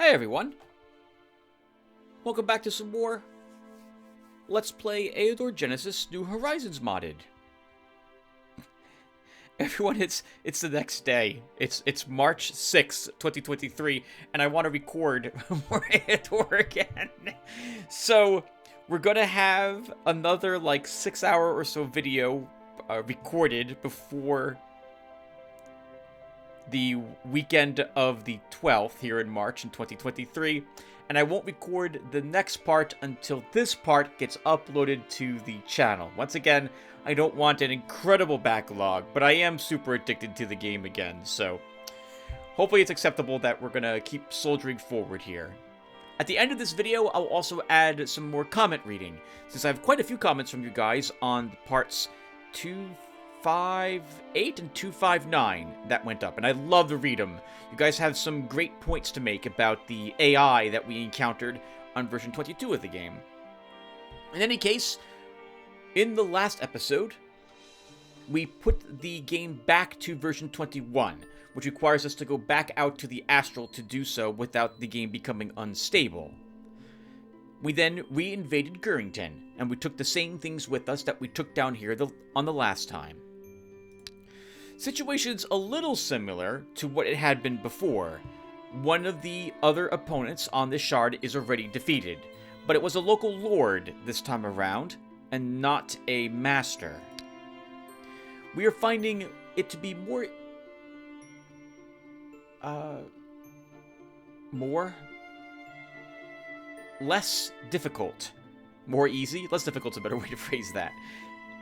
Hey everyone, welcome back to some more Let's Play Eador Genesis New Horizons modded. Everyone, it's the next day. It's March 6th, 2023, and I want to record more Eador again. So, we're gonna have another like 6-hour or so video recorded before the weekend of the 12th here in March in 2023, and I won't record the next part until this part gets uploaded to the channel. Once again, I don't want an incredible backlog, but I am super addicted to the game again, so hopefully it's acceptable that we're gonna keep soldiering forward here. At the end of this video, I'll also add some more comment reading, since I have quite a few comments from you guys on the parts 258 and 259 that went up, and I'd love to read them. You guys have some great points to make about the AI that we encountered on version 22 of the game. In any case, in the last episode, we put the game back to version 21, which requires us to go back out to the Astral to do so without the game becoming unstable. We then re-invaded Gurrington, and we took the same things with us that we took down here on the last time. Situation's a little similar to what it had been before. One of the other opponents on this shard is already defeated, but it was a local lord this time around, and not a master. We are finding it to be less difficult. More easy? Less difficult's a better way to phrase that.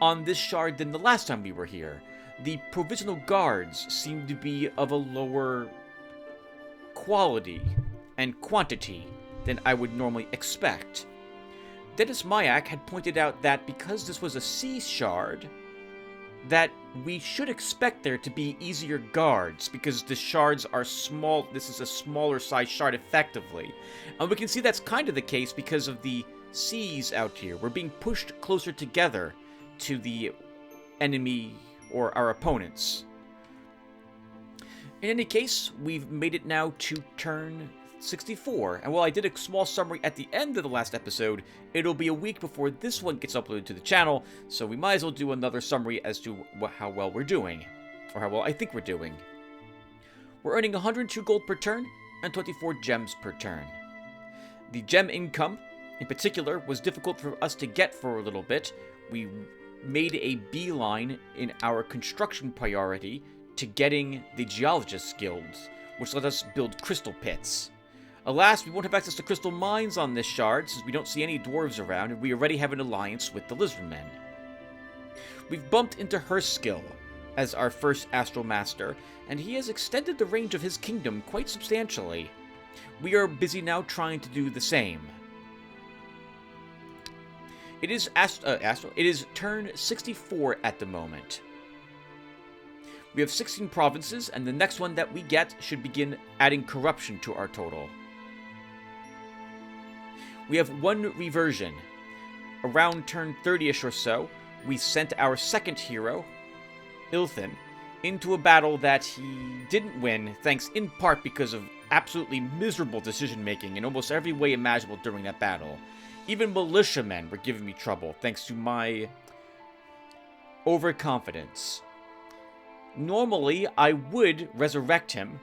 On this shard than the last time we were here. The provisional guards seem to be of a lower quality and quantity than I would normally expect. Dennis Mayak had pointed out that because this was a sea shard, that we should expect there to be easier guards, because the shards are small. This is a smaller size shard effectively. And we can see that's kind of the case because of the seas out here. We're being pushed closer together to the enemy or our opponents. In any case, we've made it now to turn 64, and while I did a small summary at the end of the last episode, it'll be a week before this one gets uploaded to the channel, so we might as well do another summary as to how well we're doing, or how well I think we're doing. We're earning 102 gold per turn, and 24 gems per turn. The gem income, in particular, was difficult for us to get for a little bit. We made a beeline in our construction priority to getting the geologist guilds, which let us build crystal pits. Alas, we won't have access to crystal mines on this shard, since we don't see any dwarves around, and we already have an alliance with the lizardmen. We've bumped into Herskill as our first astral master, and he has extended the range of his kingdom quite substantially. We are busy now trying to do the same. It is It is turn 64 at the moment. We have 16 provinces, and the next one that we get should begin adding corruption to our total. We have one reversion. Around turn 30ish or so, we sent our second hero, Ilthin, into a battle that he didn't win, thanks in part because of absolutely miserable decision-making in almost every way imaginable during that battle. Even militiamen were giving me trouble, thanks to my overconfidence. Normally, I would resurrect him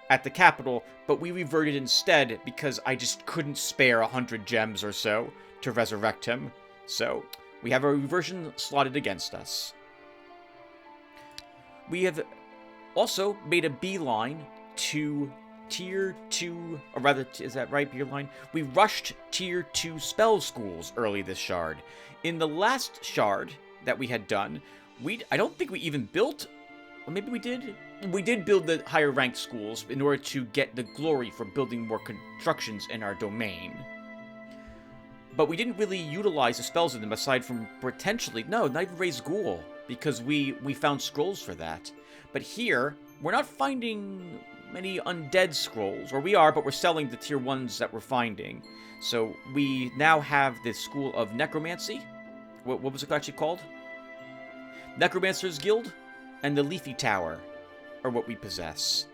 at the capital, but we reverted instead because I just couldn't spare 100 gems or so to resurrect him. So, we have a reversion slotted against us. We have also made a beeline to Tier 2, or rather, is that right, beeline? We rushed Tier 2 spell schools early this shard. In the last shard that we had done, I don't think we even built, or maybe we did? We did build the higher ranked schools in order to get the glory for building more constructions in our domain. But we didn't really utilize the spells in them aside from potentially, no, not even raise ghoul, because we found scrolls for that. But here, we're not finding many undead scrolls, or we are, but we're selling the tier 1s that we're finding. So we now have this school of necromancy. What was it actually called? Necromancer's Guild, and the Leafy Tower are what we possess.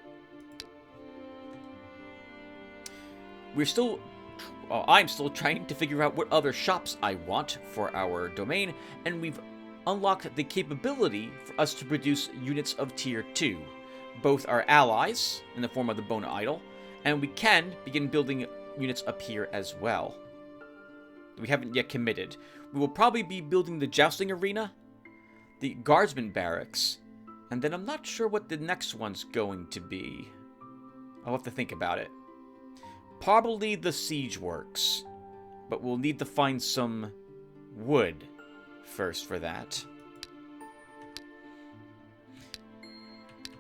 I'm still trying to figure out what other shops I want for our domain, and we've unlocked the capability for us to produce units of tier 2. Both are allies, in the form of the Bone Idol, and we can begin building units up here as well. We haven't yet committed. We will probably be building the Jousting Arena, the Guardsman Barracks, and then I'm not sure what the next one's going to be. I'll have to think about it. Probably the Siege Works, but we'll need to find some wood first for that.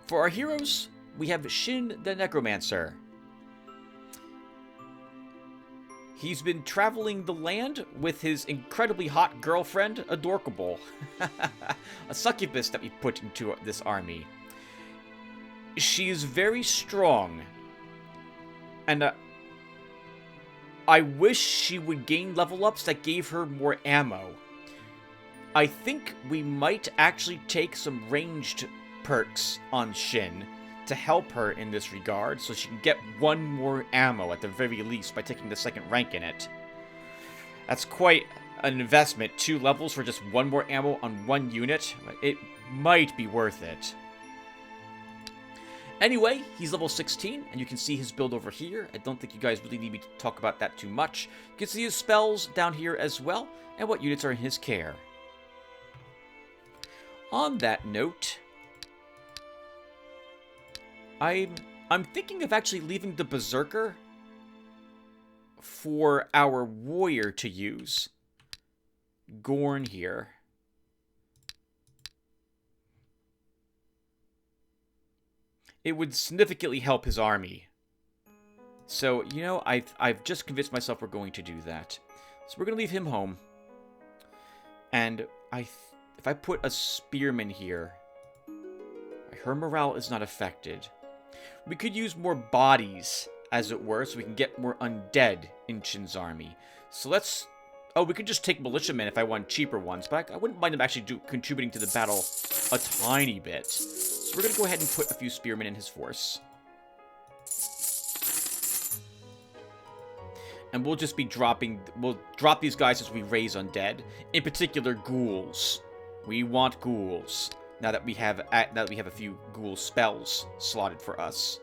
For our heroes, we have Shin the Necromancer. He's been traveling the land with his incredibly hot girlfriend, Adorkable. A succubus that we put into this army. She is very strong. And I wish she would gain level ups that gave her more ammo. I think we might actually take some ranged perks on Shin to help her in this regard, so she can get one more ammo at the very least by taking the 2nd rank in it. That's quite an investment, 2 levels for just 1 more ammo on 1 unit. It might be worth it. Anyway, he's level 16, and you can see his build over here. I don't think you guys really need me to talk about that too much. You can see his spells down here as well, and what units are in his care. On that note, I'm thinking of actually leaving the Berserker for our warrior to use. Gorn here. It would significantly help his army. So, you know, I've just convinced myself we're going to do that. So we're going to leave him home. And if I put a spearman here, her morale is not affected. We could use more bodies, as it were, so we can get more undead in Shin's army. So let's... Oh, we could just take militiamen if I want cheaper ones, but I wouldn't mind them actually contributing to the battle a tiny bit. So we're going to go ahead and put a few spearmen in his force. And we'll just be dropping... We'll drop these guys as we raise undead. In particular, ghouls. We want ghouls. Now that we have a few ghoul spells slotted for us.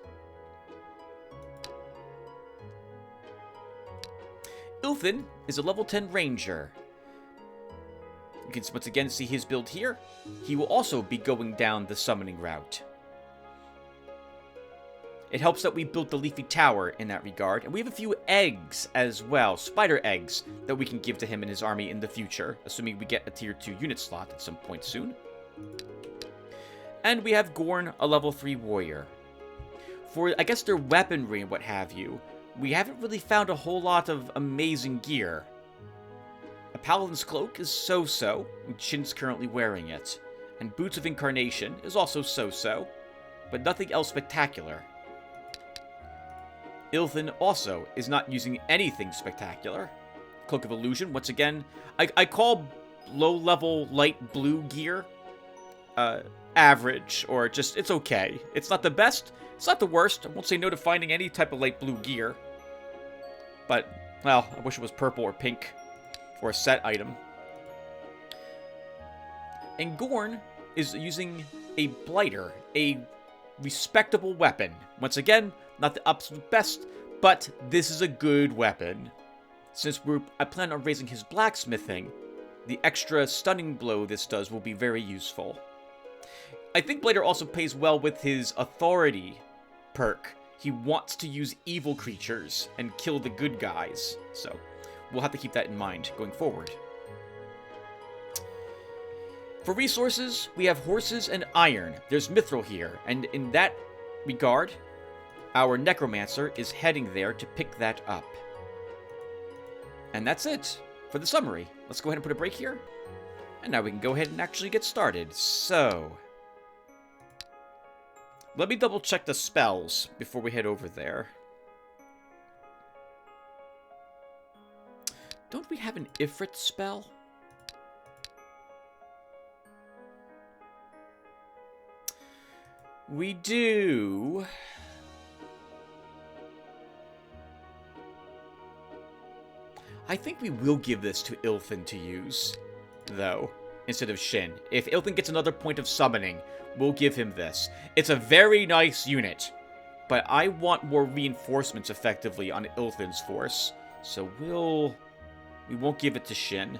Ilthin is a level 10 ranger. You can once again see his build here. He will also be going down the summoning route. It helps that we built the Leafy Tower in that regard, and we have a few eggs as well, spider eggs, that we can give to him and his army in the future, assuming we get a tier 2 unit slot at some point soon. And we have Gorn, a level 3 warrior. For, I guess, their weaponry and what have you, we haven't really found a whole lot of amazing gear. A Paladin's Cloak is so-so, and Shin's currently wearing it. And Boots of Incarnation is also so-so, but nothing else spectacular. Ilthin also is not using anything spectacular. Cloak of Illusion, once again, I call low-level light blue gear average, or just, it's okay. It's not the best, it's not the worst. I won't say no to finding any type of light blue gear. But, well, I wish it was purple or pink, or a set item. And Gorn is using a Blighter, a respectable weapon. Once again, not the absolute best, but this is a good weapon. Since I plan on raising his blacksmithing, the extra stunning blow this does will be very useful. I think Blighter also plays well with his authority perk. He wants to use evil creatures and kill the good guys, so we'll have to keep that in mind going forward. For resources, we have horses and iron. There's mithril here, and in that regard, our necromancer is heading there to pick that up. And that's it for the summary. Let's go ahead and put a break here, and now we can go ahead and actually get started. So, let me double check the spells before we head over there. Don't we have an Ifrit spell? We do. I think we will give this to Ilthin to use, though, instead of Shin. If Ilthin gets another point of summoning, we'll give him this. It's a very nice unit, but I want more reinforcements effectively on Ilthin's force. So we won't give it to Shin.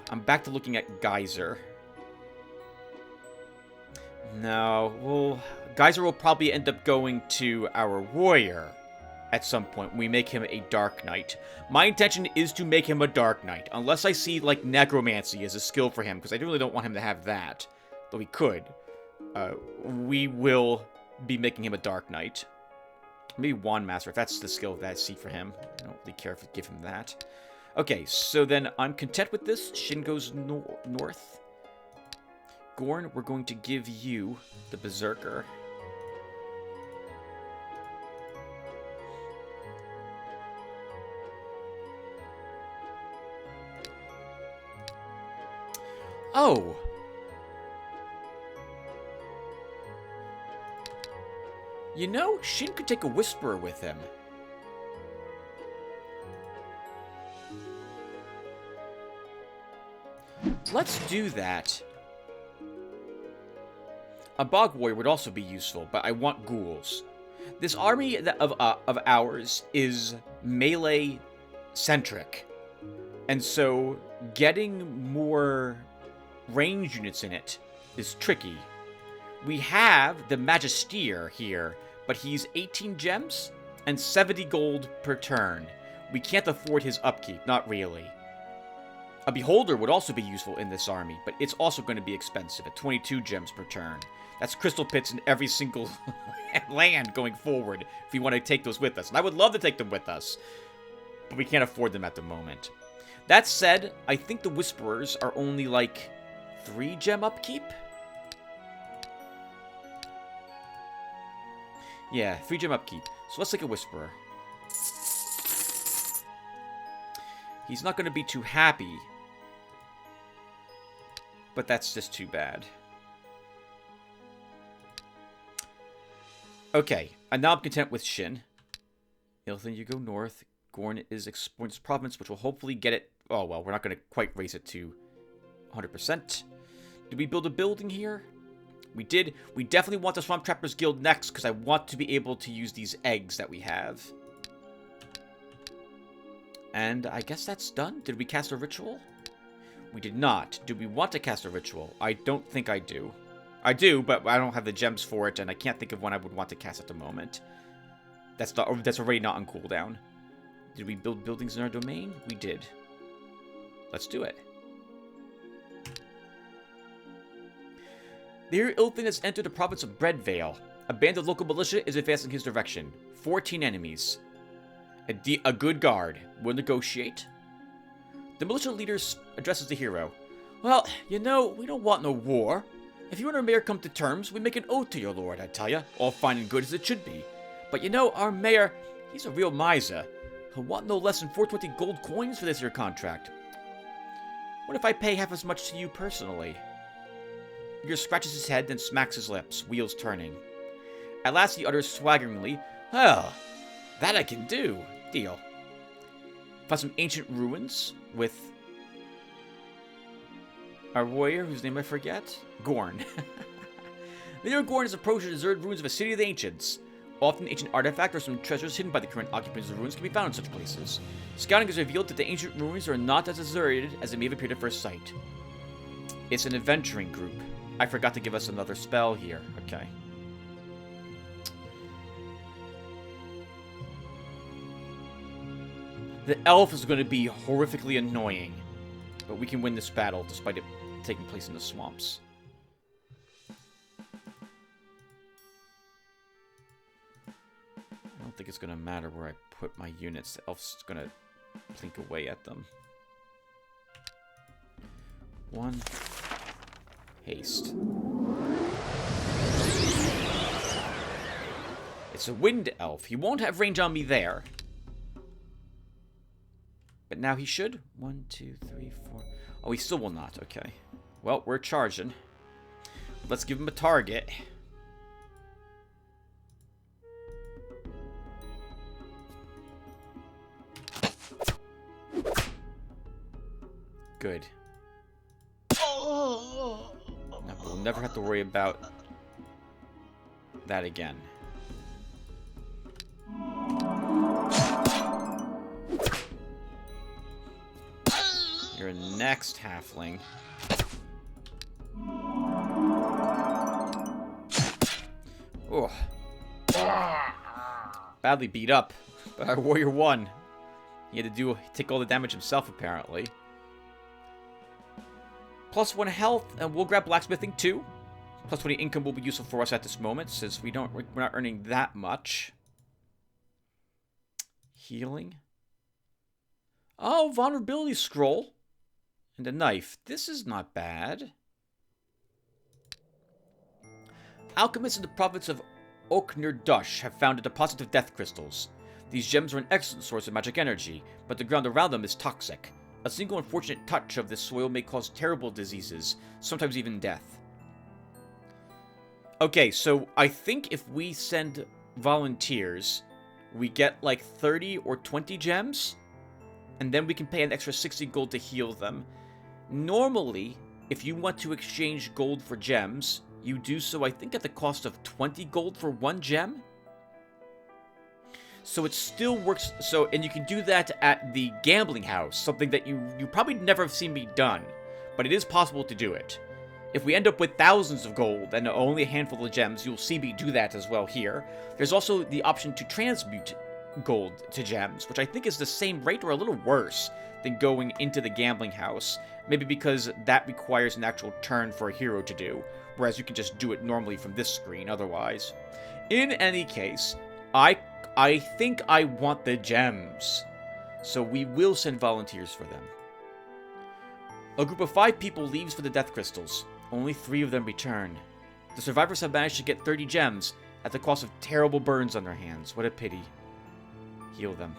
I'm back to looking at Geyser. No, well, Geyser will probably end up going to our warrior at some point when we make him a Dark Knight. My intention is to make him a Dark Knight, unless I see, like, Necromancy as a skill for him, because I really don't want him to have that. Though he could. We will be making him a Dark Knight. Maybe Wand Master, if that's the skill that I see for him. I don't really care if I give him that. Okay, so then I'm content with this. Shin goes north. Gorn, we're going to give you the Berserker. Oh! You know, Shin could take a Whisperer with him. Let's do that. A Bog Warrior would also be useful, but I want ghouls. This army of ours is melee-centric. And so, getting more range units in it is tricky. We have the Magister here, but he's 18 gems and 70 gold per turn. We can't afford his upkeep, not really. A Beholder would also be useful in this army, but it's also going to be expensive at 22 gems per turn. That's crystal pits in every single land going forward if we want to take those with us. And I would love to take them with us, but we can't afford them at the moment. That said, I think the Whisperers are only like 3 gem upkeep? Yeah, 3 gem upkeep. So let's take a Whisperer. He's not going to be too happy, but that's just too bad. Okay, and now I'm content with Shin. Ilthin, you go north. Gorn is exploring this province, which will hopefully get it... Oh, well, we're not going to quite raise it to 100%. Did we build a building here? We did. We definitely want the Swamp Trappers Guild next, because I want to be able to use these eggs that we have. And I guess that's done. Did we cast a ritual? We did not. Do we want to cast a ritual? I don't think I do. I do, but I don't have the gems for it, and I can't think of one I would want to cast at the moment. That's already not on cooldown. Did we build buildings in our domain? We did. Let's do it. Here, Ilthin has entered the province of Breadvale. A band of local militia is advancing his direction. 14 enemies. A good guard. We'll negotiate. The militia leader addresses the hero. Well, you know, we don't want no war. If you and our mayor come to terms, we make an oath to your lord, I tell ya. All fine and good as it should be. But you know, our mayor, he's a real miser. He'll want no less than 420 gold coins for this here contract. What if I pay half as much to you personally? Eador scratches his head, then smacks his lips, wheels turning. At last he utters swaggeringly, "Well, that I can do. Deal." Found some ancient ruins with our warrior, whose name I forget? Gorn. Leader Gorn is approached the deserted ruins of a city of the ancients. Often ancient artifacts or some treasures hidden by the current occupants of the ruins can be found in such places. Scouting has revealed that the ancient ruins are not as deserted as they may have appeared at first sight. It's an adventuring group. I forgot to give us another spell here. Okay. The elf is going to be horrifically annoying, but we can win this battle despite it taking place in the swamps. I don't think it's going to matter where I put my units. The elf's going to plink away at them. 1. Haste. It's a wind elf. He won't have range on me there. But now he should. 1, 2, 3, 4. Oh, he still will not. Okay. Well, we're charging. Let's give him a target. Good. No, we'll never have to worry about that again. Your next halfling. Oh. Badly beat up, but our warrior won. He had to take all the damage himself, apparently. +1 health, and we'll grab blacksmithing too. +20 income will be useful for us at this moment, since we're not earning that much. Healing. Oh, vulnerability scroll. And a knife. This is not bad. Alchemists in the province of Oknerdush have found a deposit of death crystals. These gems are an excellent source of magic energy, but the ground around them is toxic. A single unfortunate touch of this soil may cause terrible diseases, sometimes even death. Okay, so I think if we send volunteers, we get like 30 or 20 gems, and then we can pay an extra 60 gold to heal them. Normally, if you want to exchange gold for gems, you do so, I think, at the cost of 20 gold for 1 gem. So it still works. So, and you can do that at the gambling house, something that you probably never have seen me done, but it is possible to do it. If we end up with thousands of gold and only a handful of gems, you'll see me do that as well here. There's also the option to transmute gold to gems, which I think is the same rate or a little worse than going into the gambling house. Maybe because that requires an actual turn for a hero to do, whereas you can just do it normally from this screen otherwise. In any case, I think I want the gems, so we will send volunteers for them. A group of 5 people leaves for the death crystals. Only 3 of them return. The survivors have managed to get 30 gems at the cost of terrible burns on their hands. What a pity. Heal them.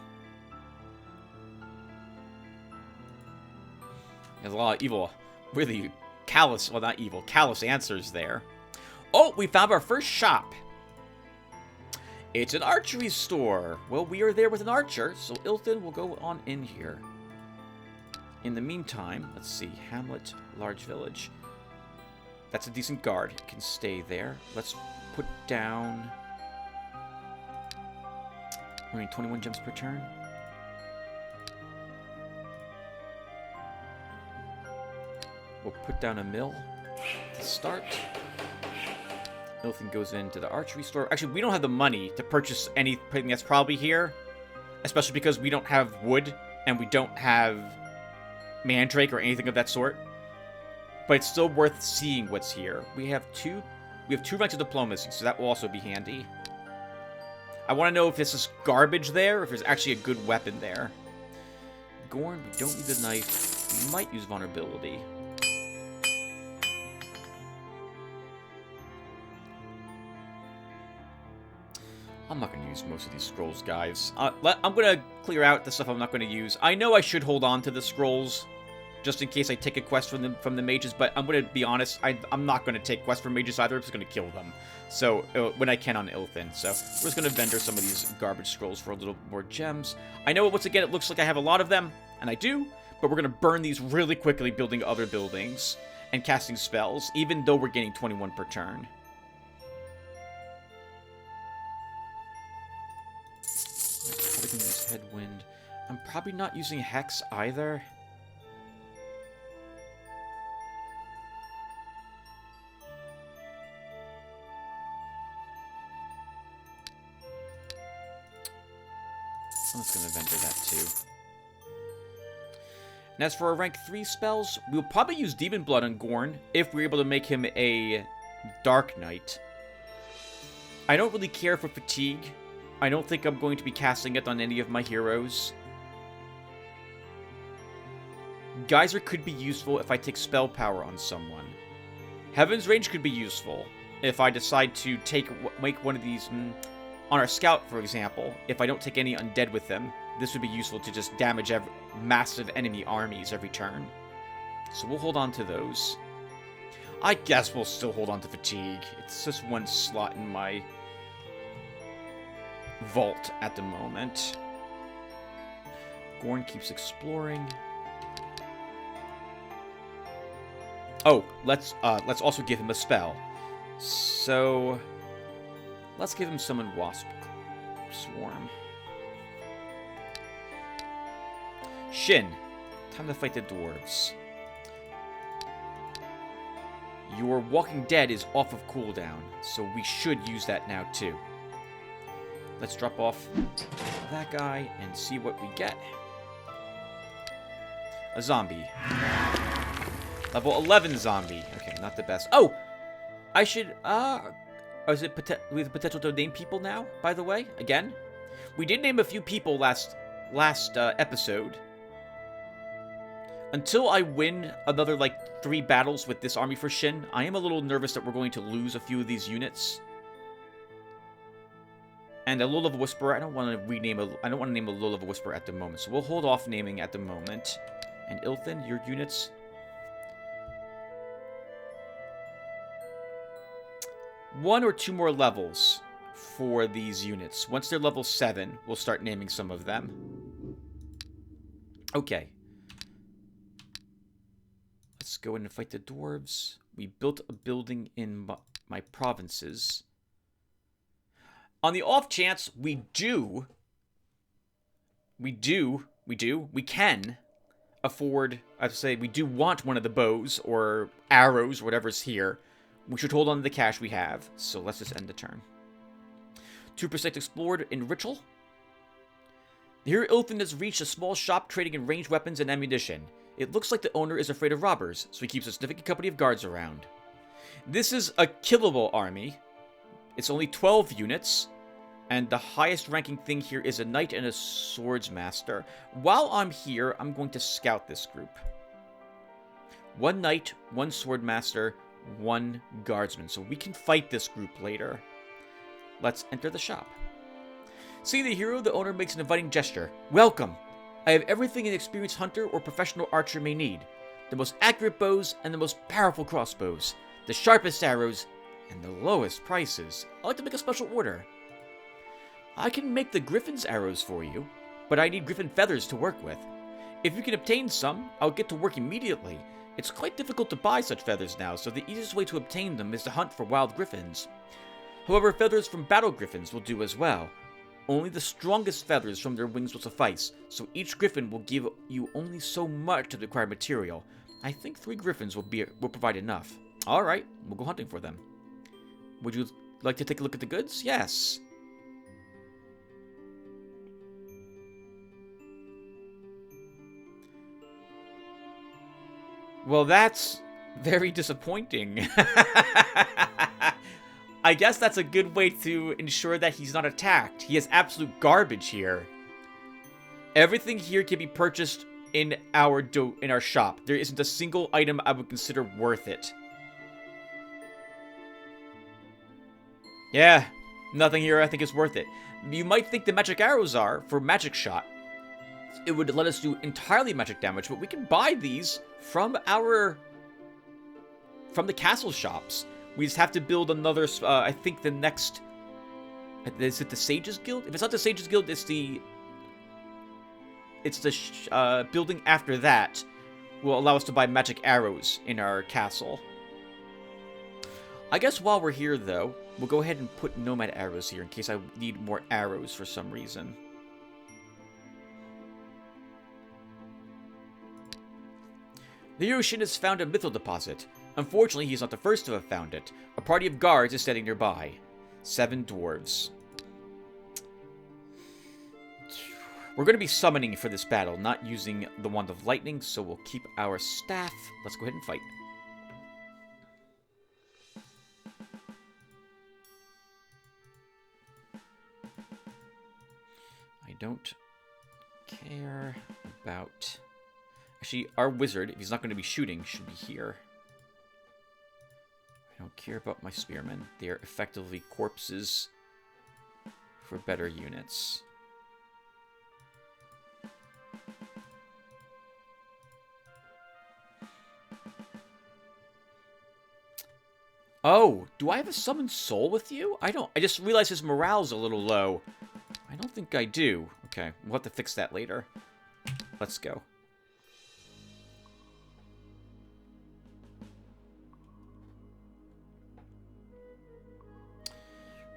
There's a lot of evil, really callous, well, not evil, callous answers there. Oh, we found our first shop. It's an archery store. Well, we are there with an archer, so Ilthin will go on in here. In the meantime, let's see, Hamlet, large village. That's a decent guard. It can stay there. Let's put down... I mean, 21 gems per turn. We'll put down a mill to start. Nothing goes into the archery store. Actually, we don't have the money to purchase anything that's probably here. Especially because we don't have wood and we don't have mandrake or anything of that sort. But it's still worth seeing what's here. We have two ranks of diplomacy, so that will also be handy. I want to know if this is garbage there, or if there's actually a good weapon there. Gorn, we don't need the knife. We might use vulnerability. I'm not going to use most of these scrolls, guys. I'm going to clear out the stuff I'm not going to use. I know I should hold on to the scrolls, just in case I take a quest from the mages, but I'm going to be honest, I'm not going to take quests from mages either. I'm just going to kill them. So, when I can on Ilthin. So, we're just going to vendor some of these garbage scrolls for a little more gems. I know, once again, it looks like I have a lot of them, and I do, but we're going to burn these really quickly, building other buildings and casting spells, even though we're getting 21 per turn. I can use Headwind. I'm probably not using Hex either. I'm just going to vendor that too. And as for our rank 3 spells, we'll probably use Demon Blood on Gorn if we're able to make him a Dark Knight. I don't really care for Fatigue. I don't think I'm going to be casting it on any of my heroes. Geyser could be useful if I take Spell Power on someone. Heaven's Range could be useful if I decide to make one of these... on our Scout, for example, if I don't take any undead with them, this would be useful to just damage massive enemy armies every turn. So we'll hold on to those. I guess we'll still hold on to Fatigue. It's just one slot in my vault at the moment. Gorn keeps exploring. Oh, let's also give him a spell. So let's give him Summon Wasp Swarm. Shin, time to fight the dwarves. Your Walking Dead is off of cooldown, so we should use that now too. Let's drop off that guy and see what we get. A zombie. Level 11 zombie. Okay, not the best. Oh! I should, is it we have the potential to name people now, by the way? Again? We did name a few people last episode. Until I win another, like, 3 battles with this army for Shin, I am a little nervous that we're going to lose a few of these units. And a low-level Whisperer, I don't want to name a low-level Whisperer at the moment, so we'll hold off naming at the moment. And Ilthin, your units... 1 or 2 more levels for these units. Once they're level 7, we'll start naming some of them. Okay. Let's go in and fight the dwarves. We built a building in my provinces. On the off chance we can afford, I have to say, we do want one of the bows or arrows, whatever's here. We should hold on to the cash we have, so let's just end the turn. 2% explored in Ritual. Here, Ilthin has reached a small shop trading in ranged weapons and ammunition. It looks like the owner is afraid of robbers, so he keeps a significant company of guards around. This is a killable army. It's only 12 units, and the highest ranking thing here is a knight and a swordsmaster. While I'm here, I'm going to scout this group. 1 knight, 1 swordmaster, 1 guardsman, so we can fight this group later. Let's enter the shop. Seeing the hero, the owner makes an inviting gesture. Welcome! I have everything an experienced hunter or professional archer may need. The most accurate bows and the most powerful crossbows. The sharpest arrows and the lowest prices. I'd like to make a special order. I can make the griffin's arrows for you, but I need griffin feathers to work with. If you can obtain some, I'll get to work immediately. It's quite difficult to buy such feathers now, so the easiest way to obtain them is to hunt for wild griffins. However, feathers from battle griffins will do as well. Only the strongest feathers from their wings will suffice, so each griffin will give you only so much of the required material. I think 3 griffins will provide enough. Alright, we'll go hunting for them. Would you like to take a look at the goods? Yes. Well, that's very disappointing. I guess that's a good way to ensure that he's not attacked. He has absolute garbage here. Everything here can be purchased in our shop. There isn't a single item I would consider worth it. Yeah, nothing here I think is worth it. You might think the magic arrows are for magic shot. It would let us do entirely magic damage, but we can buy these from the castle shops. We just have to build another, I think the next, is it the Sages Guild? If it's not the Sages Guild, it's the building after that will allow us to buy magic arrows in our castle. I guess while we're here, though, we'll go ahead and put nomad arrows here in case I need more arrows for some reason. The hero Shin has found a mithril deposit. Unfortunately, he's not the first to have found it. A party of guards is standing nearby. 7 dwarves. We're going to be summoning for this battle, not using the Wand of Lightning, so we'll keep our staff. Let's go ahead and fight. I don't care about... Actually, our wizard, if he's not going to be shooting, should be here. I don't care about my spearmen. They are effectively corpses for better units. Oh, do I have a summoned soul with you? I don't. I just realized his morale's a little low. I don't think I do. Okay, we'll have to fix that later. Let's go.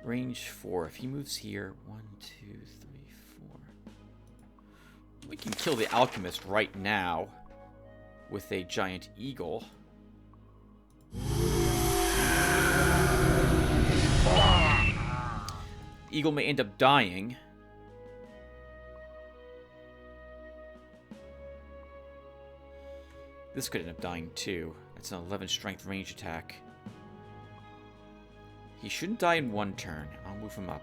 Range 4. If he moves here, 1, 2, 3, 4. We can kill the alchemist right now with a giant eagle. The eagle may end up dying. This could end up dying too. It's an 11 strength range attack. He shouldn't die in one turn. I'll move him up.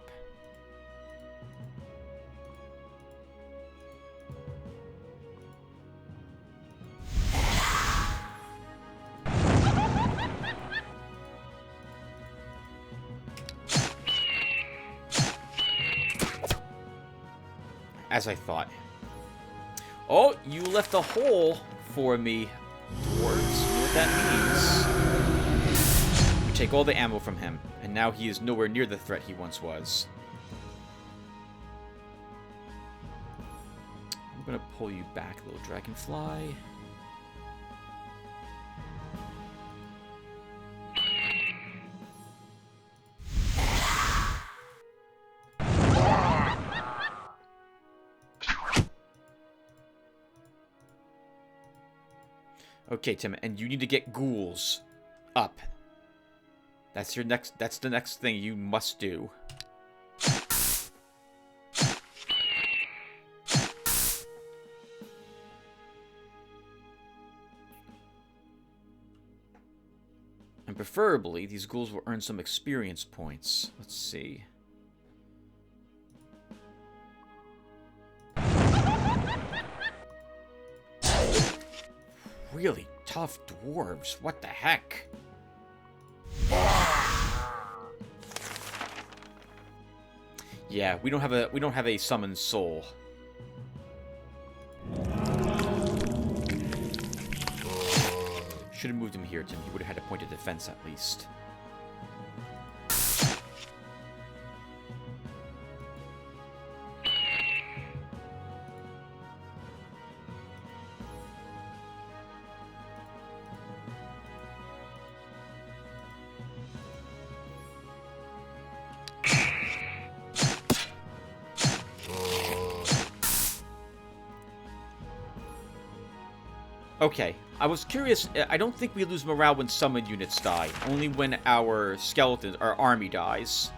As I thought. Oh, you left a hole for me, dwarves. You know what that means? We take all the ammo from him, and now he is nowhere near the threat he once was. I'm gonna pull you back, little dragonfly. Okay, Tim, and you need to get ghouls up. That's the next thing you must do. And preferably, these ghouls will earn some experience points. Let's see. Really tough dwarves. What the heck? Yeah, we don't have a summoned soul. Should have moved him here, Tim. He would have had a point of defense at least. Okay, I was curious. I don't think we lose morale when summoned units die. Only when our skeleton, our army dies.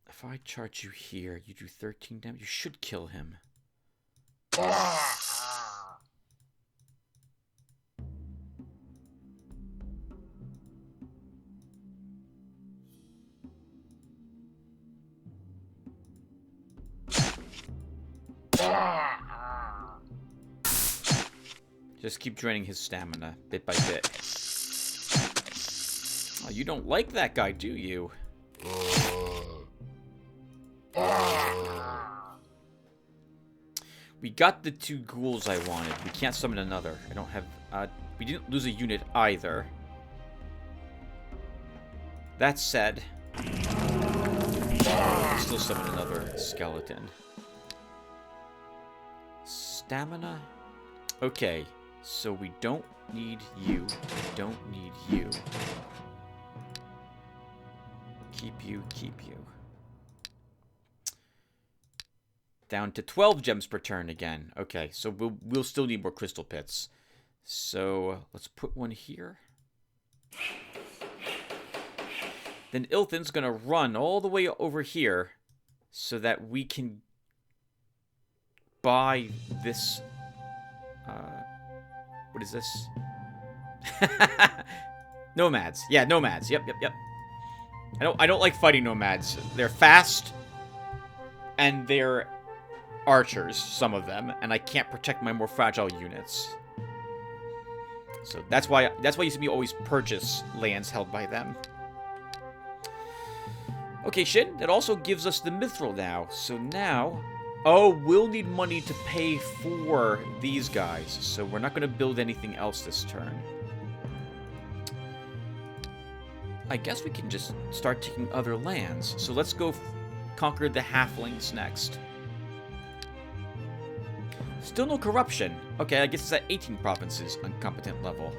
If I charge you here, you do 13 damage. You should kill him. Just keep draining his stamina, bit by bit. Oh, you don't like that guy, do you? We got the 2 ghouls I wanted. We can't summon another. I don't have... we didn't lose a unit either. That said... still summon another skeleton. Stamina? Okay. So we don't need you. We don't need you. Keep you, keep you. Down to 12 gems per turn again. Okay, so we'll still need more crystal pits. So let's put one here. Then Ilthan's gonna run all the way over here so that we can buy this. What is this? Nomads. Yeah, nomads. Yep. I don't like fighting nomads. They're fast, and they're archers, some of them, and I can't protect my more fragile units. So that's why you see me always purchase lands held by them. Okay, Shin, that also gives us the mithril now. So now, oh, we'll need money to pay for these guys. So we're not going to build anything else this turn. I guess we can just start taking other lands. So let's go conquer the halflings next. Still no corruption. Okay, I guess it's at 18 provinces on competent level.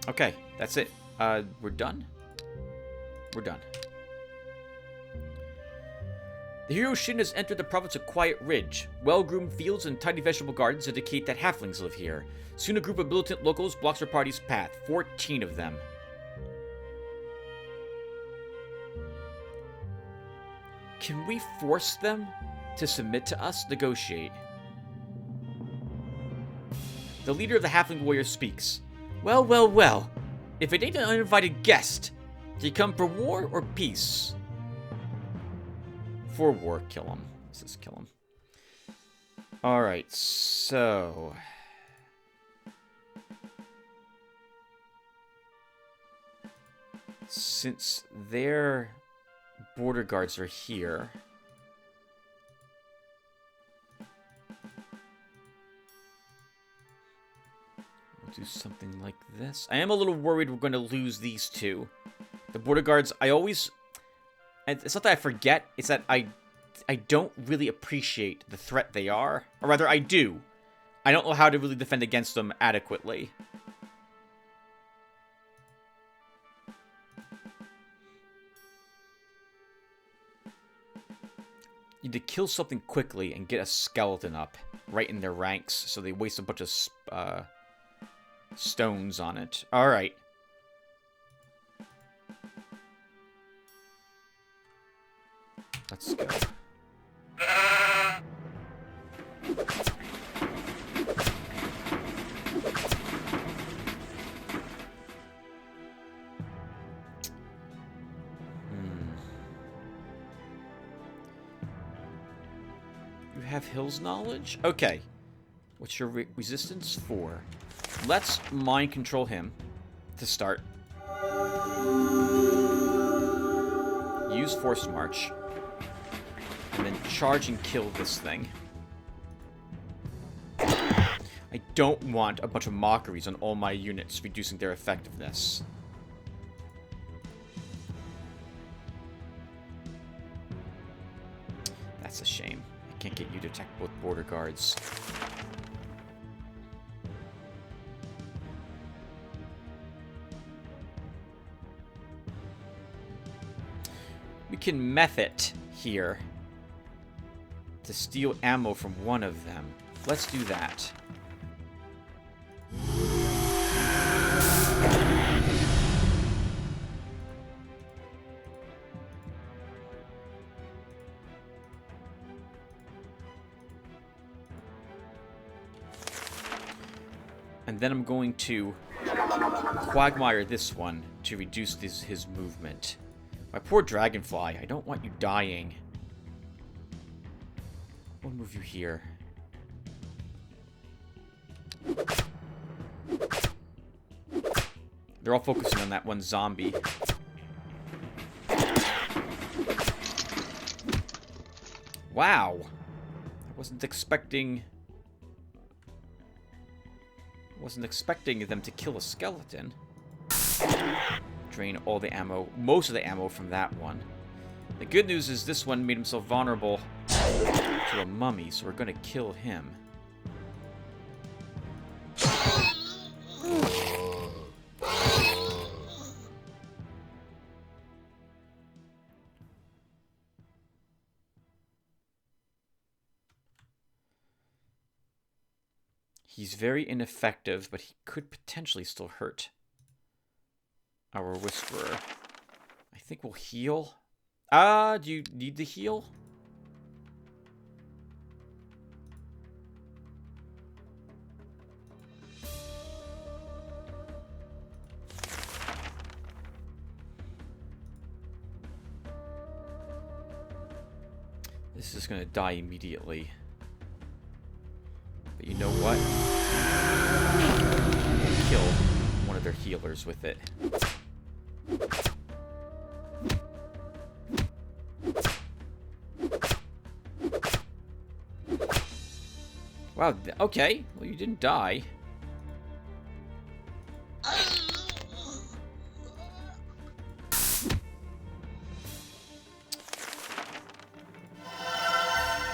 Okay, that's it. We're done? We're done. The hero Shin has entered the province of Quiet Ridge. Well-groomed fields and tiny vegetable gardens indicate that halflings live here. Soon a group of militant locals blocks our party's path. 14 of them. Can we force them to submit to us? Negotiate. The leader of the halfling warriors speaks. Well, well, well. If it ain't an uninvited guest, do you come for war or peace? For war, kill him. Let's just kill him. Alright, so... since their border guards are here... we'll do something like this. I am a little worried we're going to lose these two. The border guards, I always... it's not that I forget, it's that I don't really appreciate the threat they are. Or rather, I do. I don't know how to really defend against them adequately. You need to kill something quickly and get a skeleton up right in their ranks so they waste a bunch of stones on it. Alright. Let's go. You have Hills knowledge? Okay. What's your resistance for? Let's mind control him to start. Use Force March. And then charge and kill this thing. I don't want a bunch of mockeries on all my units, reducing their effectiveness. That's a shame. I can't get you to attack both border guards. We can method here to steal ammo from one of them. Let's do that. And then I'm going to quagmire this one to reduce his movement. My poor dragonfly, I don't want you dying. We'll move you here. They're all focusing on that one zombie. Wow. I wasn't expecting them to kill a skeleton. Drain all the ammo, most of the ammo from that one. The good news is this one made himself vulnerable to a mummy, so we're gonna kill him. He's very ineffective, but he could potentially still hurt our Whisperer. I think we'll heal. Do you need the heal? This is going to die immediately. But you know what? Kill one of their healers with it. Wow, okay. Well, you didn't die.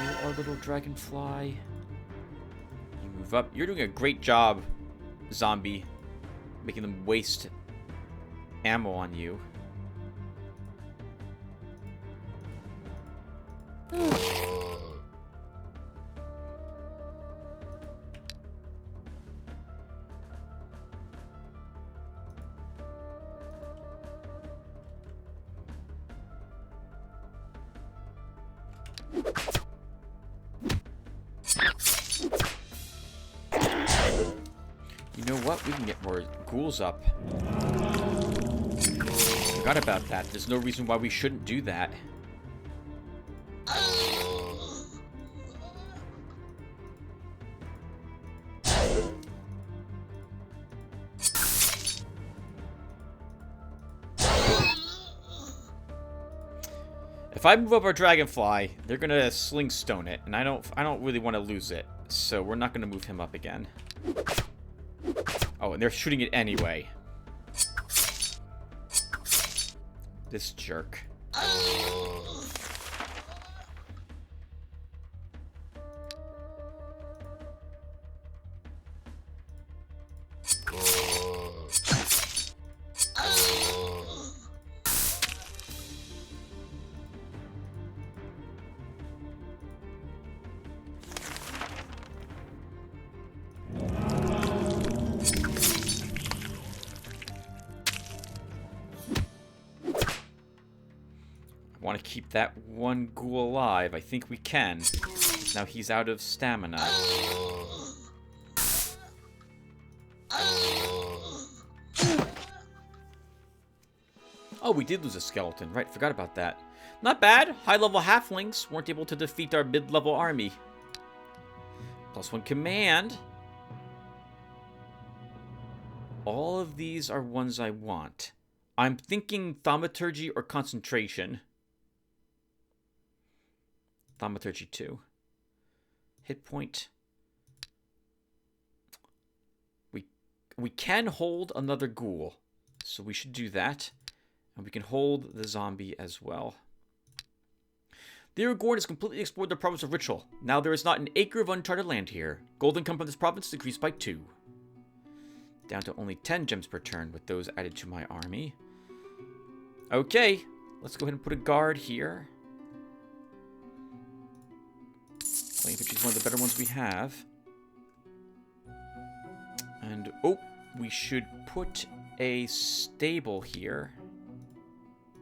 You are little dragonfly. You move up. You're doing a great job, zombie. Making them waste ammo on you. You know what? We can get more ghouls up. Forgot about that. There's no reason why we shouldn't do that. If I move up our dragonfly, they're gonna sling stone it, and I don't really want to lose it, so we're not gonna move him up again. Oh, and they're shooting it anyway. This jerk. Want to keep that one ghoul alive. I think we can. Now he's out of stamina. Oh, we did lose a skeleton. Right, forgot about that. Not bad. High-level halflings weren't able to defeat our mid-level army. +1 command. All of these are ones I want. I'm thinking thaumaturgy or concentration. Thaumaturgy 2. Hit point. We can hold another ghoul, so we should do that. And we can hold the zombie as well. The Eador has completely explored the province of Ritual. Now there is not an acre of uncharted land here. Gold income from this province decreased by 2. Down to only 10 gems per turn with those added to my army. Okay, let's go ahead and put a guard here. Flame Pitch is one of the better ones we have. And, oh, we should put a stable here.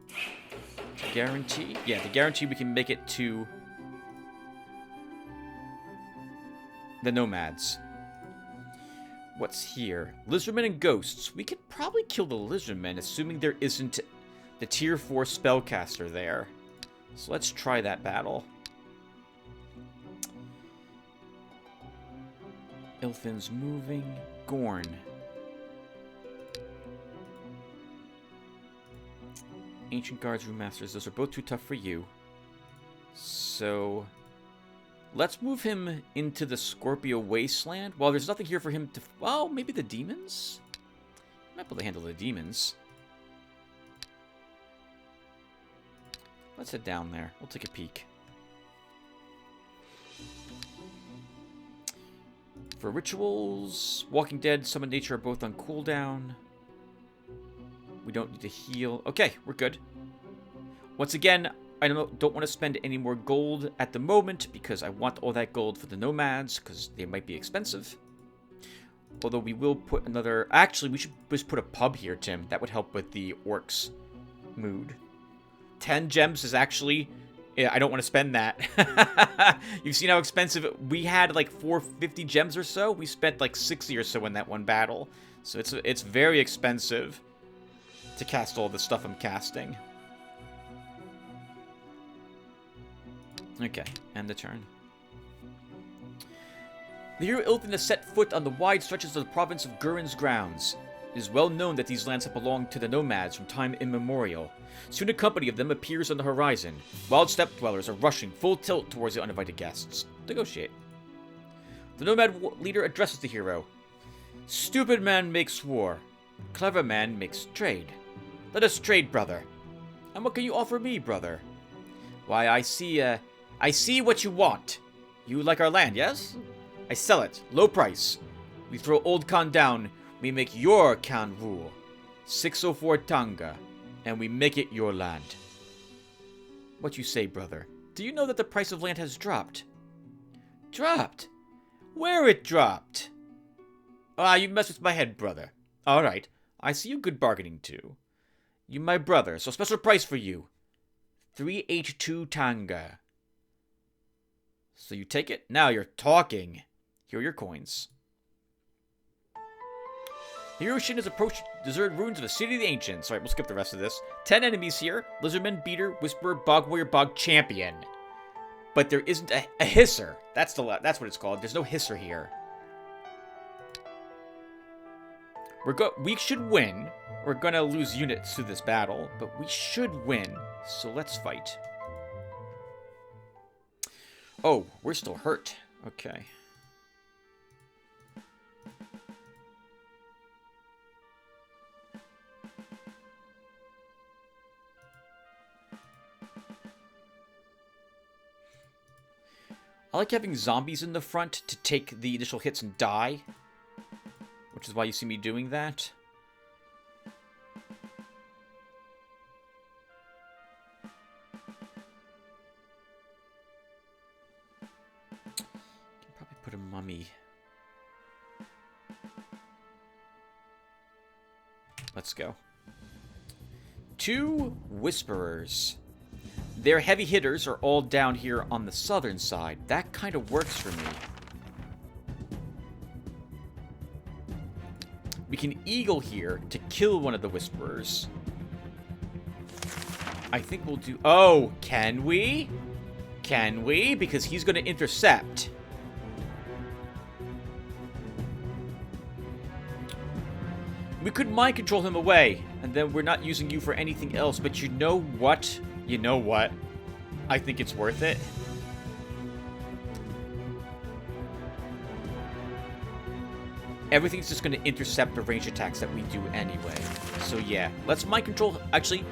To guarantee, yeah, to guarantee we can make it to the nomads. What's here? Lizardmen and ghosts. We could probably kill the lizardmen, assuming there isn't the tier 4 spellcaster there. So let's try that battle. Ilfin's moving. Gorn. Ancient Guards, Room Masters. Those are both too tough for you. So let's move him into the Scorpio Wasteland. Well, there's nothing here for him to... Well, maybe the demons? Might be able to handle the demons. Let's head down there. We'll take a peek. For rituals, Walking Dead, Summon Nature are both on cooldown. We don't need to heal. Okay, we're good. Once again, I don't want to spend any more gold at the moment because I want all that gold for the nomads because they might be expensive. Although we will put another... Actually, we should just put a pub here, Tim. That would help with the orcs' mood. 10 gems is actually... Yeah, I don't want to spend that. You've seen how expensive we had, like 450 gems or so. We spent like 60 or so in that one battle. So it's very expensive to cast all the stuff I'm casting. Okay, end the turn. The hero Ilfin has set foot on the wide stretches of the province of Gurin's grounds. It is well known that these lands have belonged to the nomads from time immemorial. Soon a company of them appears on the horizon. Wild steppe dwellers are rushing full tilt towards the uninvited guests. Negotiate. The nomad leader addresses the hero. Stupid man makes war. Clever man makes trade. Let us trade, brother. And what can you offer me, brother? Why, I see what you want. You like our land, yes? I sell it, low price. We throw old Khan down, we make your Khan rule. 604 Tanga, and we make it your land. What you say, brother? Do you know that the price of land has dropped? Dropped? Where it dropped? Ah, you mess with my head, brother. Alright, I see you good bargaining too. You my brother, so special price for you. 382 Tanga. So you take it? Now you're talking. Here are your coins. Hiroshin has approached deserted ruins of the City of the Ancients. Alright, we'll skip the rest of this. 10 enemies here. Lizardman, Beater, Whisperer, Bog Warrior, Bog Champion. But there isn't a Hisser. That's what it's called. There's no Hisser here. We should win. We're gonna lose units to this battle, but we should win. So let's fight. Oh, we're still hurt. Okay. I like having zombies in the front to take the initial hits and die, which is why you see me doing that. Can probably put a mummy. Let's go. 2 Whisperers. Their heavy hitters are all down here on the southern side. That kind of works for me. We can eagle here to kill one of the Whisperers. I think we'll do... Oh, can we? Can we? Because he's going to intercept. We could mind control him away, and then we're not using you for anything else. But you know what? You know what? I think it's worth it. Everything's just going to intercept the range attacks that we do anyway. So yeah, let's mind control. Actually,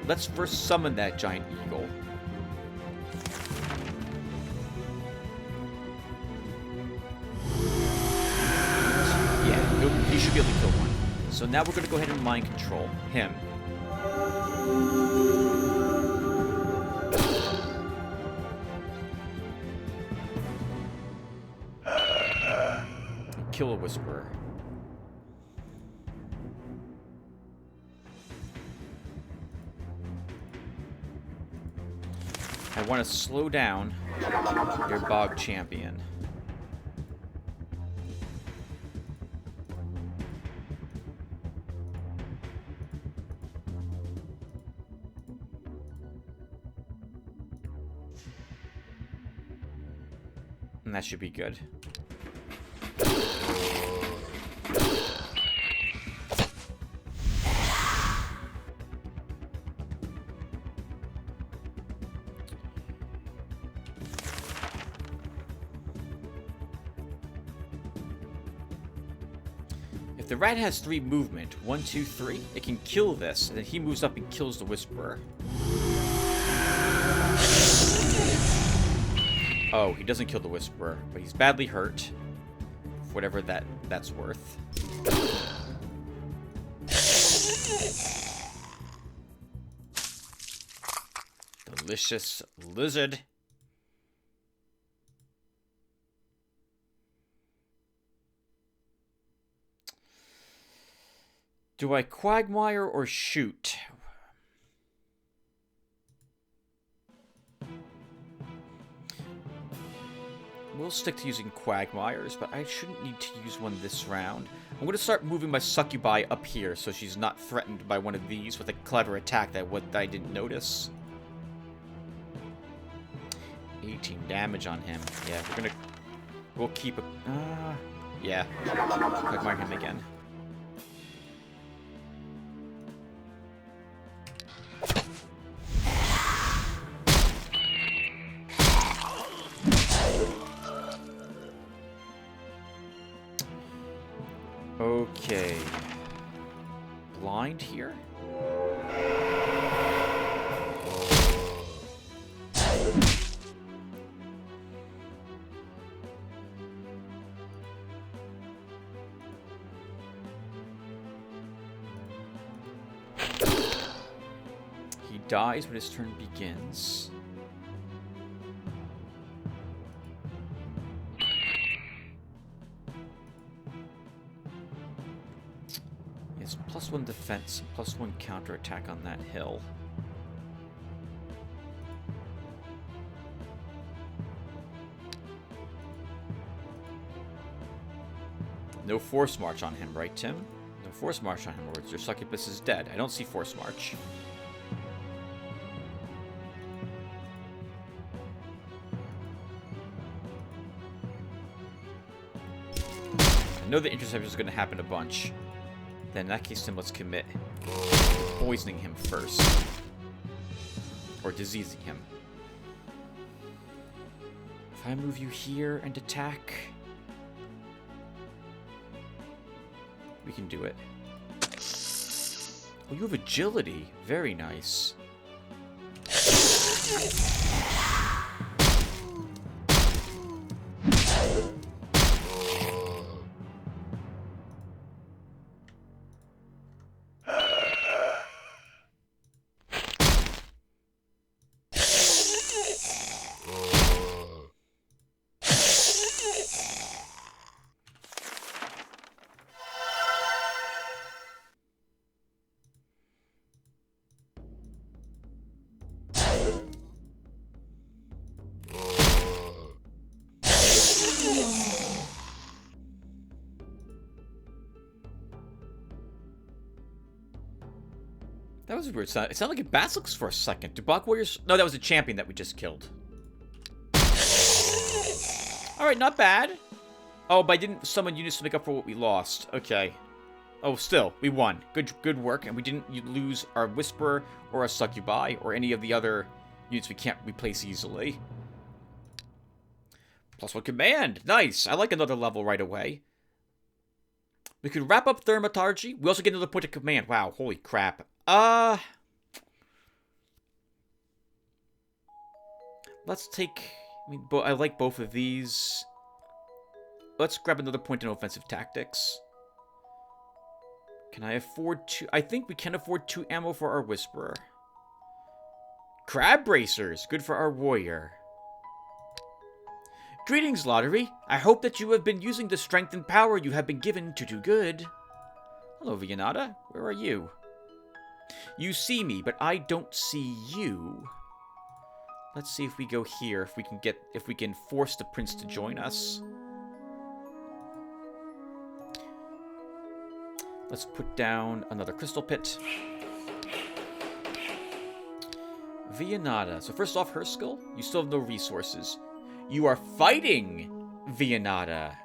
let's first summon that giant eagle. Yeah, he should be able to kill one. So now we're going to go ahead and mind control him. Kill a Whisperer. I want to slow down your Bog Champion. And that should be good. If the rat has 3 movement, 1, 2, 3, it can kill this, and then he moves up and kills the Whisperer. Oh, he doesn't kill the Whisperer, but he's badly hurt. Whatever that's worth. Delicious lizard. Do I quagmire or shoot? We'll stick to using quagmires, but I shouldn't need to use one this round. I'm going to start moving my succubi up here so she's not threatened by one of these with a clever attack that I didn't notice. 18 damage on him. Yeah, we'll keep a... yeah. Quagmire him again. Okay. Blind here? He dies when his turn begins. He has +1 defense, +1 counterattack on that hill. No Force March on him, right, Tim? No Force March on him, or your succubus is dead. I don't see Force March. I know the interception is going to happen a bunch. Then in that case, Tim, let's commit to poisoning him first. Or diseasing him. If I move you here and attack... we can do it. Oh, you have agility. Very nice. That was a weird sound. It sounded like a Basilisk for a second. Do Bach Warriors... no, that was a champion that we just killed. Alright, not bad. Oh, but I didn't summon units to make up for what we lost. Okay. Oh, still, we won. Good work, and we didn't lose our Whisperer or our Succubi or any of the other units we can't replace easily. +1 command. Nice. I like another level right away. We could wrap up Thaumaturgy. We also get another point of command. Wow, holy crap. Let's take... I mean, I like both of these. Let's grab another point in offensive tactics. Can I afford 2? I think we can afford 2 ammo for our Whisperer. Crab Bracers. Good for our Warrior. Greetings, Lotaeri. I hope that you have been using the strength and power you have been given to do good. Hello, Vianata. Where are you? You see me, but I don't see you. Let's see if we go here, if we can force the prince to join us. Let's put down another crystal pit. Vianata. So first off, her skill. You still have no resources. You are fighting Vianata.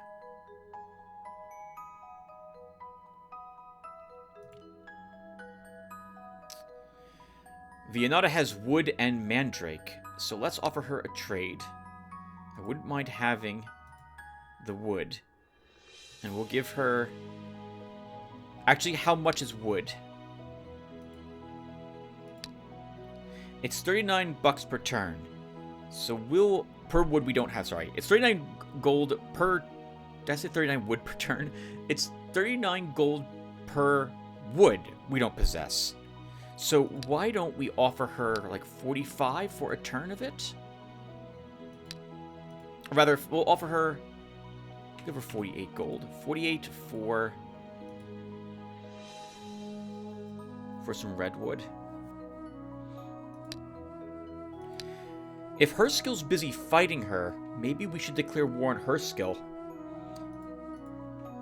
Vianata has wood and mandrake, so let's offer her a trade. I wouldn't mind having the wood. And we'll give her... actually, how much is wood? It's 39 bucks per turn. So we'll... per wood we don't have, sorry. It's 39 gold per... did I say 39 wood per turn? It's 39 gold per wood we don't possess. So why don't we offer her like 45 for a turn of it? Or rather, we'll offer her... give her 48 gold. 48 for some redwood. If her skill's busy fighting her, maybe we should declare war on her skill.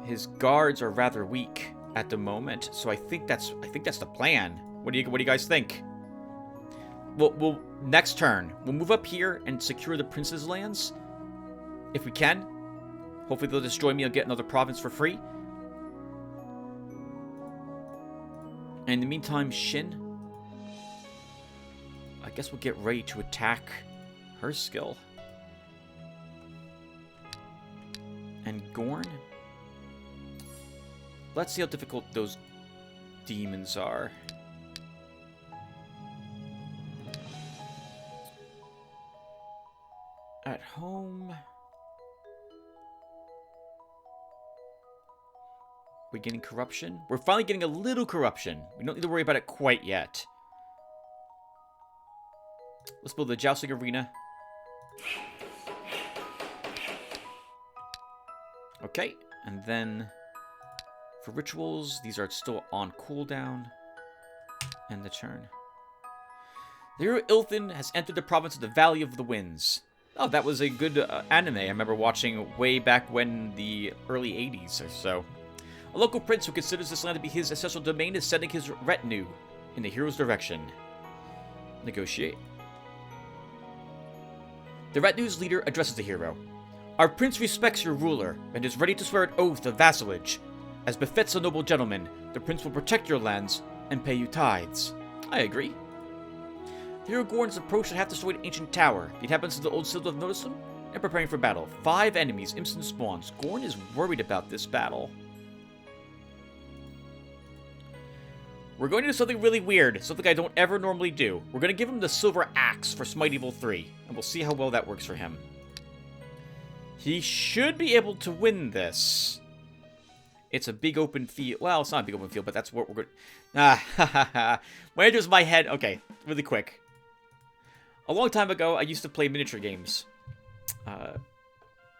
His guards are rather weak at the moment, so I think that's the plan. What do you guys think? We'll next turn we'll move up here and secure the prince's lands, if we can. Hopefully they'll destroy me and get another province for free. And in the meantime, Shin, I guess we'll get ready to attack her skill. And Gorn, let's see how difficult those demons are. At home... We're getting corruption? We're finally getting a little corruption. We don't need to worry about it quite yet. Let's build the jousting arena. Okay, and then for rituals, these are still on cooldown. End the turn. The hero Ilthin has entered the province of the Valley of the Winds. Oh, that was a good anime I remember watching way back when the early 80s or so. A local prince who considers this land to be his ancestral domain is sending his retinue in the hero's direction. Negotiate. The retinue's leader addresses the hero. Our prince respects your ruler and is ready to swear an oath of vassalage. As befits a noble gentleman, the prince will protect your lands and pay you tithes. I agree. The hero Gorn's approached a half-destroyed ancient tower. The inhabitants of the old citadel have noticed him and preparing for battle. 5 enemies, instant spawns. Gorn is worried about this battle. We're going to do something really weird, something I don't ever normally do. We're going to give him the Silver Axe for Smite Evil 3, and we'll see how well that works for him. He should be able to win this. It's a big open field. Well, it's not a big open field, but that's what we're going to... Ah, ha ha ha. When it was my head... Okay, really quick. A long time ago, I used to play miniature games.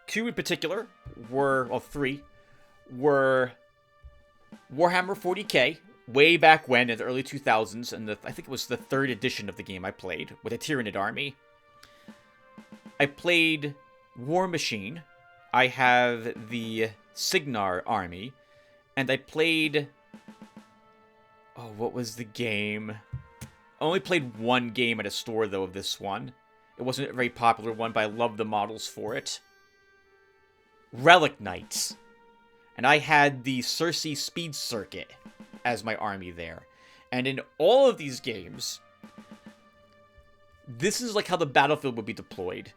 2 in particular were... Well, 3 were Warhammer 40k. Way back when, in the early 2000s, and I think it was the 3rd edition of the game I played, with a Tyranid army. I played War Machine. I have the Signar army. And I played... Oh, what was the game? I only played one game at a store, though, of this one. It wasn't a very popular one, but I loved the models for it. Relic Knights. And I had the Cersei Speed Circuit as my army there. And in all of these games, this is like how the battlefield would be deployed.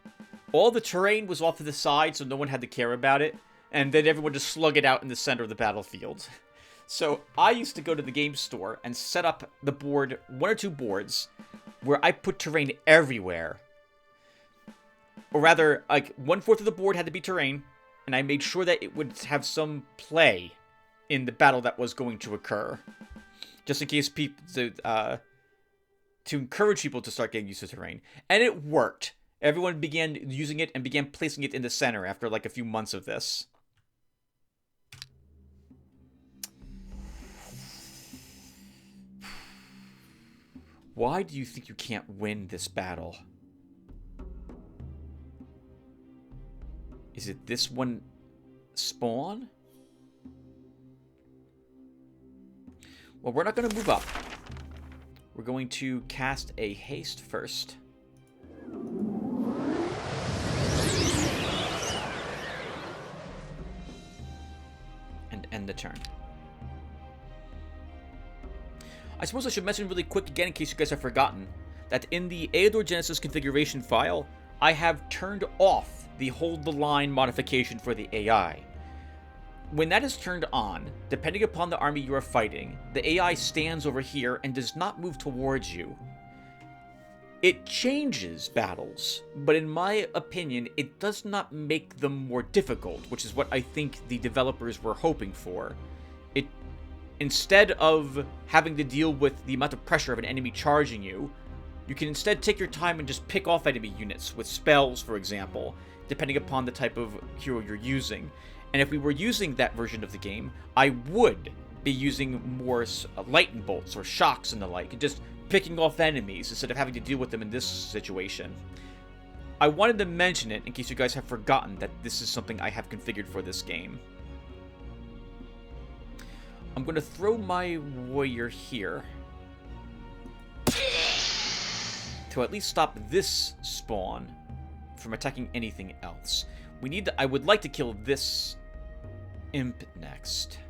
All the terrain was off to the side, so no one had to care about it, and then everyone just slug it out in the center of the battlefield. So I used to go to the game store and set up the board, 1 or 2 boards, where I put terrain everywhere. Or rather, like, 1/4 of the board had to be terrain, and I made sure that it would have some play in the battle that was going to occur, just in case people to encourage people to start getting used to terrain. And it worked. Everyone began using it and began placing it in the center after like a few months of this. Why do you think you can't win this battle? Is it this one spawn? Well, we're not going to move up. We're going to cast a haste first. And end the turn. I suppose I should mention really quick again, in case you guys have forgotten, that in the Eador Genesis configuration file, I have turned off the hold the line modification for the AI. When that is turned on, depending upon the army you are fighting, the AI stands over here and does not move towards you. It changes battles, but in my opinion, it does not make them more difficult, which is what I think the developers were hoping for. Instead of having to deal with the amount of pressure of an enemy charging you, you can instead take your time and just pick off enemy units with spells, for example, depending upon the type of hero you're using. And if we were using that version of the game, I would be using more lightning bolts or shocks and the like, and just picking off enemies instead of having to deal with them in this situation. I wanted to mention it in case you guys have forgotten that this is something I have configured for this game. I'm going to throw my warrior here to at least stop this spawn from attacking anything else. I would like to kill this imp next.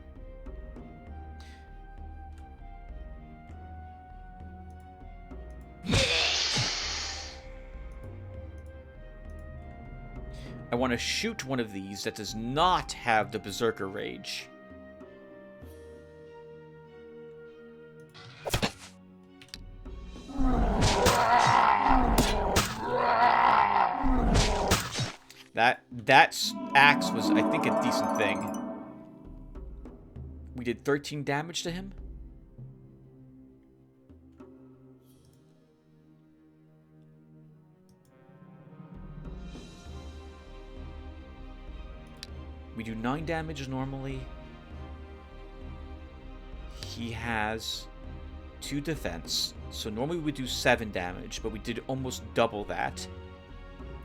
I want to shoot one of these that does not have the Berserker Rage. That axe was, I think, a decent thing. We did 13 damage to him. We do 9 damage normally. He has 2 defense. So normally we would do 7 damage, but we did almost double that.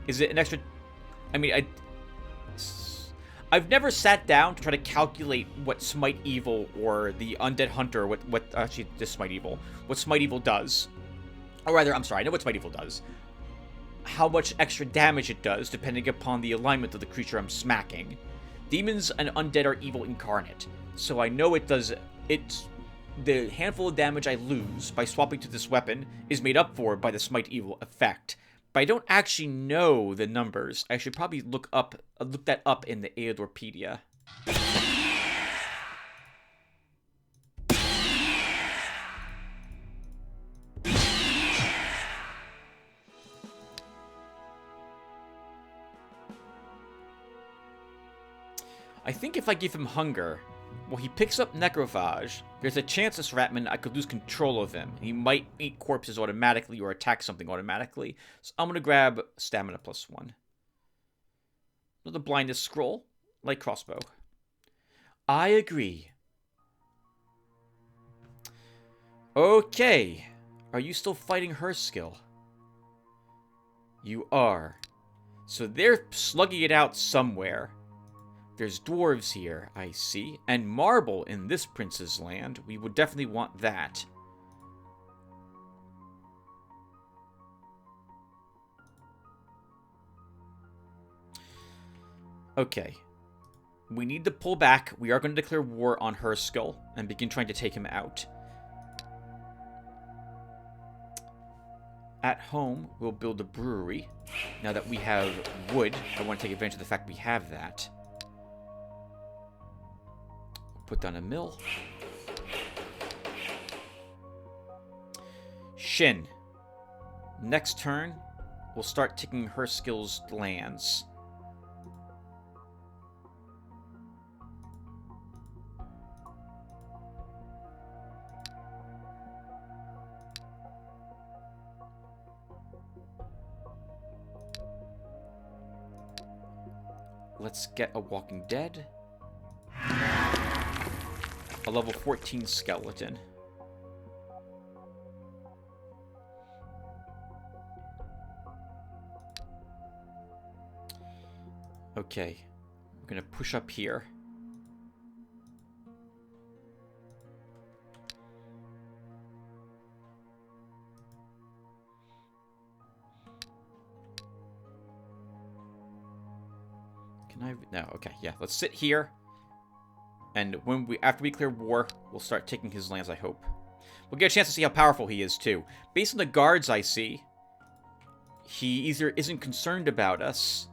Is it an extra... I mean, I've never sat down to try to calculate what Smite Evil or the Undead Hunter, actually, this Smite Evil, what Smite Evil does. Or rather, I'm sorry, I know what Smite Evil does. How much extra damage it does, depending upon the alignment of the creature I'm smacking. Demons and Undead are evil incarnate, so I know it does... The handful of damage I lose by swapping to this weapon is made up for by the Smite Evil effect. But I don't actually know the numbers. I should probably look that up in the Eadorpedia. I think if I give him hunger, well, he picks up necrophage. There's a chance this Ratman I could lose control of him. He might eat corpses automatically or attack something automatically. So I'm going to grab stamina +1. Another blindness scroll, light crossbow. I agree. Okay. Are you still fighting her skill? You are. So they're slugging it out somewhere. There's dwarves here, I see, and marble in this prince's land. We would definitely want that. Okay. We need to pull back. We are going to declare war on her skull and begin trying to take him out. At home, we'll build a brewery. Now that we have wood, I want to take advantage of the fact we have that. Put down a mill. Shin. Next turn, we'll start taking her skills lands. Let's get a Walking Dead. A level 14 skeleton. Okay. We're gonna push up here. Can I... No, okay, yeah. Let's sit here. And after we clear war, we'll start taking his lands, I hope. We'll get a chance to see how powerful he is, too. Based on the guards I see, he either isn't concerned about us,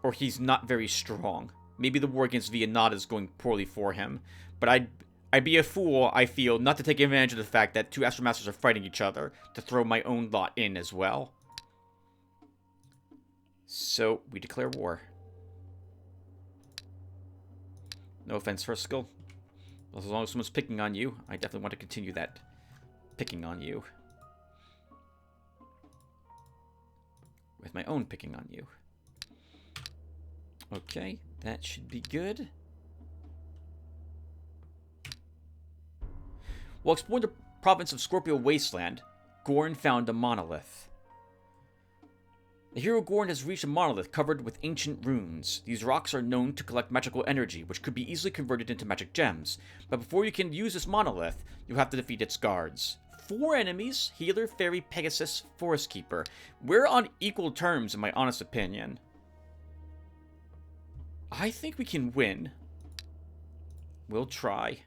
or he's not very strong. Maybe the war against Viennata is going poorly for him. But I'd be a fool, I feel, not to take advantage of the fact that 2 Astromasters are fighting each other, to throw my own lot in as well. So, we declare war. No offense, first skill. As long as someone's picking on you, I definitely want to continue that picking on you. With my own picking on you. Okay, that should be good. While exploring the province of Scorpio Wasteland, Gorn found a monolith. The hero Gorn has reached a monolith covered with ancient runes. These rocks are known to collect magical energy, which could be easily converted into magic gems. But before you can use this monolith, you have to defeat its guards. 4 enemies: Healer, Fairy, Pegasus, Forest Keeper. We're on equal terms, in my honest opinion. I think we can win. We'll try.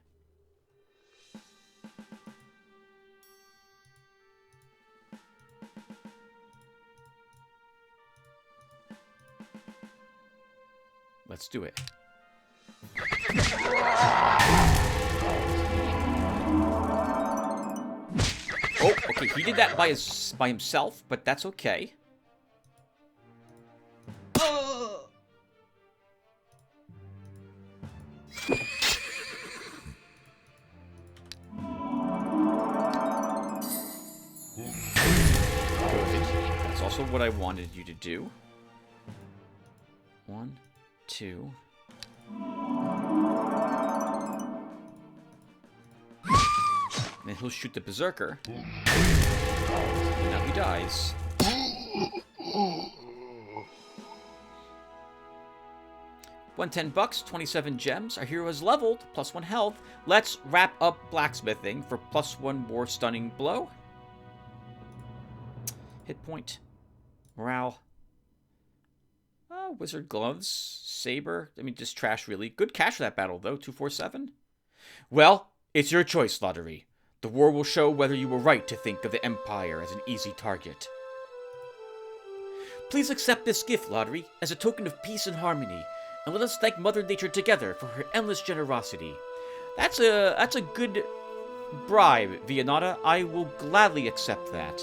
Let's do it. Oh, okay, he did that by himself, but that's okay. That's also what I wanted you to do. 1, 2. And then he'll shoot the Berserker. And now he dies. $110, 27 gems. Our hero is leveled, +1 health. Let's wrap up blacksmithing for +1 more stunning blow. Hit point. Morale. Oh, wizard gloves. Saber. I mean, just trash, really. Good cash for that battle, though. 247. Well, it's your choice, Lotaeri. The war will show whether you were right to think of the Empire as an easy target. Please accept this gift, Lotaeri, as a token of peace and harmony, and let us thank Mother Nature together for her endless generosity. That's a good bribe, Vianata. I will gladly accept that.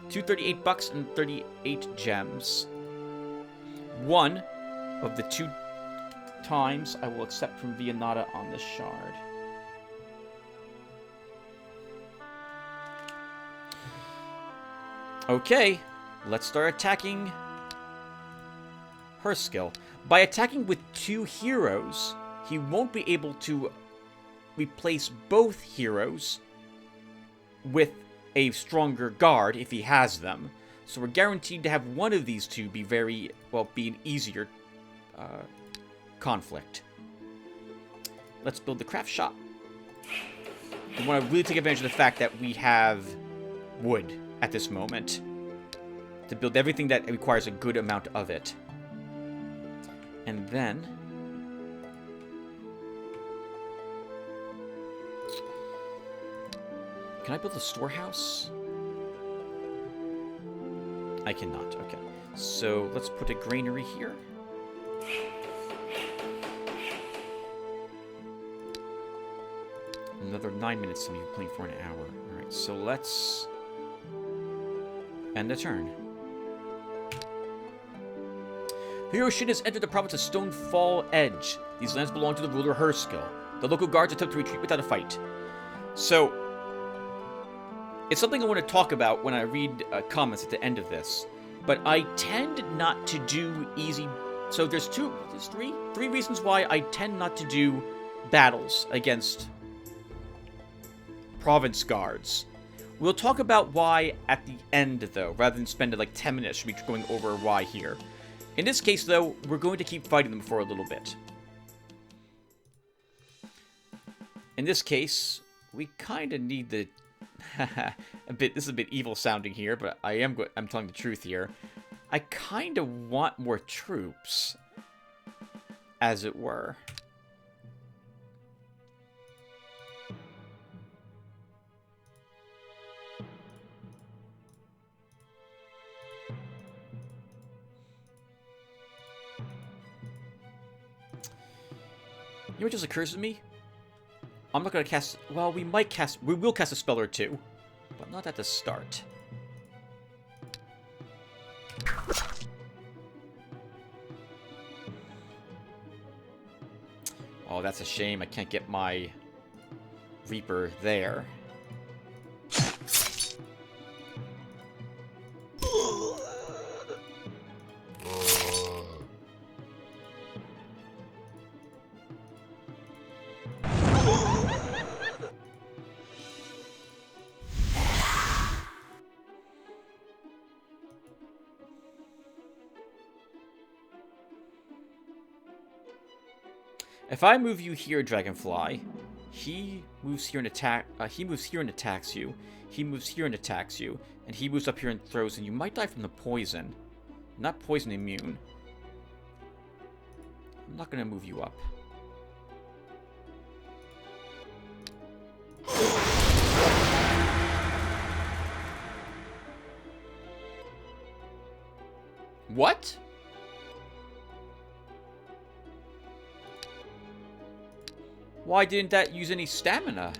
$238 and 38 gems. One of the 2 times I will accept from Vianata on this shard. Okay, let's start attacking her skill. By attacking with 2 heroes, he won't be able to replace both heroes with a stronger guard if he has them. So we're guaranteed to have one of these two be be an easier conflict. Let's build the craft shop. We want to really take advantage of the fact that we have wood at this moment to build everything that requires a good amount of it. And then can I build a storehouse? I cannot. Okay. So let's put a granary here. Another 9 minutes to be playing for an hour. Alright, so let's end the turn. Hero Shin has entered the province of Stonefall Edge. These lands belong to the ruler Herskill. The local guards attempt to retreat without a fight. So, it's something I want to talk about when I read comments at the end of this. But I tend not to do easy... So there's three reasons why I tend not to do battles against province guards. We'll talk about why at the end, though, rather than spend like 10 minutes going over why here. In this case, though, we're going to keep fighting them for a little bit. In this case, we kind of need the... This is a bit evil sounding here, but I'm telling the truth here. I kind of want more troops, as it were. You know what just occurs to me? I'm not going to cast... Well, we will cast a spell or two, but not at the start. Oh, that's a shame. I can't get my Reaper there. If I move you here, Dragonfly, he moves here and he moves here and attacks you. He moves here and attacks you, and he moves up here and throws, and you might die from the poison. Not poison immune. I'm not gonna move you up. What? Why didn't that use any stamina?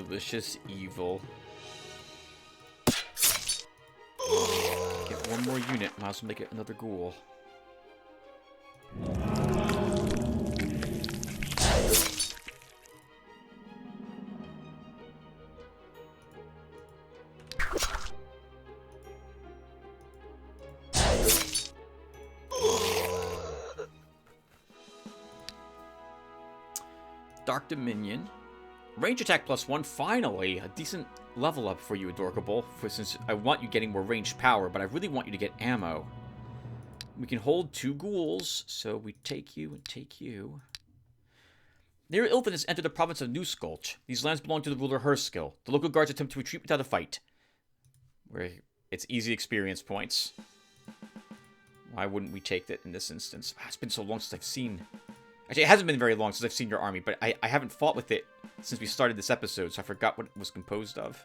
delicious evil. Get one more unit, might as well make it another ghoul. Dark Dominion. Range attack +1. Finally, a decent level up for you, Adorkable. Since I want you getting more ranged power, but I really want you to get ammo. We can hold 2 ghouls, so we take you and take you. Near Ilthen has entered the province of New Skulch. These lands belong to the ruler Herskill. The local guards attempt to retreat without a fight. Where it's easy experience points. Why wouldn't we take that in this instance? It's been so long since I've seen... Actually, it hasn't been very long since I've seen your army, but I haven't fought with it since we started this episode, so I forgot what it was composed of.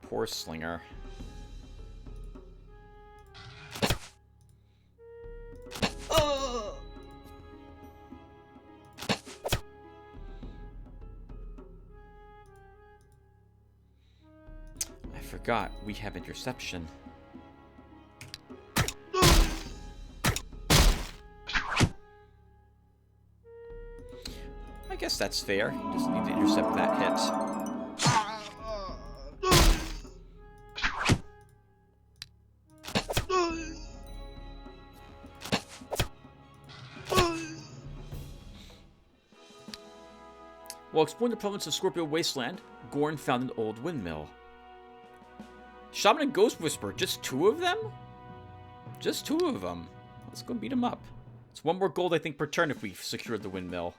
Poor Slinger. Forgot we have interception. I guess that's fair. You just need to intercept that hit. While exploring the province of Scorpio Wasteland, Gorn found an old windmill. Shaman and Ghost Whisperer, just 2 of them? Just 2 of them. Let's go beat them up. It's 1 more gold, I think, per turn if we've secured the windmill.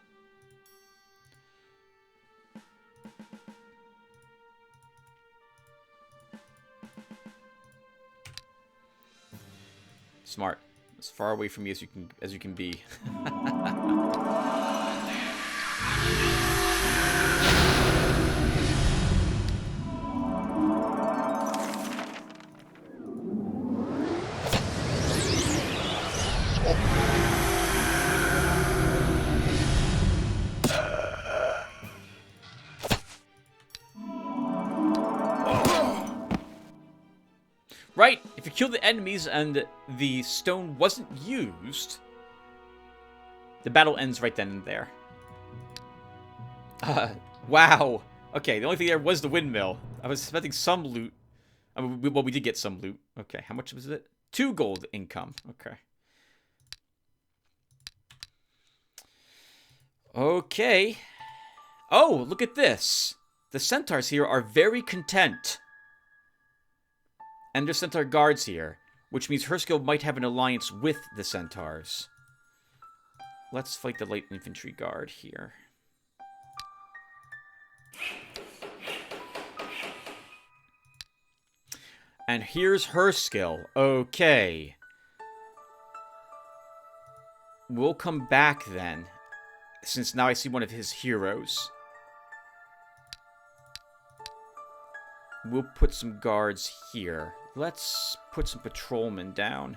Smart. As far away from me as you can be. Right, if you kill the enemies and the stone wasn't used, the battle ends right then and there. Wow. Okay, the only thing there was the windmill. I was expecting some loot. I mean, we did get some loot. Okay, how much was it? 2 gold income. Okay. Okay. Oh, look at this. The centaurs here are very content. And there's centaur guards here, which means Herskill might have an alliance with the centaurs. Let's fight the light infantry guard here. And here's Herskill. Okay. We'll come back then, since now I see one of his heroes. We'll put some guards here. Let's put some patrolmen down.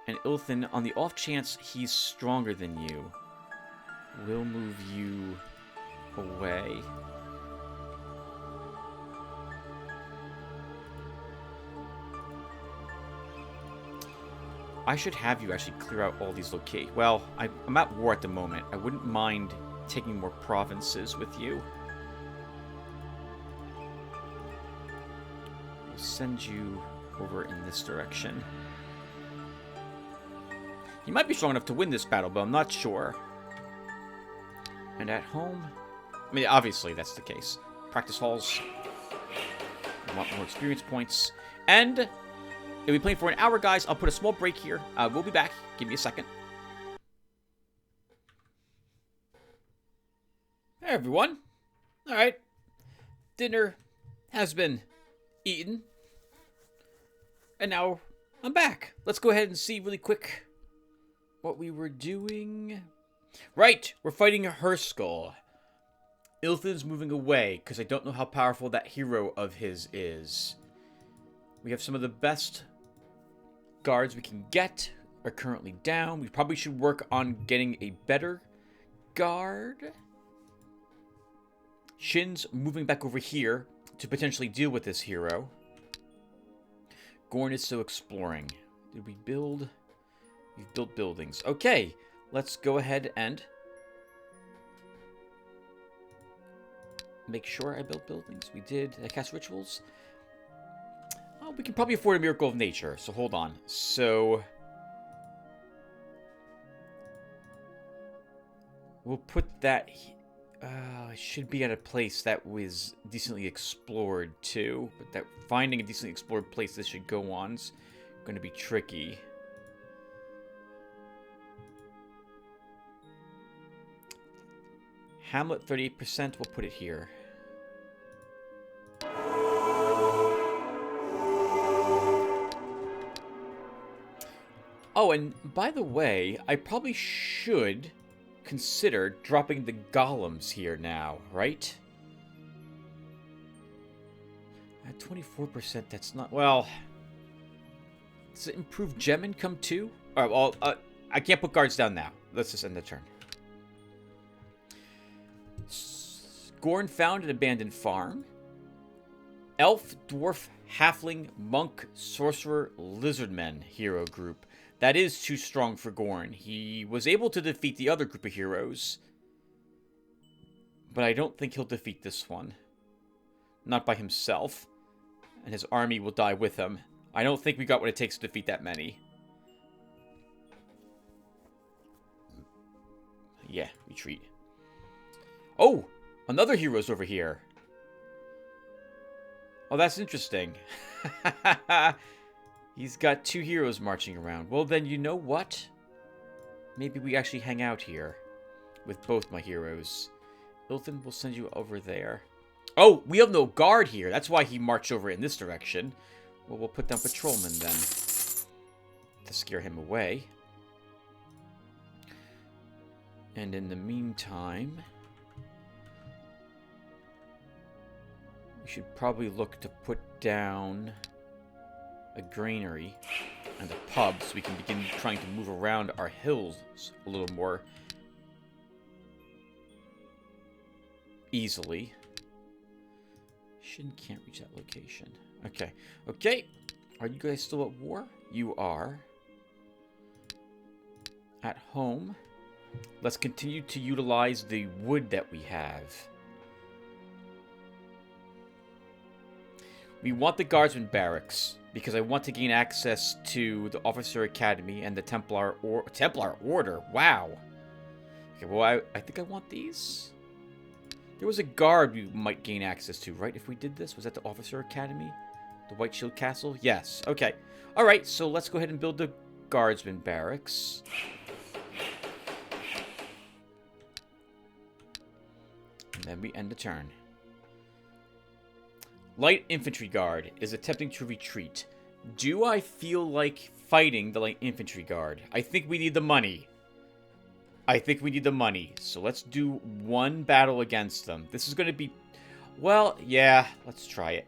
And Ilthen, on the off chance he's stronger than you, we'll move you away. I should have you actually clear out all these locations. Well, I'm at war at the moment. I wouldn't mind taking more provinces with you. Send you over in this direction. You might be strong enough to win this battle, but I'm not sure. And at home, I mean, obviously that's the case. Practice halls. I want more experience points. And if we're playing for an hour, guys, I'll put a small break here. We'll be back. Give me a second. Hey, everyone. All right. Dinner has been eaten. And now I'm back. Let's go ahead and see really quick what we were doing Right, we're fighting her skull. Ilthan's moving away, because I don't know how powerful that hero of his is. We have some of the best guards we can get are currently down. We probably should work on getting a better guard. Shin's moving back over here to potentially deal with this hero. Gorn is still exploring. Did we build? We've built buildings. Okay, let's go ahead and make sure I built buildings. We did. Did I cast rituals? Oh, we can probably afford a miracle of nature. So hold on. So we'll put that. It should be at a place that was decently explored too. But that finding a decently explored place this should go on is going to be tricky. Hamlet 38%. We'll put it here. Oh, and by the way, I probably should consider dropping the golems here now, right? At 24%, that's not... Well... Does it improve gem income too? Alright, well, I can't put guards down now. Let's just end the turn. Gorn found an abandoned farm. Elf, dwarf, halfling, monk, sorcerer, lizardmen hero group. That is too strong for Gorn. He was able to defeat the other group of heroes. But I don't think he'll defeat this one. Not by himself. And his army will die with him. I don't think we got what it takes to defeat that many. Yeah, retreat. Oh! Another hero's over here. Oh, that's interesting. He's got two heroes marching around. Well, then, you know what? Maybe we actually hang out here with both my heroes. Ilthan will send you over there. Oh, we have no guard here. That's why he marched over in this direction. Well, we'll put down patrolmen then to scare him away. And in the meantime, we should probably look to put down a granary and a pub so we can begin trying to move around our hills a little more easily. Shin can't reach that location. Okay. Okay. Are you guys still at war? You are. At home. Let's continue to utilize the wood that we have. We want the Guardsman Barracks, because I want to gain access to the Officer Academy and the Templar Order. Wow. Okay, well, I think I want these. There was a guard we might gain access to, right? If we did this, was that the Officer Academy? The White Shield Castle? Yes. Okay. Alright, so let's go ahead and build the Guardsman Barracks. And then we end the turn. Light Infantry Guard is attempting to retreat. Do I feel like fighting the Light Infantry Guard? I think we need the money. So let's do one battle against them. This is going to be... Well, yeah, let's try it.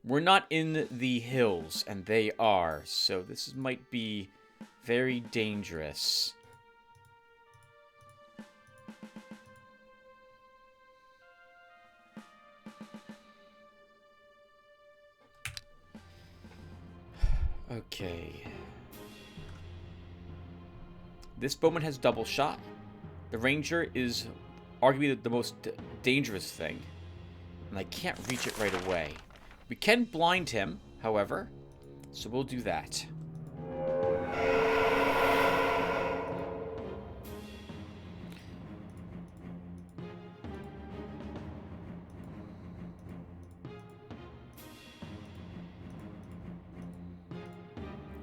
We're not in the hills, and they are. So this might be very dangerous. Okay. This bowman has double shot. The ranger is arguably the most dangerous thing. And I can't reach it right away. We can blind him, however. So we'll do that.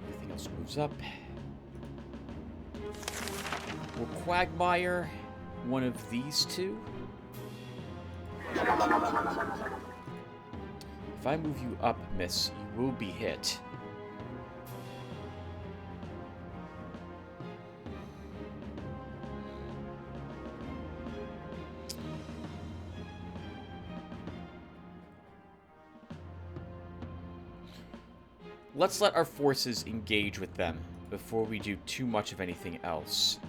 Everything else moves up. We'll Quagmire one of these two. If I move you up, miss, you will be hit. Let's let our forces engage with them before we do too much of anything else.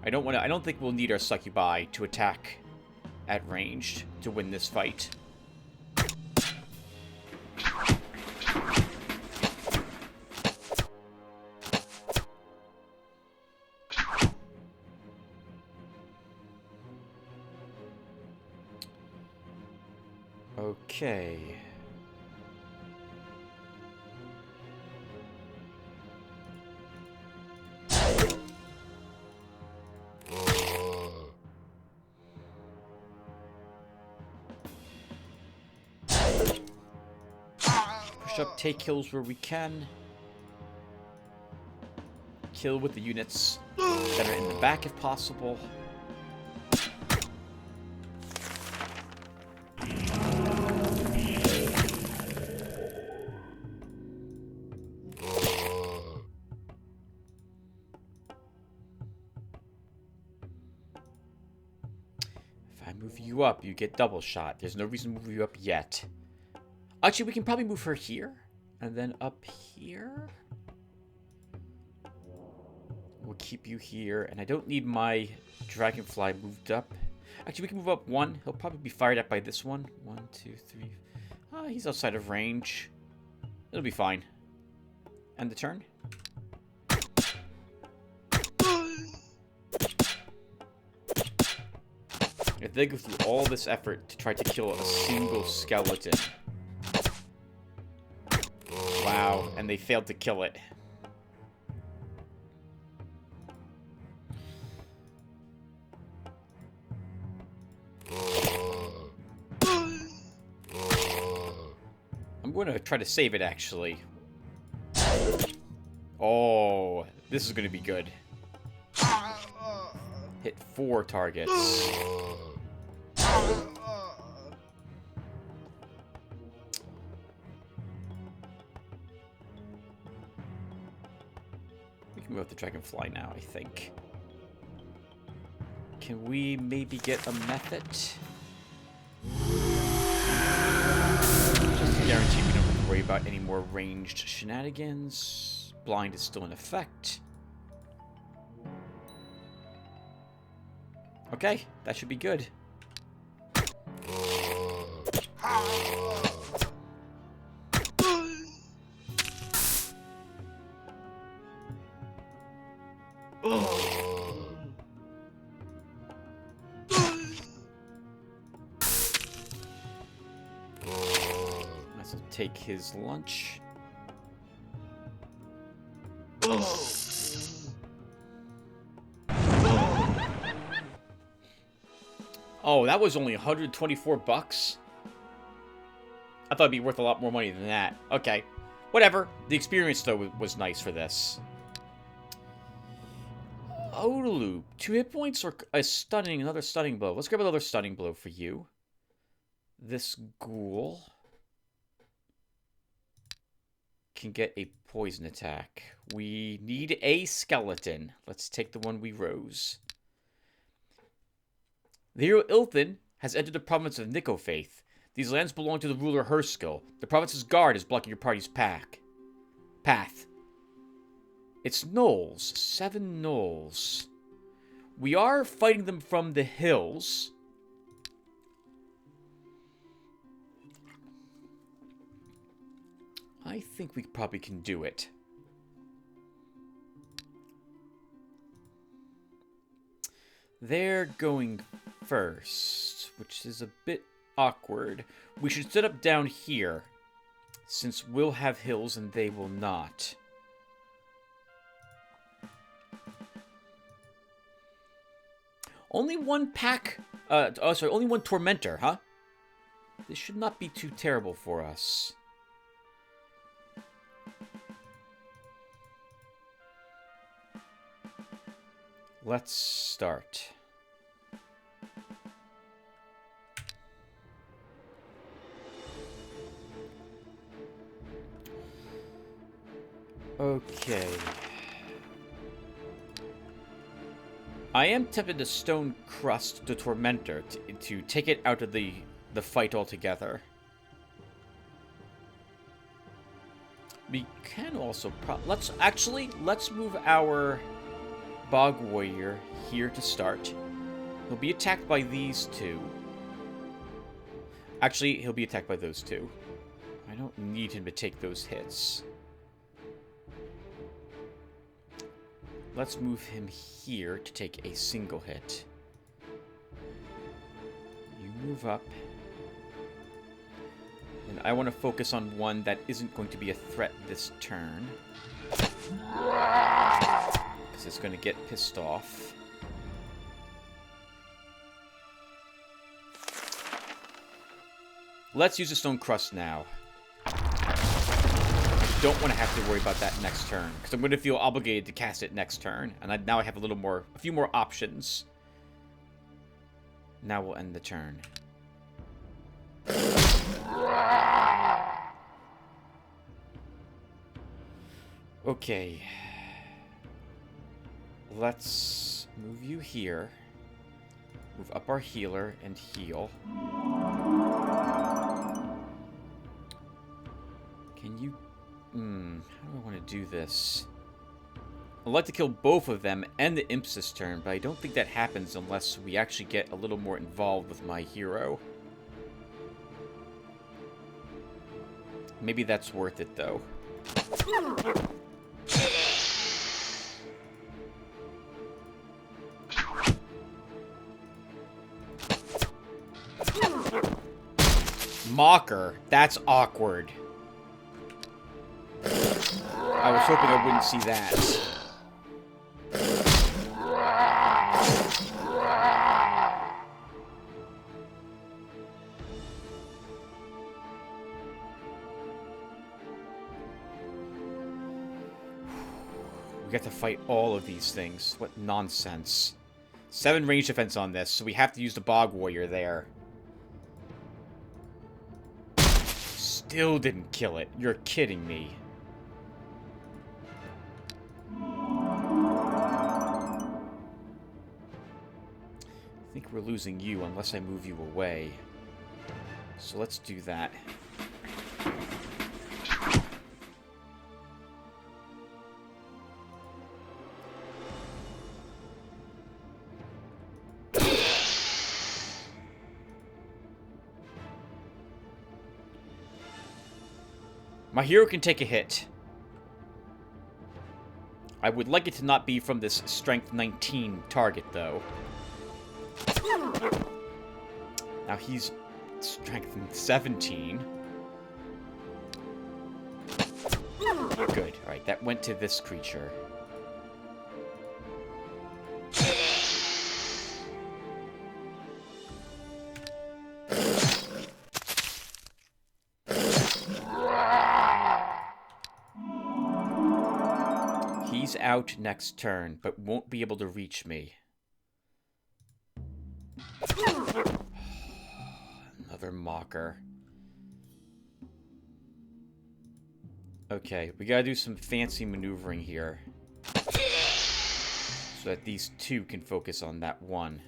I don't think we'll need our succubi to attack at ranged to win this fight. Okay. Push up, take kills where we can. Kill with the units that are in the back if possible. Move you up, you get double shot. There's no reason to move you up yet. Actually, we can probably move her here. And then up here. We'll keep you here. And I don't need my dragonfly moved up. Actually, we can move up one. He'll probably be fired at by this one. 1, 2, 3. He's outside of range. It'll be fine. End the turn. If they go through all this effort to try to kill a single skeleton. Wow, and they failed to kill it. I'm going to try to save it, actually. Oh, this is going to be good. Hit 4 targets. We can move up the dragonfly now, I think. Can we maybe get a method? Just to guarantee we don't have to worry about any more ranged shenanigans. Blind is still in effect. Okay, that should be good. Let's take his lunch. Oh, that was only 124 bucks? I thought it'd be worth a lot more money than that. Okay. Whatever. The experience, though, was nice for this. Odaloop. 2 hit points or another stunning blow? Let's grab another stunning blow for you. This ghoul can get a poison attack. We need a skeleton. Let's take the one we rose. The hero Ilthin has entered the province of Nicofaith. These lands belong to the ruler Herskill. The province's guard is blocking your party's path. It's gnolls. 7 gnolls. We are fighting them from the hills. I think we probably can do it. They're going first, which is a bit awkward. We should set up down here, since we'll have hills and they will not. Only one pack, only one tormentor, huh? This should not be too terrible for us. Let's start. Okay. I am tempted to stone crust the tormentor to take it out of the fight altogether. We can also let's move our Bog Warrior here to start. He'll be attacked by these two. Actually, he'll be attacked by those two. I don't need him to take those hits. Let's move him here to take a single hit. You move up. And I want to focus on one that isn't going to be a threat this turn. Because it's going to get pissed off. Let's use a Stone Crust now. I don't want to have to worry about that next turn. Because I'm going to feel obligated to cast it next turn. And now I have a few more options. Now we'll end the turn. Okay. Let's move you here. Move up our healer and heal. Can you... how do I want to do this? I'd like to kill both of them and the imps this turn, but I don't think that happens unless we actually get a little more involved with my hero. Maybe that's worth it, though. Mocker? That's awkward. I was hoping I wouldn't see that. We got to fight all of these things. What nonsense. 7 range defense on this, so we have to use the Bog Warrior there. Still didn't kill it. You're kidding me. I think we're losing you unless I move you away. So let's do that. My hero can take a hit. I would like it to not be from this strength 19 target, though. Now he's strength 17. Good. Alright, that went to this creature. He's out next turn, but won't be able to reach me. Another mocker. Okay, we gotta do some fancy maneuvering here. So that these two can focus on that one.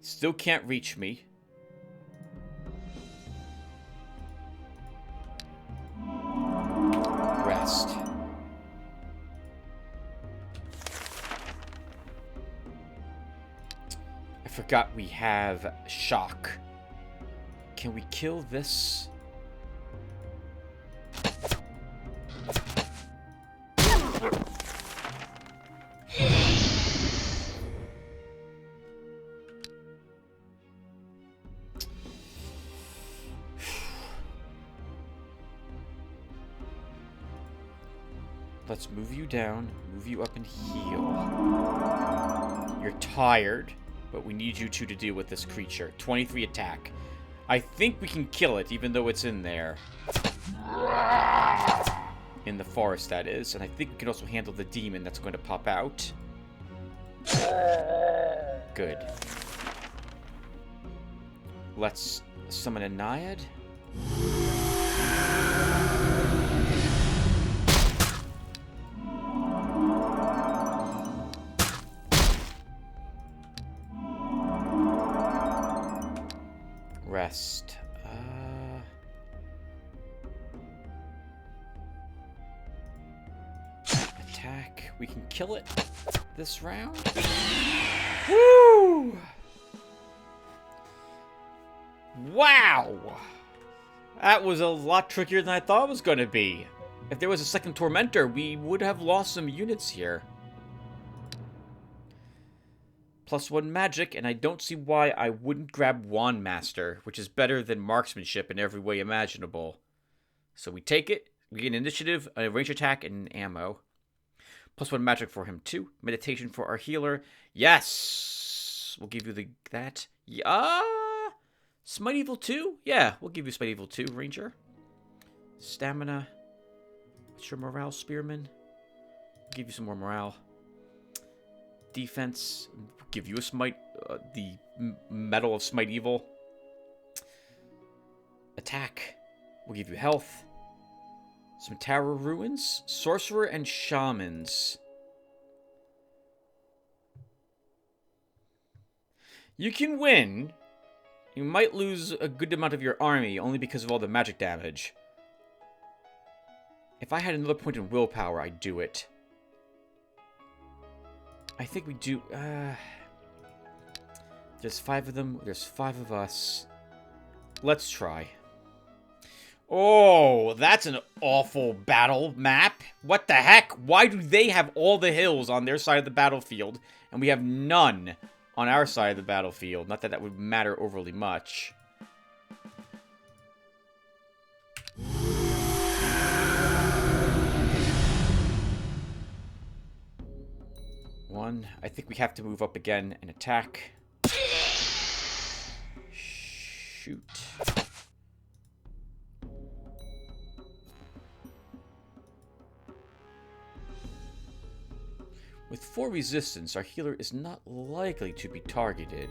Still can't reach me. Rest. I forgot we have shock. Can we kill this? Let's move you down, move you up and heal. You're tired, but we need you two to deal with this creature. 23 attack. I think we can kill it, even though it's in there. In the forest, that is. And I think we can also handle the demon that's going to pop out. Good. Let's summon a Naiad. best? Attack. We can kill it this round. Woo! Wow! That was a lot trickier than I thought it was going to be. If there was a second Tormentor, we would have lost some units here. +1 magic, and I don't see why I wouldn't grab Wand Master, which is better than marksmanship in every way imaginable. So we take it, we get initiative, a range attack, and ammo. +1 magic for him too. Meditation for our healer. Yes! We'll give you that. Yeah! Smite Evil 2? Yeah, we'll give you Smite Evil 2, Ranger. Stamina. What's your morale, Spearman? We'll give you some more morale. Defense. We'll give you a Smite. The Medal of Smite Evil. Attack. We'll give you health. Some Tower Ruins. Sorcerer and Shamans. You can win. You might lose a good amount of your army, only because of all the magic damage. If I had another point in willpower, I'd do it. I think we do... There's 5 of them. There's 5 of us. Let's try. Oh, that's an awful battle map. What the heck? Why do they have all the hills on their side of the battlefield, and we have none on our side of the battlefield? Not that that would matter overly much. One. I think we have to move up again and attack. Shoot. With 4 resistance, our healer is not likely to be targeted.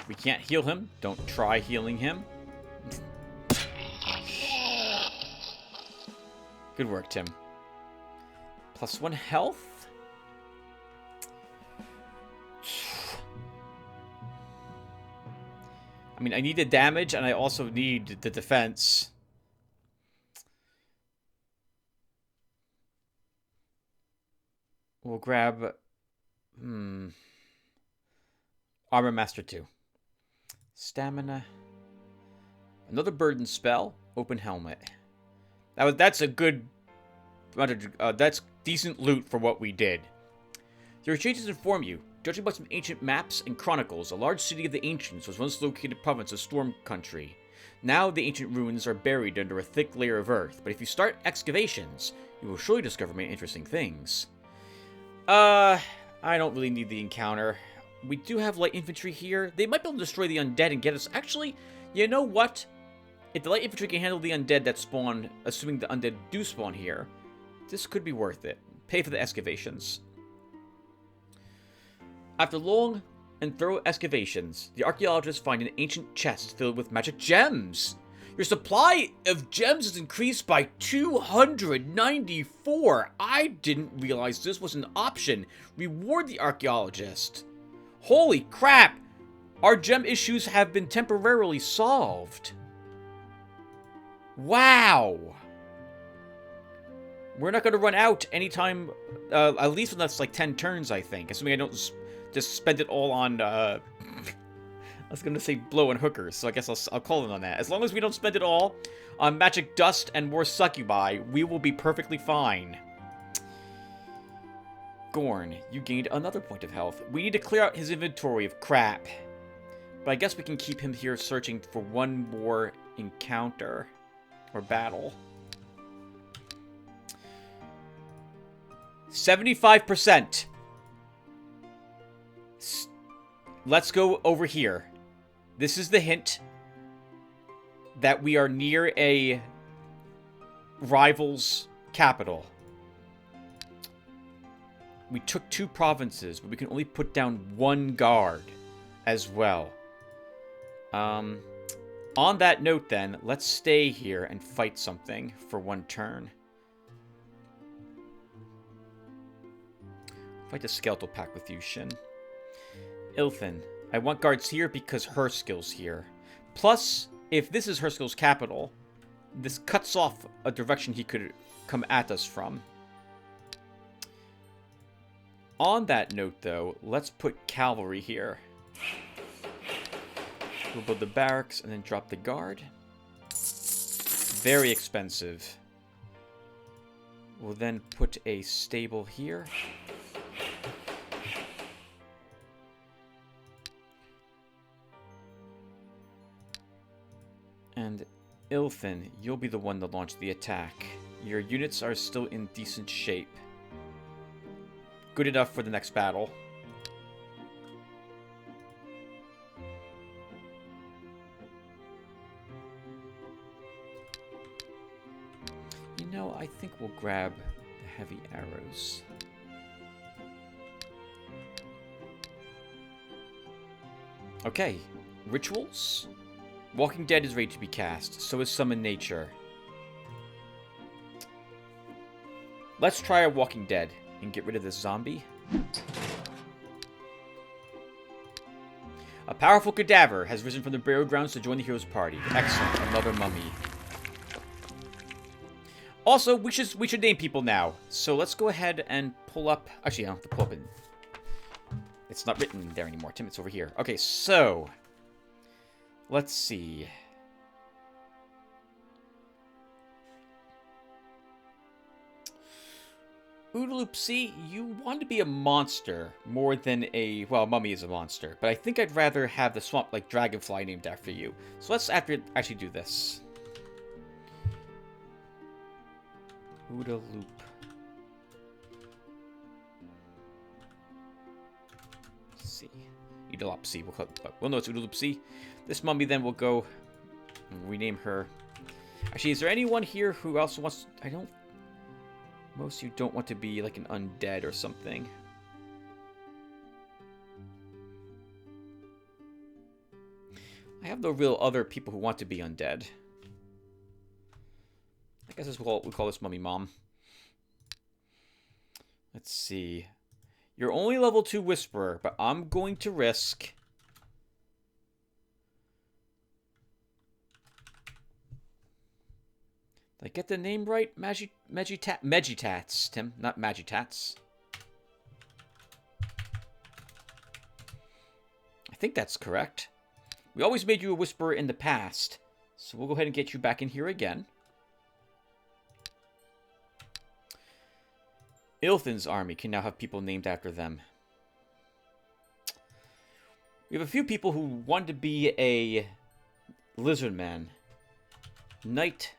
We can't heal him. Don't try healing him. Good work, Tim. +1 health. I mean, I need the damage, and I also need the defense. We'll grab... Armor Master 2. Stamina. Another burden spell. Open helmet. That's a good... that's decent loot for what we did. There are changes to inform you. Judging by some ancient maps and chronicles, a large city of the Ancients was once located province of Storm Country. Now the ancient ruins are buried under a thick layer of earth, but if you start excavations, you will surely discover many interesting things. I don't really need the encounter. We do have light infantry here. They might be able to destroy the undead and get us... Actually, you know what? If the light infantry can handle the undead that spawn, assuming the undead do spawn here, this could be worth it. Pay for the excavations. After long and thorough excavations, the archaeologists find an ancient chest filled with magic gems. Your supply of gems is increased by 294. I didn't realize this was an option. Reward the archaeologist. Holy crap! Our gem issues have been temporarily solved. Wow! We're not going to run out anytime, at least when that's like 10 turns, I think. Assuming I don't just spend it all on, I was going to say blow and hookers, so I guess I'll call it on that. As long as we don't spend it all on magic dust and more succubi, we will be perfectly fine. Gorn, you gained another point of health. We need to clear out his inventory of crap. But I guess we can keep him here searching for one more encounter. Or battle. 75%. Let's go over here. This is the hint that we are near a rival's capital. We took 2 provinces, but we can only put down 1 guard as well. On that note, then, let's stay here and fight something for 1 turn. Fight the skeletal pack with you, Shin. Ilthin. I want guards here because her skill's here. Plus, if this is her skill's capital, this cuts off a direction he could come at us from. On that note, though, let's put cavalry here. We'll build the barracks and then drop the guard. Very expensive. We'll then put a stable here. And Ilthin, you'll be the one to launch the attack. Your units are still in decent shape. Good enough for the next battle. You know, I think we'll grab the heavy arrows. Okay, rituals. Walking Dead is ready to be cast, so is Summon Nature. Let's try a Walking Dead and get rid of this zombie. A powerful cadaver has risen from the burial grounds to join the hero's party. Excellent, another mummy. Also, we should name people now. So let's go ahead and pull up... Actually, I don't have to pull up it. It's not written there anymore, Tim. It's over here. Okay, so... Let's see. Oodaloopsy, you want to be a monster more than a... Well, mummy is a monster. But I think I'd rather have the swamp like dragonfly named after you. So let's actually do this. Oodaloop. See. Oodaloopsy. We'll know it's Oodaloopsy. This mummy then will go and rename her. Actually, is there anyone here who also wants... I don't... Most of you don't want to be like an undead or something. I have no real other people who want to be undead. I guess that's what we call this mummy mom. Let's see. You're only level 2 Whisperer, but I'm going to risk... Did I get the name right? Magitats, Tim, not Magitats. I think that's correct. We always made you a Whisperer in the past, so we'll go ahead and get you back in here again. Ilthin's army can now have people named after them. We have a few people who want to be a lizard man. Knight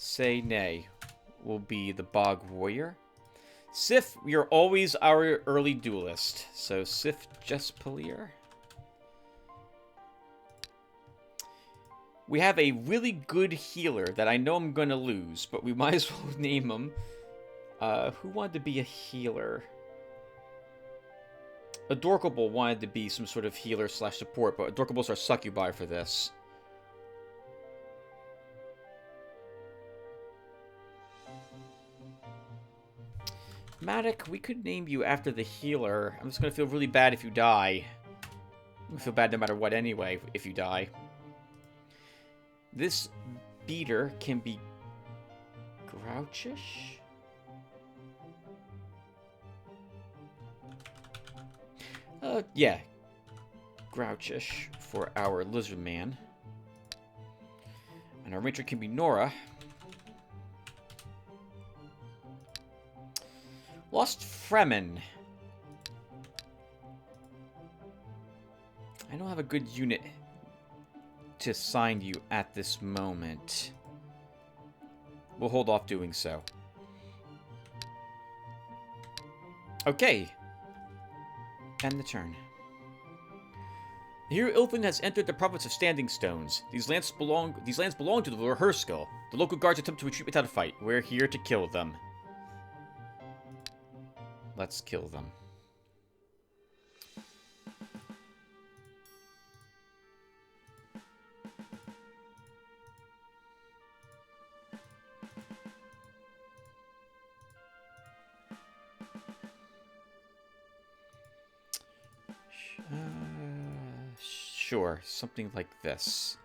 Say Nay will be the Bog Warrior. Sif, you're always our early duelist. So Sif Jespalier. We have a really good healer that I know I'm going to lose, but we might as well name him. Who wanted to be a healer? Adorkable wanted to be some sort of healer slash support, but Adorkables are succubi for this. Matic, we could name you after the healer. I'm just going to feel really bad if you die. I'm going to feel bad no matter what anyway if you die. This beater can be grouchish. Yeah. Grouchish for our lizard man. And our ranger can be Nora. Lost Fremen. I don't have a good unit to assign you at this moment. We'll hold off doing so. Okay. End the turn. Here, Ilfin has entered the province of Standing Stones. These lands belong to the Lord Herskill. The local guards attempt to retreat without a fight. We're here to kill them. Let's kill them. Sure, something like this.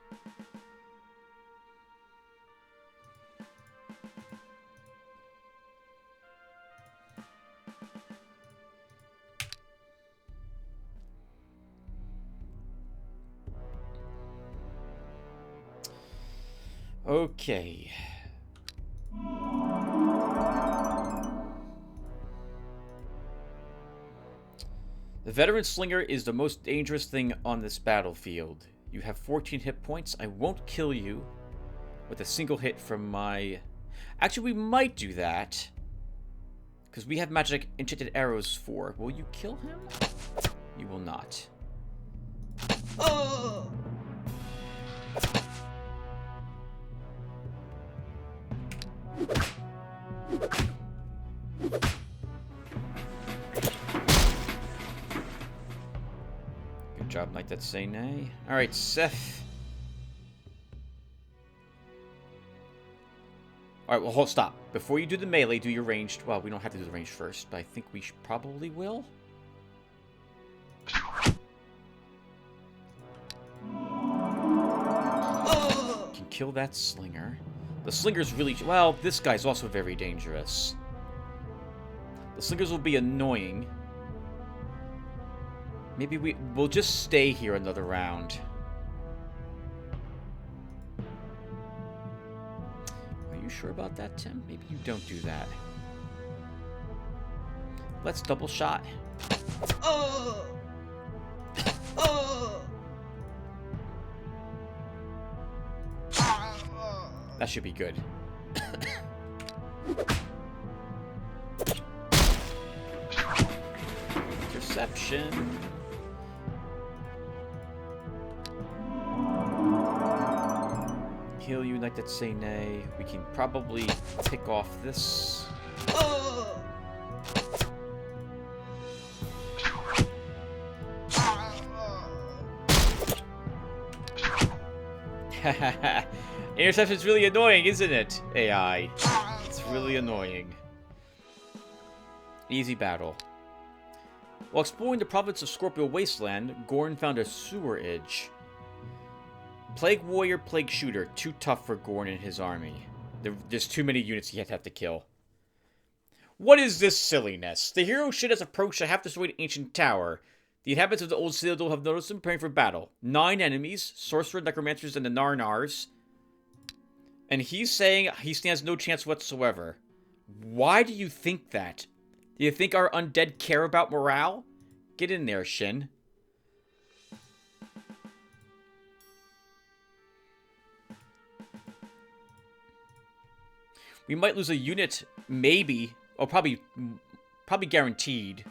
Okay. The veteran slinger is the most dangerous thing on this battlefield. You have 14 hit points. I won't kill you with a single hit from my... Actually, we might do that. Because we have magic enchanted arrows for. Will you kill him? You will not. Oh! Good job, Knight That Say Nay. Alright, Seth. Alright, well, hold, stop. Before you do the melee, do your ranged. Well, we don't have to do the ranged first, but I think we probably will. Can kill that slinger. The slinger's really... Well, this guy's also very dangerous. The slingers will be annoying. Maybe we'll just stay here another round. Are you sure about that, Tim? Maybe you don't do that. Let's double shot. Oh! Oh! That should be good. Interception. Kill you, Knight That Say Nay. We can probably pick off this. Oh! Interception's really annoying, isn't it, AI? It's really annoying. Easy battle. While exploring the province of Scorpio Wasteland, Gorn found a sewer edge. Plague Warrior, Plague Shooter. Too tough for Gorn and his army. There's too many units he'd have to kill. What is this silliness? The hero shit has approached a half-destroyed ancient tower. The inhabitants of the old citadel have noticed him preparing for battle. 9 enemies, sorcerer, necromancers, and the Narnars. And he's saying he stands no chance whatsoever. Why do you think that? Do you think our undead care about morale? Get in there, Shin. We might lose a unit, maybe. Oh, probably guaranteed.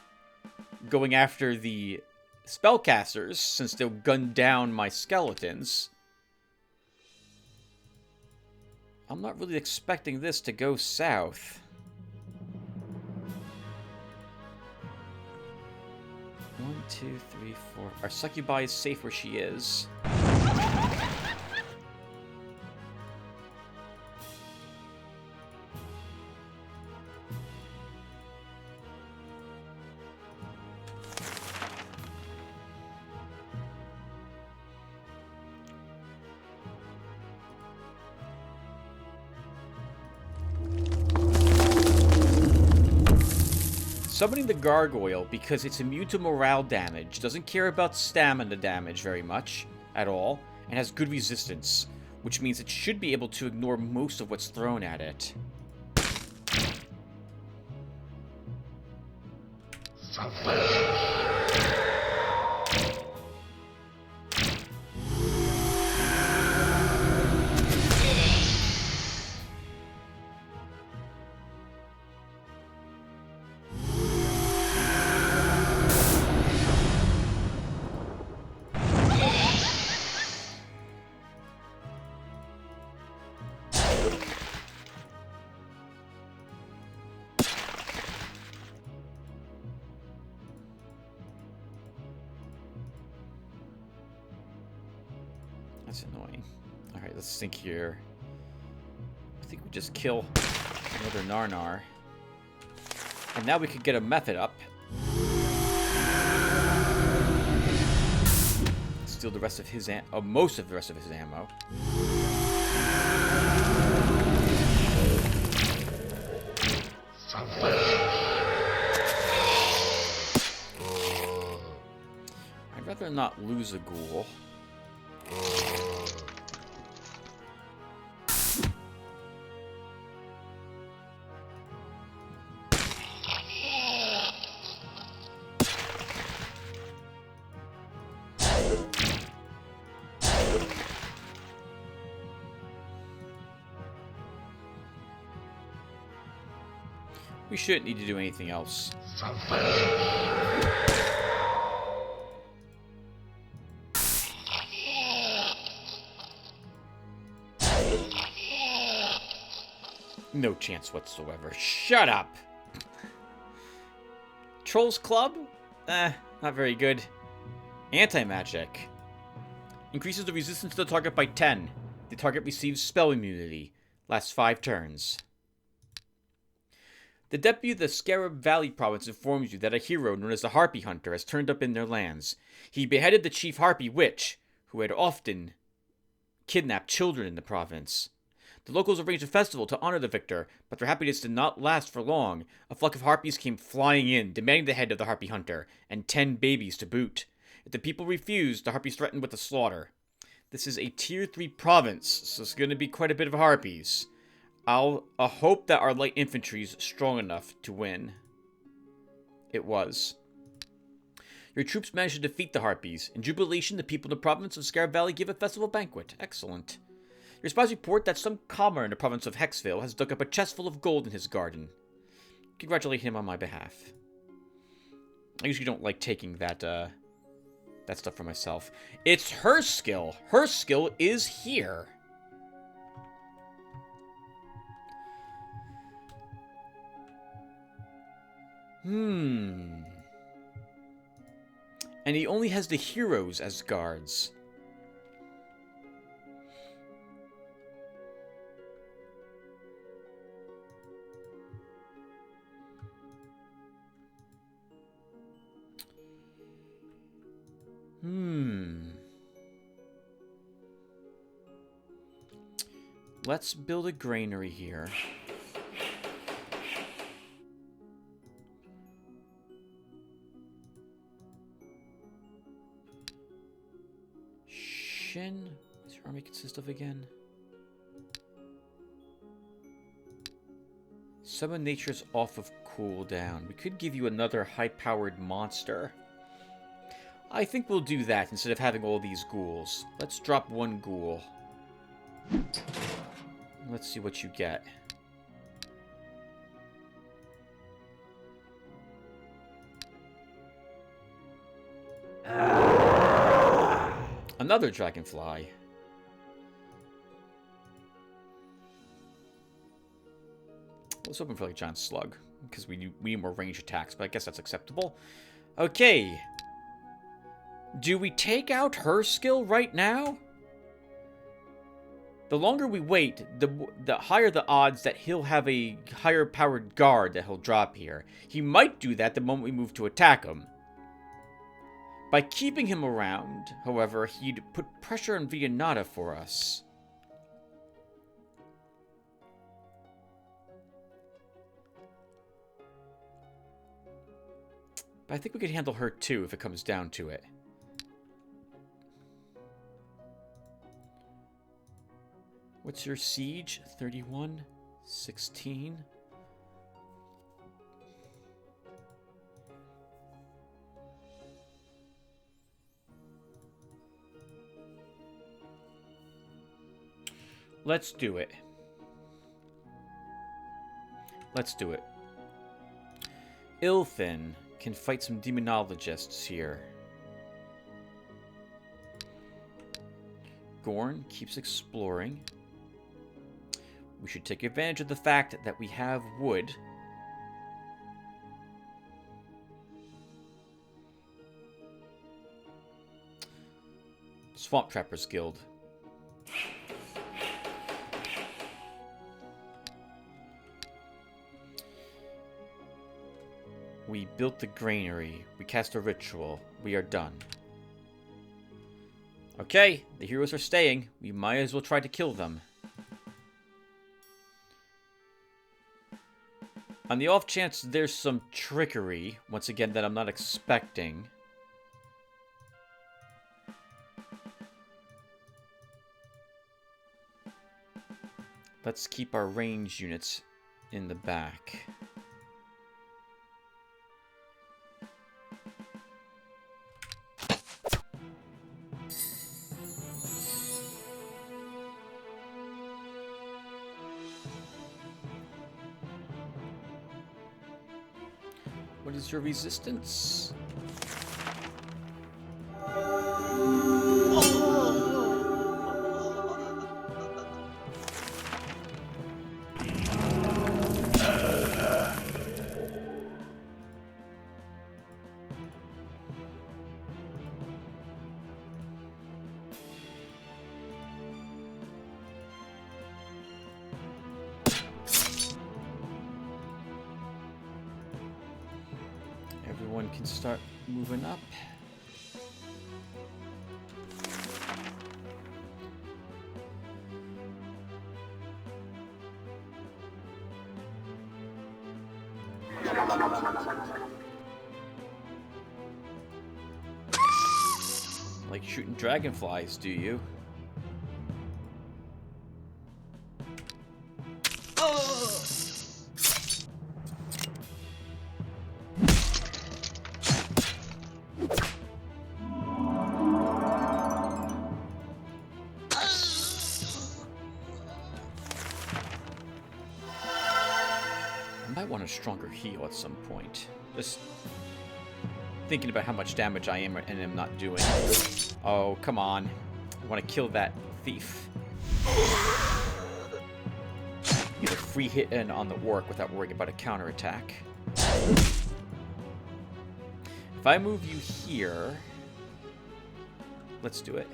Going after the spellcasters, since they'll gun down my skeletons. I'm not really expecting this to go south. 1, 2, 3, 4. Our succubi is safe where she is. Summoning the Gargoyle because it's immune to morale damage, doesn't care about stamina damage very much at all, and has good resistance, which means it should be able to ignore most of what's thrown at it. That's annoying. Alright, let's think here. I think we just kill another Narnar. And now we could get a method up. Steal the rest of his most of the rest of his ammo. I'd rather not lose a ghoul. We shouldn't need to do anything else. No chance whatsoever. Shut up! Trolls Club? Not very good. Anti-magic. Increases the resistance to the target by 10. The target receives spell immunity. Lasts 5 turns. The deputy of the Scarab Valley province informs you that a hero known as the Harpy Hunter has turned up in their lands. He beheaded the chief Harpy Witch, who had often kidnapped children in the province. The locals arranged a festival to honor the victor, but their happiness did not last for long. A flock of harpies came flying in, demanding the head of the Harpy Hunter, and 10 babies to boot. If the people refused, the harpies threatened with a slaughter. This is a tier 3 province, so it's going to be quite a bit of harpies. I'll hope that our light infantry is strong enough to win. It was. Your troops managed to defeat the harpies. In jubilation, the people in the province of Scarab Valley give a festival banquet. Excellent. Your spies report that some commoner in the province of Hexville has dug up a chest full of gold in his garden. Congratulate him on my behalf. I usually don't like taking that stuff for myself. It's her skill. Her skill is here. And he only has the heroes as guards. Let's build a granary here. What's your army consist of again? Summon Nature's off of cooldown. We could give you another high-powered monster. I think we'll do that instead of having all these ghouls. Let's drop 1 ghoul. Let's see what you get. Another dragonfly. I was hoping for like a giant slug, because we need more range attacks, but I guess that's acceptable. Okay. Do we take out her skill right now? The longer we wait, the higher the odds that he'll have a higher powered guard that he'll drop here. He might do that the moment we move to attack him. By keeping him around, however, he'd put pressure on Viennata for us. But I think we could handle her too if it comes down to it. What's your siege? 31? 16? Let's do it. Let's do it. Ilfin can fight some demonologists here. Gorn keeps exploring. We should take advantage of the fact that we have wood. Swamp Trappers Guild. We built the granary. We cast a ritual. We are done. Okay, the heroes are staying. We might as well try to kill them. On the off chance there's some trickery, once again, that I'm not expecting. Let's keep our range units in the back. What is your resistance? Everyone can start moving up. Like shooting dragonflies, do you? A stronger heal at some point. Just thinking about how much damage I am and am not doing. Oh, come on. I want to kill that thief. Get a free hit in on the orc without worrying about a counterattack. If I move you here... Let's do it.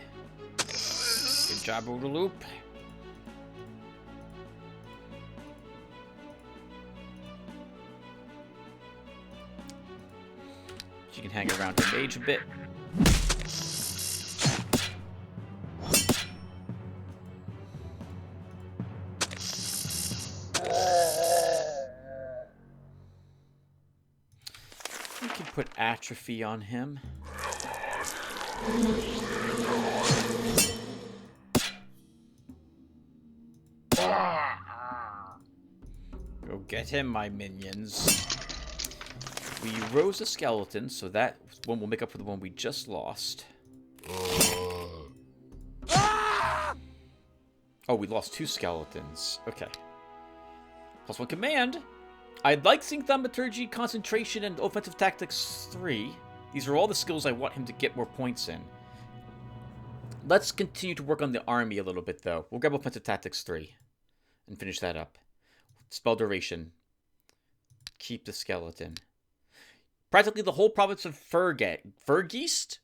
Good job, Oodaloop. You can hang around the mage a bit. We can put atrophy on him. Go get him, my minions. We rose a skeleton, so that one will make up for the one we just lost. Oh, we lost 2 skeletons. Okay. +1 command. I'd like Sync Thaumaturgy, Concentration, and Offensive Tactics 3. These are all the skills I want him to get more points in. Let's continue to work on the army a little bit, though. We'll grab Offensive Tactics 3 and finish that up. Spell Duration. Keep the skeleton. Practically the whole province of Fergeist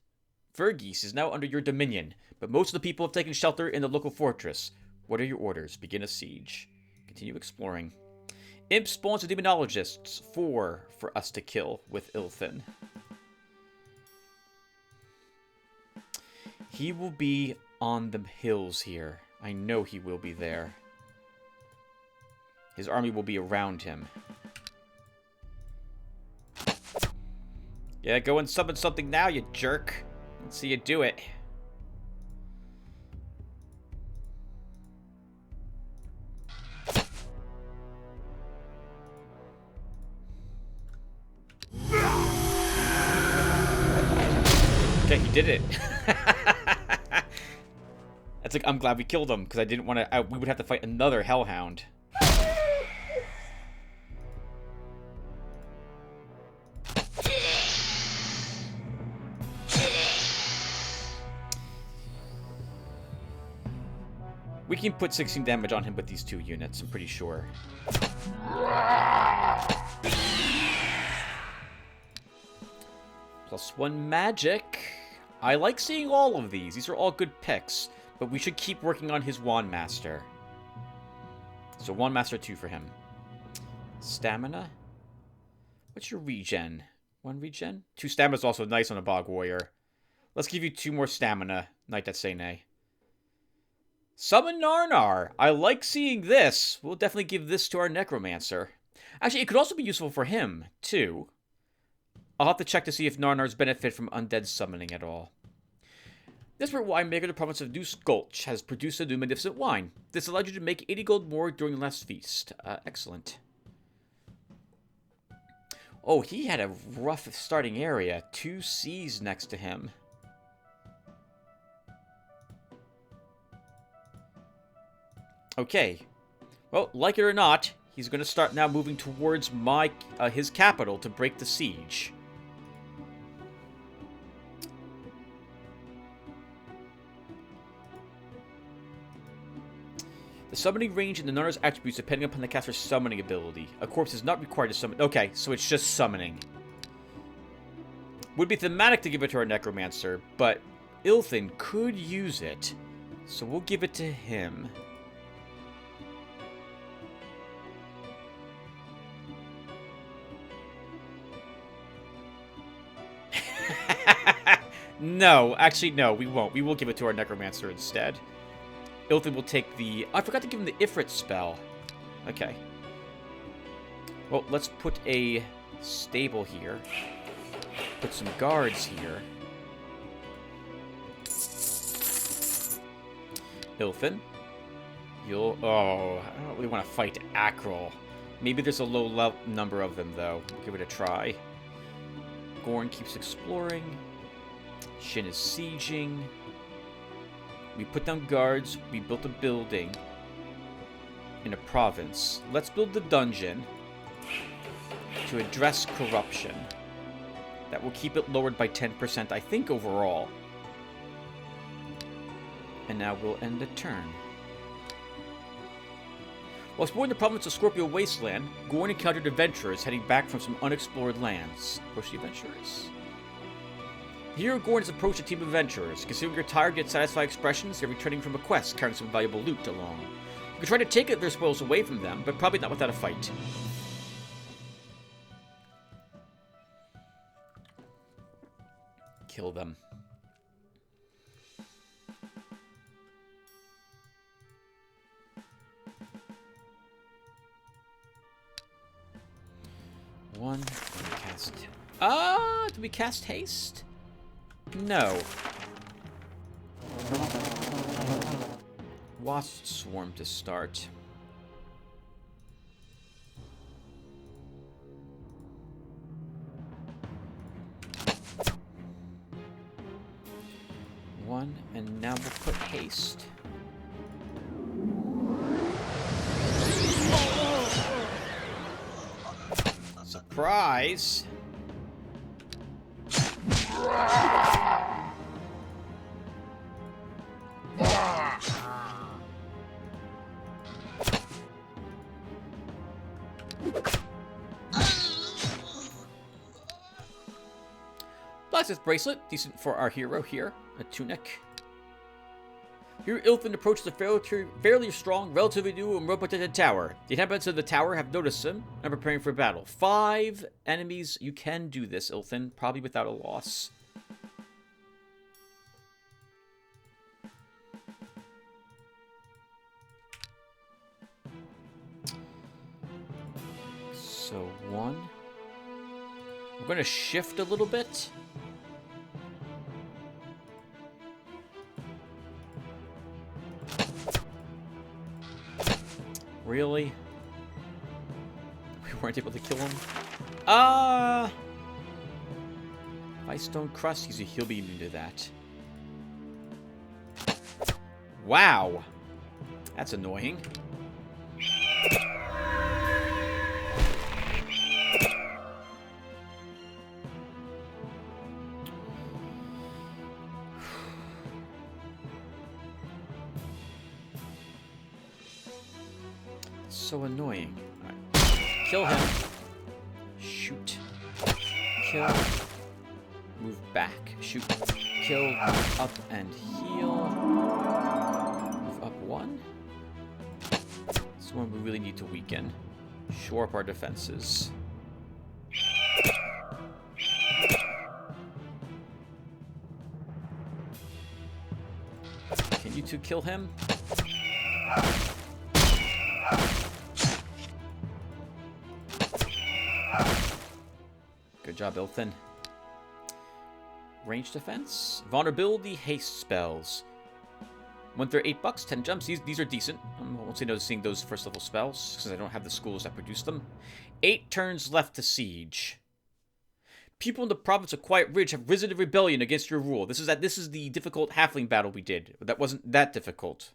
is now under your dominion, but most of the people have taken shelter in the local fortress. What are your orders? Begin a siege. Continue exploring. Imp spawns of demonologists. 4 for us to kill with Ilthin. He will be on the hills here. I know he will be there. His army will be around him. Yeah, go and summon something now, you jerk. Let's see you do it. Okay, he did it. That's like, I'm glad we killed him, because I didn't want to... we would have to fight another Hellhound. We can put 16 damage on him with these 2 units, I'm pretty sure. +1 magic. I like seeing all of these. These are all good picks. But we should keep working on his Wand Master. So Wand Master 2 for him. Stamina. What's your regen? 1 regen? 2 stamina is also nice on a Bog Warrior. Let's give you 2 more stamina, Knight That Say Nay. Summon Narnar! I like seeing this! We'll definitely give this to our Necromancer. Actually, it could also be useful for him, too. I'll have to check to see if Narnars benefit from undead summoning at all. Desperate winemaker, the province of New Gulch, has produced a new magnificent wine. This allowed you to make 80 gold more during the last feast. Excellent. Oh, he had a rough starting area. 2 seas next to him. Okay. Well, like it or not, he's going to start now moving towards his capital to break the siege. The summoning range and the Narnar's attributes depending upon the caster's summoning ability. A corpse is not required to summon. Okay, so it's just summoning. Would be thematic to give it to our Necromancer, but Ilthin could use it. So we'll give it to him. No, actually no, we won't. We will give it to our Necromancer instead. Ilthin will take the... Oh, I forgot to give him the Ifrit spell. Okay. Well, let's put a stable here. Put some guards here. Ilthin. You'll... Oh, I don't really want to fight Akril. Maybe there's a low number of them, though. We'll give it a try. Gorn keeps exploring. Shin is sieging. We put down guards. We built a building in a province. Let's build the dungeon to address corruption. That will keep it lowered by 10%, I think, overall. And now we'll end the turn. While exploring the province of Scorpio Wasteland, Gorn encountered adventurers heading back from some unexplored lands. Approach the adventurers. Here, Gorn has approached a team of adventurers. Considering your tired yet satisfied expressions, they're returning from a quest, carrying some valuable loot along. You can try to take their spoils away from them, but probably not without a fight. Kill them. One. Cast. Did we cast haste? No. Wasp Swarm to start. One, and now we'll put haste. Surprise! Blacksmith bracelet, decent for our hero here. A tunic. Here, Ilthin approaches a fairly strong, relatively new, and well-protected tower. The inhabitants of the tower have noticed him and are preparing for battle. 5 enemies. You can do this, Ilthin, probably without a loss. So 1. We're going to shift a little bit. Really? We weren't able to kill him? Ice Stone Crust, he'll be immune to that. Wow! That's annoying. So annoying. Alright. Kill him. Shoot. Kill. Move back. Shoot. Kill. Move up and heal. weaken. Shore up our defenses. Can you two kill him? Good job, Ilthin. Range defense. Vulnerability, haste spells. Went through $8, 10 jumps. These are decent. I'm mostly noticing those first level spells, because I don't have the schools that produce them. 8 turns left to siege. People in the province of Quiet Ridge have risen in rebellion against your rule. This is the difficult halfling battle we did. That wasn't that difficult.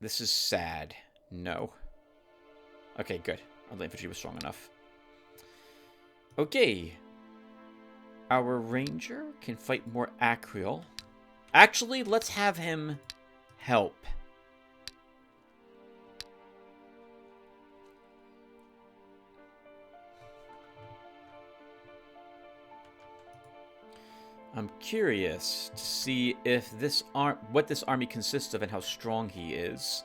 This is sad. No. Okay, good. Our infantry was strong enough. Okay. Our ranger can fight more Acreal. Actually, let's have him help. I'm curious to see if what this army consists of and how strong he is.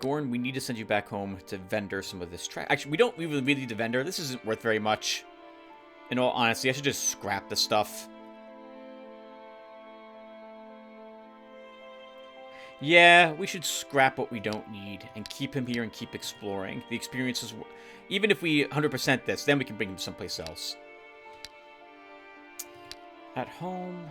Gorn, we need to send you back home to vendor some of this trash. Actually, we don't really need to vendor. This isn't worth very much. In all honesty, I should just scrap the stuff. Yeah, we should scrap what we don't need and keep him here and keep exploring. The experiences, even if we 100% this, then we can bring him someplace else. At home,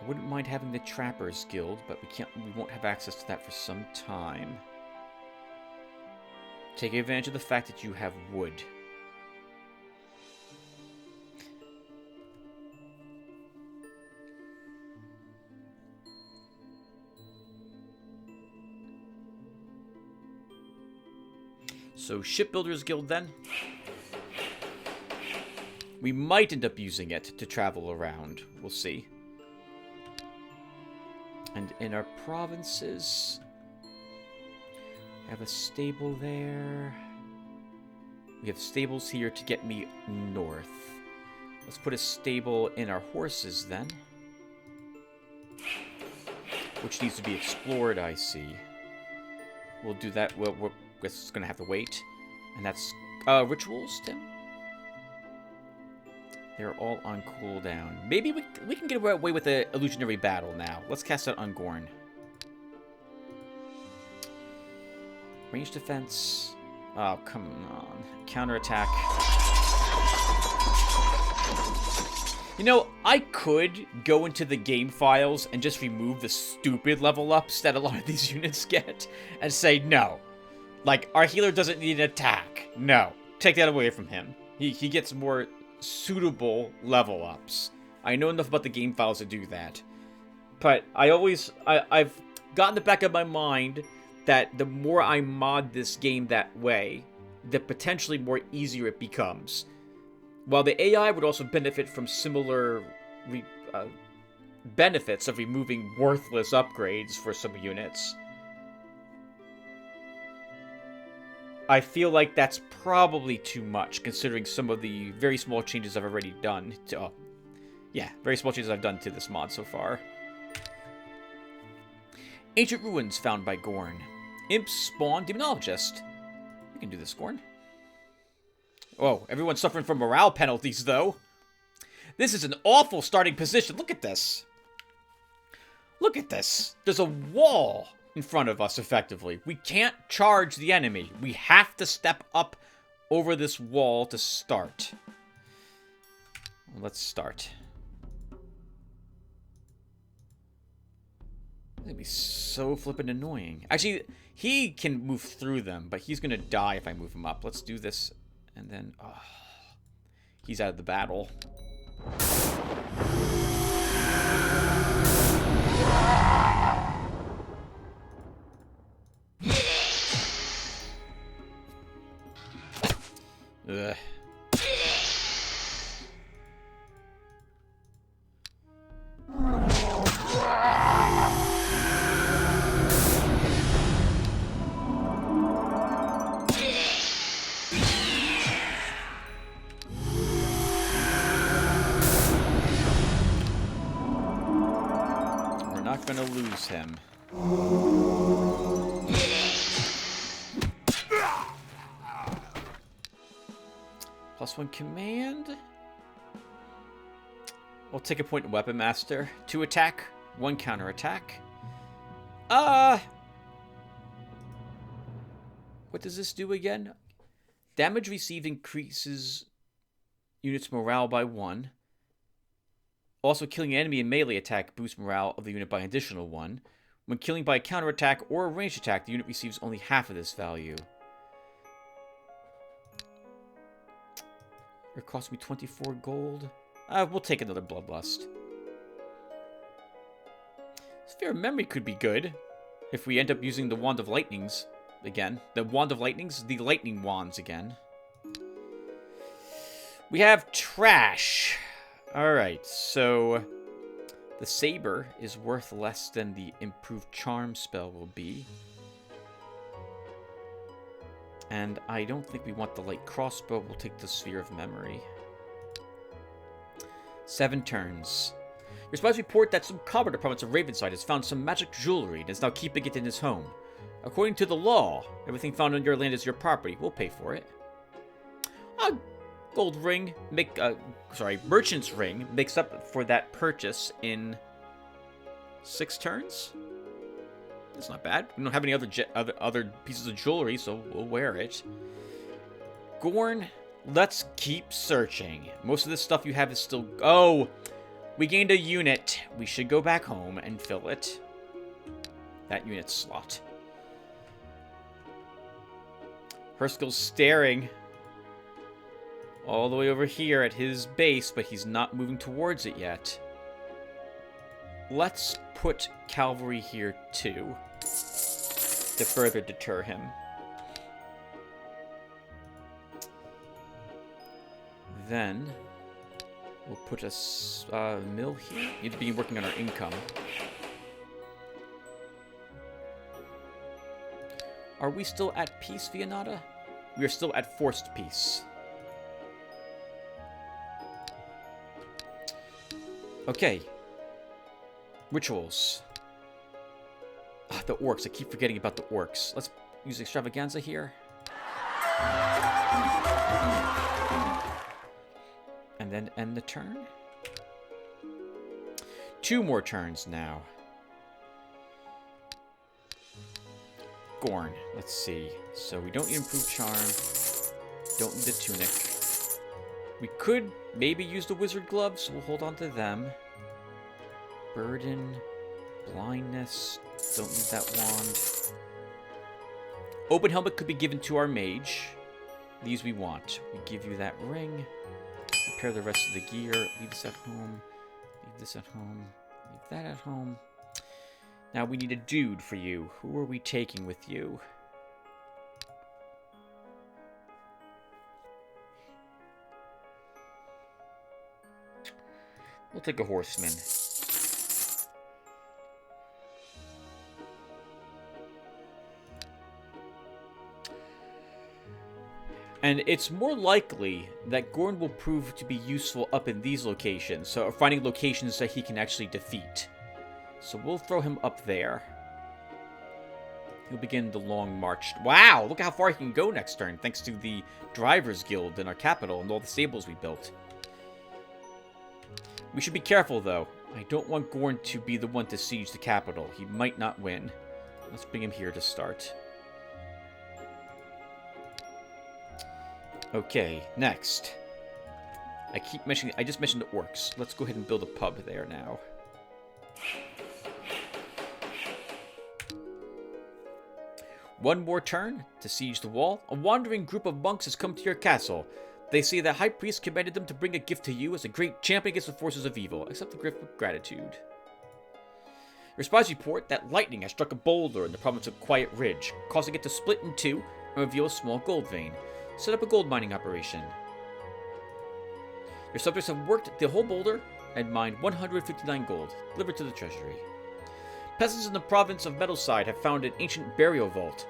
I wouldn't mind having the Trappers Guild, but we won't have access to that for some time. Take advantage of the fact that you have wood. So, Shipbuilders Guild then. We might end up using it to travel around. We'll see. And in our provinces, we have a stable there. We have stables here to get me north. Let's put a stable in our horses then. Which needs to be explored, I see. We'll do that. We're just going to have to wait. And that's rituals, Tim? They're all on cooldown. Maybe we can get away with the illusionary battle now. Let's cast out Ungorn. Range defense. Oh, come on. Counterattack. You know, I could go into the game files and just remove the stupid level ups that a lot of these units get and say no. Like, our healer doesn't need an attack. No. Take that away from him. He gets more suitable level ups. I know enough about the game files to do that. But I've gotten the back of my mind that the more I mod this game that way, the potentially more easier it becomes. While the AI would also benefit from similar benefits of removing worthless upgrades for some units, I feel like that's probably too much, considering some of the very small changes I've already done to... very small changes I've done to this mod so far. Ancient ruins found by Gorn. Imps spawn demonologist. We can do this, Gorn. Oh, everyone's suffering from morale penalties, though. This is an awful starting position. Look at this. Look at this. There's a wall in front of us, effectively. We can't charge the enemy. We have to step up over this wall to start. Well, let's start. It's gonna be so flippin' annoying. Actually, he can move through them, but he's gonna die if I move him up. Let's do this, and then... Oh, he's out of the battle. Ugh. gonna lose him. +1 command. We'll take a point in Weapon Master. 2 attack, 1 counter attack. What does this do again? Damage received increases unit's morale by 1. Also, killing an enemy in melee attack boosts morale of the unit by an additional 1. When killing by a counter attack or a ranged attack, the unit receives only half of this value. It cost me 24 gold. We'll take another Bloodlust. Sphere of Memory could be good if we end up using the Wand of Lightnings again. The Wand of Lightnings, the Lightning Wands again. We have Trash. Alright, so the Saber is worth less than the Improved Charm spell will be. And I don't think we want the Light Crossbow. We'll take the Sphere of Memory. 7 turns. Your spies report that some combat departments of Ravenside has found some magic jewelry and is now keeping it in his home. According to the law, everything found on your land is your property. We'll pay for it. A gold ring, merchant's ring makes up for that purchase in 6 turns. That's not bad. We don't have any other pieces of jewelry, so we'll wear it. Gorn, let's keep searching. Most of this stuff you have is still... Oh! We gained a unit. We should go back home and fill it. That unit slot. Herskill's staring all the way over here at his base, but he's not moving towards it yet. Let's put cavalry here too, to further deter him. Then we'll put a mill here. Need to be working on our income. Are we still at peace, Vianata? We are still at forced peace. Okay. Rituals. Ah, the orcs. I keep forgetting about the orcs. Let's use extravaganza here. And then end the turn. 2 more turns now. Gorn. Let's see. So we don't need improved charm. Don't need the tunic. We could maybe use the wizard gloves. We'll hold on to them. Burden. Blindness. Don't need that wand. Open helmet could be given to our mage. These we want. We give you that ring. Repair the rest of the gear. Leave this at home. Leave this at home. Leave that at home. Now we need a dude for you. Who are we taking with you? We'll take a horseman. And it's more likely that Gorn will prove to be useful up in these locations, so finding locations that he can actually defeat. So we'll throw him up there. He'll begin the long march. Wow, look how far he can go next turn, thanks to the Drivers Guild in our capital and all the stables we built. We should be careful, though. I don't want Gorn to be the one to siege the capital. He might not win. Let's bring him here to start. Okay, next. I just mentioned the orcs. Let's go ahead and build a pub there now. One more turn to siege the wall. A wandering group of monks has come to your castle. They say the high priest commanded them to bring a gift to you as a great champion against the forces of evil. Accept the gift with gratitude. Your spies report that lightning has struck a boulder in the province of Quiet Ridge, causing it to split in 2 and reveal a small gold vein. Set up a gold mining operation. Your subjects have worked the whole boulder and mined 159 gold, delivered to the treasury. Peasants in the province of Meadowside have found an ancient burial vault.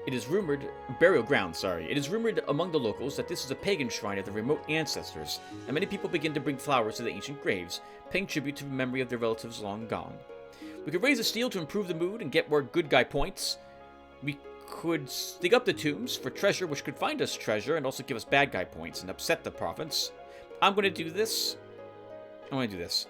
It is rumored... burial ground, sorry. It is rumored among the locals that this is a pagan shrine of the remote ancestors, and many people begin to bring flowers to the ancient graves, paying tribute to the memory of their relatives long gone. We could raise the steel to improve the mood and get more good guy points. We could dig up the tombs for treasure, which could find us treasure and also give us bad guy points and upset the province. I'm going to do this. I'm going to do this.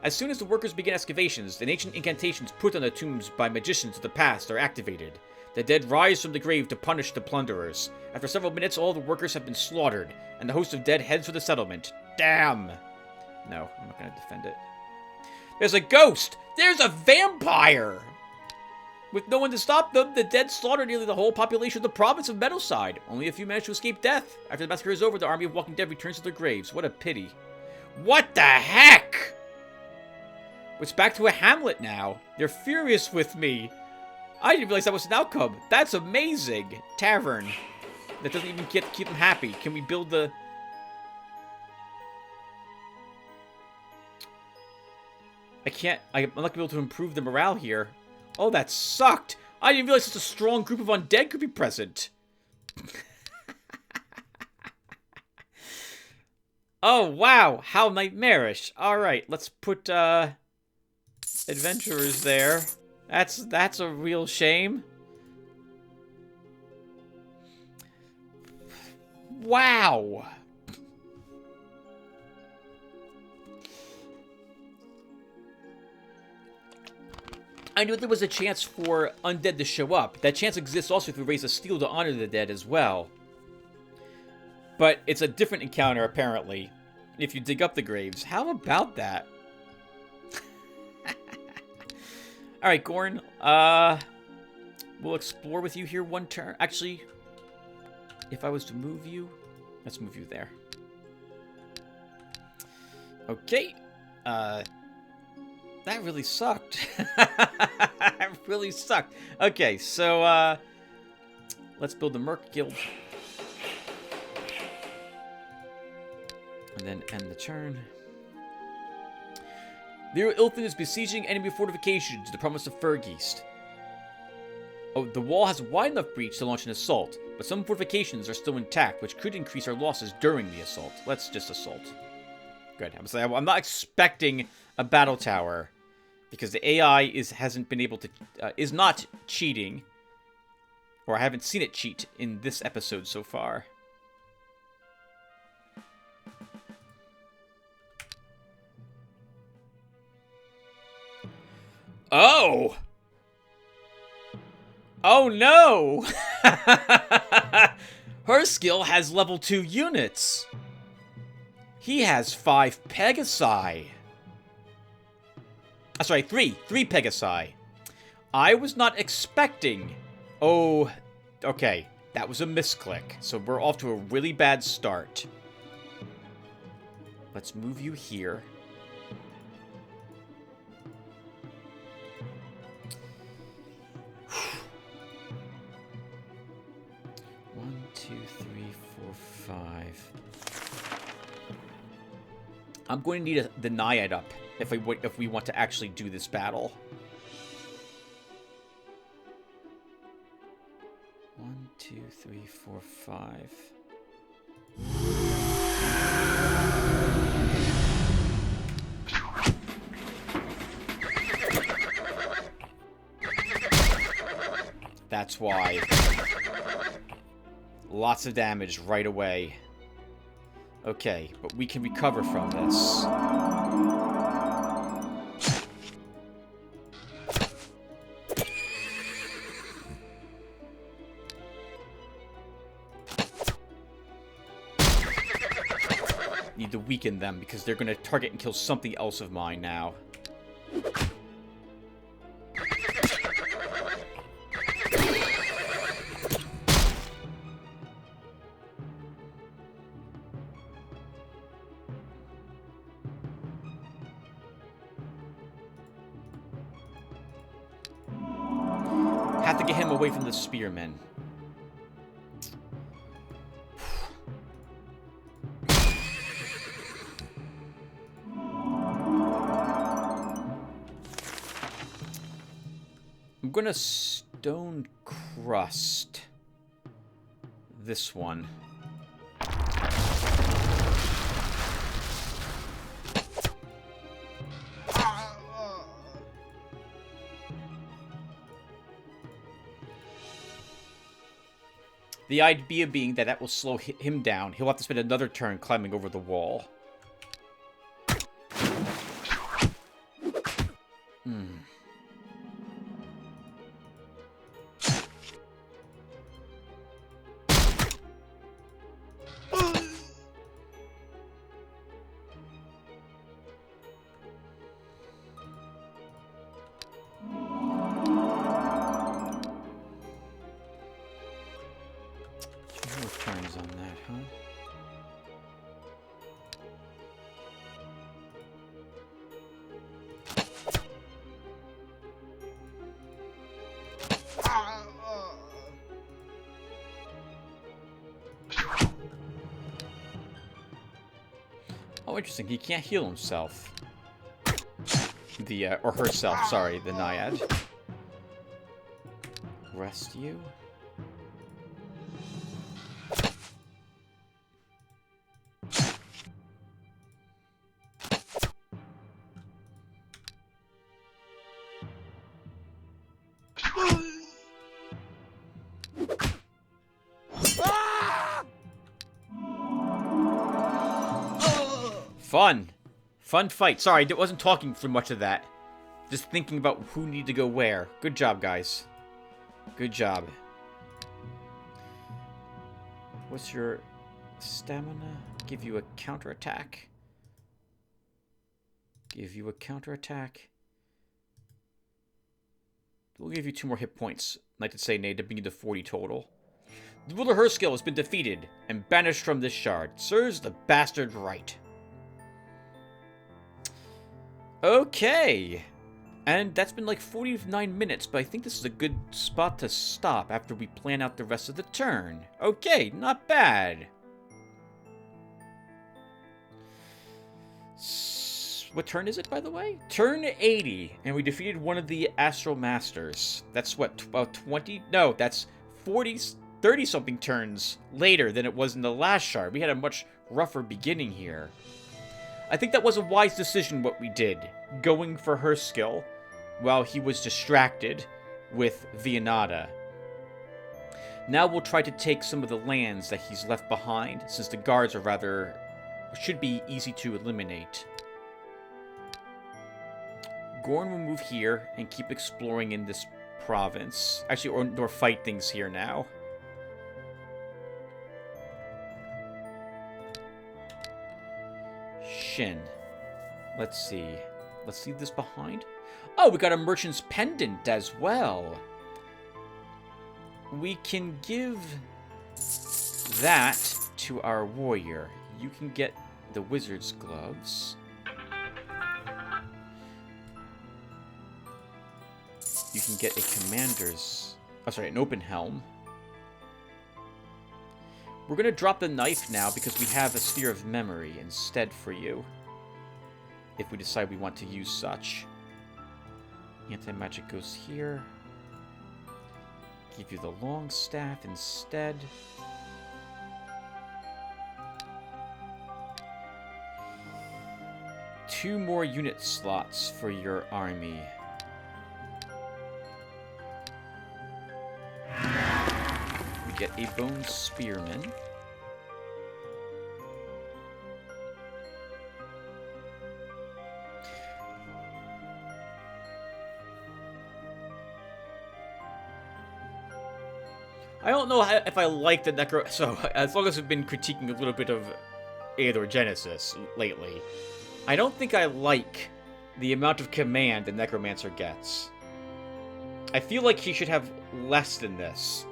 As soon as the workers begin excavations, the ancient incantations put on the tombs by magicians of the past are activated. The dead rise from the grave to punish the plunderers. After several minutes, all the workers have been slaughtered, and the host of dead heads for the settlement. Damn! No, I'm not going to defend it. There's a ghost! There's a vampire! With no one to stop them, the dead slaughtered nearly the whole population of the province of Meadowside. Only a few managed to escape death. After the massacre is over, the army of Walking Dead returns to their graves. What a pity. What the heck? It's back to a hamlet now. They're furious with me. I didn't realize that was an outcome. That's amazing. Tavern. That doesn't even keep them happy. Can we build the... I'm not going to be able to improve the morale here. Oh, that sucked. I didn't realize such a strong group of undead could be present. Oh, wow. How nightmarish. All right, let's put adventurers there. That's a real shame. Wow. I knew there was a chance for undead to show up. That chance exists also if we raise a steel to honor the dead as well. But it's a different encounter, apparently, if you dig up the graves. How about that? Alright, Gorn. We'll explore with you here one turn. Actually, if I was to move you... Let's move you there. Okay. That really sucked. That really sucked. Okay, so, let's build the Merc Guild. And then end the turn. Lear Ilfin is besieging enemy fortifications, the promise of Fergeist. Oh, the wall has a wide enough breach to launch an assault, but some fortifications are still intact, which could increase our losses during the assault. Let's just assault. Good. I'm not expecting a battle tower, because the AI hasn't been able to is not cheating, or I haven't seen it cheat in this episode so far. Oh! Oh no! Her skill has level 2 units. He has 5 Pegasi. Sorry, 3 Pegasi. I was not expecting... Oh, okay. That was a misclick. So we're off to a really bad start. Let's move you here. One, two, three, four, five. I'm going to need the Naiad up if we want to actually do this battle. 1, 2, 3, 4, 5. That's why. Lots of damage right away. Okay, but we can recover from this. Need to weaken them because they're going to target and kill something else of mine now. Have to get him away from the spearmen. I'm gonna stone crust this one. The idea being that will slow him down. He'll have to spend another turn climbing over the wall. Turns on that, huh? Oh, interesting. He can't heal himself. Or herself, sorry, the Naiad. Rest you. Fun. Fun fight. Sorry, I wasn't talking for much of that. Just thinking about who needed to go where. Good job, guys. Good job. What's your stamina? Give you a counterattack. Give you a counterattack. We'll give you 2 more hit points. Like to say, Nate, to bring you to 40 total. The ruler Herskill has been defeated and banished from this shard. Serves the bastard right. Okay. And that's been like 49 minutes, but I think this is a good spot to stop after we plan out the rest of the turn. Okay, not bad. What turn is it, by the way? Turn 80, and we defeated one of the Astral Masters. That's what, about 20? No, that's 40, 30-something turns later than it was in the last shard. We had a much rougher beginning here. I think that was a wise decision what we did, going for Herskill while he was distracted with Vianata. Now we'll try to take some of the lands that he's left behind, since the guards are should be easy to eliminate. Gorn will move here and keep exploring in this province. Actually, or fight things here now. Shin. Let's see. Let's leave this behind. Oh, we got a merchant's pendant as well. We can give that to our warrior. You can get the wizard's gloves. You can get a commander's... Oh, sorry, an open helm. We're going to drop the knife now because we have a sphere of memory instead for you. If we decide we want to use such. Anti-magic goes here. Give you the long staff instead. Two more unit slots for your army. We get a bone spearman. I don't know if I like the Necro... So, as long as we've been critiquing a little bit of Eador Genesis lately, I don't think I like the amount of command the Necromancer gets. I feel like he should have less than this.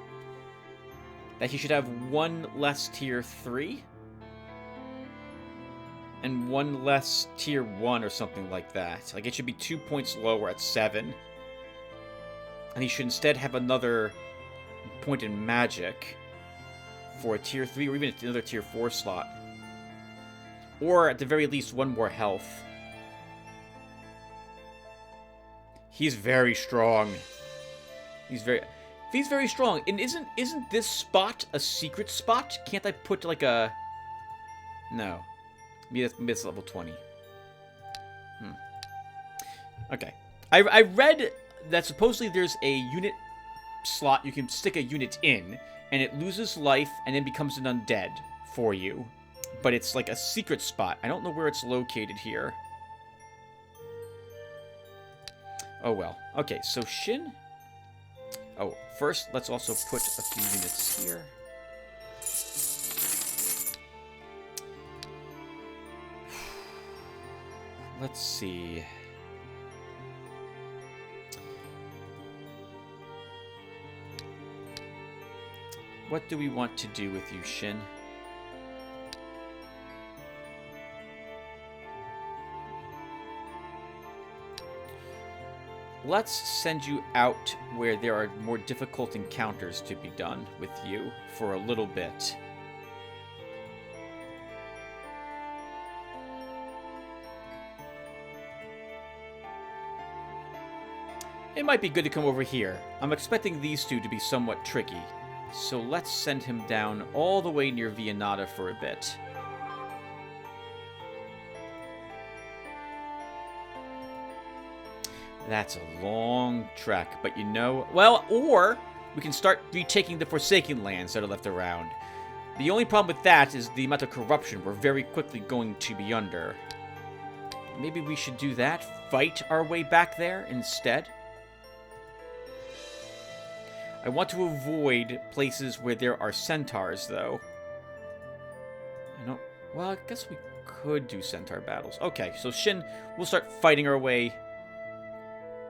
That he should have one less tier 3? And one less tier 1 or something like that. Like, it should be 2 points lower at 7. And he should instead have another... point in magic for a tier 3 or even another tier 4 slot. Or at the very least one more health. He's very strong. He's very strong. And isn't this spot a secret spot? Can't I put like a... No. Maybe that's level 20. Okay. I read that supposedly there's a unit slot you can stick a unit in, and it loses life and then becomes an undead for you. But it's like a secret spot. I don't know where it's located here. Oh, well. Okay, so Shin. Oh, first, let's also put a few units here. Let's see. What do we want to do with you, Shin? Let's send you out where there are more difficult encounters to be done with you for a little bit. It might be good to come over here. I'm expecting these two to be somewhat tricky. So let's send him down all the way near Viennata for a bit. That's a long trek, but you know... Well, or we can start retaking the Forsaken lands that are left around. The only problem with that is the amount of corruption we're very quickly going to be under. Maybe we should do that? Fight our way back there instead? I want to avoid places where there are centaurs, though. I don't... Well, I guess we could do centaur battles. Okay, so Shin, we'll start fighting our way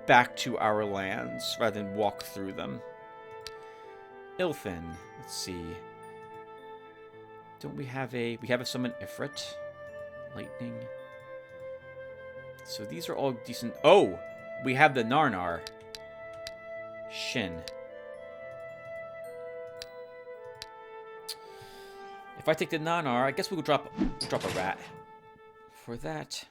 back to our lands, rather than walk through them. Ilthin, let's see. Don't we have a... We have a summon Ifrit. Lightning. So these are all decent... Oh! We have the Narnar. Shin. If I take the Nanar, I guess we'll drop a rat for that.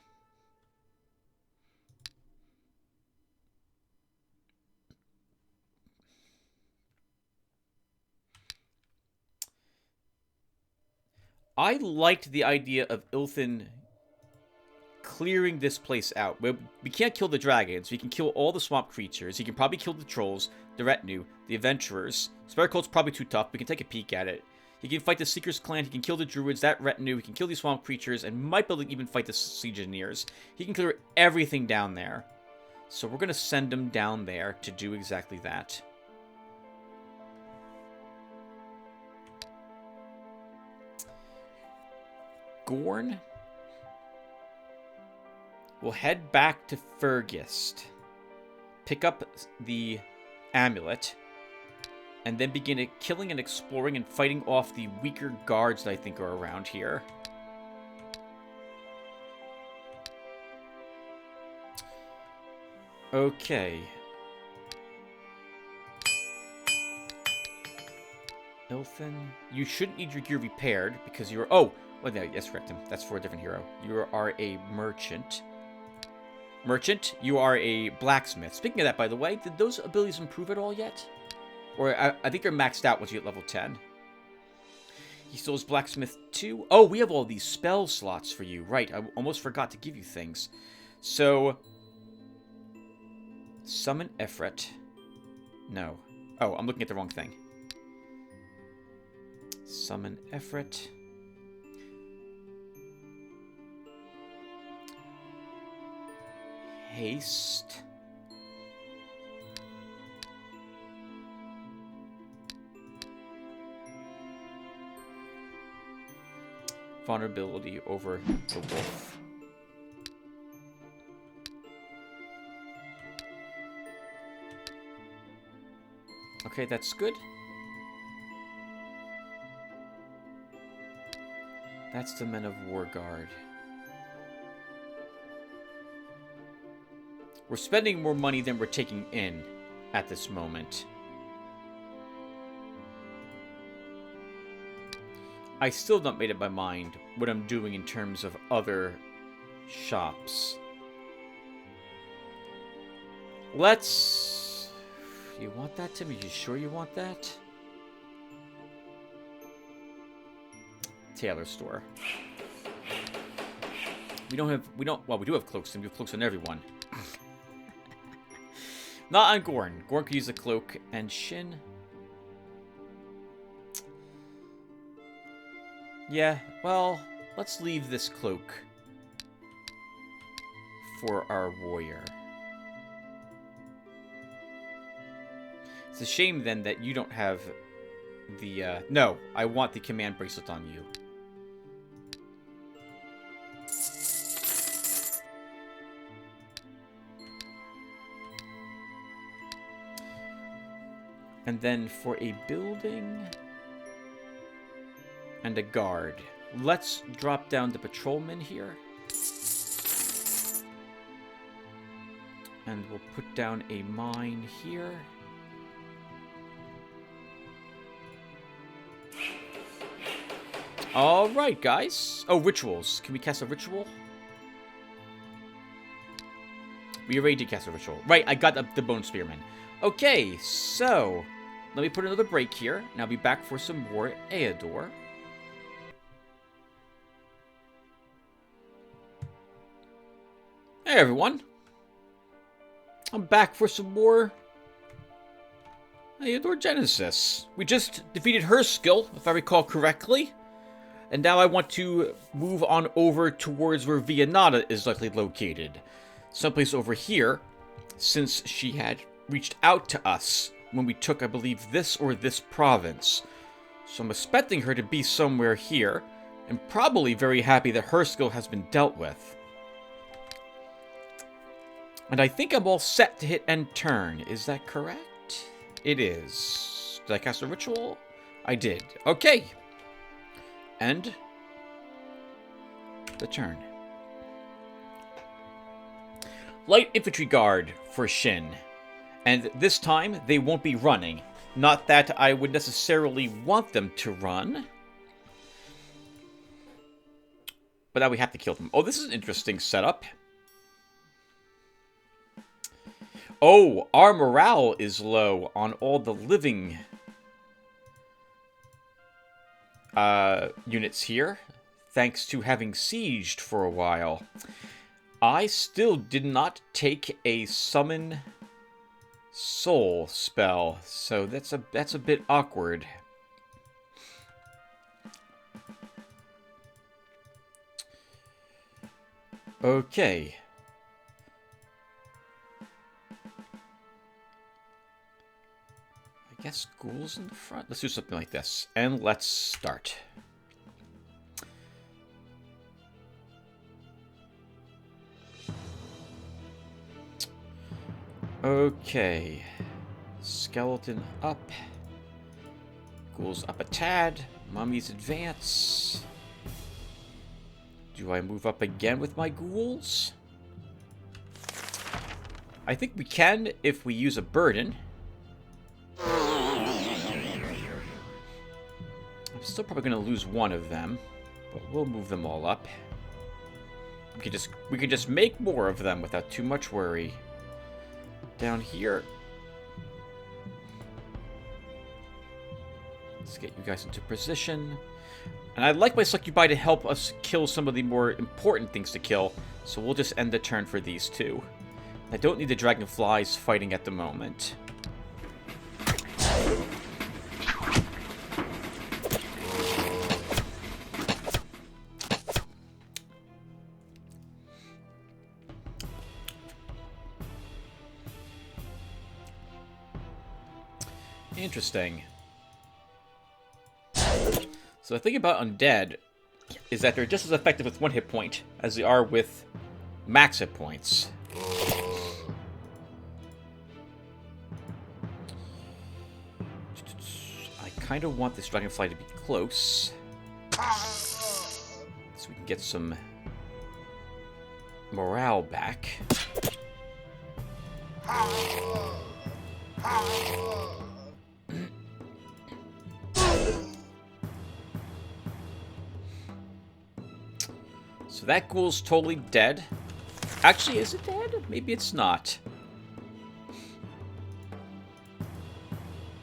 I liked the idea of Ilthin clearing this place out. We can't kill the dragons. We can kill all the swamp creatures. He can probably kill the trolls, the retinue, the adventurers. Spare-Cult's probably too tough. We can take a peek at it. He can fight the Seeker's Clan, he can kill the Druids, that retinue, he can kill these swamp creatures, and might be able to even fight the Legionnaires. He can clear everything down there. So we're going to send him down there to do exactly that. Gorn will head back to Fergist, pick up the amulet, and then begin killing and exploring and fighting off the weaker guards that I think are around here. Okay. Ilthin, you shouldn't need your gear repaired because you're... Oh! Well, no, yes, correct him. That's for a different hero. You are a merchant. Merchant, you are a blacksmith. Speaking of that, by the way, did those abilities improve at all yet? Or I think they're maxed out once you get level 10. He still has Blacksmith 2. Oh, we have all these spell slots for you. Right, I almost forgot to give you things. So, summon Ifrit. No. Oh, I'm looking at the wrong thing. Summon Ifrit. Haste. Vulnerability over the wolf. Okay, that's good. That's the Men of War Guard. We're spending more money than we're taking in at this moment. I still not made up my mind what I'm doing in terms of other shops. Let's... You want that, Tim? Are you sure you want that? Tailor store. We do have cloaks, Tim. We have cloaks on everyone. Not on Gorn. Gorn could use a cloak. And Shin... Yeah, well, let's leave this cloak for our warrior. It's a shame, then, that you don't have the, no, I want the command bracelet on you. And then for a building and a guard, let's drop down the patrolman here. And we'll put down a mine here. Alright, guys. Oh, rituals. Can we cast a ritual? We already did cast a ritual. Right, I got the Bone Spearman. Okay, so let me put another break here, and I'll be back for some more Eador. Hey, everyone. I'm back for some more Eador Genesis. We just defeated her skill, if I recall correctly. And now I want to move on over towards where Vianata is likely located. Someplace over here, since she had reached out to us when we took, I believe, this or this province. So I'm expecting her to be somewhere here, and probably very happy that her skill has been dealt with. And I think I'm all set to hit end turn. Is that correct? It is. Did I cast a ritual? I did. Okay. End the turn. Light infantry guard for Shin. And this time, they won't be running. Not that I would necessarily want them to run. But now we have to kill them. Oh, this is an interesting setup. Oh, our morale is low on all the living units here, thanks to having sieged for a while. I still did not take a summon soul spell, so that's a bit awkward. Okay. I guess ghouls in the front. Let's do something like this. And let's start. Okay. Skeleton up. Ghouls up a tad. Mummies advance. Do I move up again with my ghouls? I think we can if we use a burden. I'm still probably going to lose one of them, but we'll move them all up. We could just make more of them without too much worry. Down here. Let's get you guys into position. And I'd like my Succubi to help us kill some of the more important things to kill, so we'll just end the turn for these two. I don't need the dragonflies fighting at the moment. Interesting. So the thing about undead is that they're just as effective with 1 hit point as they are with max hit points. I kind of want this dragonfly to be close, so we can get some morale back. So that ghoul's totally dead. Actually, is it dead? Maybe it's not.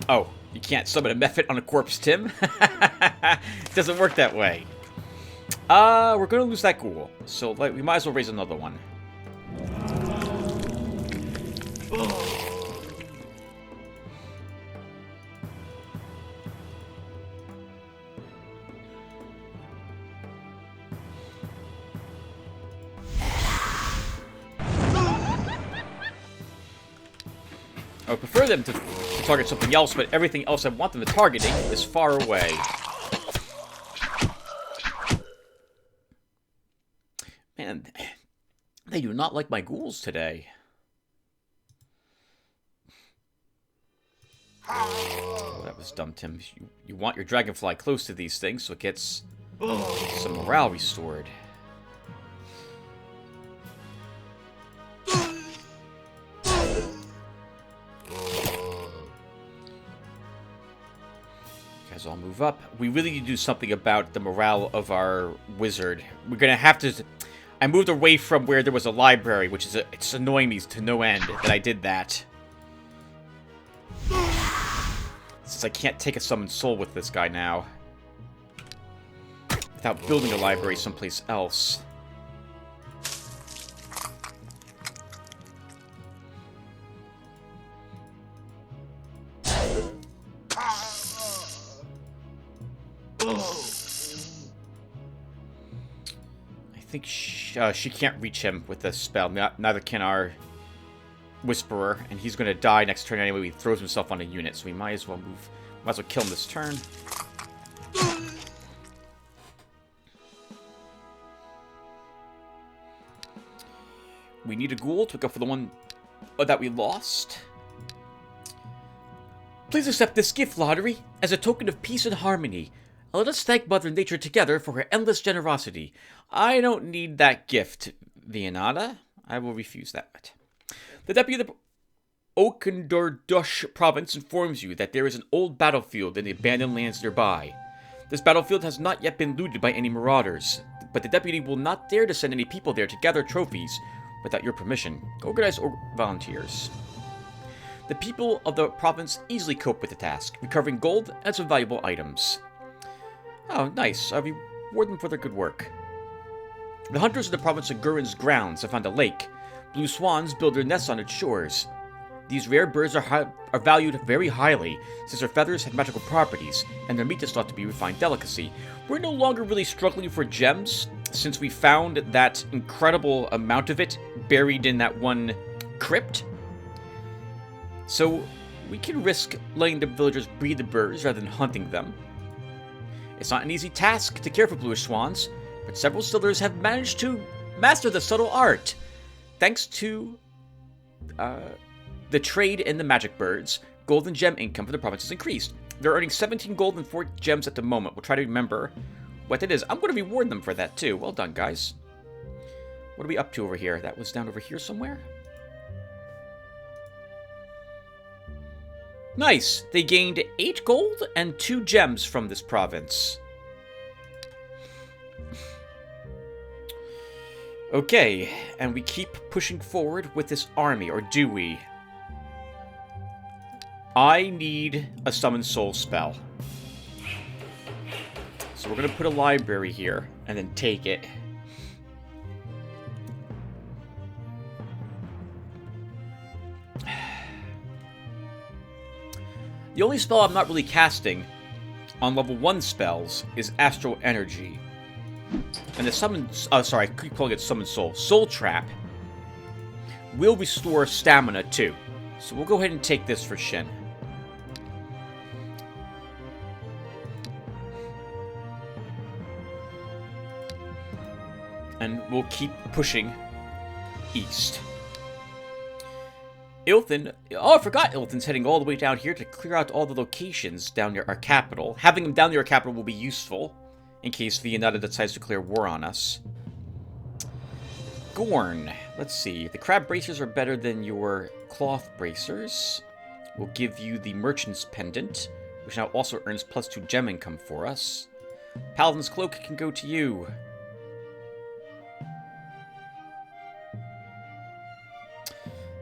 Oh, you can't summon a Mephit on a corpse, Tim? It doesn't work that way. We're going to lose that ghoul. So we might as well raise another one. I would prefer them to target something else, but everything else I want them to targeting is far away. Man, they do not like my ghouls today. Oh, that was dumb, Tim. You want your dragonfly close to these things so it gets some morale restored. Guys, all move up. We really need to do something about the morale of our wizard. We're gonna have to... I moved away from where there was a library, which is it's annoying me to no end that I did that. Since I can't take a summoned soul with this guy now. Without building a library someplace else. I think she can't reach him with this spell. Neither can our Whisperer, and he's going to die next turn anyway. He throws himself on a unit, so we might as well move. Might as well kill him this turn. We need a ghoul to make up for the one that we lost. Please accept this gift, Lotaeri, as a token of peace and harmony. Let us thank Mother Nature together for her endless generosity. I don't need that gift, Vianada. I will refuse that. The deputy of the Okendordush province informs you that there is an old battlefield in the abandoned lands nearby. This battlefield has not yet been looted by any marauders, but the deputy will not dare to send any people there to gather trophies without your permission. Organize volunteers. The people of the province easily cope with the task, recovering gold and some valuable items. Oh, nice. I reward them for their good work. The hunters of the province of Gurin's grounds have found a lake. Blue swans build their nests on its shores. These rare birds are valued very highly, since their feathers have magical properties, and their meat is thought to be a refined delicacy. We're no longer really struggling for gems, since we found that incredible amount of it buried in that one crypt. So we can risk letting the villagers breed the birds rather than hunting them. It's not an easy task to care for bluish swans, but several stillers have managed to master the subtle art. Thanks to the trade in the magic birds, gold and gem income for the province has increased. They're earning 17 gold and 4 gems at the moment. We'll try to remember what that is. I'm going to reward them for that, too. Well done, guys. What are we up to over here? That was down over here somewhere? Nice! They gained 8 gold and 2 gems from this province. Okay, and we keep pushing forward with this army, or do we? I need a summon soul spell. So we're going to put a library here, and then take it. The only spell I'm not really casting on level 1 spells is Astral Energy. And the summon... sorry, I keep calling it Summon Soul. Soul Trap will restore stamina, too. So we'll go ahead and take this for Shin. And we'll keep pushing east. Ilthin... Oh, I forgot Ilthin's heading all the way down here to clear out all the locations down near our capital. Having him down near our capital will be useful in case Vianada decides to declare war on us. Gorn. Let's see. The crab bracers are better than your cloth bracers. We'll give you the merchant's pendant, which now also earns +2 gem income for us. Paladin's cloak can go to you.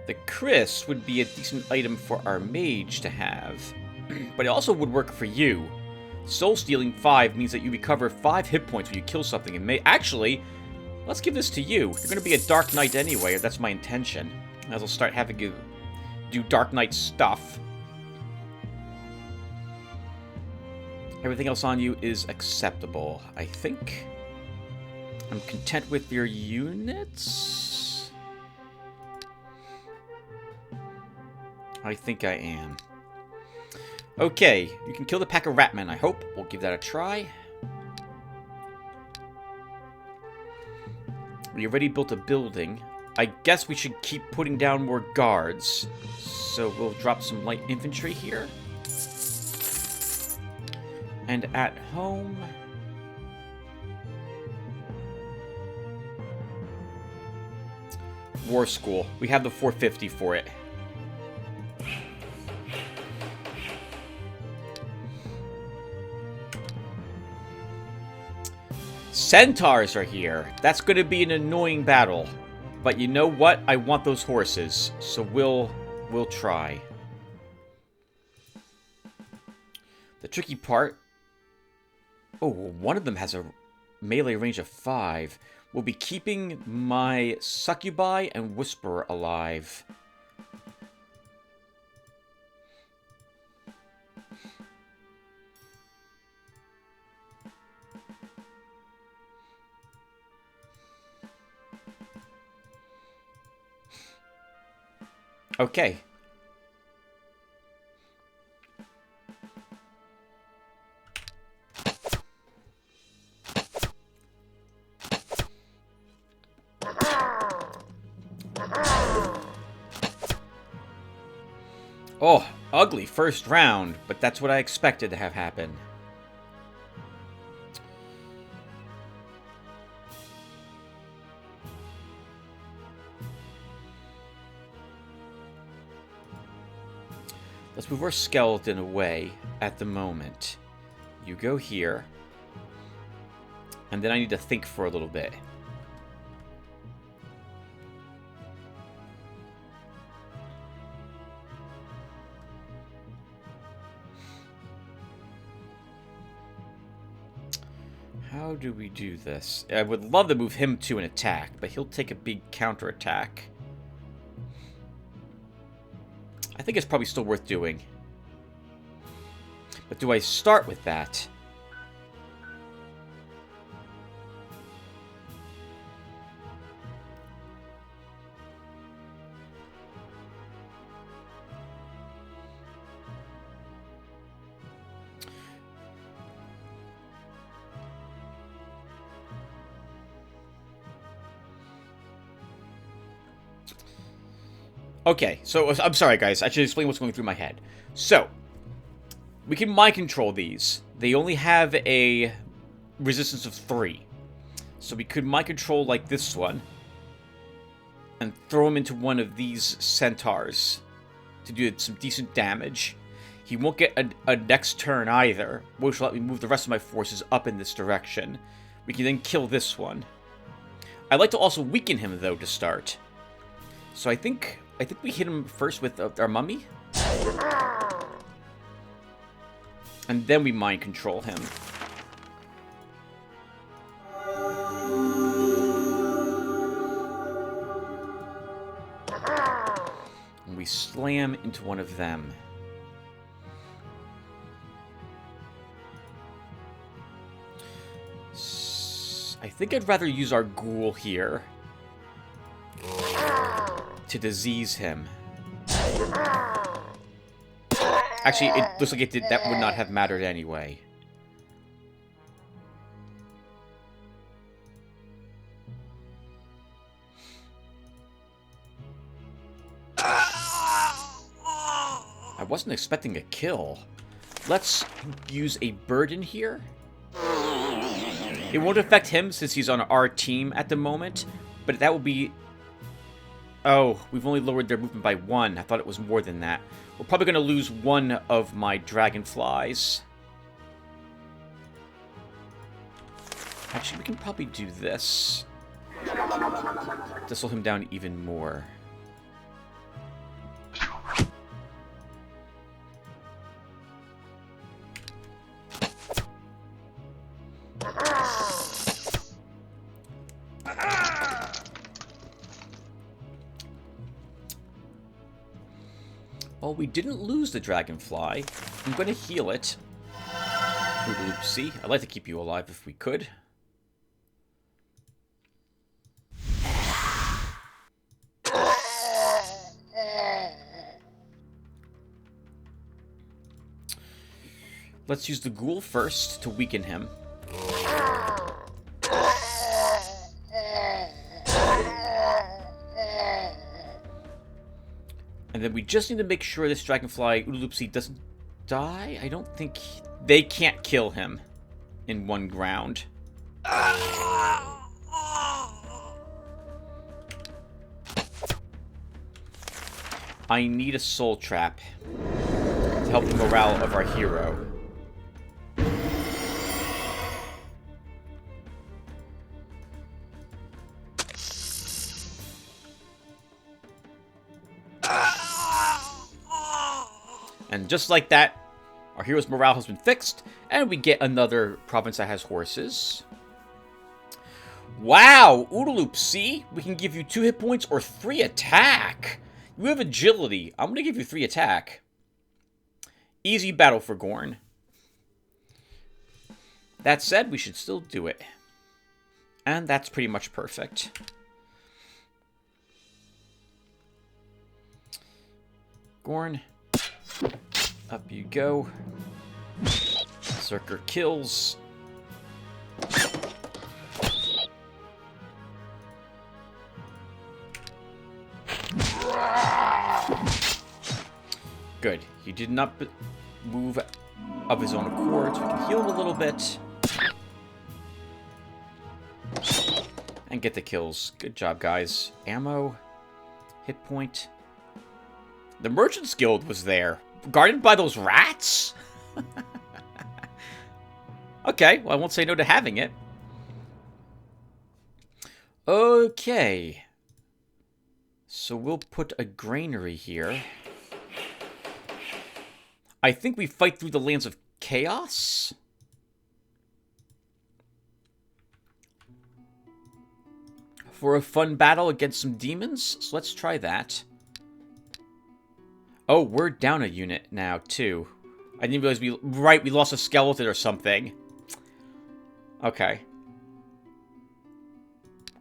The Chris would be a decent item for our mage to have, but it also would work for you. Soul Stealing 5 means that you recover 5 hit points when you kill something in May. Actually, let's give this to you. You're going to be a Dark Knight anyway, that's my intention. As I'll start having you do Dark Knight stuff. Everything else on you is acceptable, I think. I'm content with your units. I think I am. Okay, you can kill the pack of ratmen, I hope. We'll give that a try. We already built a building. I guess we should keep putting down more guards. So we'll drop some light infantry here. And at home... War School. We have the 450 for it. Centaurs are here. That's going to be an annoying battle. But you know what? I want those horses. So we'll try. The tricky part... Oh, one of them has a melee range of 5. We'll be keeping my Succubi and Whisperer alive. Okay. Oh, ugly first round, but that's what I expected to have happen. Let's move our skeleton away at the moment. You go here. And then I need to think for a little bit. How do we do this? I would love to move him to an attack, but he'll take a big counterattack. I think it's probably still worth doing. But do I start with that? Okay, so I'm sorry guys, I should explain what's going through my head. So, we can mind control these. They only have a resistance of 3. So we could mind control like this one. And throw him into one of these centaurs to do some decent damage. He won't get a next turn either, which will let me move the rest of my forces up in this direction. We can then kill this one. I'd like to also weaken him though to start. So I think we hit him first with our mummy. And then we mind control him. And we slam into one of them. I think I'd rather use our ghoul here to disease him. Actually, it looks like that would not have mattered anyway. I wasn't expecting a kill. Let's use a burden here. It won't affect him since he's on our team at the moment, but that will be... Oh, we've only lowered their movement by 1. I thought it was more than that. We're probably going to lose one of my dragonflies. Actually, we can probably do this. To slow him down even more. Well, we didn't lose the dragonfly. I'm going to heal it. Oopsie. I'd like to keep you alive if we could. Let's use the ghoul first to weaken him. And then we just need to make sure this dragonfly Oodaloopsy doesn't die. I don't think... They can't kill him in one ground. I need a soul trap to help the morale of our hero. And just like that, our hero's morale has been fixed, and we get another province that has horses. Wow, Oodaloopsy, we can give you 2 hit points or 3 attack. You have agility. I'm going to give you 3 attack. Easy battle for Gorn. That said, we should still do it. And that's pretty much perfect. Gorn. Up you go. Berserker kills. Good. He did not move of his own accord, so we can heal him a little bit. And get the kills. Good job, guys. Ammo. Hit point. The Merchant's Guild was there. Guarded by those rats? Okay, well, I won't say no to having it. Okay. So we'll put a granary here. I think we fight through the Lands of Chaos. For a fun battle against some demons. So let's try that. Oh, we're down a unit now, too. I didn't realize we lost a skeleton or something. Okay.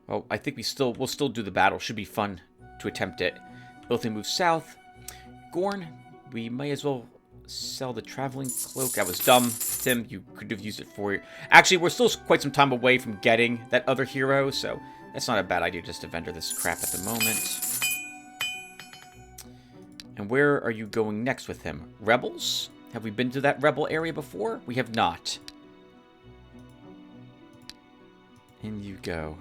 Well, I think we'll still do the battle. Should be fun to attempt it. Ilthing moves south. Gorn, we may as well sell the traveling cloak. That was dumb. Tim, you could have used it for... Actually, we're still quite some time away from getting that other hero, so that's not a bad idea just to vendor this crap at the moment. And where are you going next with him? Rebels? Have we been to that rebel area before? We have not. In you go.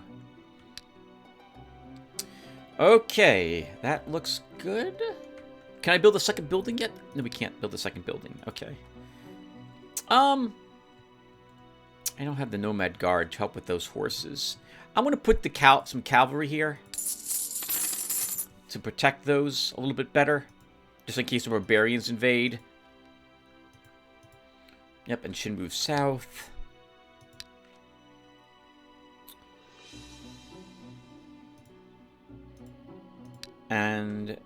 Okay, that looks good. Can I build a second building yet? No, we can't build a second building. Okay. I don't have the Nomad Guard to help with those horses. I'm going to put the some cavalry here to protect those a little bit better, just in case the barbarians invade. Yep, and Shin moves south. And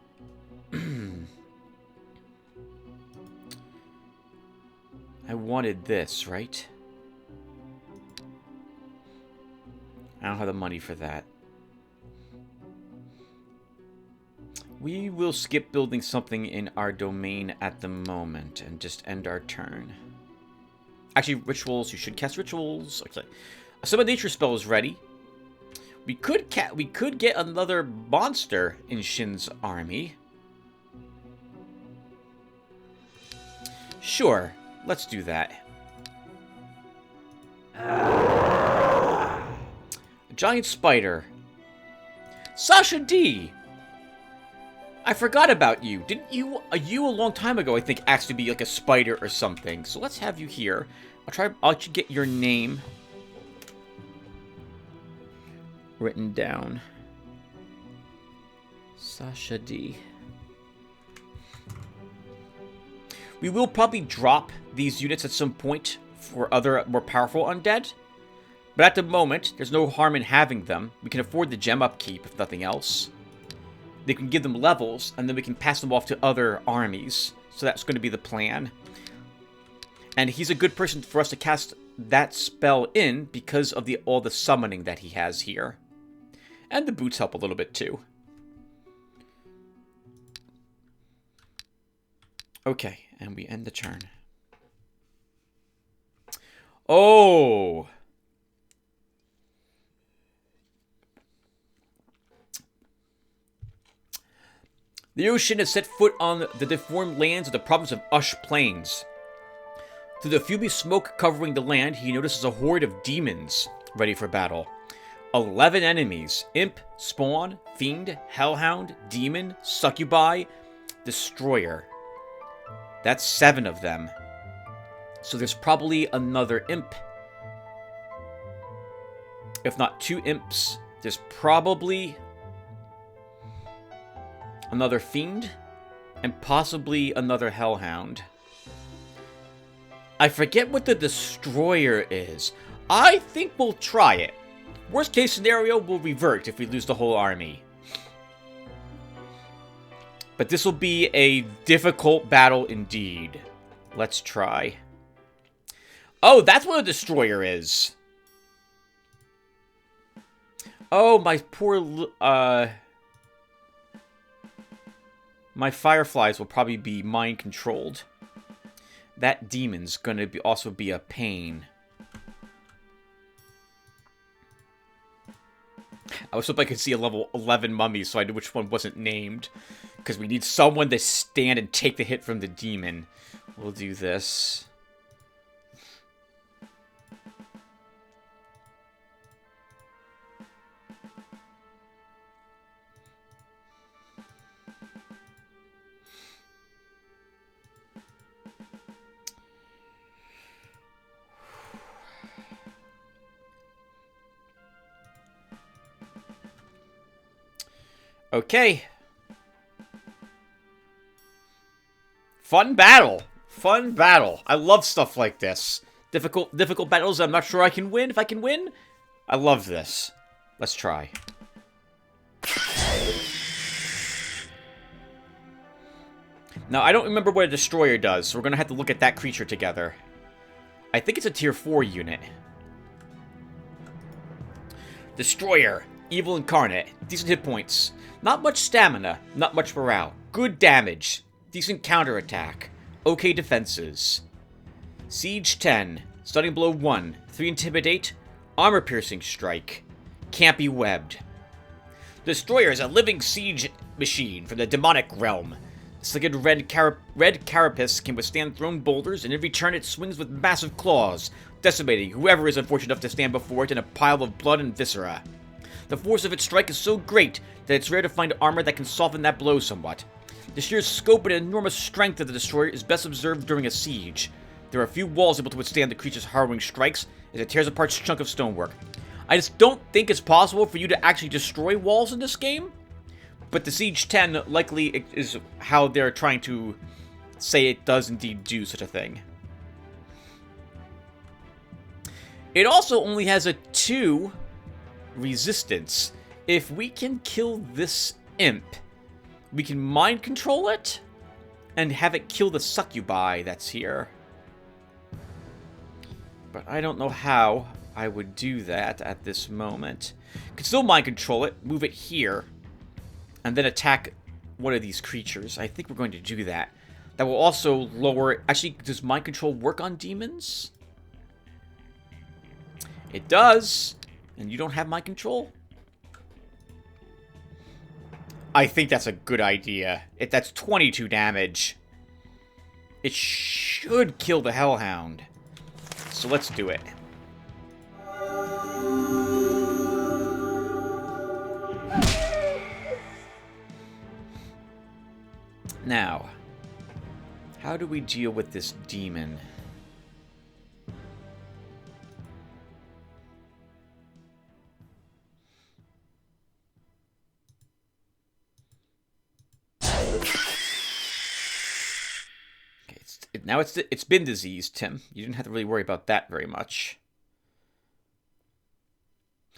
I wanted this, right? I don't have the money for that. We will skip building something in our domain at the moment and just end our turn. Actually, rituals. You should cast rituals. Okay. A summon nature spell is ready. We could get another monster in Shin's army. Sure, let's do that. A giant spider. Sasha D. I forgot about you. Didn't you a long time ago, I think, asked to be like a spider or something. So let's have you here. I'll let you get your name written down. Sasha D. We will probably drop these units at some point for other more powerful undead. But at the moment, there's no harm in having them. We can afford the gem upkeep, if nothing else. They can give them levels, and then we can pass them off to other armies. So that's going to be the plan. And he's a good person for us to cast that spell in because of all the summoning that he has here. And the boots help a little bit too. Okay, and we end the turn. Oh! The ocean has set foot on the deformed lands of the province of Ush Plains. Through the fumy smoke covering the land, he notices a horde of demons ready for battle. 11 enemies: Imp, Spawn, Fiend, Hellhound, Demon, Succubi, Destroyer. That's 7 of them. So there's probably another Imp. If not 2 Imps, there's probably another Fiend, and possibly another Hellhound. I forget what the Destroyer is. I think we'll try it. Worst case scenario, we'll revert if we lose the whole army. But this will be a difficult battle indeed. Let's try. Oh, that's what a Destroyer is. Oh, my poor... my Fireflies will probably be mind-controlled. That demon's gonna also be a pain. I was hoping I could see a level 11 mummy so I knew which one wasn't named. Because we need someone to stand and take the hit from the demon. We'll do this. Okay. Fun battle. Fun battle. I love stuff like this. Difficult battles I'm not sure I can win. If I can win, I love this. Let's try. Now, I don't remember what a Destroyer does, so we're going to have to look at that creature together. I think it's a tier 4 unit. Destroyer. Evil Incarnate. Decent hit points. Not much stamina. Not much morale. Good damage. Decent counterattack. Okay defenses. Siege 10. Stunning Blow 1. 3 Intimidate. Armor Piercing Strike. Can't be webbed. Destroyer is a living siege machine from the demonic realm. Slicked red carapace can withstand thrown boulders, and in return it swings with massive claws, decimating whoever is unfortunate enough to stand before it in a pile of blood and viscera. The force of its strike is so great that it's rare to find armor that can soften that blow somewhat. The sheer scope and enormous strength of the Destroyer is best observed during a siege. There are few walls able to withstand the creature's harrowing strikes as it tears apart a chunk of stonework. I just don't think it's possible for you to actually destroy walls in this game, but the Siege 10 likely is how they're trying to say it does indeed do such a thing. It also only has a 2 resistance. If we can kill this imp, we can mind control it and have it kill the succubi that's here. But I don't know how I would do that at this moment. Could still mind control it, move it here, and then attack one of these creatures. I think we're going to do that. That will also lower... Actually, does mind control work on demons? It does. And you don't have mind control? I think that's a good idea. That's 22 damage. It should kill the Hellhound. So let's do it. Now, how do we deal with this demon? Now it's been diseased, Tim. You didn't have to really worry about that very much.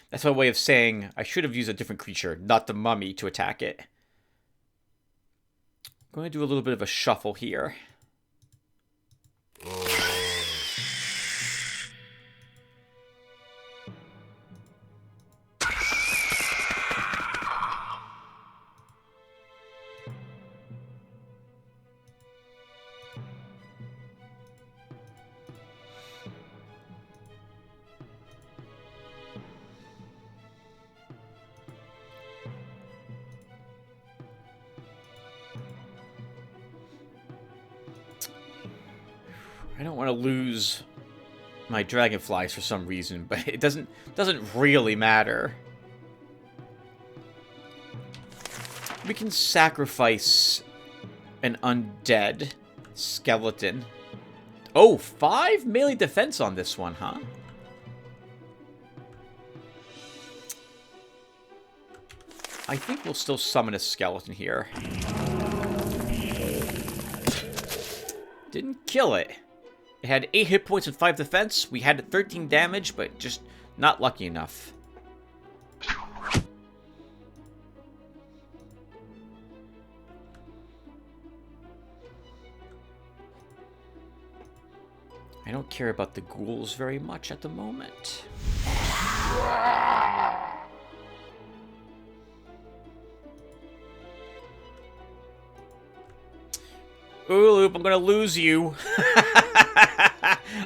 That's my way of saying I should have used a different creature, not the mummy, to attack it. I'm going to do a little bit of a shuffle here. I don't want to lose my dragonflies for some reason, but it doesn't really matter. We can sacrifice an undead skeleton. Oh, 5 melee defense on this one, huh? I think we'll still summon a skeleton here. Didn't kill it. It had 8 hit points and 5 defense. We had 13 damage, but just not lucky enough. I don't care about the ghouls very much at the moment. Oodaloop, I'm gonna lose you.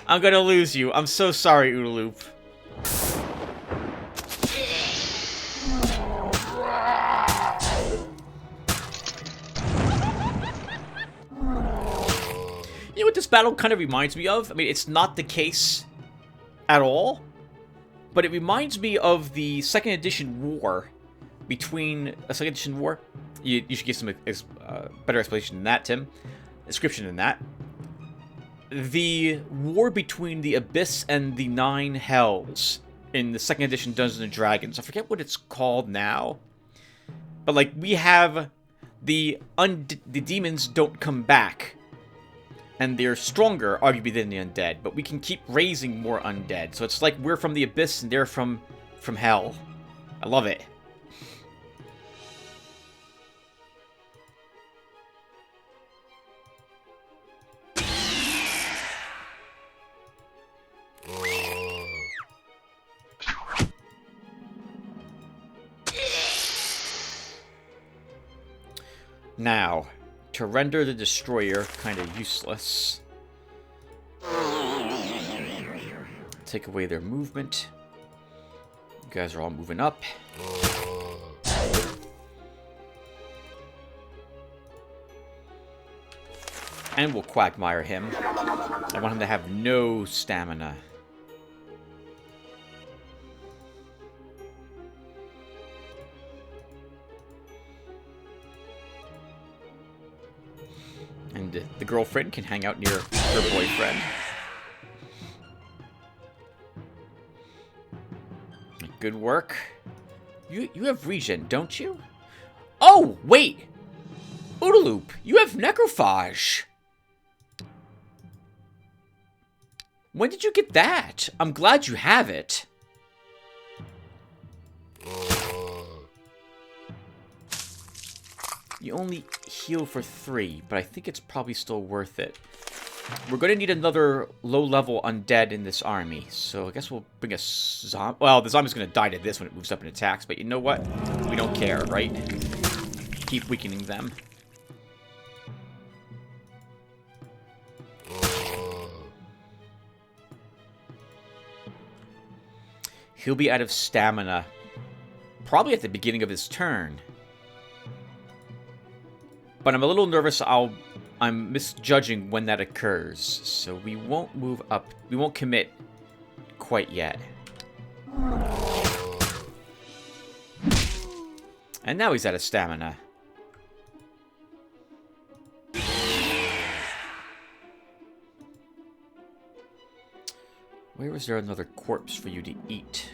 I'm gonna lose you. I'm so sorry, Oodaloop. You know what this battle kind of reminds me of? I mean, it's not the case at all, but it reminds me of the 2nd edition war between... a 2nd edition war? You should give some better explanation than that, Tim. Description than that. The war between the Abyss and the 9 Hells in the 2nd edition Dungeons and Dragons. I forget what it's called now. But, like, we have the demons don't come back. And they're stronger, arguably, than the undead. But we can keep raising more undead. So it's like we're from the Abyss and they're from Hell. I love it. Now, to render the destroyer kind of useless, take away their movement. You guys are all moving up. And we'll Quagmire him. I want him to have no stamina. And the girlfriend can hang out near her boyfriend. Good work. You have regen, don't you? Oh, wait! Oodaloop, you have necrophage! When did you get that? I'm glad you have it. You only heal for 3, but I think it's probably still worth it. We're going to need another low-level undead in this army, so I guess we'll bring a zombie. Well, the zombie's going to die to this when it moves up and attacks, but you know what? We don't care, right? Keep weakening them. He'll be out of stamina probably at the beginning of his turn. But I'm a little nervous I'm misjudging when that occurs. So we won't move up. We won't commit quite yet. And now he's out of stamina. Where was there another corpse for you to eat?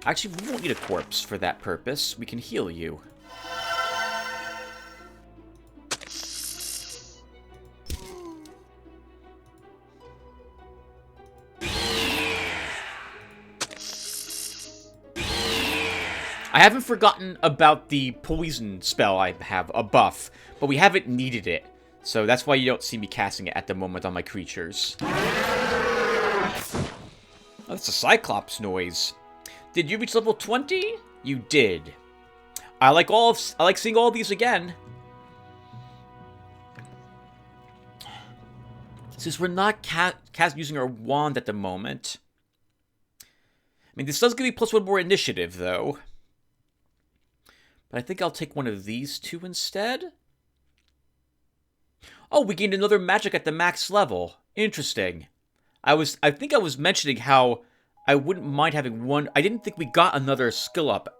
Actually, we won't need a corpse for that purpose. We can heal you. I haven't forgotten about the poison spell I have, a buff, but we haven't needed it. So that's why you don't see me casting it at the moment on my creatures. Oh, that's a Cyclops noise. Did you reach level 20? You did. I like seeing all these again. Since we're not using our wand at the moment. I mean, this does give me +1 more initiative, though. But I think I'll take one of these two instead. Oh, we gained another magic at the max level. Interesting. I think I was mentioning how I wouldn't mind having one. I didn't think we got another skill up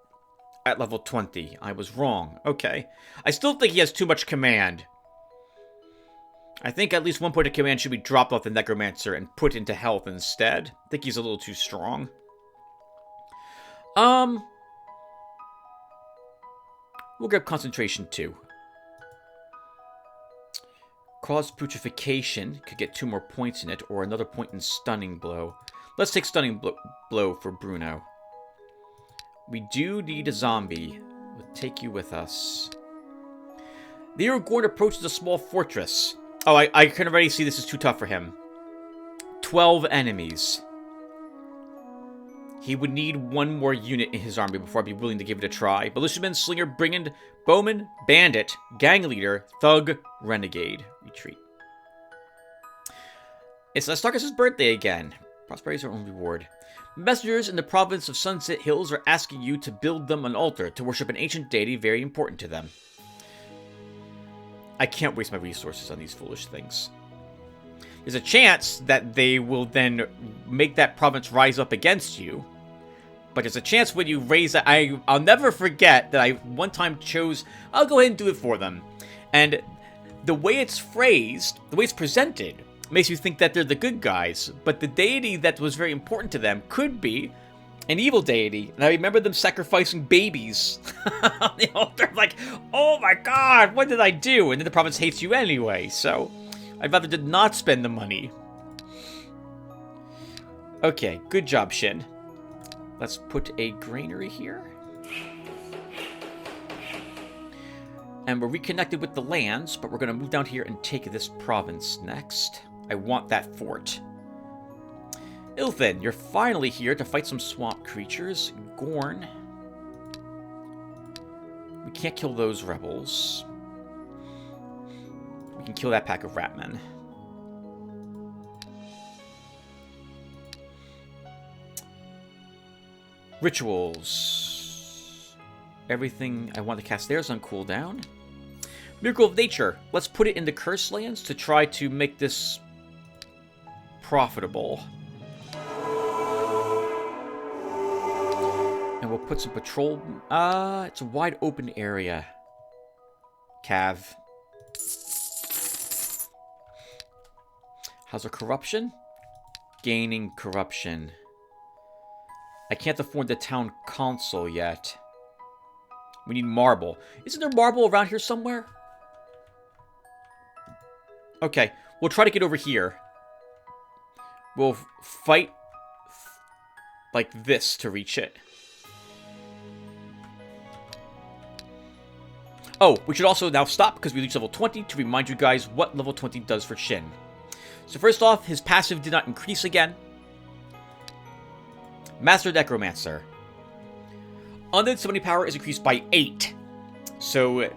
at level 20. I was wrong. Okay. I still think he has too much command. I think at least one point of command should be dropped off the Necromancer and put into health instead. I think he's a little too strong. We'll grab concentration 2. Cause putrefaction could get 2 more points in it, or another point in stunning blow. Let's take stunning blow for Bruno. We do need a zombie. We'll take you with us. The Eador approaches a small fortress. Oh, I can already see this is too tough for him. 12 enemies. He would need one more unit in his army before I'd be willing to give it a try. Militiaman, Slinger, Brigand, Bowman, Bandit, Gang Leader, Thug, Renegade. Retreat. It's Astarchus' birthday again. Prosperity is our only reward. Messengers in the province of Sunset Hills are asking you to build them an altar to worship an ancient deity very important to them. I can't waste my resources on these foolish things. There's a chance that they will then make that province rise up against you. But there's a chance when you raise that... I'll never forget that I one time chose... I'll go ahead and do it for them. And the way it's phrased, the way it's presented, makes you think that they're the good guys. But the deity that was very important to them could be an evil deity. And I remember them sacrificing babies on the altar. Like, oh my god, what did I do? And then the province hates you anyway, so... I'd rather did not spend the money. Okay, good job, Shin. Let's put a granary here. And we're reconnected with the lands, but we're going to move down here and take this province next. I want that fort. Ilthin, you're finally here to fight some swamp creatures. Gorn. We can't kill those rebels. We can kill that pack of ratmen. Rituals. Everything I want to cast there is on cooldown. Miracle of Nature. Let's put it in the Curse Lands to try to make this profitable. And we'll put some patrol... it's a wide open area. Cav. How's our corruption? Gaining corruption. I can't afford the town council yet. We need marble. Isn't there marble around here somewhere? Okay, we'll try to get over here. We'll fight like this to reach it. Oh, we should also now stop because we reached level 20 to remind you guys what level 20 does for Shin. So first off, his passive did not increase again. Master Necromancer. Undead summoning power is increased by 8. So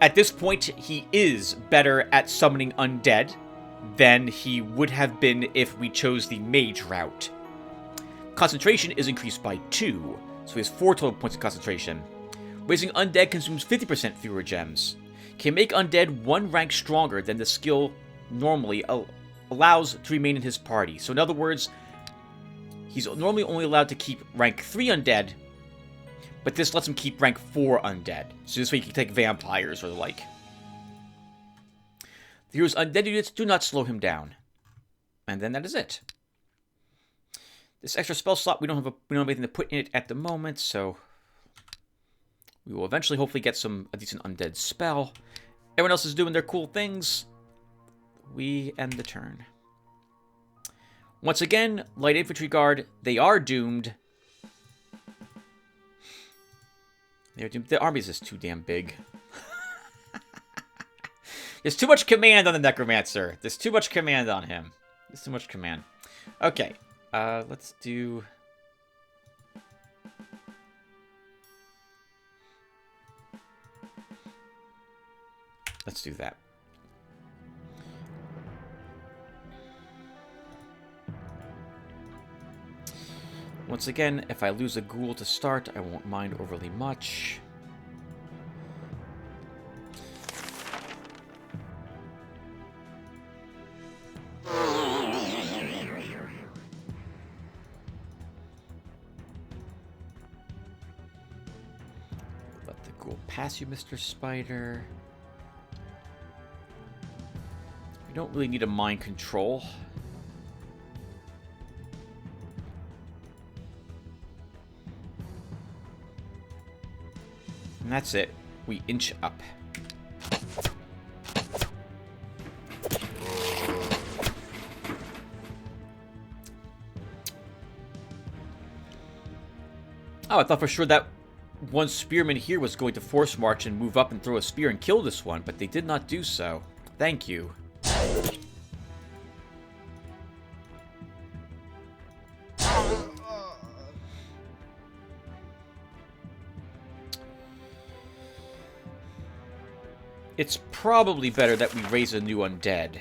at this point, he is better at summoning undead than he would have been if we chose the mage route. Concentration is increased by 2, so he has 4 total points of concentration. Raising undead consumes 50% fewer gems. Can make undead 1 rank stronger than the skill normally allows to remain in his party. So in other words, he's normally only allowed to keep rank 3 undead, but this lets him keep rank 4 undead. So this way he can take vampires or the like. The hero's undead units do not slow him down. And then that is it. This extra spell slot, we don't have anything to put in it at the moment, so we will eventually hopefully get a decent undead spell. Everyone else is doing their cool things. We end the turn. Once again, Light Infantry Guard, they are doomed. They're doomed. The army is just too damn big. There's too much command on the Necromancer. There's too much command on him. There's too much command. Okay, let's do... Let's do that. Once again, if I lose a ghoul to start, I won't mind overly much. Let the ghoul pass you, Mr. Spider. We don't really need a mind control. And that's it. We inch up. Oh, I thought for sure that one spearman here was going to force march and move up and throw a spear and kill this one, but they did not do so. Thank you. It's probably better that we raise a new undead.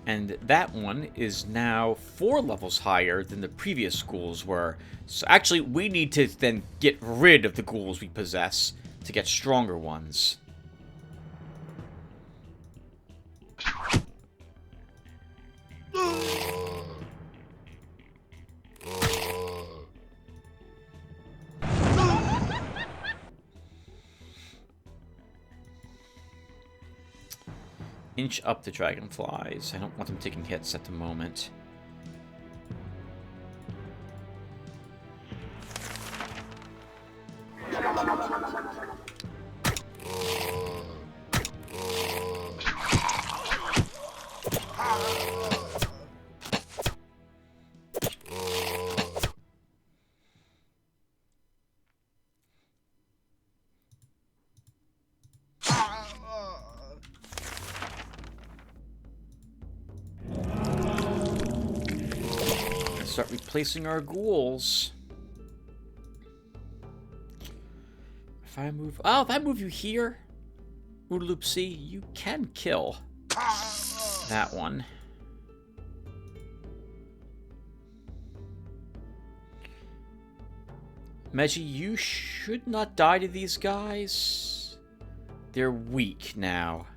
And that one is now 4 levels higher than the previous ghouls were. So actually, we need to then get rid of the ghouls we possess to get stronger ones. Inch up the dragonflies. I don't want them taking hits at the moment. Start replacing our ghouls. If I move... Oh, if I move you here, Oodaloopsy, you can kill that one. Meji, you should not die to these guys. They're weak now.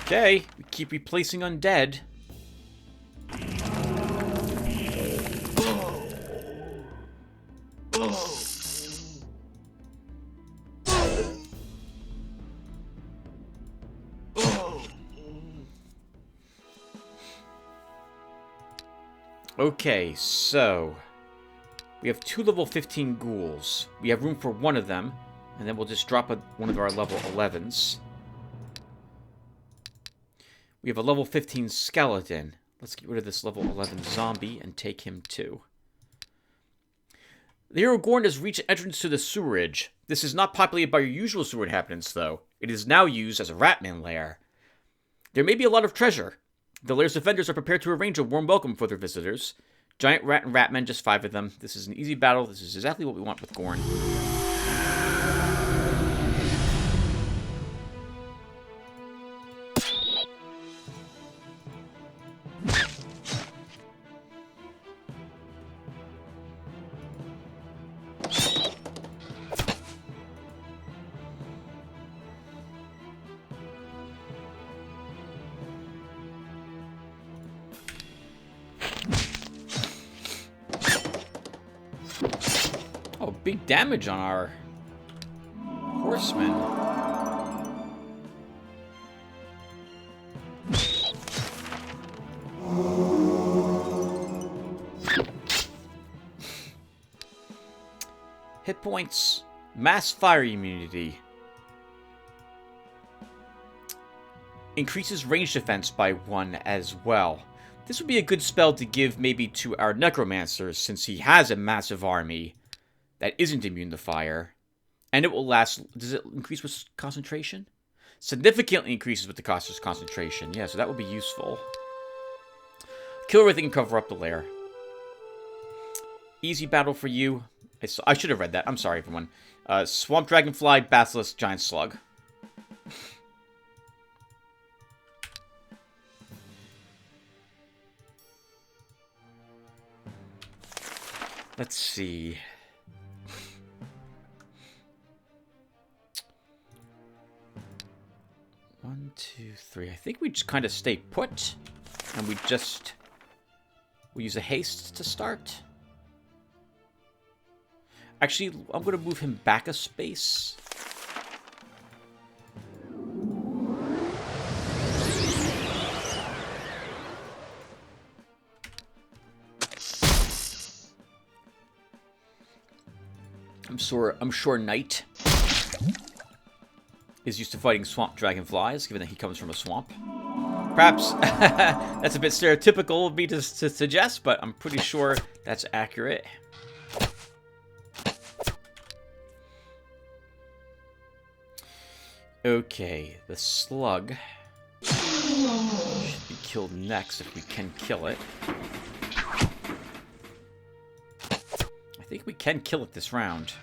Okay, we keep replacing undead. Okay, so we have 2 level 15 ghouls. We have room for one of them, and then we'll just drop one of our level 11s. We have a level 15 skeleton. Let's get rid of this level 11 zombie and take him too. The hero Gorn has reached entrance to the sewerage. This is not populated by your usual sewer inhabitants, though. It is now used as a ratman lair. There may be a lot of treasure. The lair's defenders are prepared to arrange a warm welcome for their visitors. Giant rat and ratmen, just 5 of them. This is an easy battle. This is exactly what we want with Gorn. Oh, big damage on our horsemen. Hit points. Mass fire immunity. Increases range defense by 1 as well. This would be a good spell to give maybe to our necromancer, since he has a massive army that isn't immune to fire. And it will last... Does it increase with concentration? Significantly increases with the cost of concentration. Yeah, so that would be useful. Kill everything and cover up the lair. Easy battle for you. I should have read that. I'm sorry, everyone. Swamp Dragonfly, Basilisk, Giant Slug. Let's see. One, two, three. I think we just kind of stay put. And we use a haste to start. Actually, I'm going to move him back a space. I'm sure Knight is used to fighting swamp dragonflies, given that he comes from a swamp. Perhaps that's a bit stereotypical of me to suggest, but I'm pretty sure that's accurate. Okay, the slug should be killed next if we can kill it. I think we can kill it this round.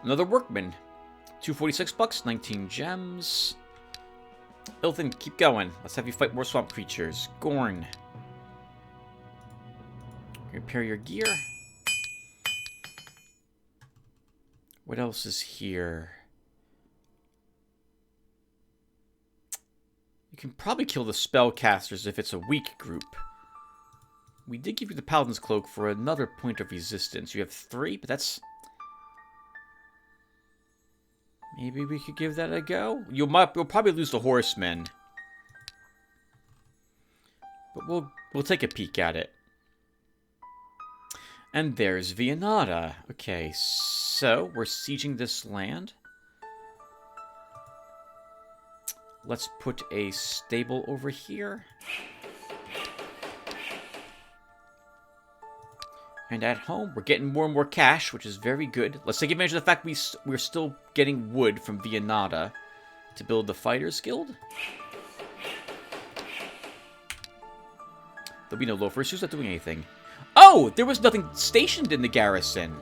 Another workman. 246 bucks, 19 gems. Ilthan, keep going. Let's have you fight more swamp creatures. Gorn. Repair your gear. What else is here? You can probably kill the spellcasters if it's a weak group. We did give you the Paladin's Cloak for another point of resistance. You have 3, but that's... Maybe we could give that a go? You'll probably lose the Horsemen. But we'll take a peek at it. And there's Viennata. Okay, so we're sieging this land. Let's put a stable over here. And at home, we're getting more and more cash, which is very good. Let's take advantage of the fact we're still getting wood from Viennata to build the Fighters Guild. There'll be no loafers. Who's not doing anything? Oh! There was nothing stationed in the garrison.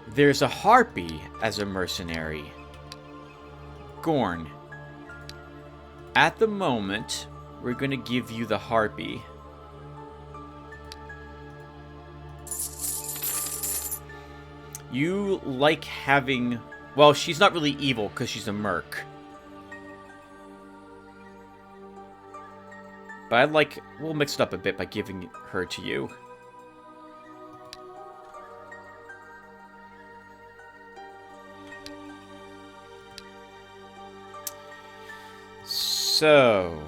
There's a harpy as a mercenary. Gorn. At the moment, we're going to give you the harpy. You like having... Well, she's not really evil because she's a merc. But I'd like... We'll mix it up a bit by giving her to you. So...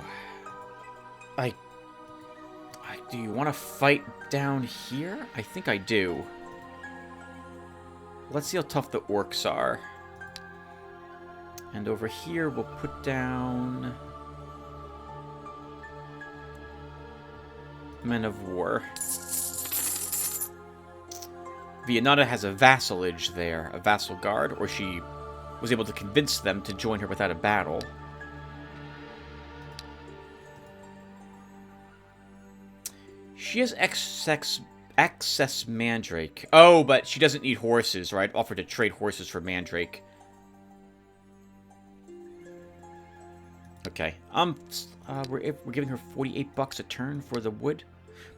Do you want to fight down here? I think I do. Let's see how tough the orcs are. And over here, we'll put down... Men of War. Viennata has a vassalage there, a vassal guard, or she was able to convince them to join her without a battle. She has excess mandrake. Oh, but she doesn't need horses, right? Offer to trade horses for mandrake. Okay. We're giving her 48 bucks a turn for the wood,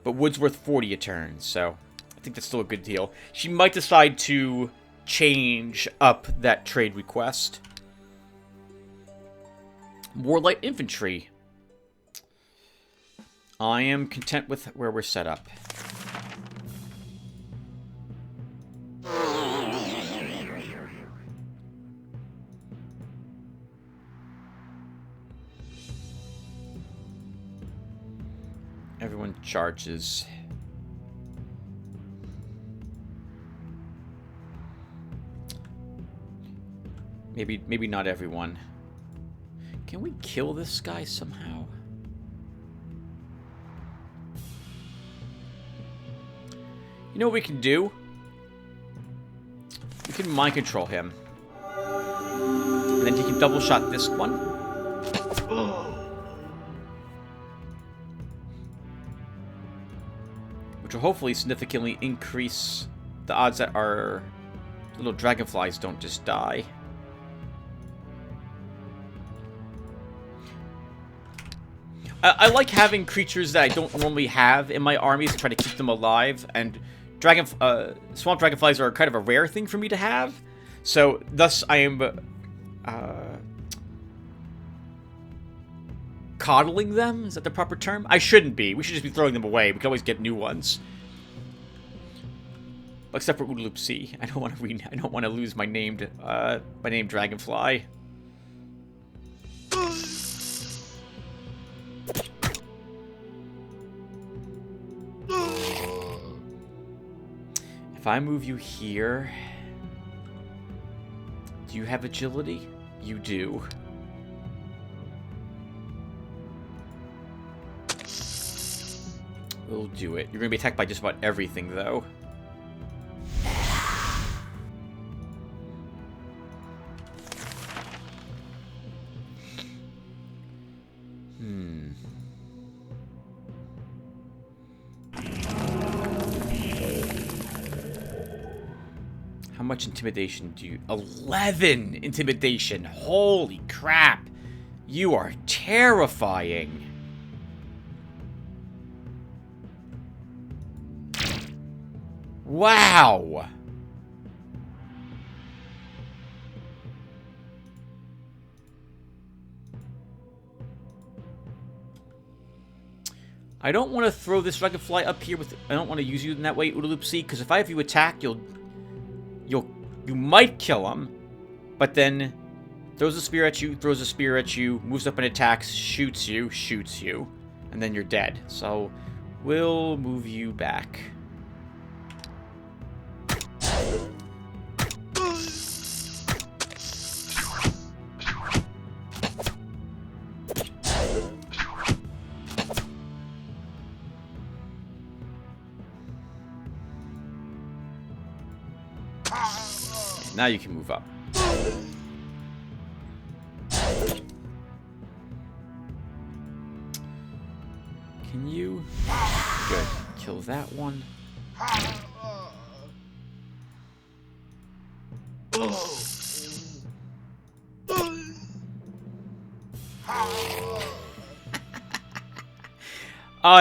but wood's worth 40 a turn, so I think that's still a good deal. She might decide to change up that trade request. More light infantry. I am content with where we're set up. Everyone charges. Maybe not everyone. Can we kill this guy somehow? You know what we can do? We can mind control him. And then he can double shot this one. Which will hopefully significantly increase the odds that our little dragonflies don't just die. I like having creatures that I don't normally have in my armies and try to keep them alive. And swamp dragonflies are kind of a rare thing for me to have. So, thus, I am coddling them? Is that the proper term? I shouldn't be. We should just be throwing them away. We can always get new ones. Except for Oodaloop. I don't want to lose my named dragonfly. If I move you here, do you have agility? You do. We'll do it. You're going to be attacked by just about everything, though. How much intimidation do you... 11 intimidation! Holy crap! You are terrifying! Wow! I don't want to throw this dragonfly up here with... I don't want to use you in that way, Oodaloop, because if I have you attack, you might kill him, but then throws a spear at you, moves up and attacks, shoots you, and then you're dead. So we'll move you back. Now you can move up. Can you? Good. Kill that one.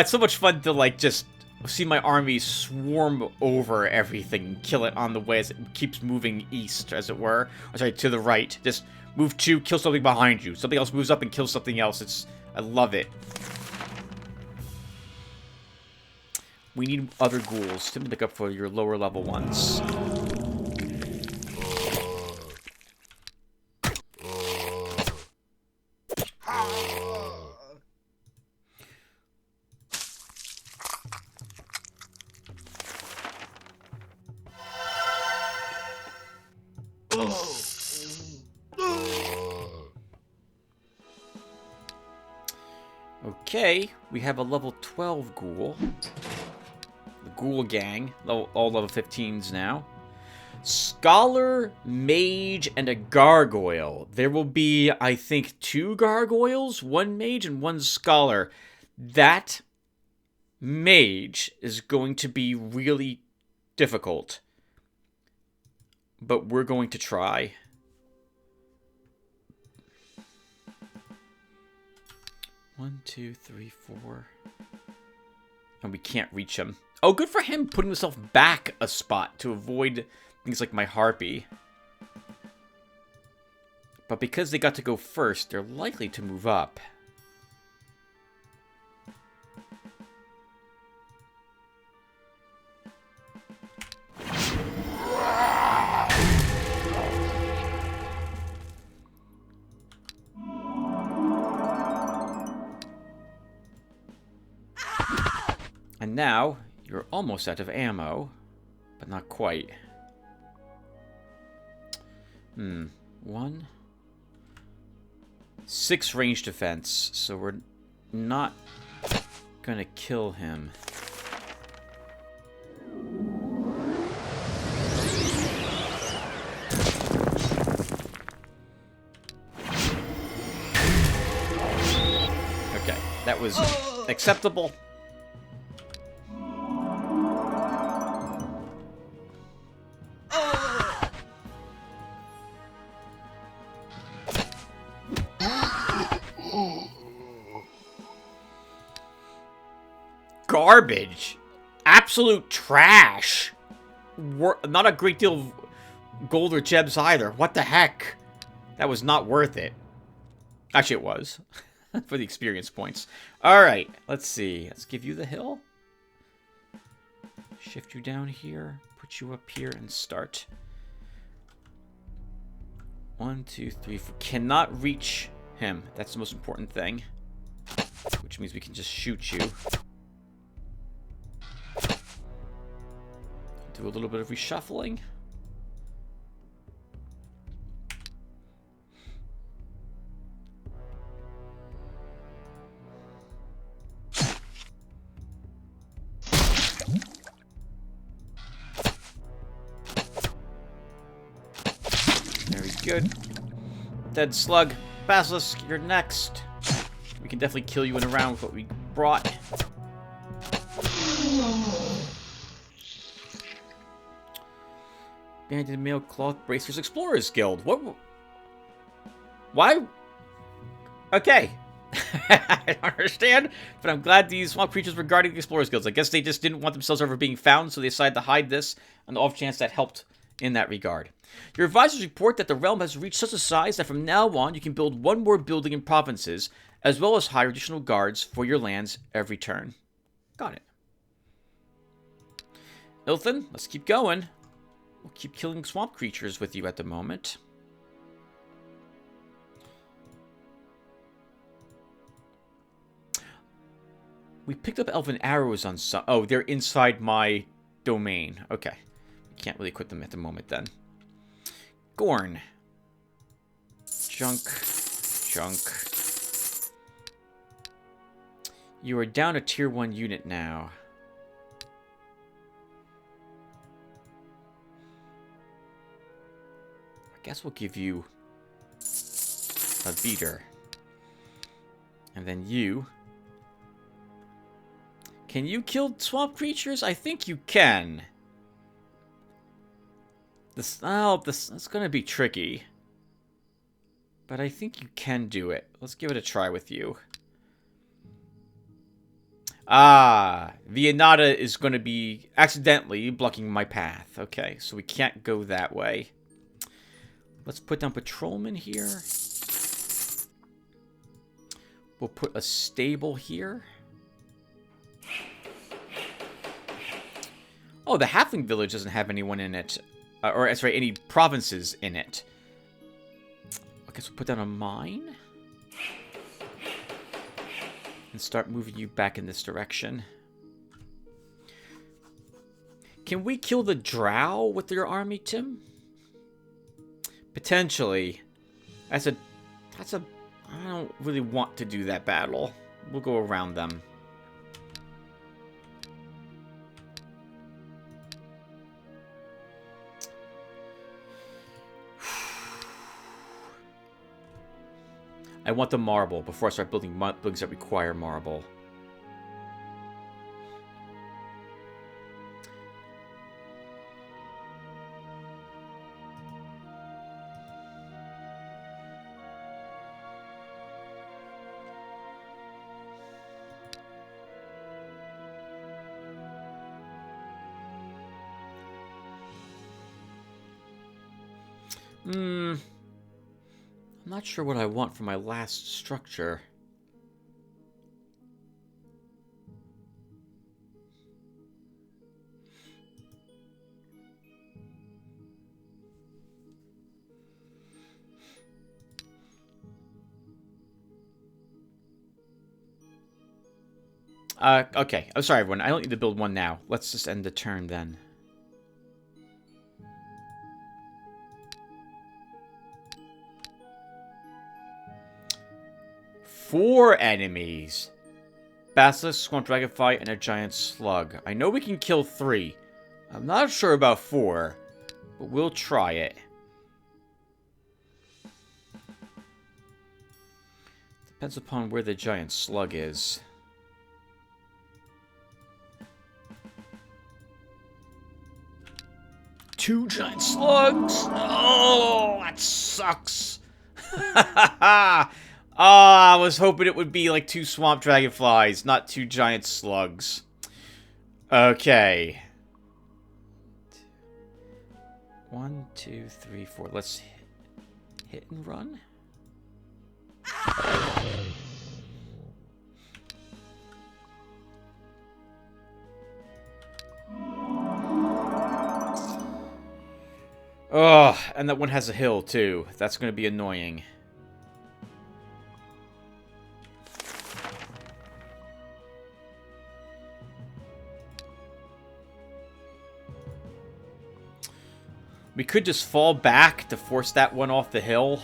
It's so much fun to, like, just see my army swarm over everything and kill it on the way as it keeps moving east, as it were. Or sorry, to the right. Just move 2, kill something behind you. Something else moves up and kills something else. I love it. We need other ghouls to make up for your lower level ones. Okay, we have a level 12 ghoul. The ghoul gang, all level 15s now. Scholar, mage, and a gargoyle. There will be, I think, 2 gargoyles, 1 mage, and 1 scholar. That mage is going to be really difficult. But we're going to try. One, 2, 3, 4. And we can't reach him. Oh, good for him putting himself back a spot to avoid things like my harpy. But because they got to go first, they're likely to move up. And now, you're almost out of ammo, but not quite. 1. 6 range defense, so we're not gonna kill him. Okay, that was acceptable. garbage. Absolute trash. Not a great deal of gold or gems either. What the heck? That was not worth it. Actually, it was. For the experience points. Alright, let's see. Let's give you the hill. Shift you down here. Put you up here and start. 1, 2, 3, 4. Cannot reach him. That's the most important thing. Which means we can just shoot you. Do a little bit of reshuffling. Very good. Dead slug. Basilisk, you're next. We can definitely kill you in a round with what we brought. Banded mail cloth bracers explorers guild. What? Why? Okay. I don't understand, but I'm glad these swamp creatures were guarding the explorers guilds. I guess they just didn't want themselves ever being found, so they decided to hide this, on the off chance that helped in that regard. Your advisors report that the realm has reached such a size that from now on you can build one more building in provinces, as well as hire additional guards for your lands every turn. Got it. Ilthan, let's keep going. We'll keep killing swamp creatures with you at the moment. We picked up elven arrows on some... Oh, they're inside my domain. Okay. Can't really equip them at the moment then. Gorn. Junk. Junk. You are down a tier 1 unit now. I guess we'll give you a beater. And then you. Can you kill swamp creatures? I think you can. This is going to be tricky. But I think you can do it. Let's give it a try with you. Ah, Vianata is going to be accidentally blocking my path. Okay, so we can't go that way. Let's put down patrolmen here. We'll put a stable here. Oh, the halfling village doesn't have anyone in it. Or, sorry, any provinces in it. Okay, so put down a mine. And start moving you back in this direction. Can we kill the drow with your army, Tim? Potentially. I don't really want to do that battle. We'll go around them. I want the marble before I start building buildings that require marble. I'm not sure what I want for my last structure. Okay. I'm sorry, everyone. I don't need to build one now. Let's just end the turn then. Four enemies. Basilisk, Swamp Dragonfly, and a giant slug. I know we can kill 3. I'm not sure about 4, but we'll try it. Depends upon where the giant slug is. Two giant slugs! Oh, that sucks! I was hoping it would be like 2 swamp dragonflies, not 2 giant slugs. Okay. 1, 2, 3, 4. Let's hit and run. Oh, and that one has a hill, too. That's going to be annoying. We could just fall back to force that one off the hill.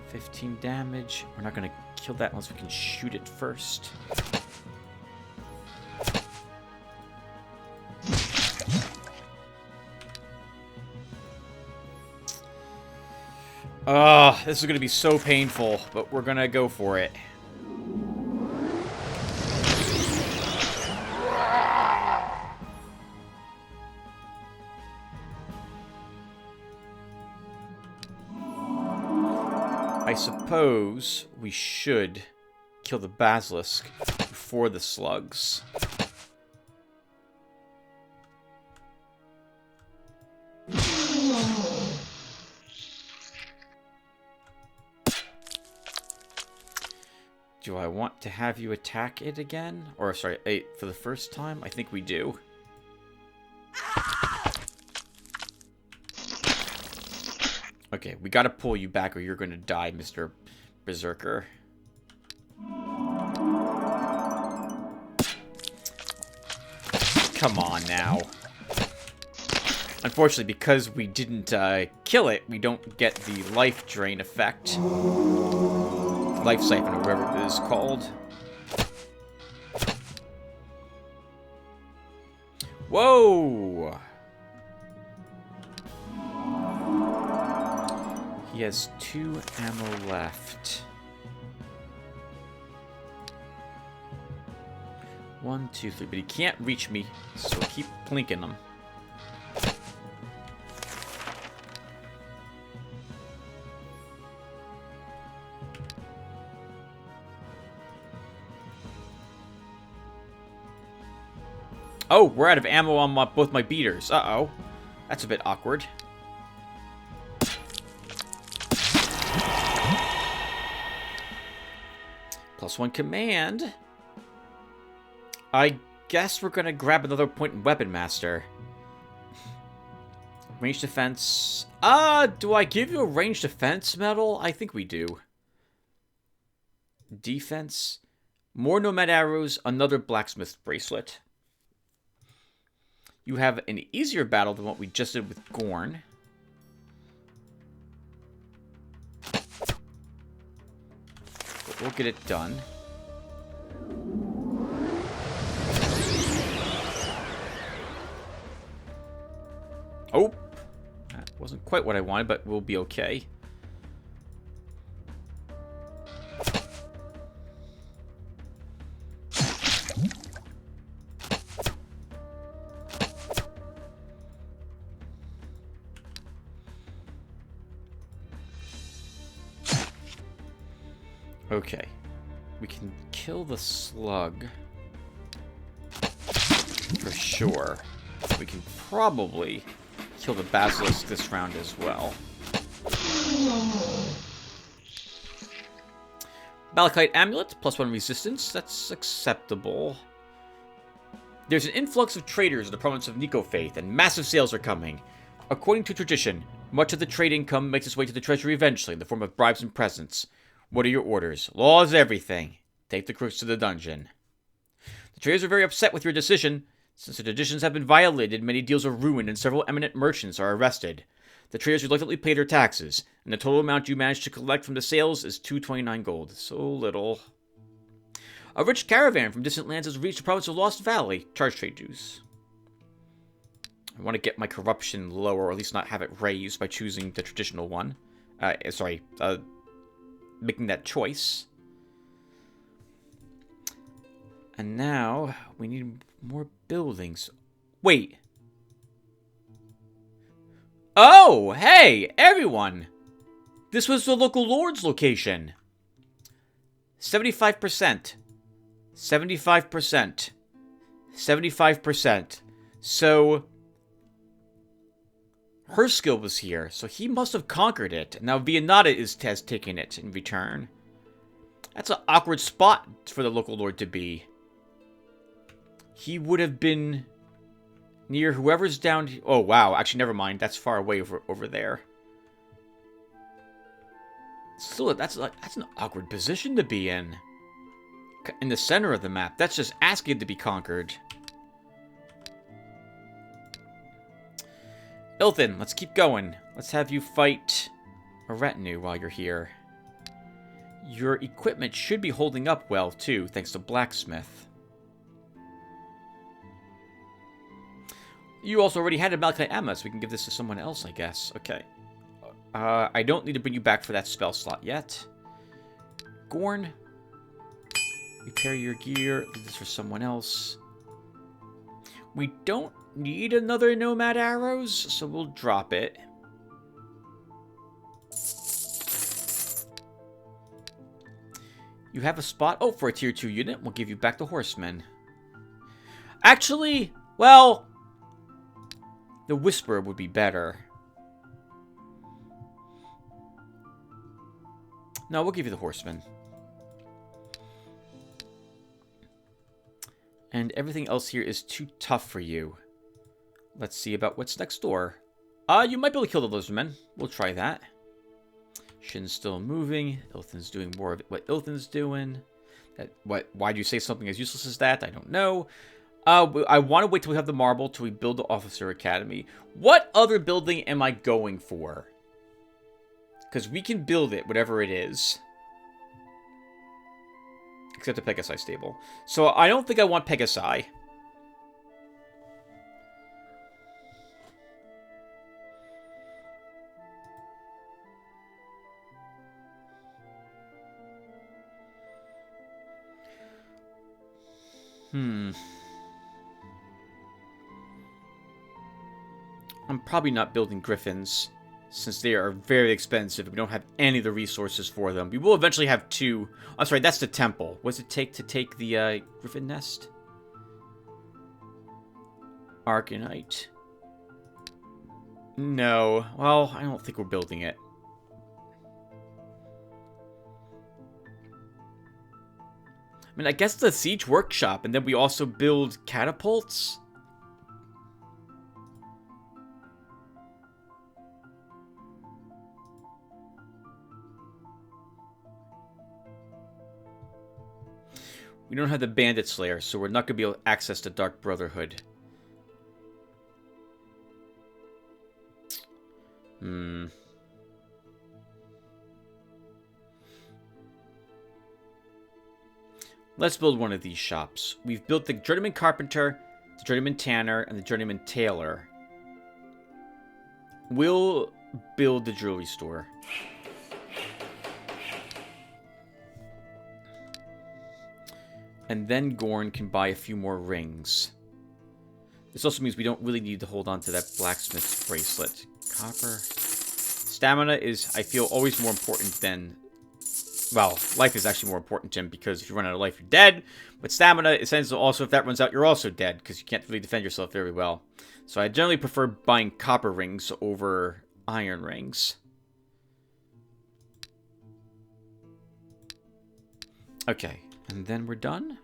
15 damage. We're not going to kill that unless we can shoot it first. Oh, this is going to be so painful, but we're going to go for it. I suppose we should kill the basilisk before the slugs. Do I want to have you attack it again? Or, sorry, for the first time? I think we do. Okay, we gotta pull you back or you're gonna die, Mr. Berserker. Come on now. Unfortunately, because we didn't kill it, we don't get the life drain effect. Life siphon, or whatever it is called. Whoa! He has 2 ammo left. 1, 2, 3, but he can't reach me, so keep plinking him. Oh, we're out of ammo on both my beaters. Uh-oh. That's a bit awkward. +1 command. I guess we're gonna grab another point in Weapon Master. Range defense. Do I give you a range defense medal? I think we do. Defense. More nomad arrows, another blacksmith bracelet. You have an easier battle than what we just did with Gorn. But we'll get it done. Oh! That wasn't quite what I wanted, but we'll be okay. Okay. We can kill the slug. For sure. We can probably kill the basilisk this round as well. Malachite amulet, +1 resistance. That's acceptable. There's an influx of traders in the province of Nico Faith, and massive sales are coming. According to tradition, much of the trade income makes its way to the treasury eventually in the form of bribes and presents. What are your orders? Law is everything. Take the crooks to the dungeon. The traders are very upset with your decision. Since the traditions have been violated, many deals are ruined and several eminent merchants are arrested. The traders reluctantly pay their taxes, and the total amount you managed to collect from the sales is 229 gold. So little. A rich caravan from distant lands has reached the province of Lost Valley. Charge trade dues. I want to get my corruption lower, or at least not have it raised by choosing the traditional one. Making that choice. And now we need more buildings. Wait. Oh, hey, everyone. This was the local lord's location. 75%. 75%. 75%. So her skill was here, so he must have conquered it. Now Vianata has taken it in return. That's an awkward spot for the local lord to be. He would have been near whoever's down... Oh, wow. Actually, never mind. That's far away over there. Still, that's an awkward position to be in. In the center of the map. That's just asking to be conquered. Ilthin, let's keep going. Let's have you fight a retinue while you're here. Your equipment should be holding up well, too, thanks to Blacksmith. You also already had a Malachite Ammo, so we can give this to someone else, I guess. Okay. I don't need to bring you back for that spell slot yet. Gorn. Repair your gear. Leave this for someone else. We don't need another Nomad Arrows, so we'll drop it. You have a spot? Oh, for a tier 2 unit, we'll give you back the Horsemen. Actually, well, the Whisperer would be better. No, we'll give you the Horsemen. And everything else here is too tough for you. Let's see about what's next door. You might be able to kill the Lizardmen. We'll try that. Shin's still moving. Ilthin's doing more of what Ilthin's doing. Why do you say something as useless as that? I don't know. I want to wait till we have the marble till we build the Officer Academy. What other building am I going for? Because we can build it, whatever it is. Except the Pegasi stable. So I don't think I want Pegasi. I'm probably not building griffins, since they are very expensive. We don't have any of the resources for them. We will eventually have 2. I'm sorry, that's the temple. What does it take to take the griffin nest? Arcanite. No. Well, I don't think we're building it. I mean, I guess the siege workshop, and then we also build catapults. We don't have the Bandit Slayer, so we're not going to be able to access the Dark Brotherhood. Let's build one of these shops. We've built the Journeyman Carpenter, the Journeyman Tanner, and the Journeyman Tailor. We'll build the jewelry store. And then Gorn can buy a few more rings. This also means we don't really need to hold on to that blacksmith's bracelet. Copper. Stamina is, I feel, always more important than... Well, life is actually more important to him, because if you run out of life, you're dead. But stamina, essentially, also, if that runs out, you're also dead, because you can't really defend yourself very well. So I generally prefer buying copper rings over iron rings. Okay, and then we're done.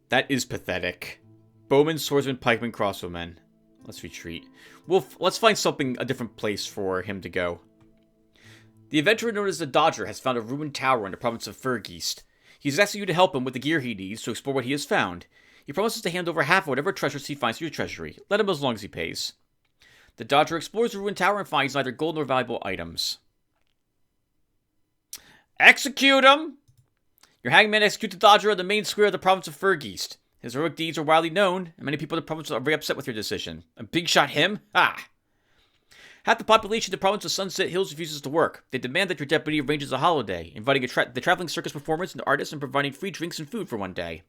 That is pathetic. Bowmen, swordsmen, pikemen, crossbowmen. Let's retreat. Let's find a different place for him to go. The adventurer known as the Dodger has found a ruined tower in the province of Fergeist. He's asking you to help him with the gear he needs to explore what he has found. He promises to hand over half of whatever treasures he finds in your treasury. Let him as long as he pays. The Dodger explores the ruined tower and finds neither gold nor valuable items. Execute him! Your hangman executes the Dodger on the main square of the province of Fergeist. His heroic deeds are widely known, and many people in the province are very upset with your decision. A big shot him? Ha! Half the population of the province of Sunset Hills refuses to work. They demand that your deputy arranges a holiday, inviting the traveling circus performers and artists and providing free drinks and food for one day.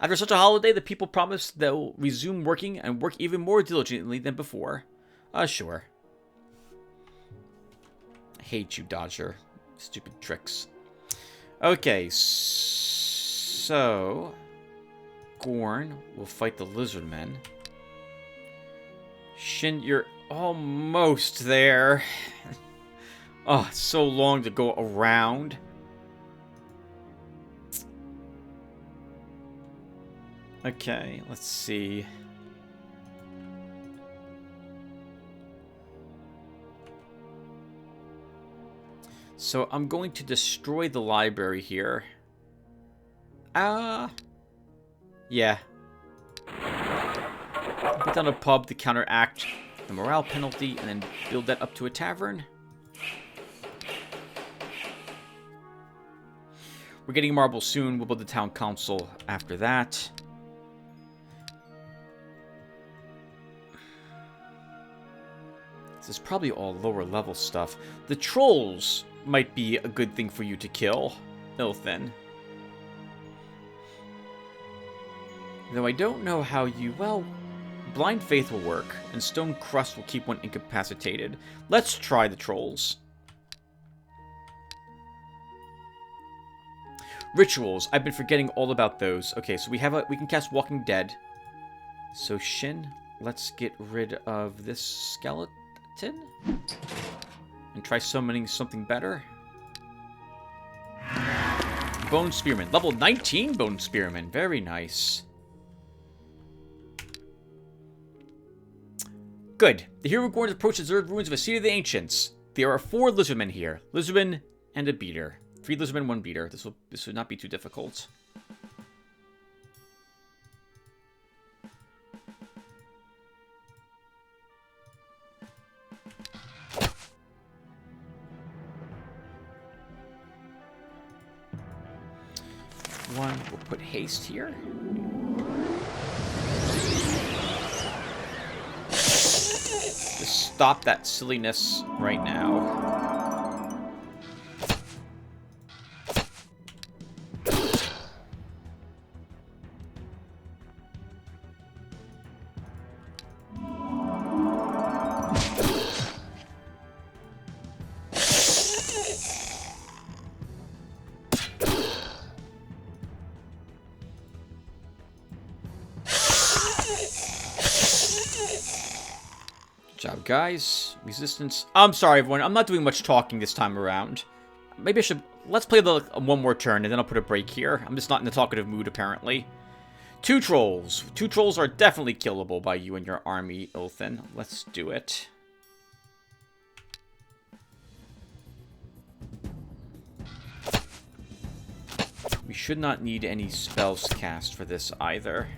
After such a holiday, the people promise they'll resume working and work even more diligently than before. Sure. I hate you, Dodger. Stupid tricks. Okay, so... Gorn will fight the lizardmen. Shin, you're almost there. Oh, it's so long to go around. Okay, let's see. So I'm going to destroy the library here. Yeah. Put down a pub to counteract the morale penalty, and then build that up to a tavern. We're getting marble soon. We'll build the town council after that. This is probably all lower level stuff. The trolls might be a good thing for you to kill, Ilthin. Though I don't know how you... Well, Blind Faith will work, and Stone Crust will keep one incapacitated. Let's try the trolls. Rituals. I've been forgetting all about those. Okay, so we can cast Walking Dead. So Shin, let's get rid of this skeleton and try summoning something better. Bone Spearman. Level 19 Bone Spearman. Very nice. Good. The hero going to approach the deserted ruins of a City of the Ancients. There are 4 lizardmen here. Lizardmen and a beater. 3 lizardmen, 1 beater. This would not be too difficult. We'll put haste here. Just stop that silliness right now. Job, guys. Resistance. I'm sorry, everyone. I'm not doing much talking this time around. Maybe I should... Let's play one more turn, and then I'll put a break here. I'm just not in the talkative mood, apparently. 2 trolls. 2 trolls are definitely killable by you and your army, Ilthin. Let's do it. We should not need any spells cast for this either.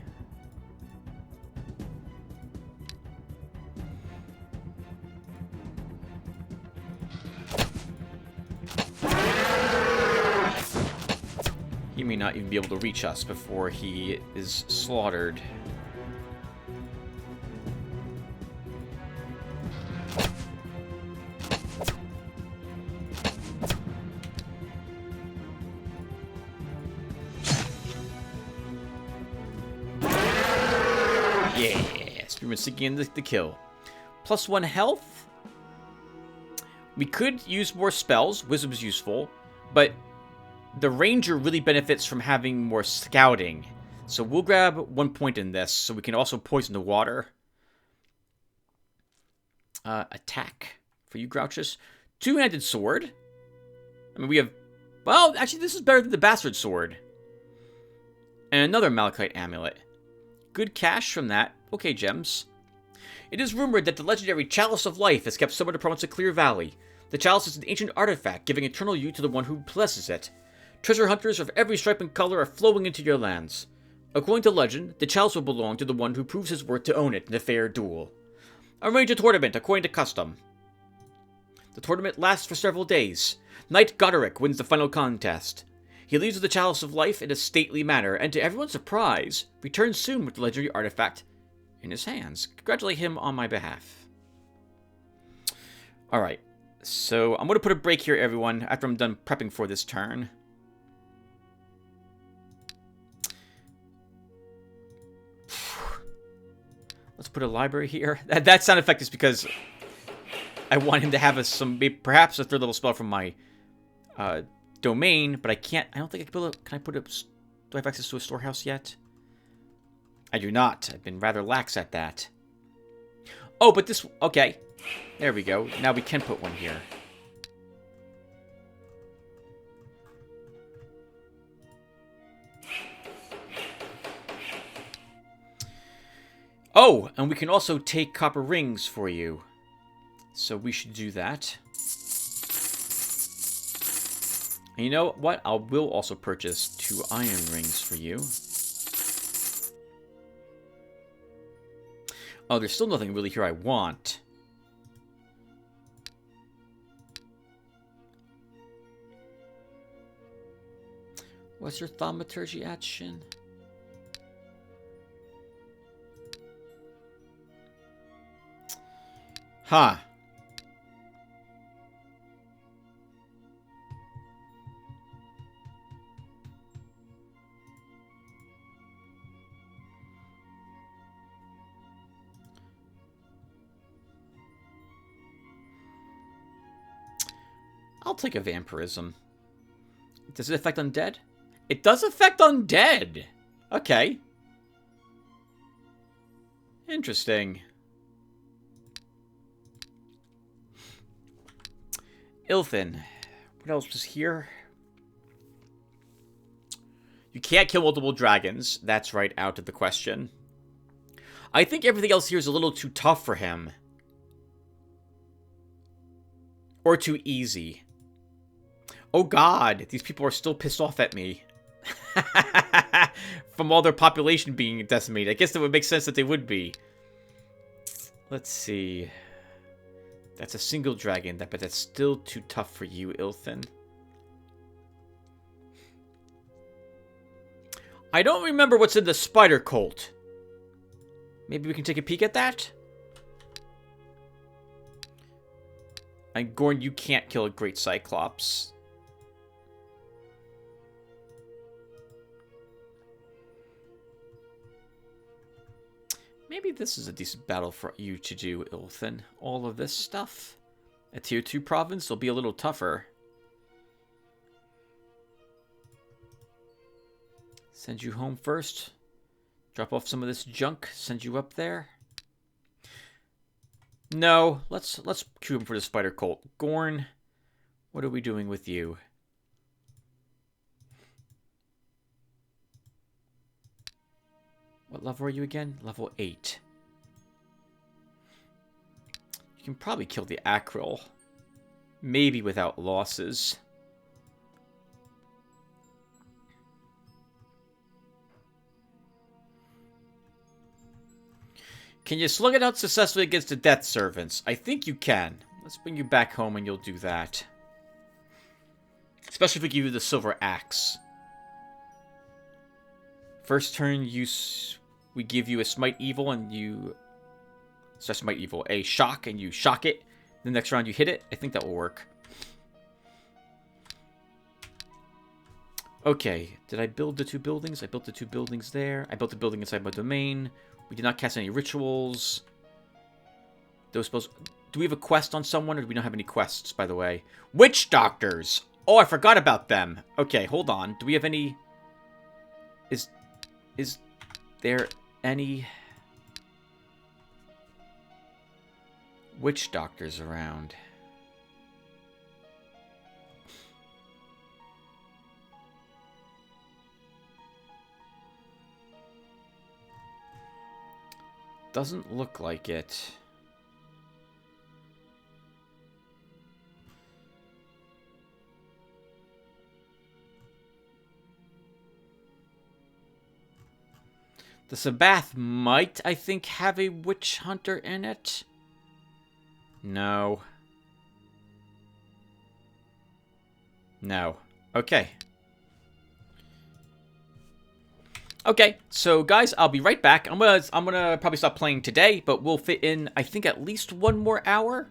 He may not even be able to reach us before he is slaughtered. Yeah, Spearman seeking the kill. +1 health. We could use more spells. Wisdom's useful, but the ranger really benefits from having more scouting. So we'll grab 1 point in this, so we can also poison the water. Attack for you, Grouchus. 2-handed sword. I mean, we have... Well, actually, this is better than the bastard sword. And another malachite amulet. Good cash from that. Okay, gems. It is rumored that the legendary Chalice of Life has kept some of the province of Clear Valley. The chalice is an ancient artifact, giving eternal youth to the one who possesses it. Treasure hunters of every stripe and color are flowing into your lands. According to legend, the chalice will belong to the one who proves his worth to own it in a fair duel. Arrange a tournament according to custom. The tournament lasts for several days. Knight Goderic wins the final contest. He leaves with the Chalice of Life in a stately manner, and to everyone's surprise, returns soon with the legendary artifact in his hands. Congratulate him on my behalf. Alright, so I'm going to put a break here, everyone, after I'm done prepping for this turn. Let's put a library here. That sound effect is because I want him to have perhaps a 3rd level spell from my domain, but I can't. I don't think I can build a. Can I put a? Do I have access to a storehouse yet? I do not. I've been rather lax at that. Oh, but this... Okay. There we go. Now we can put one here. Oh, and we can also take copper rings for you. So we should do that. And you know what? I will also purchase 2 iron rings for you. Oh, there's still nothing really here I want. What's your thaumaturgy action? Huh. I'll take a vampirism. Does it affect undead? It does affect undead! Okay. Interesting. Ilthin. What else was here? You can't kill multiple dragons. That's right out of the question. I think everything else here is a little too tough for him. Or too easy. Oh god, these people are still pissed off at me. From all their population being decimated. I guess that would make sense that they would be. Let's see. That's a single dragon, but that's still too tough for you, Ilthin. I don't remember what's in the spider cult. Maybe we can take a peek at that? And Gorn, you can't kill a great cyclops. Maybe this is a decent battle for you to do, Ilthin. All of this stuff. A tier 2 province will be a little tougher. Send you home first. Drop off some of this junk. Send you up there. No, let's queue him for the spider cult. Gorn, what are we doing with you? What level are you again? Level 8. You can probably kill the Akril. Maybe without losses. Can you slug it out successfully against the Death Servants? I think you can. Let's bring you back home and you'll do that. Especially if we give you the Silver Axe. First turn, we give you a Smite Evil and you... Sorry, Smite Evil. A Shock and you shock it. The next round you hit it. I think that will work. Okay. Did I build the 2 buildings? I built the 2 buildings there. I built a building inside my domain. We did not cast any rituals. Those supposed... Do we have a quest on someone or do we not have any quests, by the way? Witch Doctors! Oh, I forgot about them. Okay, hold on. Do we have any... Is there any witch doctors around? Doesn't look like it. The Sabbath might, I think, have a witch hunter in it. No. No. Okay. Okay, so guys, I'll be right back. I'm gonna probably stop playing today, but we'll fit in, I think, at least 1 more hour.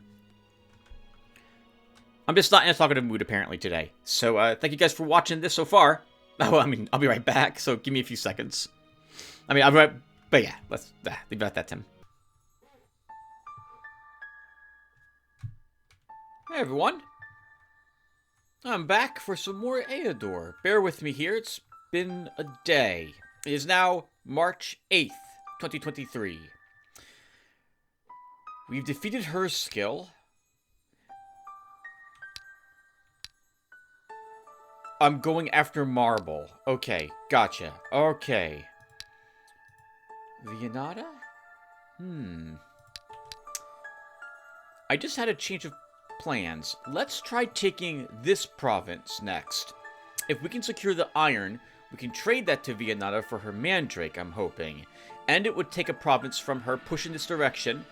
I'm just not in a talkative mood apparently today. So thank you guys for watching this so far. Oh, I mean, I'll be right back. So give me a few seconds. I mean, I'll be right, but yeah, let's leave it at that, Tim. Hey everyone. I'm back for some more Eador. Bear with me here, it's been a day. It is now March 8th, 2023. We've defeated her skill. I'm going after marble. Okay, gotcha. Okay. Vianata? I just had a change of plans. Let's try taking this province next. If we can secure the iron, we can trade that to Vianata for her mandrake, I'm hoping. And it would take a province from her, push in this direction,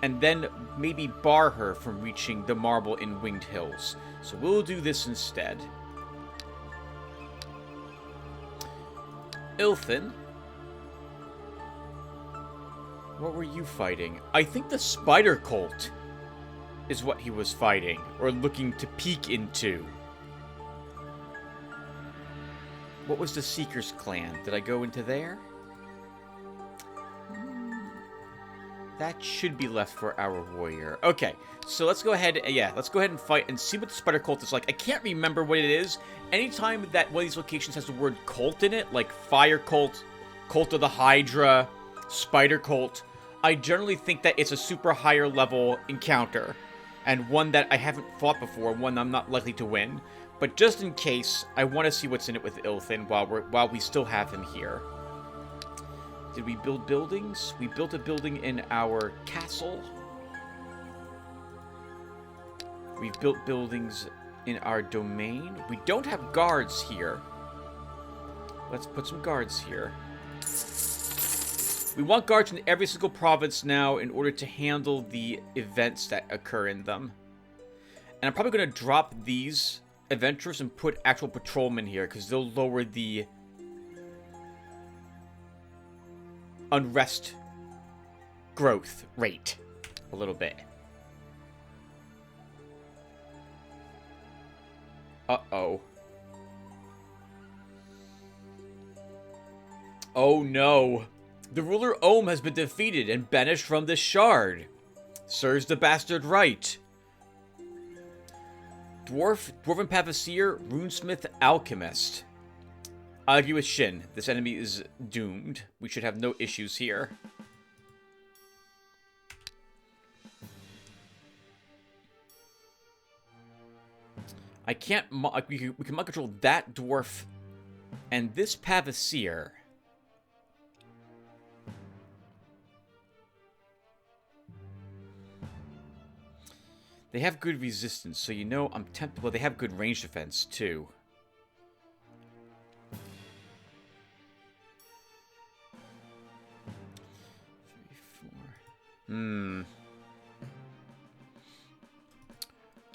and then maybe bar her from reaching the marble in Winged Hills. So we'll do this instead. Ilthin. What were you fighting? I think the spider cult is what he was fighting, or looking to peek into. What was the Seeker's clan? Did I go into there? That should be left for our warrior. Okay, so let's go ahead, let's go ahead and fight and see what the spider cult is like. I can't remember what it is. Anytime that one of these locations has the word cult in it, like fire cult, cult of the Hydra, spider cult, I generally think that it's a super higher level encounter, and one that I haven't fought before, one I'm not likely to win. But just in case, I want to see what's in it with Ilthin while we still have him here. Did we build buildings? We built a building in our castle. We've built buildings in our domain. We don't have guards here. Let's put some guards here. We want guards in every single province now in order to handle the events that occur in them. And I'm probably going to drop these adventurers and put actual patrolmen here, because they'll lower the unrest growth rate a little bit. Uh-oh. Oh no. The ruler Ohm has been defeated and banished from this shard. Serves the bastard right. Dwarven Pavasir, Runesmith, Alchemist. I agree with Shin. This enemy is doomed. We should have no issues here. I can't... We can mind control that dwarf and this Pavasir. They have good resistance, so you know I'm tempted... Well, they have good range defense, too.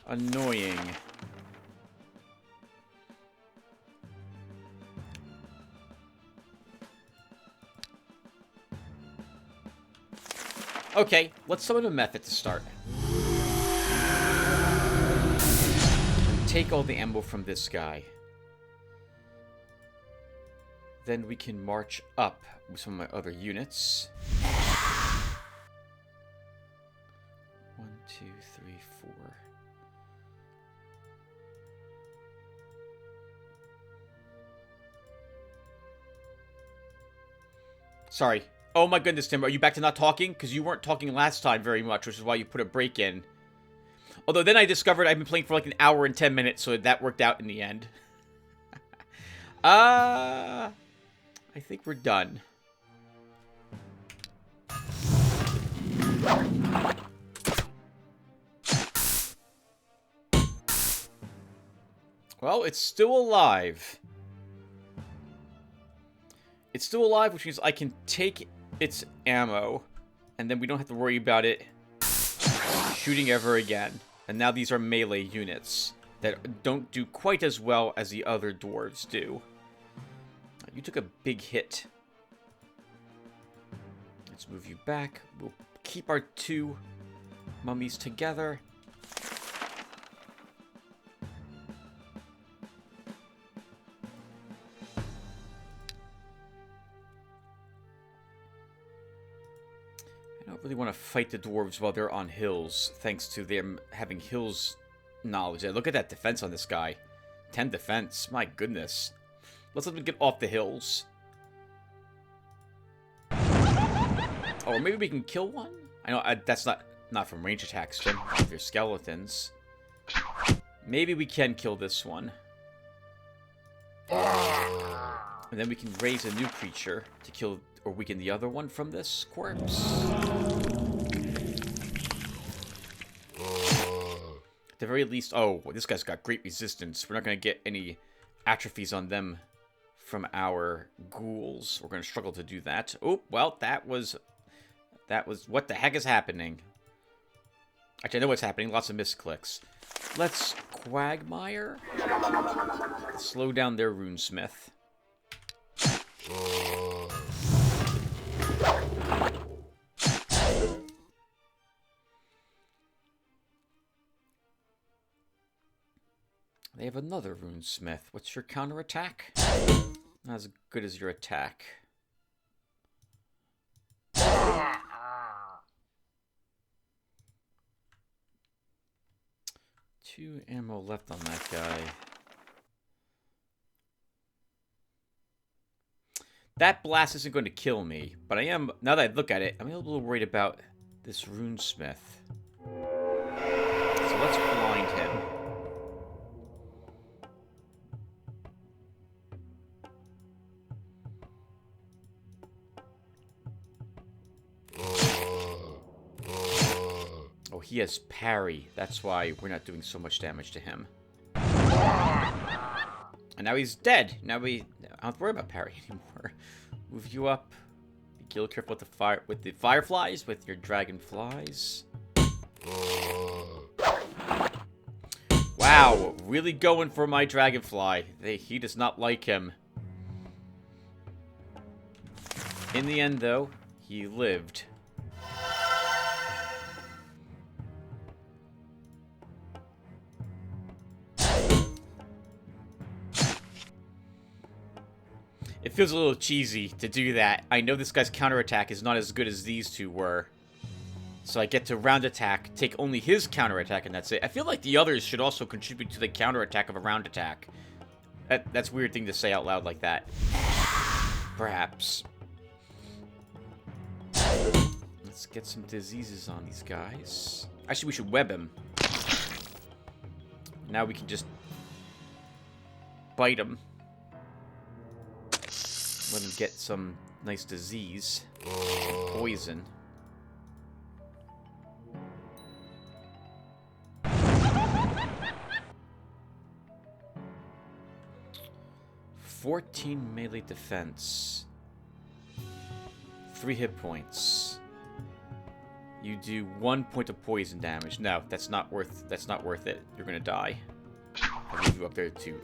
Annoying. Okay, let's summon a method to start. Take all the ammo from this guy. Then we can march up with some of my other units. 1, 2, 3, 4. Sorry. Oh my goodness, Tim, are you back to not talking? Because you weren't talking last time very much, which is why you put a break in. Although then I discovered I've been playing for like an hour and 10 minutes, so that worked out in the end. I think we're done. Well, it's still alive. It's still alive, which means I can take its ammo, and then we don't have to worry about it shooting ever again. And now these are melee units that don't do quite as well as the other dwarves do. You took a big hit. Let's move you back. We'll keep our two mummies together. I don't really want to fight the dwarves while they're on hills, thanks to them having hills knowledge. Look at that defense on this guy. 10 defense. My goodness. Let's let them get off the hills. Or maybe we can kill one? I know that's not from range attacks, Jim. They're skeletons. Maybe we can kill this one. And then we can raise a new creature to kill or weaken the other one from this corpse. At the very least... Oh, this guy's got great resistance. We're not going to get any atrophies on them from our ghouls. We're going to struggle to do that. Oh, well, that was... What the heck is happening? Actually, I know what's happening. Lots of misclicks. Let's Quagmire. Slow down their runesmith. They have another runesmith. What's your counterattack? Not as good as your attack. 2 ammo left on that guy. That blast isn't going to kill me, but I am, now that I look at it, I'm a little worried about this runesmith. So let's blind him. Oh, he has parry. That's why we're not doing so much damage to him. And now he's dead. Now I don't have to worry about parry anymore. Move you up. Be real careful with the fireflies, with your dragonflies. Wow, really going for my dragonfly. He does not like him. In the end, though, he lived. It feels a little cheesy to do that. I know this guy's counterattack is not as good as these two were. So I get to round attack, take only his counterattack, and that's it. I feel like the others should also contribute to the counterattack of a round attack. That's a weird thing to say out loud like that. Perhaps. Let's get some diseases on these guys. Actually, we should web him. Now we can just bite him. Let him get some nice disease. Poison. $14 melee defense. 3 hit points. You do 1 point of poison damage. No, that's not worth it. You're gonna die. I'll move you up there to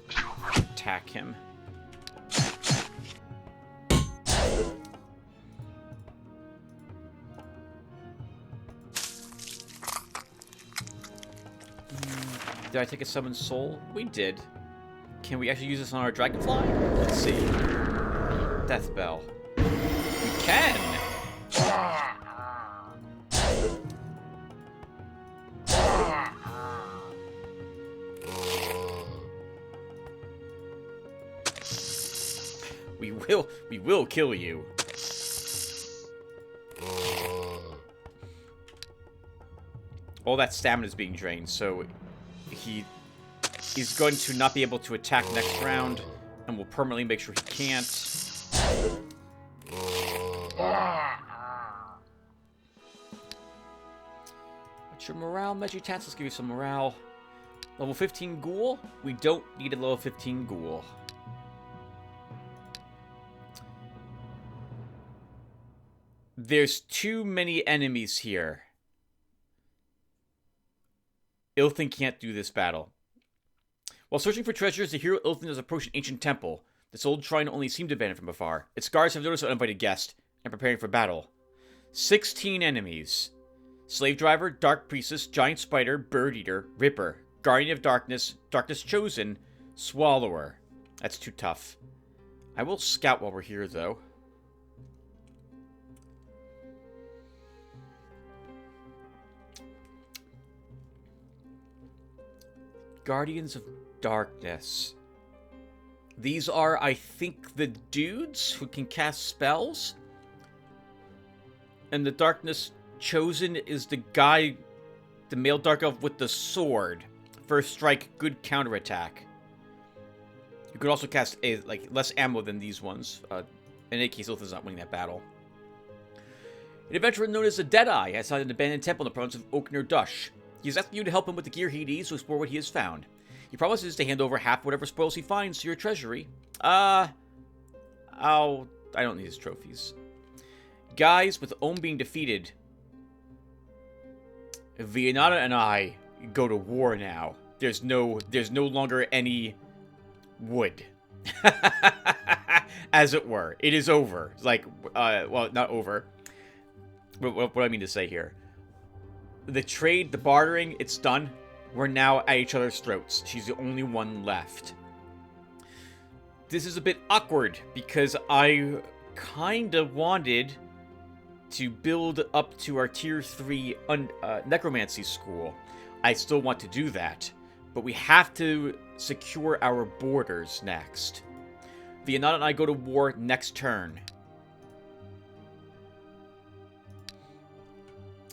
attack him. Did I take a summon soul? We did. Can we actually use this on our dragonfly? Let's see. Death Bell. We can! We will kill you. All that stamina is being drained, so he's going to not be able to attack next round, and will permanently make sure he can't. What's your morale, Megitats? Let's give you some morale. Level 15 ghoul? We don't need a level 15 ghoul. There's too many enemies here. Ilthin can't do this battle. While searching for treasures, the hero Ilthin has approached an ancient temple. This old shrine only seemed abandoned from afar. Its guards have noticed an uninvited guest and preparing for battle. 16 enemies. Slave Driver, Dark Priestess, Giant Spider, Bird Eater, Ripper, Guardian of Darkness, Darkness Chosen, Swallower. That's too tough. I will scout while we're here, though. Guardians of Darkness. These are, I think, the dudes who can cast spells. And the darkness chosen is the guy, the male dark elf with the sword. First strike, good counterattack. You could also cast less ammo than these ones. In any case, Iltha's not winning that battle. An adventurer known as the Deadeye has found an abandoned temple in the province of Okner Dush. He is asking you to help him with the gear he needs to explore what he has found. He promises to hand over half whatever spoils he finds to your treasury. I don't need his trophies. Guys, with Ohm being defeated, Vianata and I go to war now. There's no longer any wood. As it were. It is over. Like, well, not over. What I mean to say here. The trade, the bartering, it's done. We're now at each other's throats. She's the only one left. This is a bit awkward because I kind of wanted to build up to our tier 3 necromancy school. I still want to do that, but we have to secure our borders next. Vianata and I go to war next turn.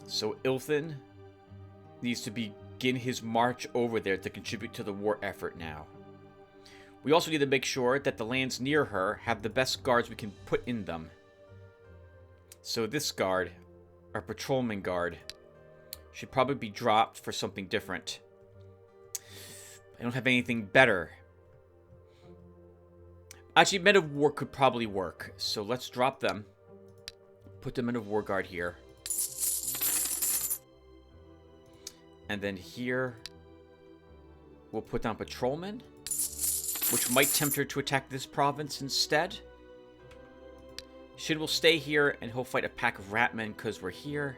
So Ilthan needs to begin his march over there to contribute to the war effort now. We also need to make sure that the lands near her have the best guards we can put in them. So this guard, our patrolman guard, should probably be dropped for something different. I don't have anything better. Actually, Men of War could probably work. So let's drop them. Put the Men of War guard here. And then here, we'll put down patrolmen, which might tempt her to attack this province instead. Shin will stay here, and he'll fight a pack of ratmen because we're here.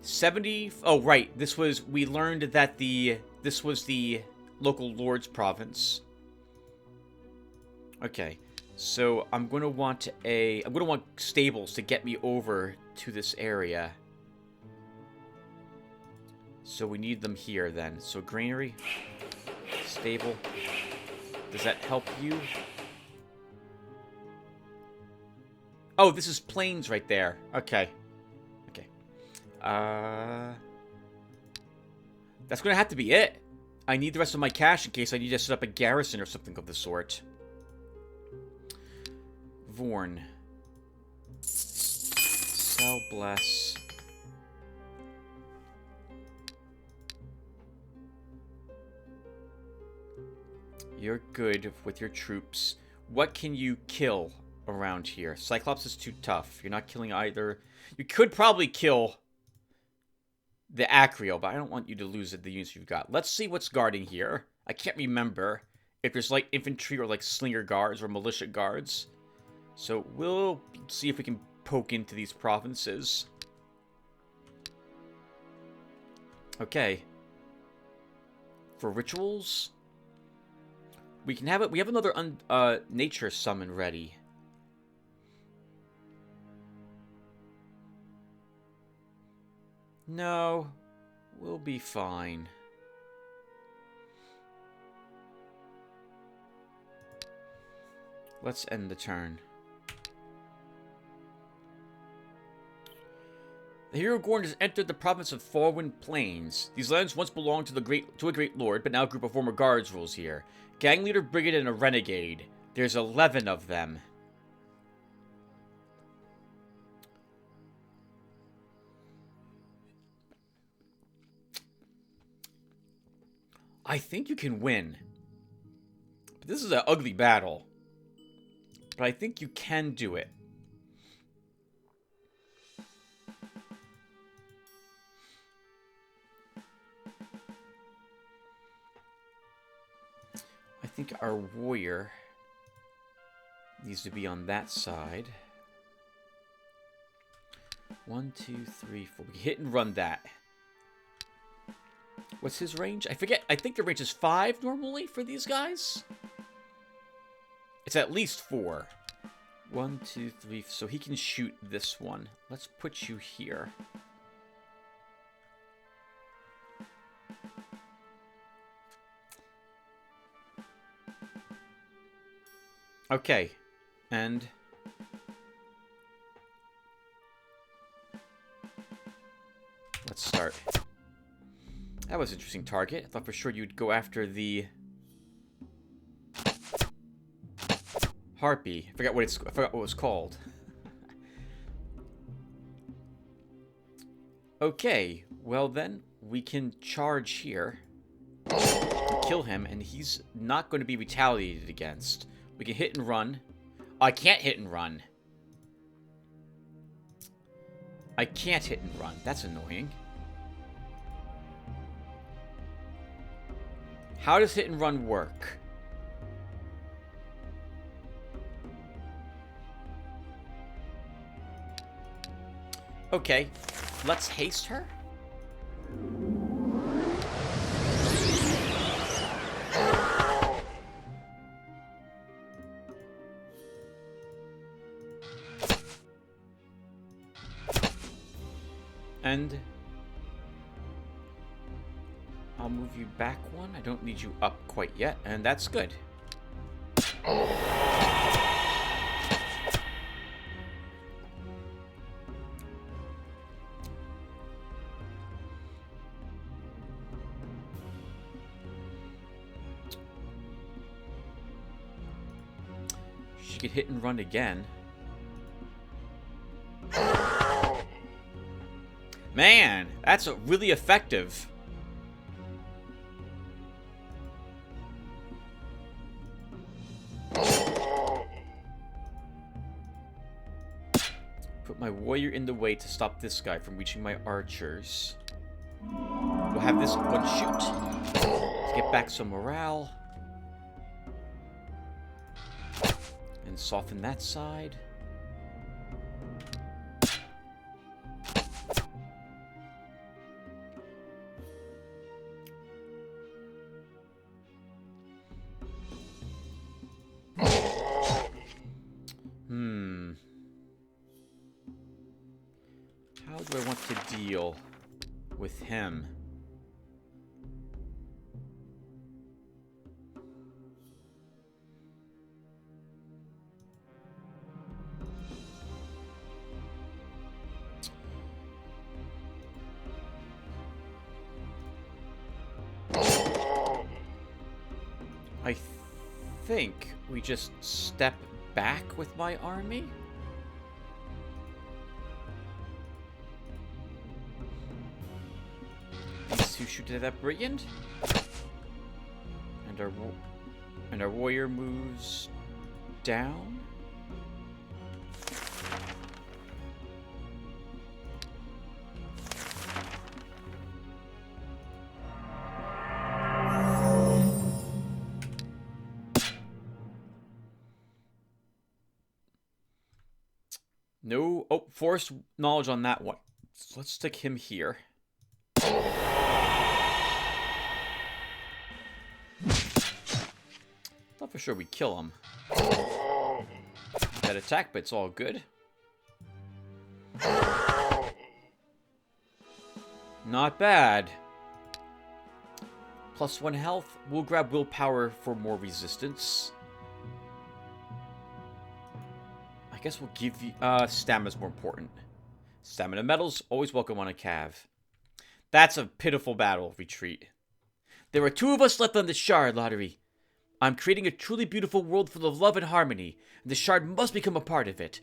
70... Oh, right. We learned that this was the local lord's province. Okay. So I'm going to want stables to get me over to this area. So we need them here then. So granary, stable. Does that help you? Oh, this is plains right there. Okay. Okay. That's going to have to be it. I need the rest of my cash in case I need to set up a garrison or something of the sort. Vorn. Sell, bless. You're good with your troops. What can you kill around here? Cyclops is too tough. You're not killing either. You could probably kill the Acrio, but I don't want you to lose the units you've got. Let's see what's guarding here. I can't remember if there's like infantry or like slinger guards or militia guards. So we'll see if we can poke into these provinces. Okay. For rituals, we can have it. We have another nature summon ready. No, we'll be fine. Let's end the turn. The hero Gorn has entered the province of Farwind Plains. These lands once belonged to a great lord, but now a group of former guards rules here. Gang leader, brigand, and a renegade. There's 11 of them. I think you can win. But this is an ugly battle. But I think you can do it. I think our warrior needs to be on that side. 1, 2, 3, 4. We can hit and run that. What's his range? I forget. I think the range is 5 normally for these guys. It's at least 4. 1, 2, 3. So he can shoot this one. Let's put you here. Okay. And... let's start. That was an interesting target. I thought for sure you'd go after the... harpy. I forgot what it was called. Okay, well then, we can charge here, kill him, and he's not going to be retaliated against. We can hit and run. I can't hit and run. I can't hit and run. That's annoying. How does hit and run work? Okay, let's haste her. And I'll move you back one. I don't need you up quite yet, and that's good. She could hit and run again. Man, that's really effective. Put my warrior in the way to stop this guy from reaching my archers. We'll have this one shoot to get back some morale. And soften that side. How do I want to deal with him? I think we just step back with my army. These two shoot at that brigand, and our warrior moves down. No, oh, forced knowledge on that one. So let's stick him here. Thought for sure we'd kill him. That attack, but it's all good. Not bad. +1 health. We'll grab willpower for more resistance. I guess we'll give you... stamina's more important. Stamina medals, always welcome on a cav. That's a pitiful battle. Retreat. There are 2 of us left on the shard, Lotaeri. I'm creating a truly beautiful world full of love and harmony, and the shard must become a part of it.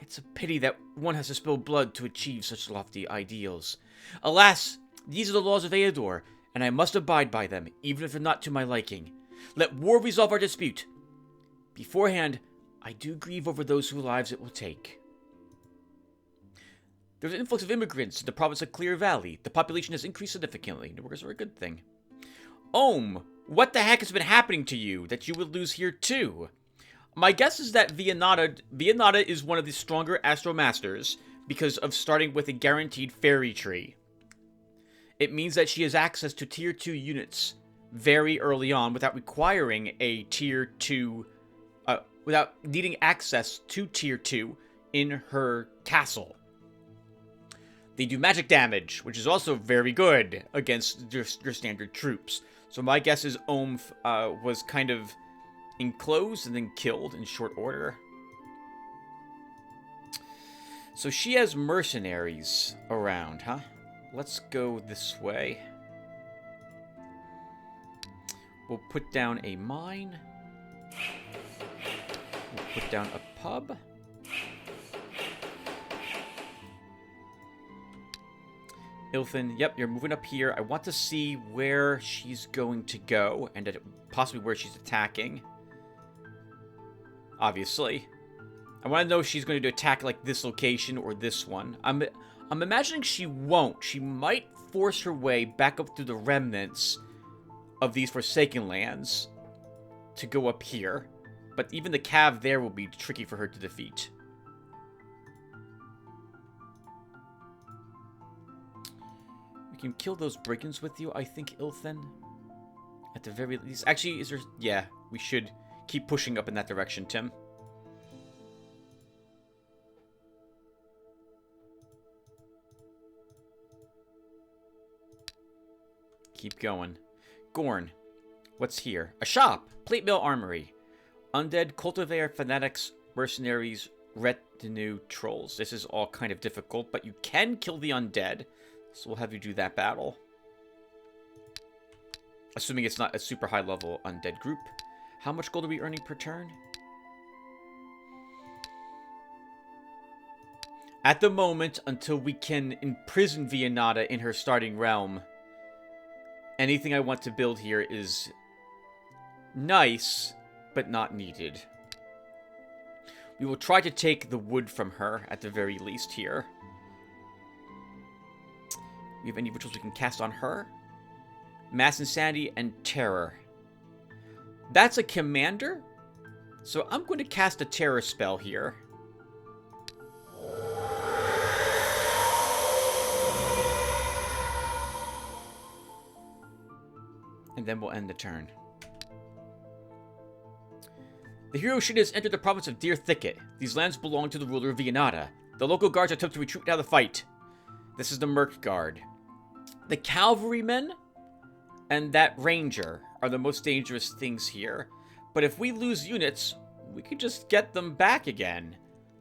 It's a pity that one has to spill blood to achieve such lofty ideals. Alas, these are the laws of Eador, and I must abide by them, even if they're not to my liking. Let war resolve our dispute. Beforehand, I do grieve over those whose lives it will take. There's an influx of immigrants in the province of Clear Valley. The population has increased significantly. Numbers are a good thing. What the heck has been happening to you that you would lose here too? My guess is that Vianata is one of the stronger Astro Masters because of starting with a guaranteed fairy tree. It means that she has access to tier 2 units very early on without requiring a tier 2, without needing access to tier 2 in her castle. They do magic damage, which is also very good against your standard troops. So my guess is was kind of enclosed and then killed in short order. So she has mercenaries around, huh? Let's go this way. We'll put down a mine. We'll put down a pub. Ilthin, yep, you're moving up here. I want to see where she's going to go and possibly where she's attacking. Obviously. I want to know if she's going to attack like this location or this one. I'm imagining she won't. She might force her way back up through the remnants of these Forsaken Lands to go up here. But even the cav there will be tricky for her to defeat. We can kill those brigands with you, I think, Ilthin. At the very least. Actually, is there... Yeah, we should keep pushing up in that direction, Tim. Keep going. Gorn. What's here? A shop! Plate mill armory. Undead, cultivator, fanatics, mercenaries, retinue, trolls. This is all kind of difficult, but you can kill the undead. So we'll have you do that battle. Assuming it's not a super high level undead group. How much gold are we earning per turn? At the moment, until we can imprison Vianata in her starting realm, anything I want to build here is nice, but not needed. We will try to take the wood from her, at the very least, here. We have any rituals we can cast on her? Mass Insanity and Terror. That's a commander? So I'm going to cast a Terror spell here. And then we'll end the turn. The hero ship has entered the province of Deer Thicket. These lands belong to the ruler of Vianata. The local guards attempt to retreat out of the fight. This is the Merc Guard. The cavalrymen and that ranger are the most dangerous things here. But if we lose units, we could just get them back again.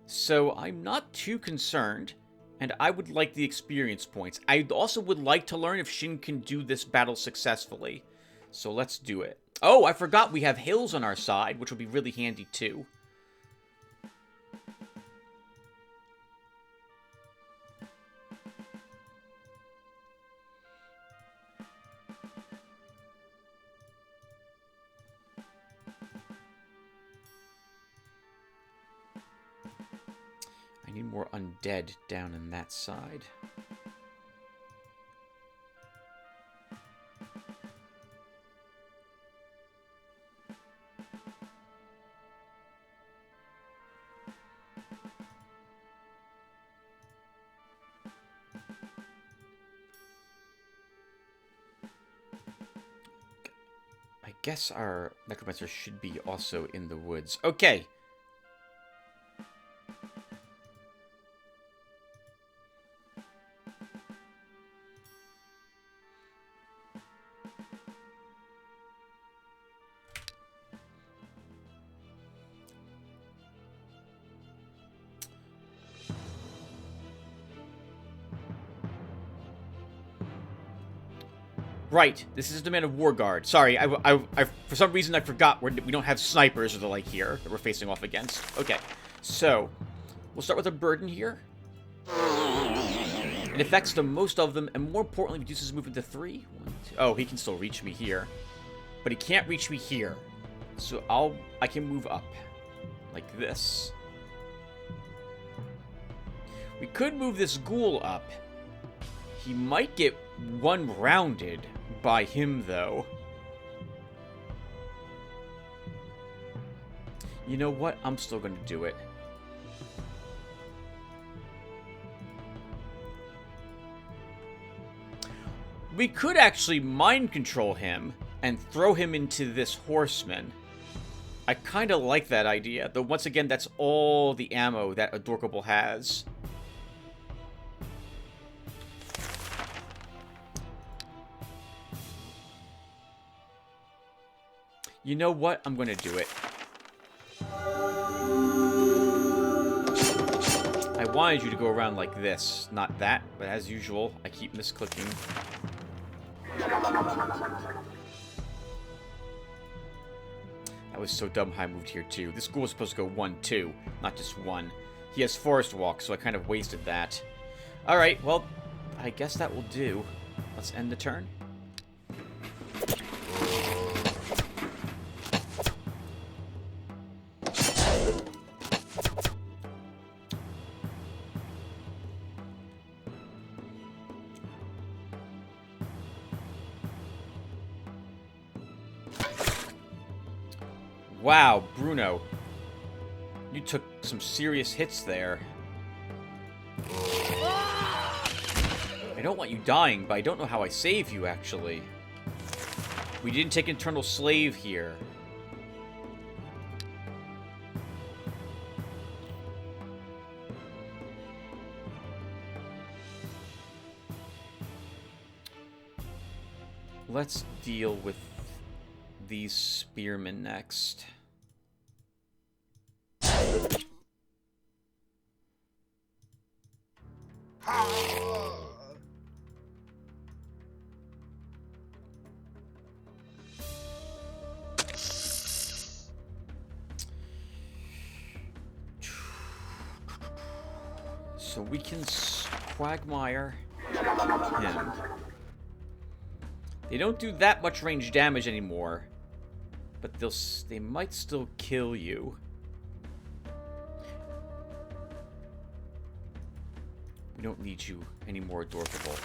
So I'm not too concerned. And I would like the experience points. I also would like to learn if Shin can do this battle successfully. So let's do it. Oh, I forgot we have hills on our side, which will be really handy too. I need more undead down in that side. I guess our necromancer should be also in the woods. Okay. Right, this is the Man of War Guard. Sorry, I for some reason I forgot we don't have snipers or the like here that we're facing off against. Okay, so we'll start with a burden here. It affects the most of them, and more importantly, reduces movement to 3. 1, 2. Oh, he can still reach me here, but he can't reach me here. So I can move up like this. We could move this ghoul up. He might get one-rounded by him, though. You know what? I'm still going to do it. We could actually mind control him and throw him into this horseman. I kind of like that idea, though once again, that's all the ammo that Adorkable has. You know what? I'm going to do it. I wanted you to go around like this, not that, but as usual, I keep misclicking. That was so dumb how I moved here, too. This school was supposed to go 1-2, not just 1. He has Forest Walk, so I kind of wasted that. Alright, well, I guess that will do. Let's end the turn. Wow, Bruno. You took some serious hits there. I don't want you dying, but I don't know how I save you, actually. We didn't take Internal Slave here. Let's deal with these spearmen next. So we can Quagmire him. They don't do that much range damage anymore, but they might still kill you. We don't need you anymore, Dorkable.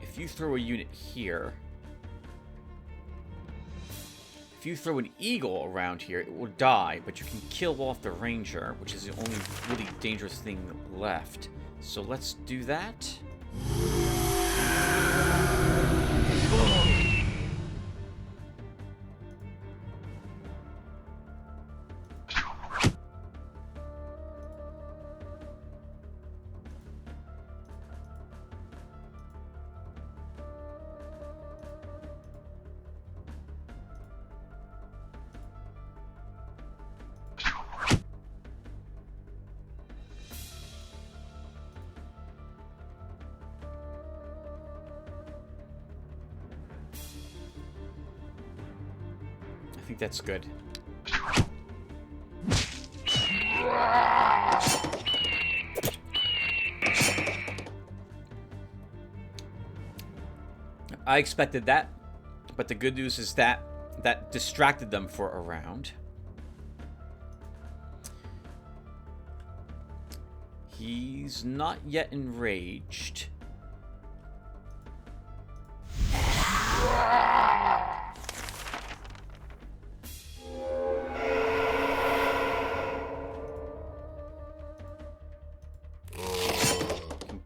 If you throw a unit here, if you throw an eagle around here, it will die, but you can kill off the ranger, which is the only really dangerous thing left. So let's do that. I think that's good. I expected that, but the good news is that that distracted them for a round. He's not yet enraged.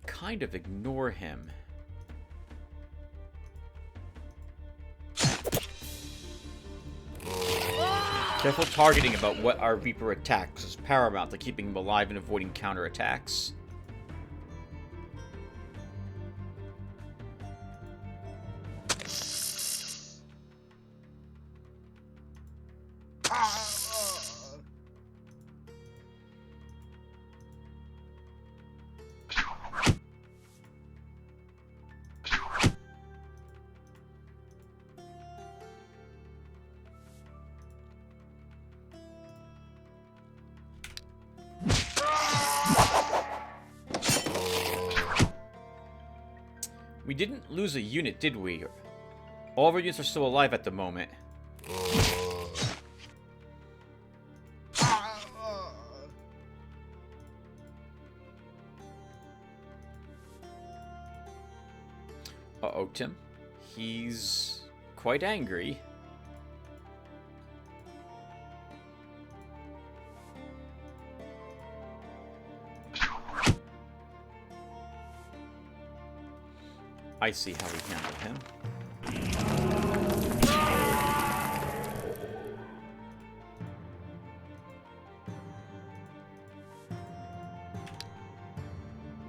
Kind of ignore him. Careful targeting about what our Reaper attacks is paramount to keeping him alive and avoiding counterattacks. We didn't lose a unit, did we? All of our units are still alive at the moment. Uh-oh, Tim. He's quite angry. I see how we handle him.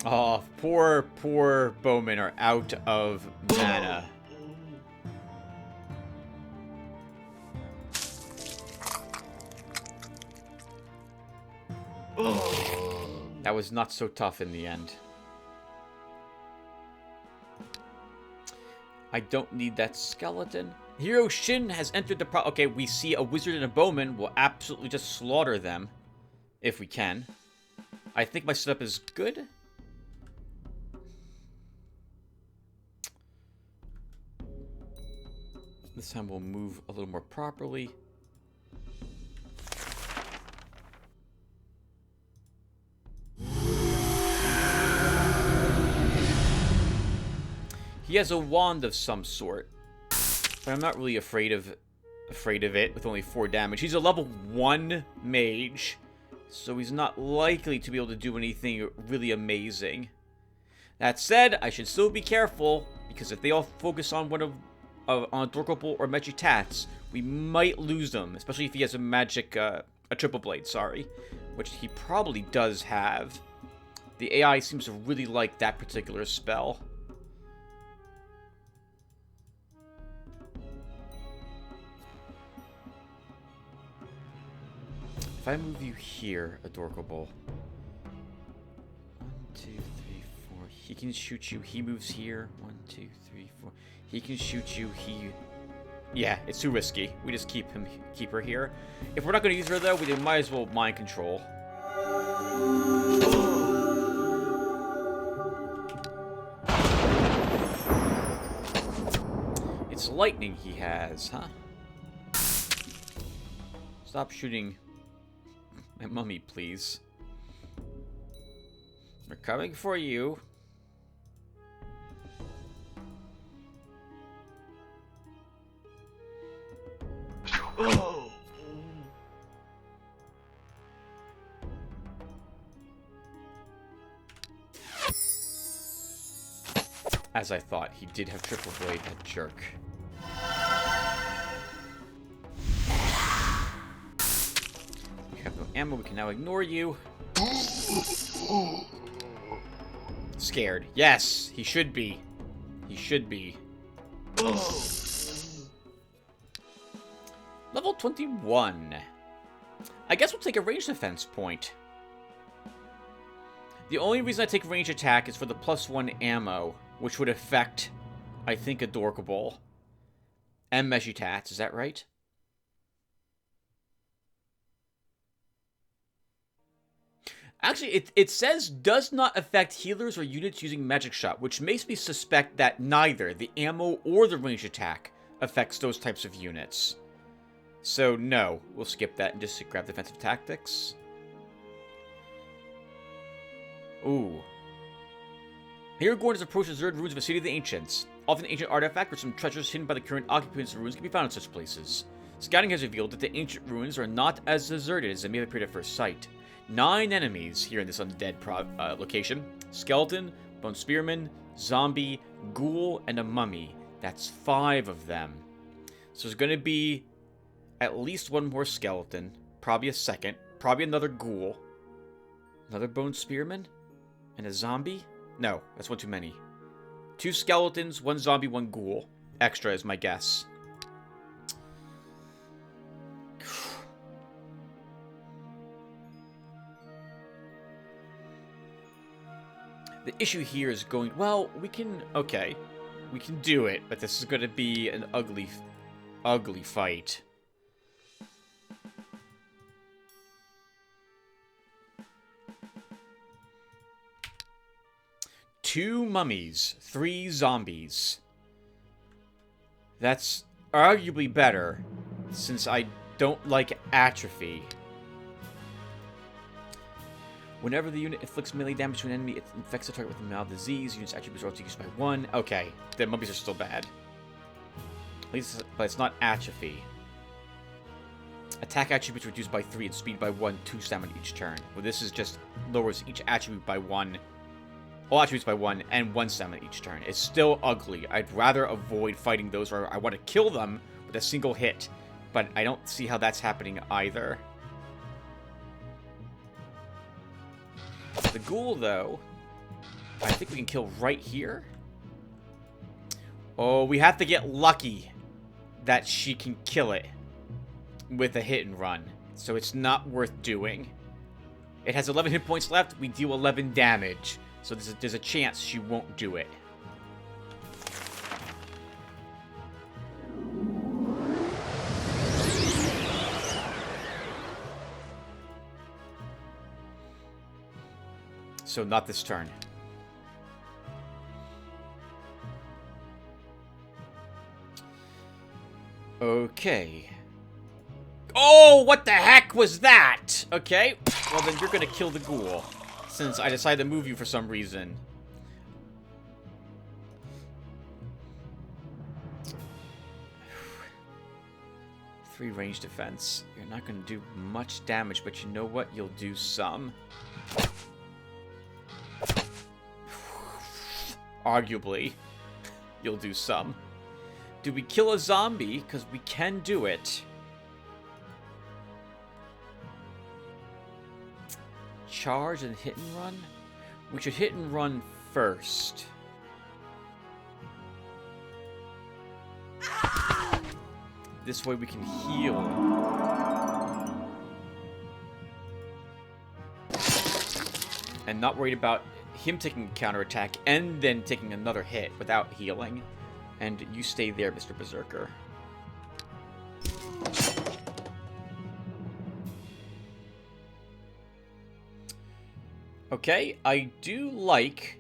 Oh, poor bowmen are out of mana. That was not so tough in the end. I don't need that skeleton. Hero Shin has entered the okay, we see a wizard and a bowman. We'll absolutely just slaughter them. If we can. I think my setup is good. This time we'll move a little more properly. He has a wand of some sort, but I'm not really afraid of it with only 4 damage. He's a level 1 mage, so he's not likely to be able to do anything really amazing. That said, I should still be careful, because if they all focus on one on Dorkable or Magic Tats, we might lose them, especially if he has a magic, a triple blade, sorry, which he probably does have. The AI seems to really like that particular spell. If I move you here, Adorkable. 1, 2, 3, 4. He can shoot you. He moves here. 1, 2, 3, 4. He can shoot you. Yeah, it's too risky. We just keep her here. If we're not going to use her though, we might as well mind control. It's lightning he has, huh? Stop shooting my mummy, please. We're coming for you. As I thought, he did have triple blade, that jerk. We have no ammo, we can now ignore you. Scared. Yes, he should be. He should be. Level 21. I guess we'll take a ranged defense point. The only reason I take range attack is for the +1 ammo, which would affect, I think, Adorkable and Meshitats. Is that right? Actually, it says does not affect healers or units using Magic Shot, which makes me suspect that neither the ammo or the range attack affects those types of units. So, no. We'll skip that and just grab defensive tactics. Ooh. Here, Gordon has approached the deserted ruins of a city of the ancients. Often an ancient artifact or some treasures hidden by the current occupants of the ruins can be found in such places. Scouting has revealed that the ancient ruins are not as deserted as they may have appeared at first sight. 9 enemies here in this undead location. Skeleton, bone spearman, zombie, ghoul, and a mummy. That's 5 of them. So there's going to be at least 1 more skeleton. Probably a second. Probably another ghoul. Another bone spearman? And a zombie? No, that's 1 too many. 2 skeletons, 1 zombie, 1 ghoul. Extra is my guess. The issue here is going, well, we can, okay. We can do it, but this is going to be an ugly, ugly fight. Two mummies, 3 zombies. That's arguably better, since I don't like atrophy. Whenever the unit inflicts melee damage to an enemy, it infects the target with a mild disease. Unit's attributes are reduced by 1. Okay, the mummies are still bad. At least, but it's not atrophy. Attack attributes reduced by 3 and speed by 1, 2 stamina each turn. Well, this is just lowers each attribute by 1. All attributes by 1 and 1 stamina each turn. It's still ugly. I'd rather avoid fighting those where I want to kill them with a single hit. But I don't see how that's happening either. The ghoul, though, I think we can kill right here. Oh, we have to get lucky that she can kill it with a hit and run. So it's not worth doing. It has 11 hit points left. We deal 11 damage. So there's a chance she won't do it. So not this turn. Okay. Oh, what the heck was that? Okay, well then you're gonna kill the ghoul, since I decided to move you for some reason. Three range defense. You're not gonna do much damage, but you know what? You'll do some. Arguably, you'll do some. Do we kill a zombie? Because we can do it. Charge and hit and run? We should hit and run first. This way we can heal. And not worried about him taking a counterattack and then taking another hit without healing. And you stay there, Mr. Berserker. Okay, I do like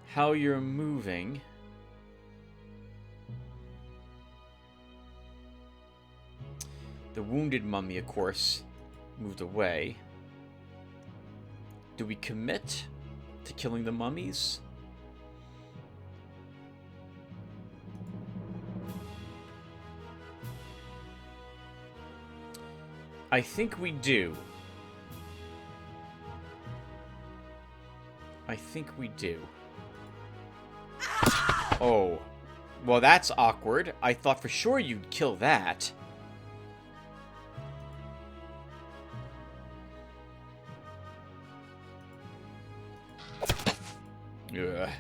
how you're moving. The wounded mummy, of course, moved away. Do we commit to killing the mummies? I think we do. I think we do. Oh. Well, that's awkward. I thought for sure you'd kill that. Ugh.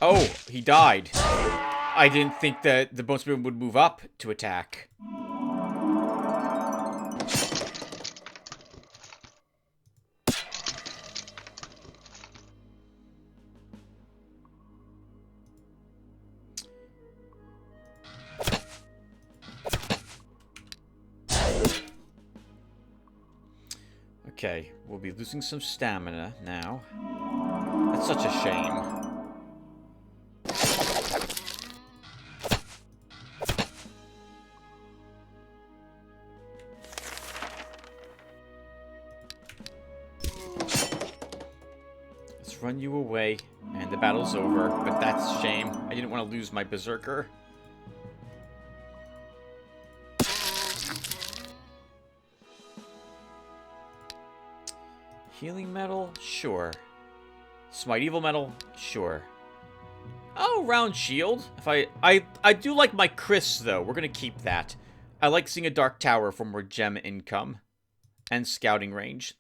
Oh, he died. I didn't think that the Bone Spearman would move up to attack. Okay, we'll be losing some stamina now. That's such a shame. Let's run you away, and the battle's over, but that's a shame. I didn't want to lose my Berserker. Healing metal? Sure. Smite evil metal? Sure. Oh, round shield. If I do like my Chris, though. We're gonna keep that. I like seeing a Dark Tower for more gem income. And scouting range.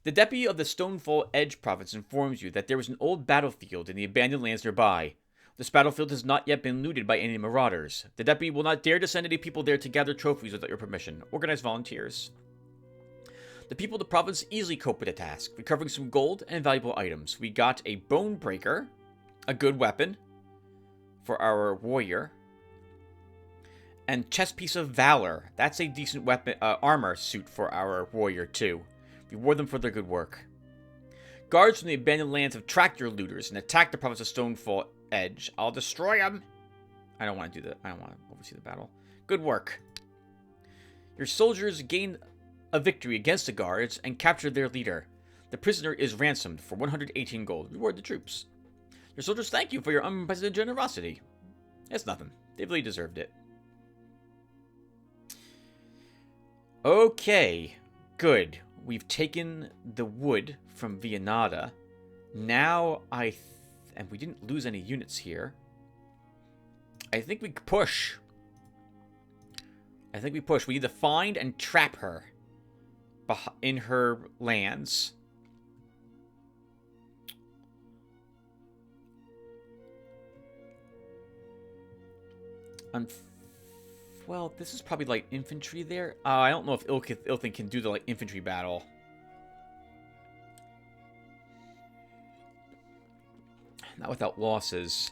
The deputy of the Stonefall Edge province informs you that there is an old battlefield in the abandoned lands nearby. This battlefield has not yet been looted by any marauders. The deputy will not dare to send any people there to gather trophies without your permission. Organize volunteers. The people of the province easily cope with the task, recovering some gold and valuable items. We got a Bone Breaker, a good weapon for our warrior, and Chest Piece of Valor. That's a decent weapon, armor suit for our warrior too. Reward them for their good work. Guards from the abandoned lands have tracked your looters and attacked the province of Stonefall Edge. I'll destroy them. I don't want to do that. I don't want to oversee the battle. Good work. Your soldiers gained a victory against the guards and captured their leader. The prisoner is ransomed for 118 gold. Reward the troops. Your soldiers thank you for your unprecedented generosity. It's nothing. They really deserved it. Okay. Good. We've taken the wood from Vianada. Now and we didn't lose any units here. I think we push. I think we push. We need to find and trap her. in her lands. Well, this is probably light infantry there. I don't know if Ilthin can do the light infantry battle. Not without losses.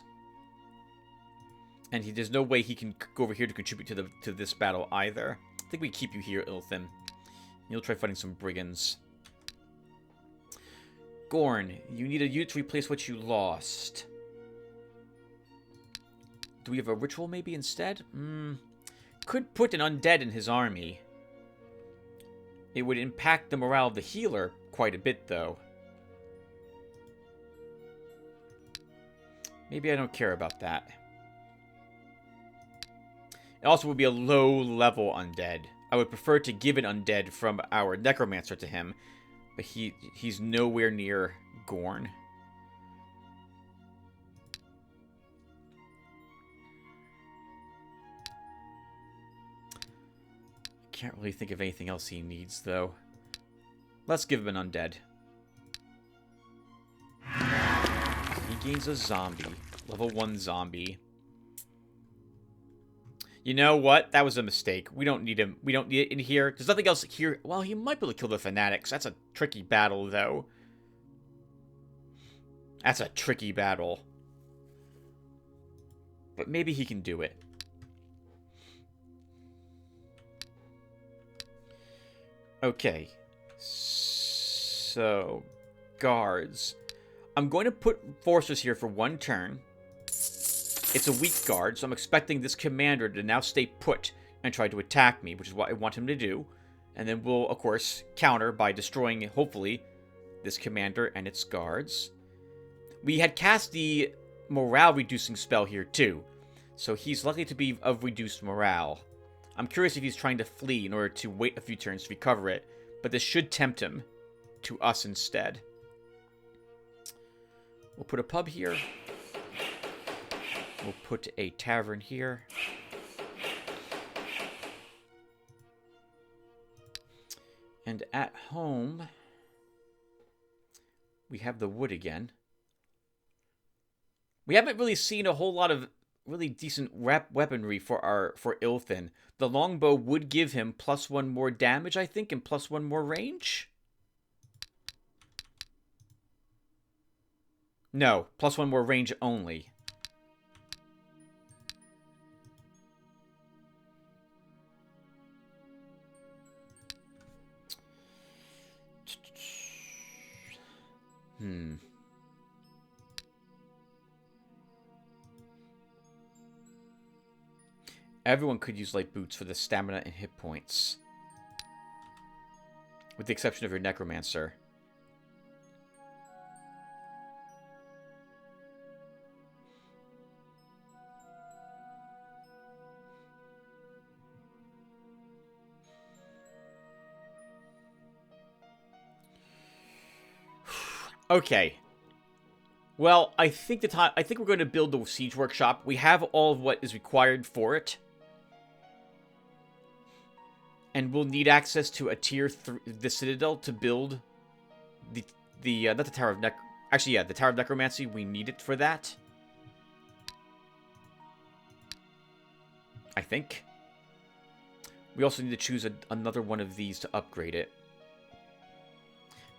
And there's no way he can go over here to contribute to this battle either. I think we keep you here, Ilthin. You'll try fighting some brigands. Gorn, you need a unit to replace what you lost. Do we have a ritual maybe instead? Could put an undead in his army. It would impact the morale of the healer quite a bit, though. Maybe I don't care about that. It also would be a low-level undead. I would prefer to give an undead from our necromancer to him, but he's nowhere near Gorn. Can't really think of anything else he needs, though. Let's give him an undead. He gains a zombie. Level 1 zombie. You know what? That was a mistake. We don't need him. We don't need it in here. There's nothing else here. Well, he might be able to kill the fanatics. That's a tricky battle, though. That's a tricky battle. But maybe he can do it. Okay. So, guards. I'm going to put forces here for 1 turn. It's a weak guard, so I'm expecting this commander to now stay put and try to attack me, which is what I want him to do. And then we'll, of course, counter by destroying, hopefully, this commander and its guards. We had cast the morale-reducing spell here, too. So he's likely to be of reduced morale. I'm curious if he's trying to flee in order to wait a few turns to recover it, but this should tempt him to us instead. We'll put a pub here. We'll put a tavern here. And at home, we have the wood again. We haven't really seen a whole lot of really decent weaponry for Ilthin. The longbow would give him +1 more damage, I think, and +1 more range. No, +1 more range only. Everyone could use light boots for the stamina and hit points. With the exception of your necromancer. Okay. Well, I think we're going to build the siege workshop. We have all of what is required for it. And we'll need access to a tier 3, the Citadel, to build not the Tower of actually, yeah, the Tower of Necromancy. We need it for that. I think. We also need to choose another one of these to upgrade it.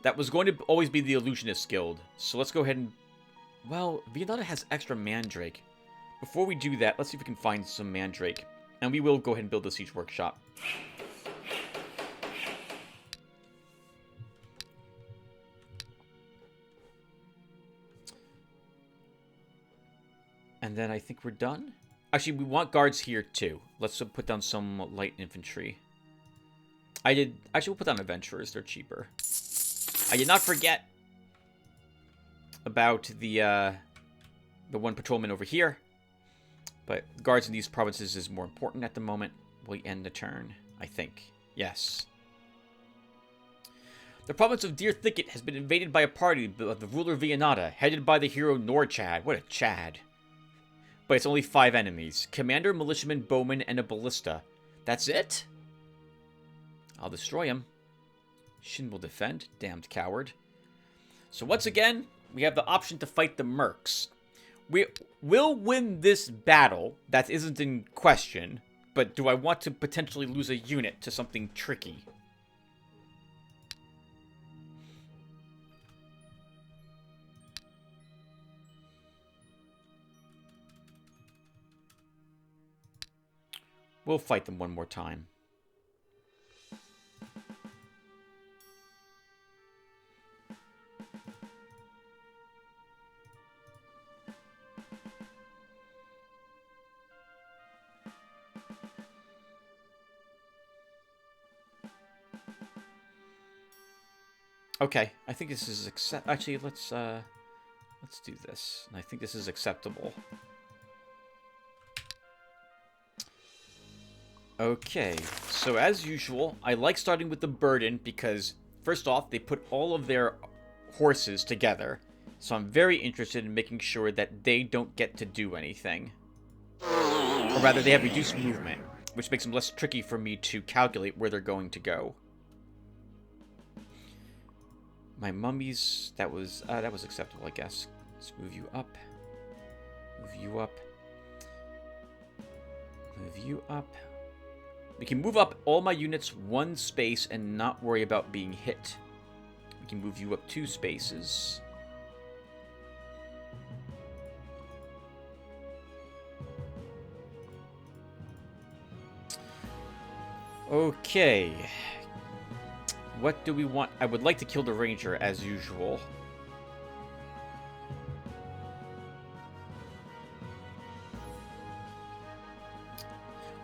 That was going to always be the Illusionist Guild. So let's go ahead and... Well, Vianata has extra Mandrake. Before we do that, let's see if we can find some Mandrake. And we will go ahead and build the Siege Workshop. And then I think we're done. Actually, we want guards here too. Let's put down some light infantry. Actually, we'll put down adventurers. They're cheaper. I did not forget about the one patrolman over here. But guards in these provinces is more important at the moment. We end the turn, I think. Yes. The province of Deer Thicket has been invaded by a party of the ruler Vianata, headed by the hero Norchad. What a Chad. But it's only 5 enemies. Commander, militiaman, bowman, and a ballista. That's it? I'll destroy him. Shin will defend. Damned coward. So once again, we have the option to fight the mercs. We will win this battle. That isn't in question. But do I want to potentially lose a unit to something tricky? We'll fight them one more time. Okay, I think this is actually, let's do this. I think this is acceptable. Okay, so as usual, I like starting with the burden because, first off, they put all of their horses together. So I'm very interested in making sure that they don't get to do anything. Or rather, they have reduced movement, which makes them less tricky for me to calculate where they're going to go. My mummies, that was acceptable, I guess. Let's move you up. Move you up. Move you up. We can move up all my units one space and not worry about being hit. We can move you up 2 spaces. Okay. What do we want? I would like to kill the ranger as usual.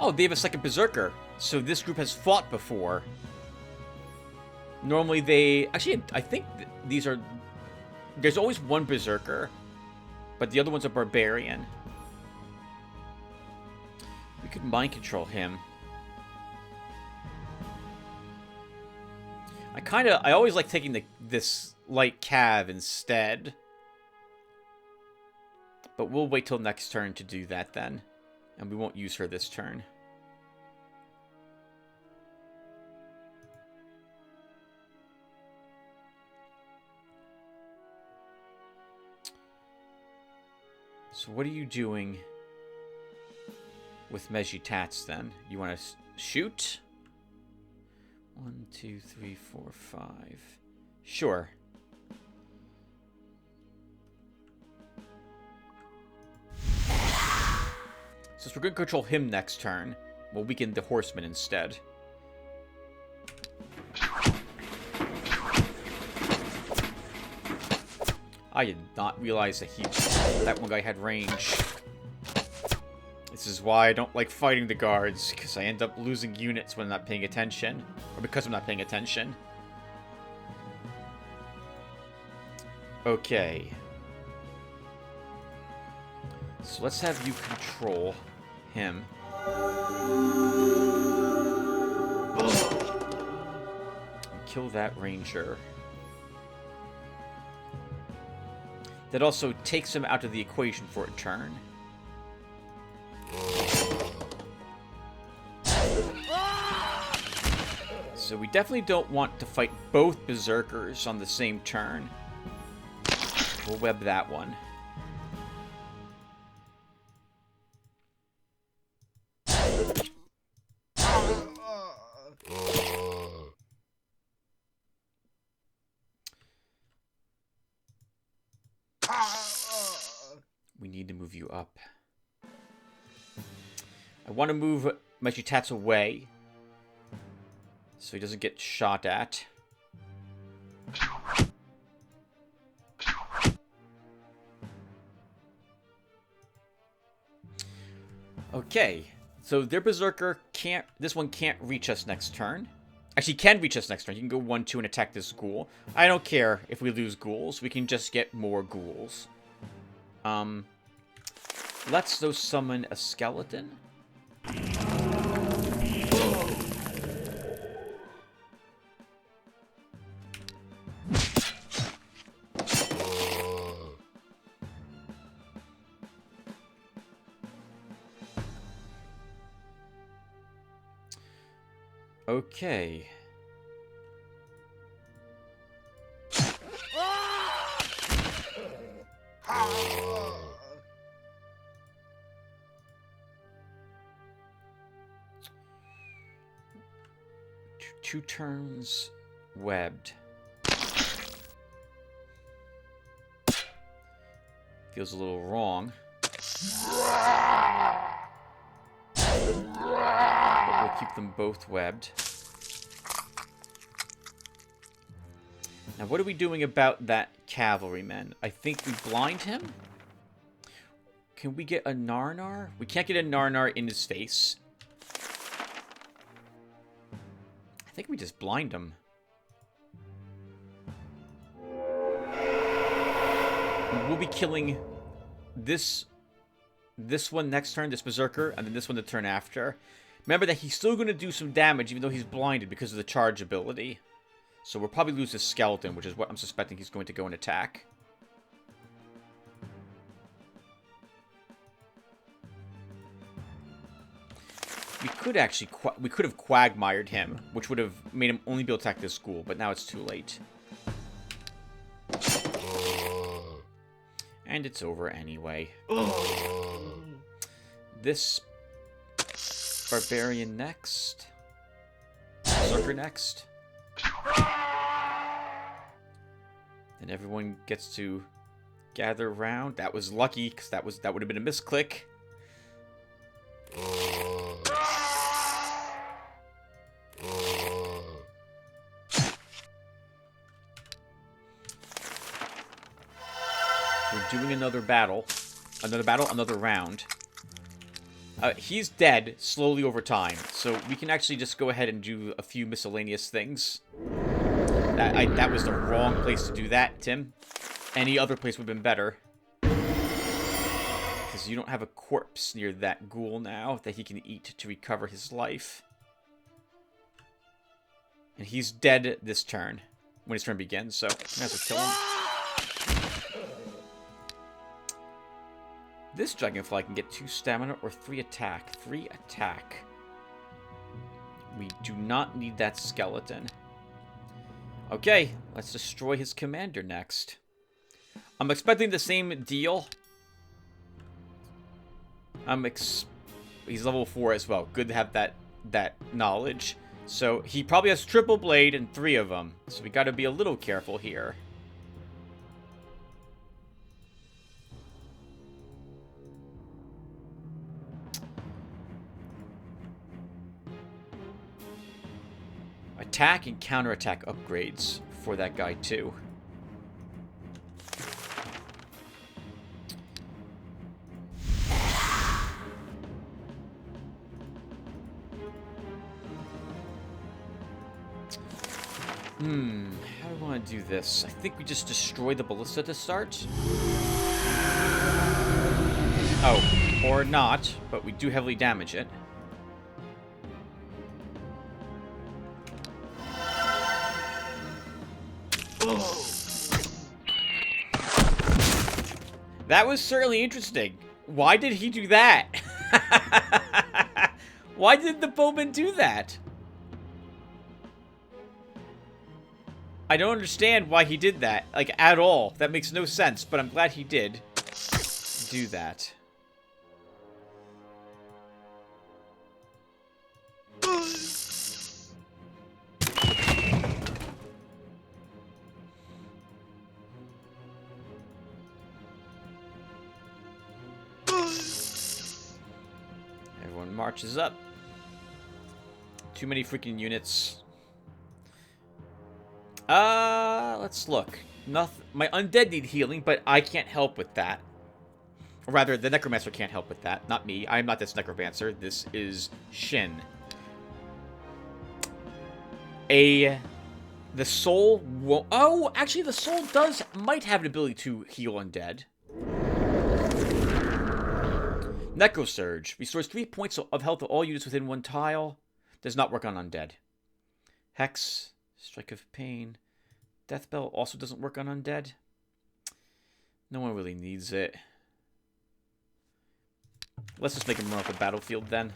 Oh, they have a second berserker. So this group has fought before. Normally they... Actually, I think these are... There's always one berserker. But the other one's a barbarian. We could mind control him. I always like taking this light cav instead. But we'll wait till next turn to do that then. And we won't use her this turn. So what are you doing with Mejitats then? You want to shoot? 1, 2, 3, 4, 5. Sure. Since we're going to control him next turn, we'll weaken the horseman instead. I did not realize that one guy had range. This is why I don't like fighting the guards, because I end up losing units when I'm not paying attention. Or because I'm not paying attention. Okay. So let's have you control him. Kill that ranger. That also takes him out of the equation for a turn. So we definitely don't want to fight both berserkers on the same turn. We'll web that one. We need to move you up. I want to move Mejitats away so he doesn't get shot at. Okay, so their berserker can't... This one can't reach us next turn. Actually, can reach us next turn. You can go 1-2 and attack this ghoul. I don't care if we lose ghouls. We can just get more ghouls. Let's though summon a skeleton. Okay. 2 turns webbed. Feels a little wrong. But we'll keep them both webbed. Now, what are we doing about that cavalryman? I think we blind him? Can we get a Narnar? We can't get a Narnar in his face. I think we just blind him. We'll be killing this one next turn, this Berserker, and then this one the turn after. Remember that he's still going to do some damage even though he's blinded because of the charge ability. So we'll probably lose his skeleton, which is what I'm suspecting he's going to go and attack. We could actually, we could have quagmired him, which would have made him only be able to attack this ghoul, but now it's too late. And it's over anyway. This barbarian next. Berserker next. And everyone gets to gather around. That was lucky, because that would have been a misclick. We're doing another battle. Another round. He's dead slowly over time, so we can actually just go ahead and do a few miscellaneous things. That was the wrong place to do that, Tim. Any other place would have been better. Because you don't have a corpse near that ghoul now that he can eat to recover his life. And he's dead this turn, when his turn begins, so might as well kill him. This dragonfly can get 2 stamina or 3 attack. 3 attack. We do not need that skeleton. Okay, let's destroy his commander next. I'm expecting the same deal. He's level 4 as well. Good to have that knowledge. So he probably has triple blade and 3 of them. So we got to be a little careful here. Attack and counterattack upgrades for that guy too. How do I want to do this? I think we just destroy the ballista to start. Oh, or not, but we do heavily damage it. That was certainly interesting. Why did he do that? Why did the bowman do that? I don't understand why he did that, like, at all. That makes no sense, but I'm glad he did do that. Everyone marches up. Too many freaking units. Let's look. Nothing. My undead need healing, but I can't help with that. Or rather, the necromancer can't help with that. Not me. I'm not this necromancer. This is Shin. The soul won't... Oh, actually, the soul might have an ability to heal undead. Necro Surge. Restores 3 points of health to all units within 1 tile. Does not work on undead. Hex. Strike of Pain. Death Bell also doesn't work on undead. No one really needs it. Let's just make him run off the battlefield then.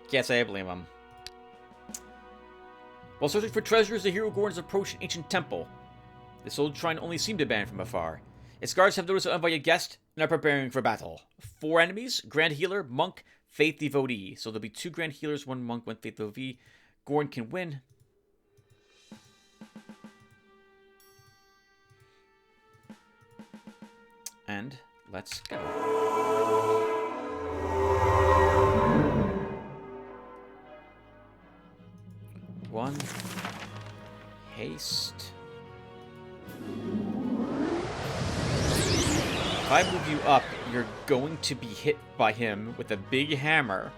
Can't say I blame him. While searching for treasures, the hero Gordons approach an ancient temple. This old shrine only seemed abandoned from afar. Its guards have noticed an uninvited guest and are preparing for battle. 4 enemies, Grand Healer, Monk, Faith Devotee. So there'll be 2 Grand Healers, 1 Monk, 1 Faith Devotee. Gorn can win. And let's go. One. Haste. If I move you up, you're going to be hit by him with a big hammer.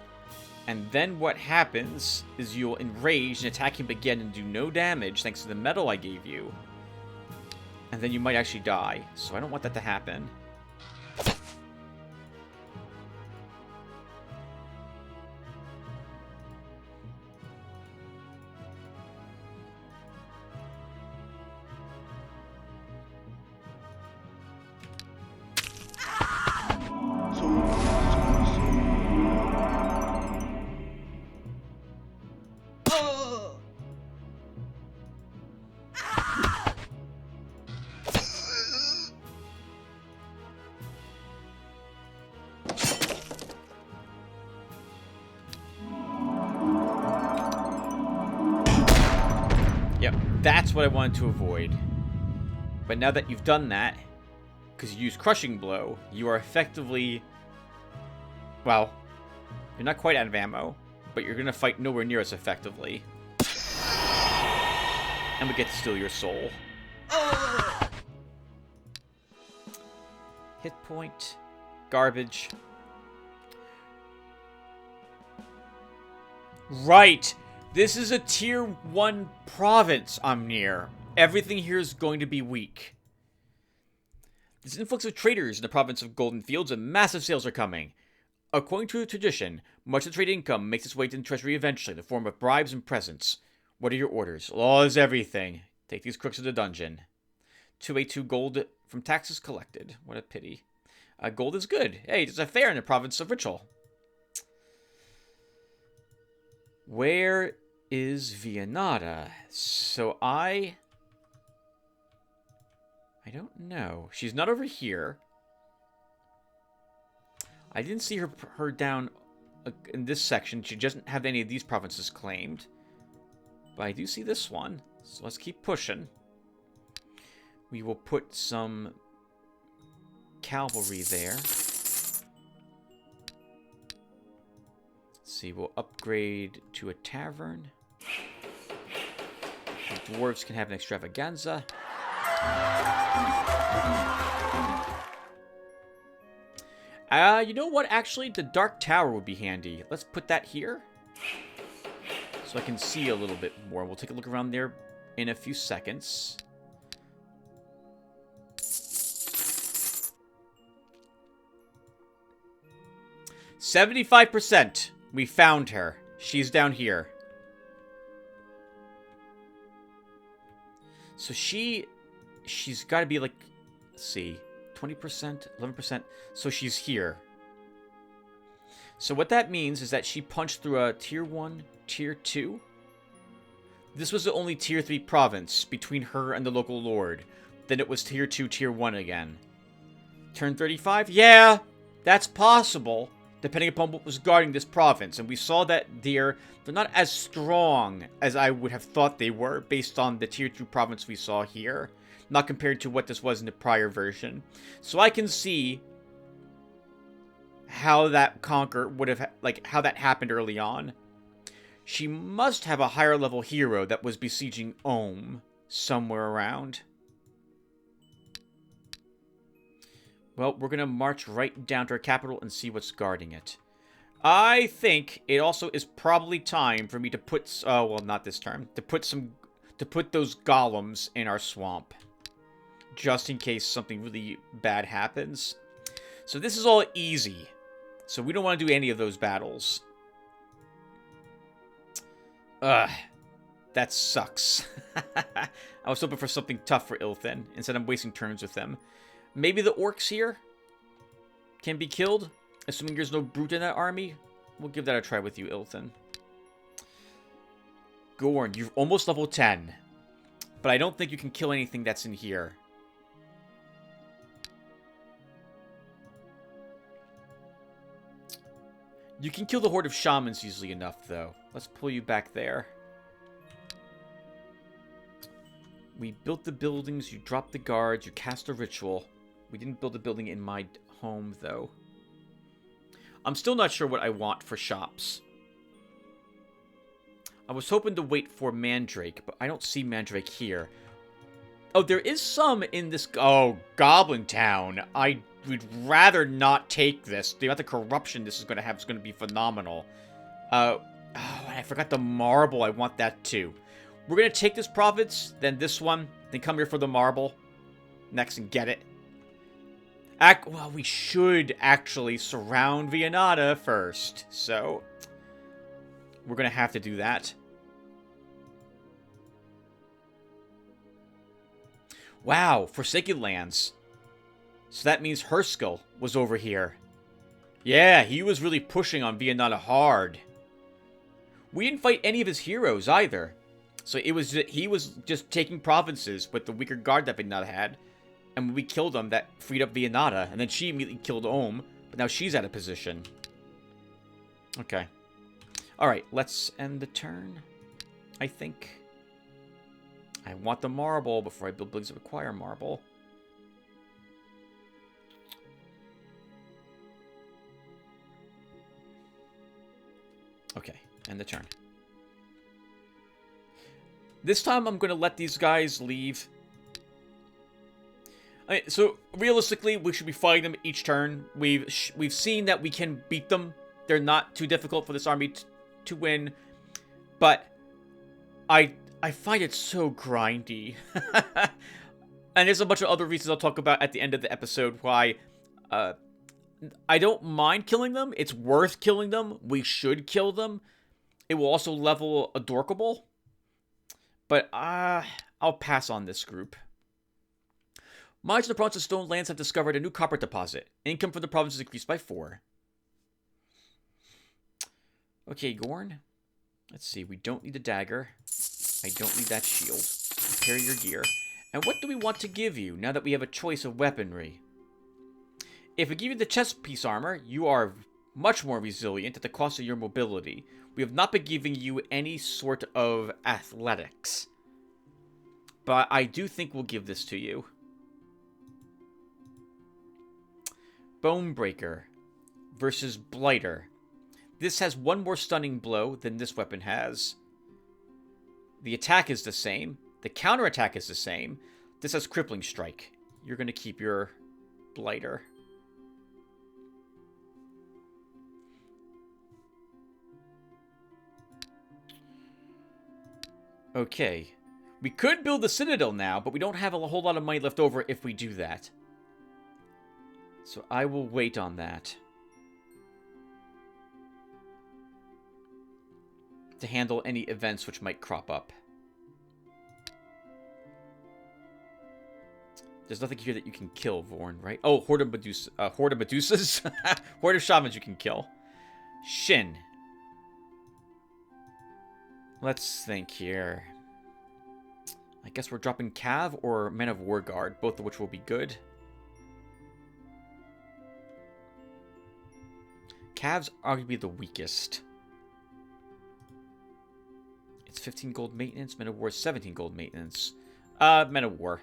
And then what happens is you'll enrage and attack him again and do no damage thanks to the metal I gave you. And then you might actually die. So I don't want that to happen. Yep, that's what I wanted to avoid. But now that you've done that, because you used Crushing Blow, you are effectively... Well, you're not quite out of ammo, but you're going to fight nowhere near as effectively. And we get to steal your soul. Hit point. Garbage. Right! This is a tier 1 province I'm near. Everything here is going to be weak. There's an influx of traders in the province of Golden Fields and massive sales are coming. According to tradition, much of the trade income makes its way to the treasury eventually in the form of bribes and presents. What are your orders? Law is everything. Take these crooks to the dungeon. 282 gold from taxes collected. What a pity. Gold is good. Hey, there's a fair in the province of Ritual. Where is Vianata? So I don't know. She's not over here. I didn't see her down in this section. She doesn't have any of these provinces claimed. But I do see this one. So let's keep pushing. We will put some cavalry there. Let's see, we'll upgrade to a tavern. The dwarves can have an extravaganza. You know what? Actually, the Dark Tower would be handy. Let's put that here. So I can see a little bit more. We'll take a look around there in a few seconds. "75%. We found her. She's down here." So she's got to be like, let's see, 20%, 11%. So she's here. So what that means is that she punched through a tier 1, tier 2. This was the only tier 3 province between her and the local lord. Then it was tier 2, tier 1 again. Turn 35? Yeah, that's possible, depending upon what was guarding this province. And we saw that they're not as strong as I would have thought they were, based on the tier 2 province we saw here. Not compared to what this was in the prior version. So I can see how that conquer would have, like, how that happened early on. She must have a higher level hero that was besieging Ohm somewhere around. Well, we're going to march right down to our capital and see what's guarding it. I think it also is probably time for me to put, well, not this turn, to put those golems in our swamp. Just in case something really bad happens. So this is all easy. So we don't want to do any of those battles. Ugh. That sucks. I was hoping for something tough for Ilthin. Instead I'm wasting turns with him. Maybe the orcs here can be killed. Assuming there's no brute in that army. We'll give that a try with you, Ilthin. Gorn, you're almost level 10. But I don't think you can kill anything that's in here. You can kill the horde of shamans easily enough, though. Let's pull you back there. We built the buildings, you dropped the guards, you cast a ritual. We didn't build a building in my home, though. I'm still not sure what I want for shops. I was hoping to wait for Mandrake, but I don't see Mandrake here. Oh, there is some in this... Oh, Goblin Town. I would rather not take this. The amount of corruption this is going to have is going to be phenomenal. Oh, I forgot the marble. I want that too. We're going to take this province, then this one, then come here for the marble next and get it. Well, we should actually surround Viennata first, so we're going to have to do that. Wow, Forsaken Lands. So that means Herskell was over here. Yeah, he was really pushing on Viennata hard. We didn't fight any of his heroes either. So he was just taking provinces with the weaker guard that Viennata had. And when we killed him, that freed up Viennata. And then she immediately killed Ohm. But now she's out of position. Okay. Alright, let's end the turn. I think. I want the marble before I build buildings that require marble. Okay, end the turn. This time I'm going to let these guys leave. So, realistically, we should be fighting them each turn. We've seen that we can beat them. They're not too difficult for this army to win. But I find it so grindy. And there's a bunch of other reasons I'll talk about at the end of the episode why I don't mind killing them. It's worth killing them. We should kill them. It will also level Adorkable. But I'll pass on this group. Mines in the province of Stone Lands have discovered a new copper deposit. Income from the province is increased by 4. Okay, Gorn. Let's see. We don't need a dagger. I don't need that shield. Prepare your gear. And what do we want to give you now that we have a choice of weaponry? If we give you the chest piece armor, you are much more resilient at the cost of your mobility. We have not been giving you any sort of athletics. But I do think we'll give this to you. Bonebreaker versus Blighter. This has one more stunning blow than this weapon has. The attack is the same. The counterattack is the same. This has Crippling Strike. You're going to keep your Blighter. Okay. We could build the Citadel now, but we don't have a whole lot of money left over if we do that. So I will wait on that. To handle any events which might crop up. There's nothing here that you can kill, Vorn, right? Oh, Horde of Medusas. Horde of Shamans you can kill. Shin. Let's think here. I guess we're dropping Cav or Men of War Guard, both of which will be good. Cav's arguably the weakest. It's 15 gold maintenance. Men of War is 17 gold maintenance. Men of War.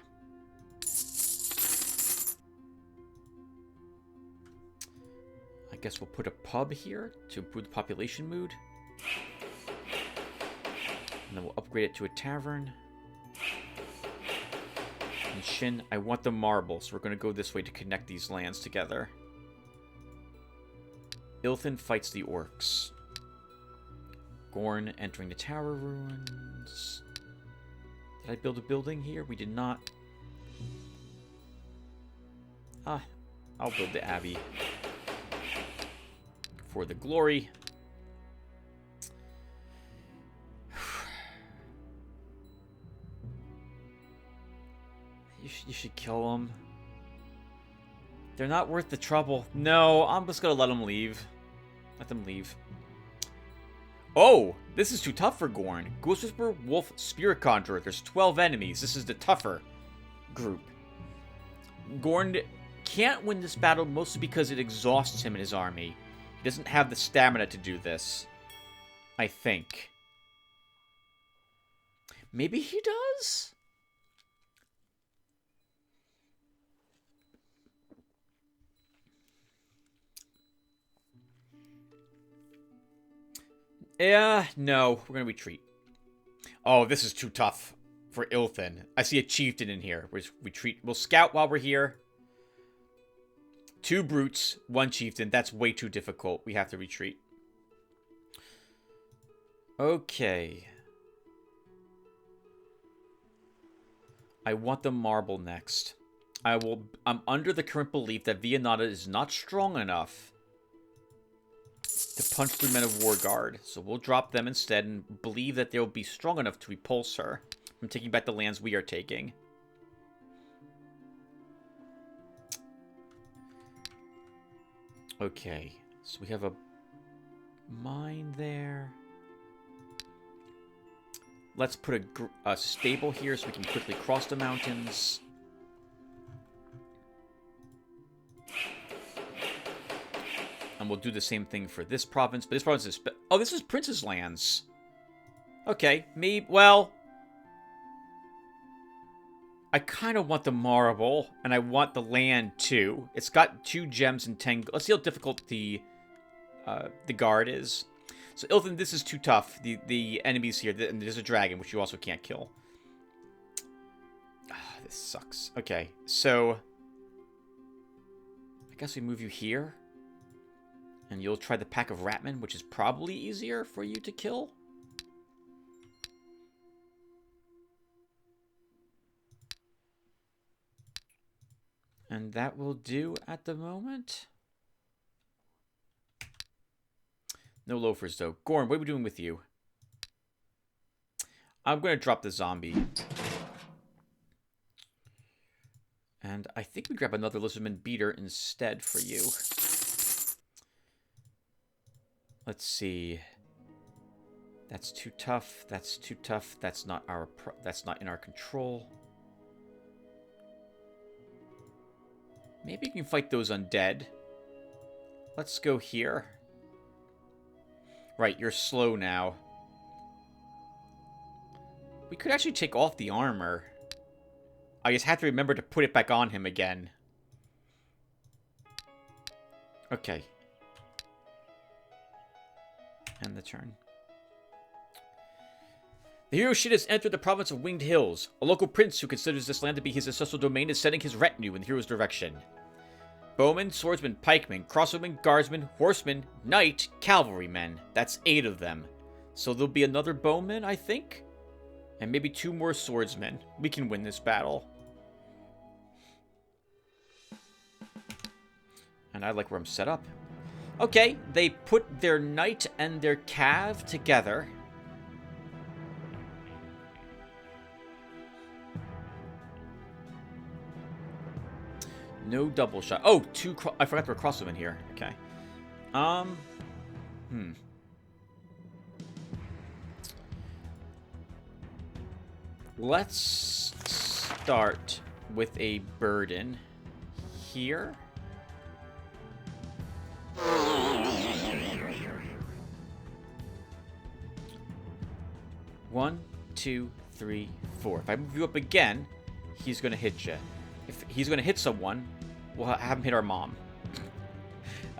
I guess we'll put a pub here to improve the population mood. And then we'll upgrade it to a tavern. And Shin, I want the marble, so we're going to go this way to connect these lands together. Ilthin fights the orcs. Gorn entering the tower ruins. Did I build a building here? We did not. I'll build the abbey. For the glory. You should kill them. They're not worth the trouble. No, I'm just gonna let them leave. Let them leave. Oh, this is too tough for Gorn. Ghost Whisperer, Wolf, Spirit Conjurer. There's 12 enemies. This is the tougher group. Gorn can't win this battle mostly because it exhausts him and his army. He doesn't have the stamina to do this, I think. Maybe he does? Yeah, no. We're going to retreat. Oh, this is too tough for Ilthin. I see a chieftain in here. We'll retreat. We'll scout while we're here. 2 brutes, 1 chieftain. That's way too difficult. We have to retreat. Okay. I want the marble next. I'm under the current belief that Vianata is not strong enough to punch through Men of War Guard. So we'll drop them instead and believe that they'll be strong enough to repulse her from taking back the lands we are taking. Okay, so we have a mine there. Let's put a stable here so we can quickly cross the mountains. And we'll do the same thing for this province. But this province is... Oh, this is Prince's lands. Okay, maybe... Well... I kind of want the marble, and I want the land too. It's got 2 gems and 10... Let's see how difficult the guard is. So, Ilthin, this is too tough. The enemies here, and there's a dragon, which you also can't kill. This sucks. Okay, so... I guess we move you here. And you'll try the Pack of Ratmen, which is probably easier for you to kill. And that will do at the moment. No loafers, though. Gorn, what are we doing with you? I'm going to drop the zombie. And I think we grab another lizardman beater instead for you. Let's see. That's too tough. That's too tough. That's not in our control. Maybe you can fight those undead. Let's go here. Right, you're slow now. We could actually take off the armor. I just have to remember to put it back on him again. Okay. End the turn. The hero shit has entered the province of Winged Hills. A local prince who considers this land to be his ancestral domain is sending his retinue in the hero's direction. Bowmen, swordsmen, pikemen, crossbowmen, guardsmen, horsemen, knight, cavalrymen. That's 8 of them. So there'll be another bowman, I think? And maybe 2 more swordsmen. We can win this battle. And I like where I'm set up. Okay, they put their knight and their cav together. No double shot. Oh, I forgot there were crossbowmen here. Okay. Let's start with a burden here. One, 2, 3, 4. If I move you up again, he's going to hit you. If he's going to hit someone, we'll have him hit our mom.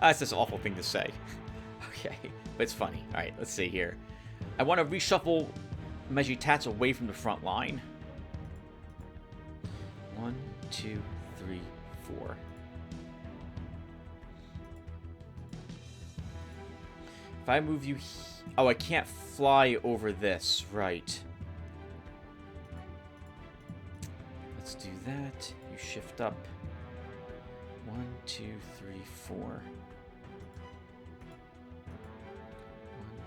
That's just an awful thing to say. Okay, but it's funny. All right, let's see here. I want to reshuffle Mejitats away from the front line. 1, 2, 3, 4. If I move you... Oh, I can't fly over this. Right. Let's do that. You shift up. 1, 2, 3, 4. 1,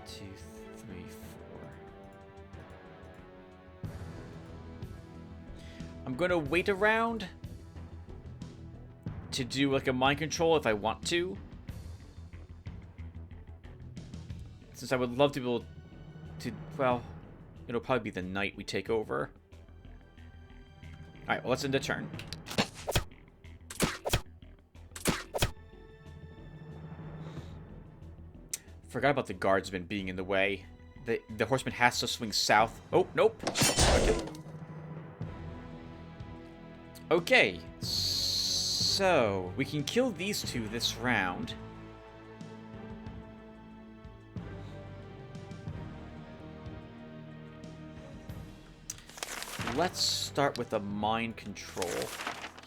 2, 3, 4. I'm going to wait around to do like a mind control if I want to. Since I would love to be able to, well, it'll probably be the night we take over. Alright, well, let's end the turn. Forgot about the guardsman being in the way. The horseman has to swing south. Oh, nope. Okay. Okay. So, we can kill these two this round. Let's start with a mind control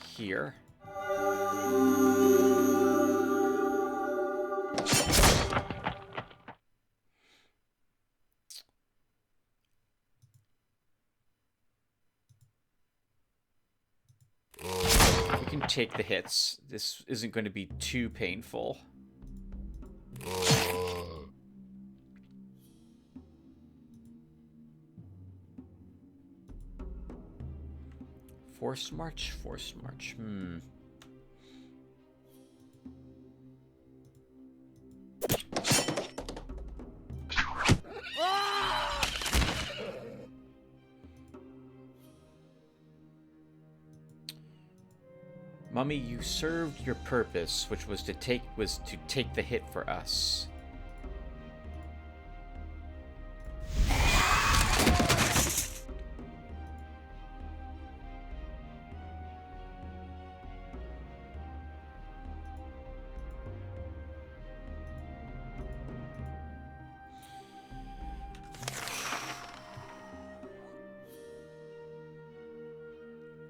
here. We can take the hits. This isn't going to be too painful. Forced march, forced march. Mummy, you served your purpose, which was to take the hit for us.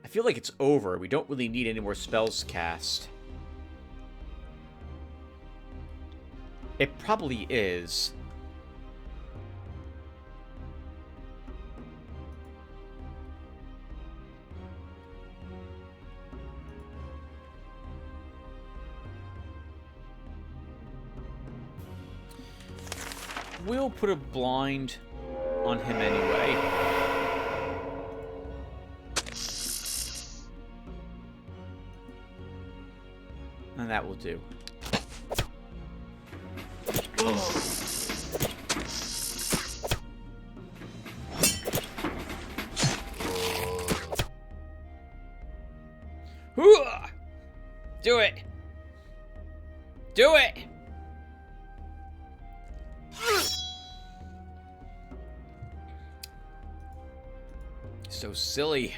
I feel like it's over. We don't really need any more spells cast. It probably is. We'll put a blind on him anyway. And that will do. Do it! Do it! So silly.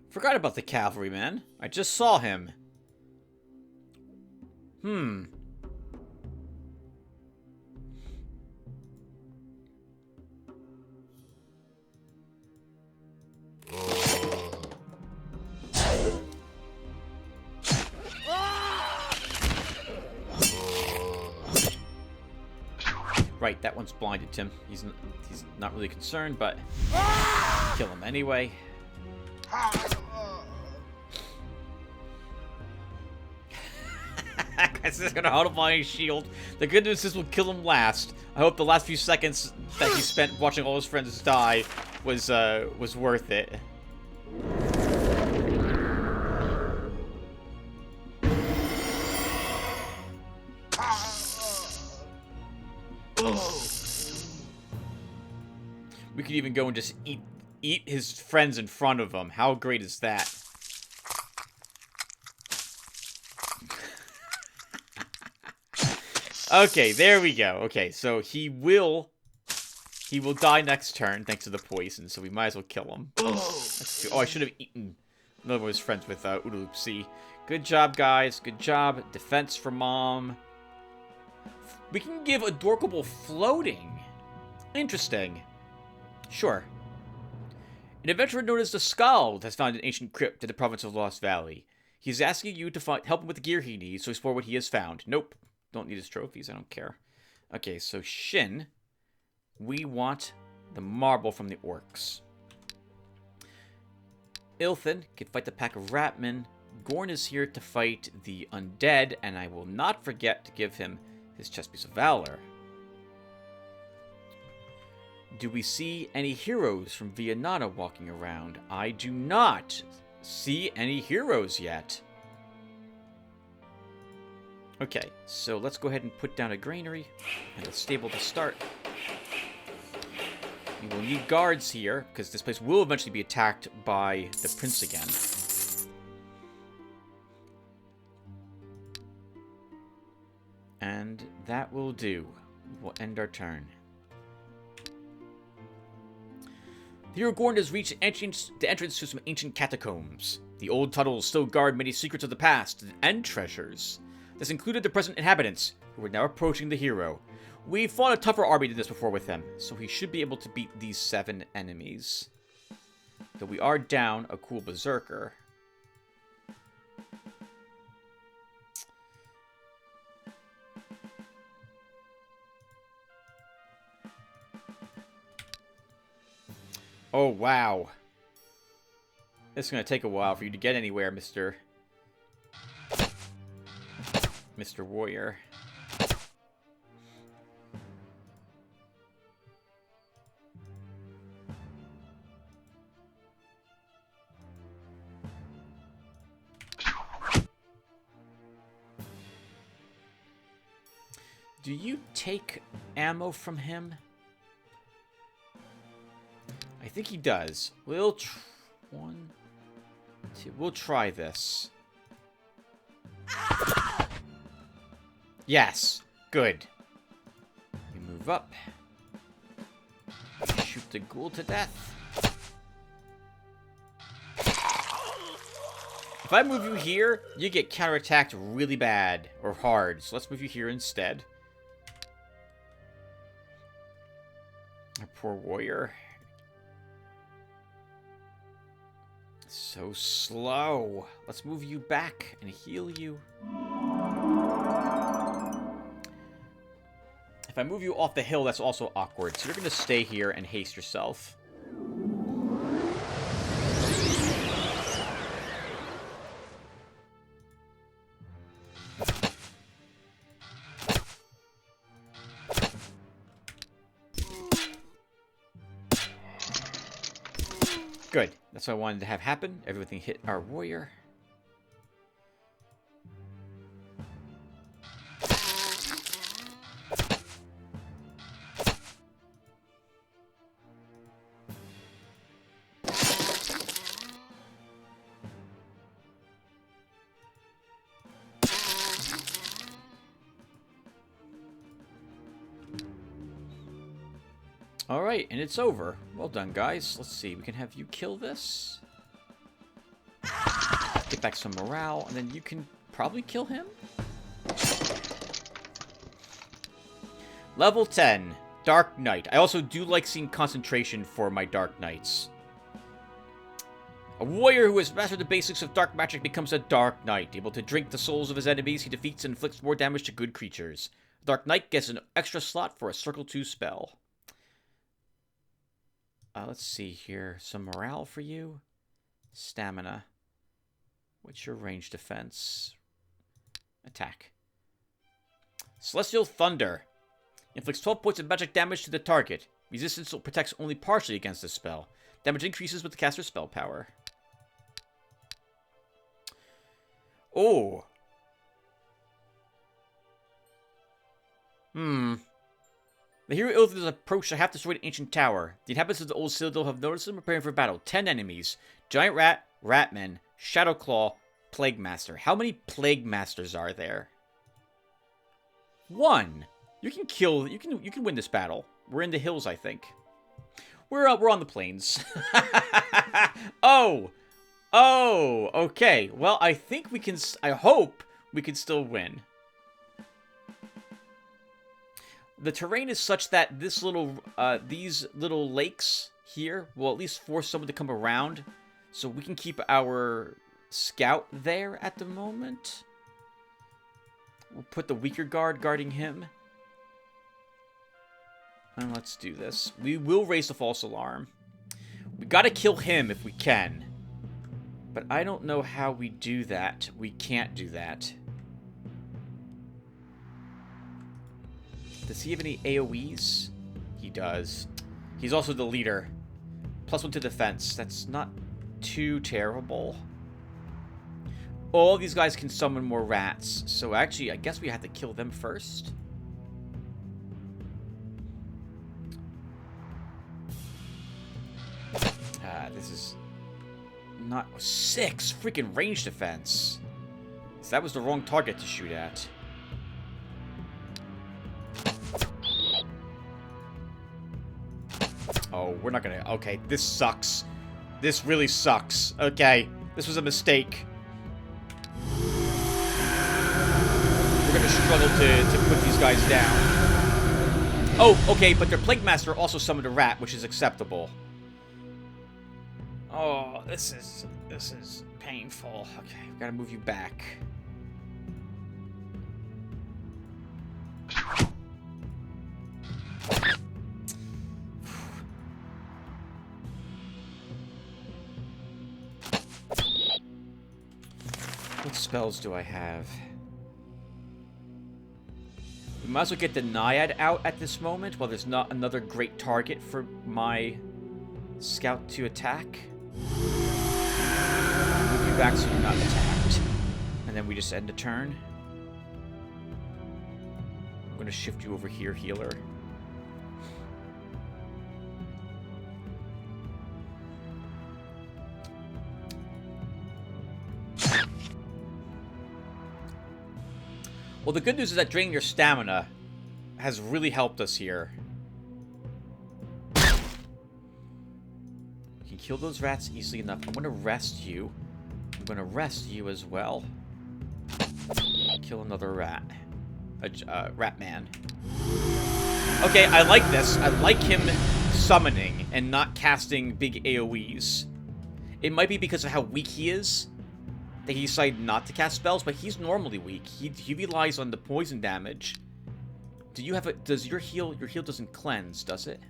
Forgot about the cavalryman. I just saw him. Right, that one's blinded, Tim. He's not really concerned, but kill him anyway. This is gonna auto-fire his shield. The good news is we'll kill him last. I hope the last few seconds that he spent watching all his friends die was worth it. We could even go and just eat his friends in front of him. How great is that? Okay, there we go. Okay, so he will die next turn thanks to the poison, so we might as well kill him. Oh, I should have eaten another one of his friends with Oodaloopsy. Good job, guys. Good job. Defense for Mom. We can give Adorkable floating. Interesting. Sure. An adventurer known as the Skald has found an ancient crypt in the province of Lost Valley. He's asking you to help him with the gear he needs to explore what he has found. Nope. Don't need his trophies. I don't care. Okay, so Shin. We want the marble from the orcs. Ilthin can fight the pack of ratmen. Gorn is here to fight the undead, and I will not forget to give him his chest piece of valor. Do we see any heroes from Viennana walking around? I do not see any heroes yet. Okay, so let's go ahead and put down a granary and a stable to start. We will need guards here, because this place will eventually be attacked by the prince again. And that will do. We'll end our turn. The hero Gorn has reached the entrance to some ancient catacombs. The old tunnels still guard many secrets of the past and treasures. This included the present inhabitants, who were now approaching the hero. We fought a tougher army than this before with him, so he should be able to beat these 7 enemies. Though we are down a cool berserker. Oh, wow. It's going to take a while for you to get anywhere, Mr. Warrior. Do you take ammo from him? I think he does. We'll we'll try this. Yes. Good. We move up. Shoot the ghoul to death. If I move you here, you get counterattacked really bad or hard. So let's move you here instead. Our poor warrior. So slow. Let's move you back and heal you. If I move you off the hill, that's also awkward. So you're going to stay here and haste yourself. Good. That's what I wanted to have happen. Everything hit our warrior. Alright, and it's over. Well done, guys. Let's see. We can have you kill this. Get back some morale, and then you can probably kill him. Level 10. Dark Knight. I also do like seeing concentration for my Dark Knights. A warrior who has mastered the basics of dark magic becomes a Dark Knight. Able to drink the souls of his enemies, he defeats and inflicts more damage to good creatures. Dark Knight gets an extra slot for a Circle 2 spell. Let's see here. Some morale for you. Stamina. What's your range defense? Attack. Celestial Thunder. Inflicts 12 points of magic damage to the target. Resistance protects only partially against this spell. Damage increases with the caster's spell power. Oh. The hero Eador has approached a half-destroyed ancient tower. The inhabitants of the old citadel have noticed him preparing for battle. 10 enemies. Giant Rat, Ratmen, Shadowclaw, Plague Master. How many Plague Masters are there? 1. You can kill. You can win this battle. We're in the hills, I think. We're on the plains. Oh, okay. Well, I think we can. I hope we can still win. The terrain is such that these little lakes here will at least force someone to come around, so we can keep our scout there at the moment. We'll put the weaker guard guarding him. And let's do this. We will raise the false alarm. We gotta kill him if we can. But I don't know how we do that. We can't do that. Does he have any AoEs? He does. He's also the leader. +1 to defense. That's not too terrible. All these guys can summon more rats. So actually, I guess we have to kill them first. This is not 6 freaking range defense. So that was the wrong target to shoot at. Oh, we're not gonna... Okay, this sucks. This really sucks. Okay, this was a mistake. We're gonna struggle to put these guys down. Oh, okay, but their Plague Master also summoned a rat, which is acceptable. Oh, this is painful. Okay, we gotta move you back. What spells do I have? We might as well get the Naiad out at this moment while there's not another great target for my scout to attack. Move you back so you're not attacked. And then we just end a turn. I'm going to shift you over here, healer. Well, the good news is that draining your stamina has really helped us here. You can kill those rats easily enough. I'm going to rest you. I'm going to rest you as well. Kill another rat. Rat man. Okay, I like this. I like him summoning and not casting big AoEs. It might be because of how weak he is that he decided not to cast spells, but he's normally weak. He relies on the poison damage. Do you have a... Does your heal... Your heal doesn't cleanse, does it?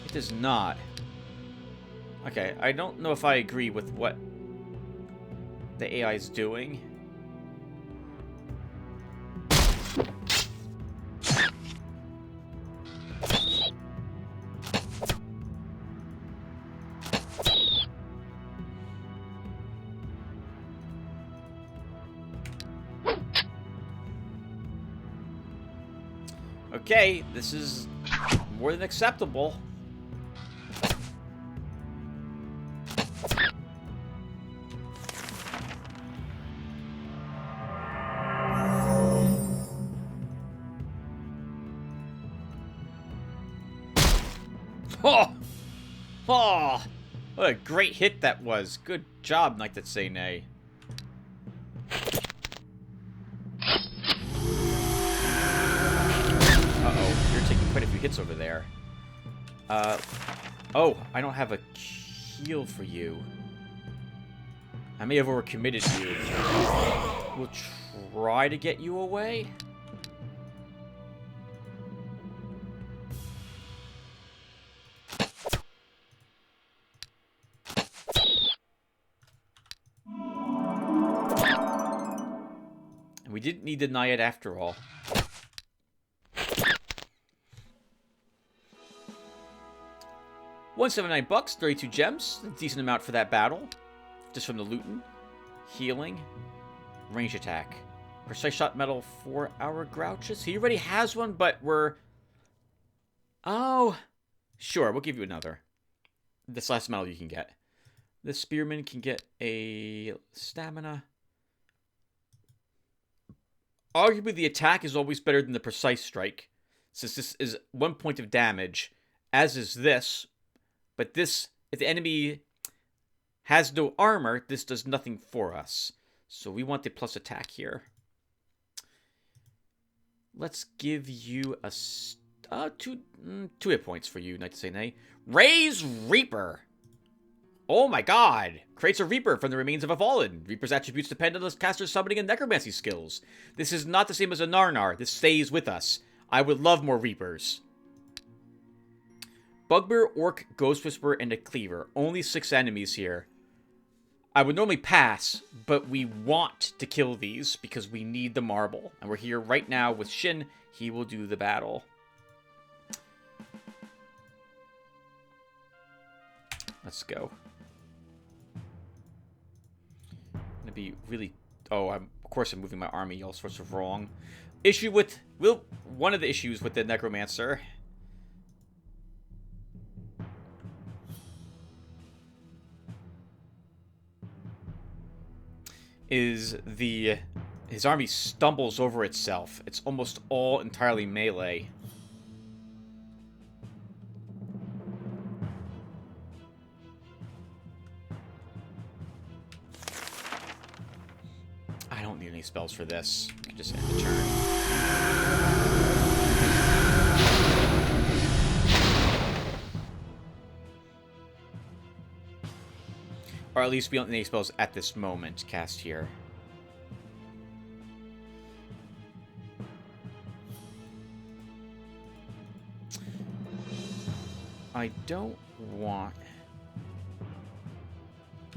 It does not. Okay, I don't know if I agree with what the AI is doing. Okay, this is more than acceptable. Oh! Oh! What a great hit that was. Good job, Knight That Say Nay. Quite a few hits over there. Oh, I don't have a heal for you. I may have overcommitted you. We'll try to get you away. And we didn't need to deny it after all. $179, 32 gems. A decent amount for that battle. Just from the looting. Healing. Range attack. Precise shot metal 4-hour grouches. He already has one, but we're... Oh. Sure, we'll give you another. This last metal you can get. This spearman can get a stamina. Arguably, the attack is always better than the precise strike, since this is 1 point of damage, as is this. But this, if the enemy has no armor, this does nothing for us. So we want the plus attack here. Let's give you a two hit points for you, Knight to Say Nay. Raise Reaper. Oh my god. Creates a Reaper from the remains of a fallen. Reaper's attributes depend on the caster's summoning and necromancy skills. This is not the same as a Narnar. This stays with us. I would love more Reapers. Bugbear, Orc, Ghost Whisperer, and a Cleaver. Only 6 enemies here. I would normally pass, but we want to kill these because we need the marble. And we're here right now with Shin. He will do the battle. Let's go. I'm gonna be really... Oh, of course I'm moving my army all sorts of wrong. Issue with... Well, one of the issues with the Necromancer... is his army stumbles over itself. It's almost all entirely melee. I don't need any spells for this. I can just end the turn. Or at least we don't need any spells at this moment cast here. I don't want...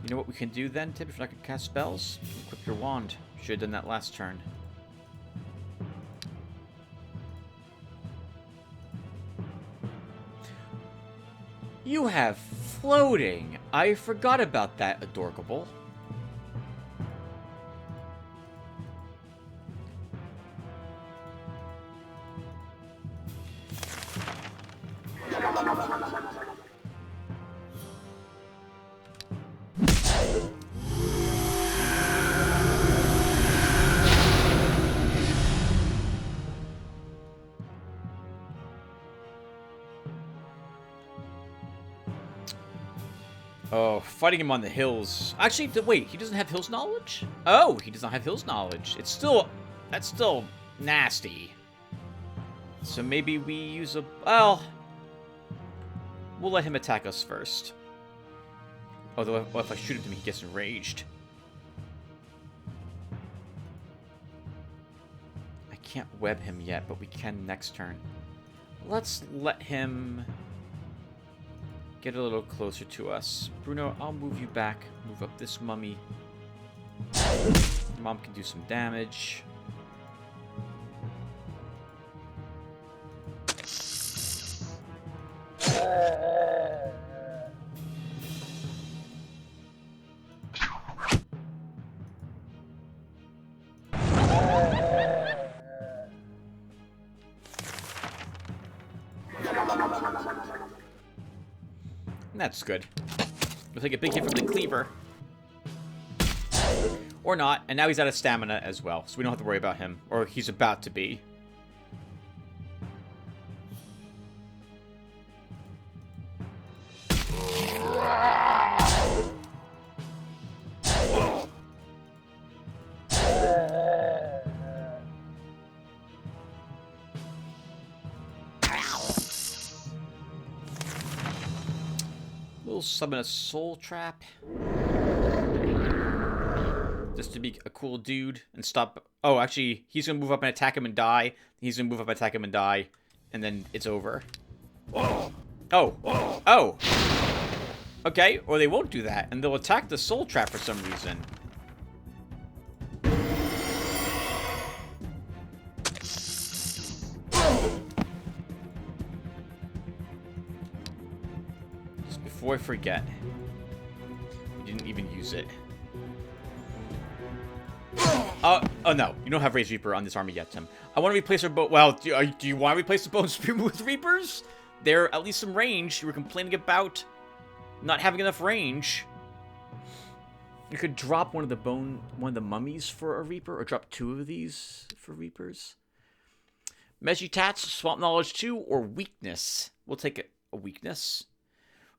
You know what we can do then, Tib, if you're not going to cast spells? Equip your wand. Should have done that last turn. You have floating. I forgot about that, Adorable. Oh, fighting him on the hills. Actually, wait, he doesn't have hills knowledge? Oh, he does not have hills knowledge. It's still... That's still nasty. So maybe we use a... Well... We'll let him attack us first. Although, if I shoot him, he gets enraged. I can't web him yet, but we can next turn. Let's let him... get a little closer to us. Bruno, I'll move you back. Move up this mummy. Mom can do some damage. That's good. We'll take a big hit from the cleaver. Or not, and now he's out of stamina as well, so we don't have to worry about him. Or he's about to be. We'll summon a soul trap. Just to be a cool dude and stop... Oh, actually, he's going to move up and attack him and die. He's going to move up and attack him and die. And then it's over. Oh. Oh. Okay, or they won't do that. And they'll attack the soul trap for some reason. Just before I forget. We didn't even use it. Oh no, you don't have Raised Reaper on this army yet, Tim. I want to replace our bow. Well, do you want to replace the Bone Spear with Reapers? They're at least some range. You were complaining about not having enough range. You could drop one of the mummies for a Reaper, or drop 2 of these for Reapers. Mejitats, Swamp Knowledge 2, or Weakness. We'll take a Weakness.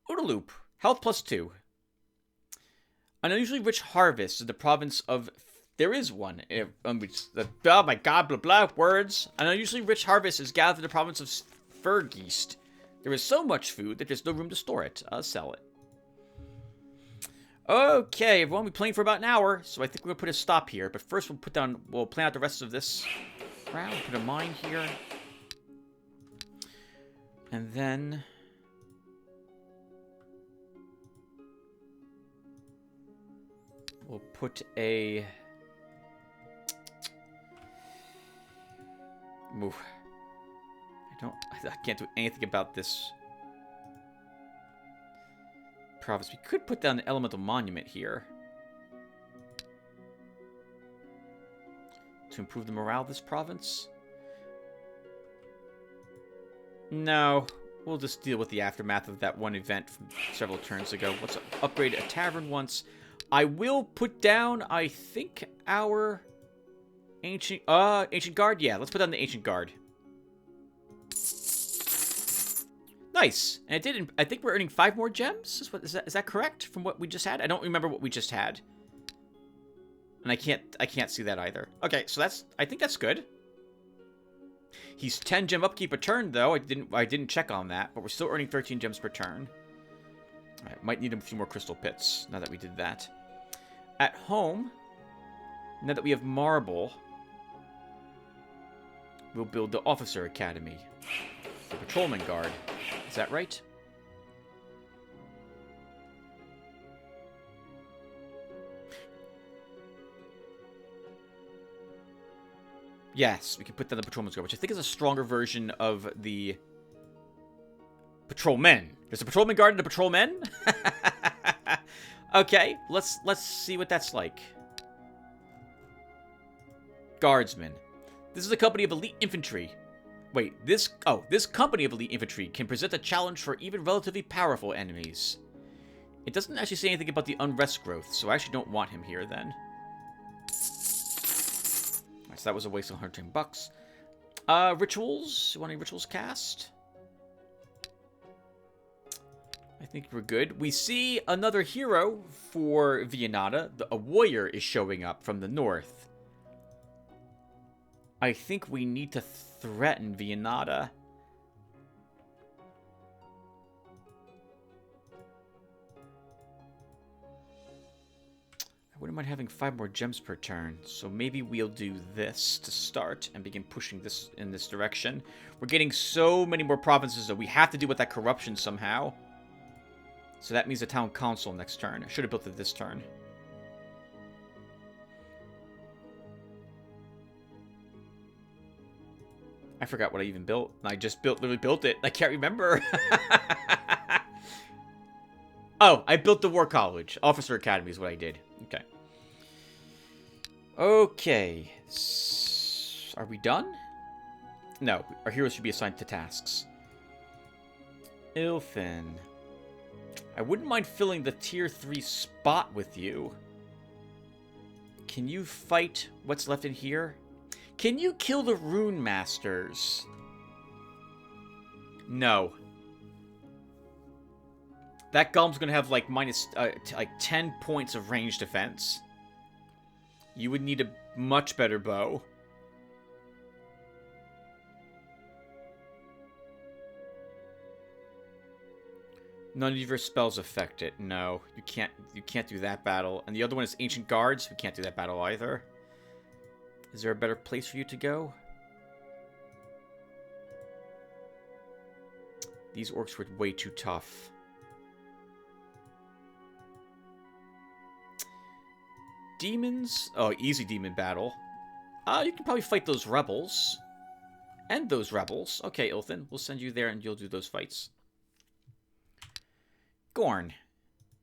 Oodaloop, Health +2. An unusually rich harvest in the province of... There is one. Oh my god, blah blah, words. An unusually rich harvest is gathered in the province of Fergeist. There is so much food that there's no room to store it. Sell it. Okay, everyone, we've been playing for about an hour, so I think we're gonna put a stop here. But first, we'll plan out the rest of this round. Put a mine here, and then we'll put a. Move. I can't do anything about this province. We could put down an elemental monument here to improve the morale of this province. No, we'll just deal with the aftermath of that one event from several turns ago. Let's upgrade a tavern once. I will put down, I think, our ancient guard. Yeah, let's put down the ancient guard. Nice. And it didn't. I think we're earning 5 more gems. Is that correct from what we just had? I don't remember what we just had. And I can't see that either. Okay, so I think that's good. He's 10 gem upkeep a turn though. I didn't check on that, but we're still earning 13 gems per turn. All right, might need a few more crystal pits now that we did that. At home, now that we have marble, we'll build the officer academy. The patrolman guard. Is that right? Yes, we can put down the patrolman's guard, which I think is a stronger version of the patrolmen. There's a patrolman guard and a patrolman? Okay, let's see what that's like. Guardsmen. This is a company of elite infantry. Wait, this company of elite infantry can present a challenge for even relatively powerful enemies. It doesn't actually say anything about the unrest growth, so I actually don't want him here then. Alright, so that was a waste of 110 bucks. Rituals? You want any rituals cast? I think we're good. We see another hero for Viennata. A warrior is showing up from the north. I think we need to threaten Viennata. I wouldn't mind having 5 more gems per turn, so maybe we'll do this to start and begin pushing this in this direction. We're getting so many more provinces, though. We have to deal with that corruption somehow. So that means the town council next turn. I should have built it this turn. I forgot what I even built. I just literally built it. I can't remember. Oh, I built the War College. Officer Academy is what I did. Okay. Okay. Are we done? No. Our heroes should be assigned to tasks. Ilfin. I wouldn't mind filling the tier 3 spot with you. Can you fight what's left in here? Can you kill the Rune Masters? No. That Golem's gonna have like minus like 10 points of range defense. You would need a much better bow. None of your spells affect it. No, you can't do that battle. And the other one is Ancient Guards. We can't do that battle either. Is there a better place for you to go? These orcs were way too tough. Demons? Oh, easy demon battle. You can probably fight those rebels. And those rebels. Okay, Ilthin, we'll send you there and you'll do those fights. Gorn.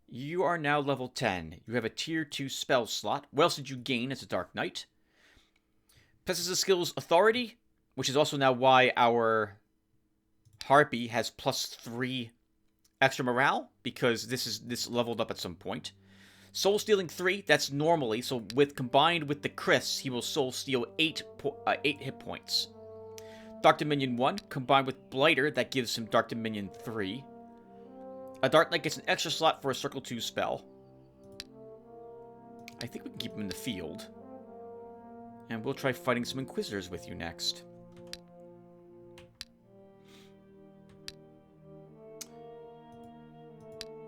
You are now level 10. You have a tier 2 spell slot. What else did you gain as a Dark Knight? Possesses the skills Authority, which is also now why our Harpy has +3 extra morale, because this leveled up at some point. Soul Stealing 3, that's normally, so combined with the Chris, he will Soul Steal 8 hit points. Dark Dominion 1, combined with Blighter, that gives him Dark Dominion 3. A Dark Knight gets an extra slot for a Circle 2 spell. I think we can keep him in the field. And we'll try fighting some Inquisitors with you next.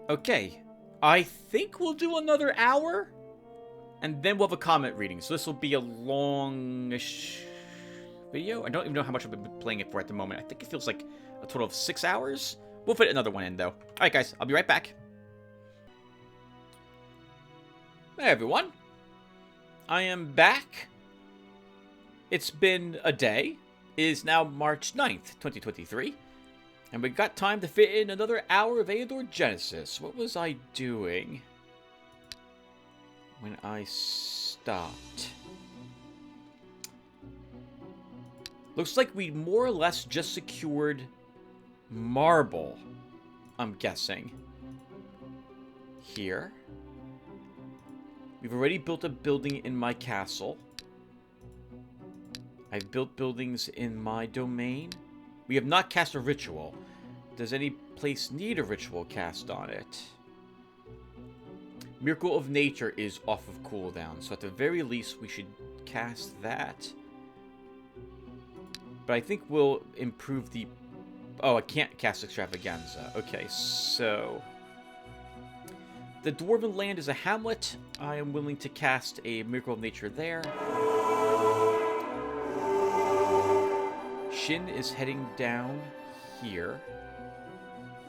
Okay. I think we'll do another hour. And then we'll have a comment reading. So this will be a longish video. I don't even know how much I've been playing it for at the moment. I think it feels like a total of 6 hours. We'll fit another one in, though. Alright, guys. I'll be right back. Hey, everyone. I am back. It's been a day. It is now March 9th, 2023. And we got time to fit in another hour of Eador Genesis. What was I doing when I stopped? Looks like we more or less just secured marble, I'm guessing. Here. We've already built a building in my castle. I've built buildings in my domain. We have not cast a ritual. Does any place need a ritual cast on it? Miracle of Nature is off of cooldown, so at the very least we should cast that. But I think we'll improve the... Oh, I can't cast Extravaganza. Okay, so... The Dwarven Land is a hamlet. I am willing to cast a Miracle of Nature there. Shin is heading down here.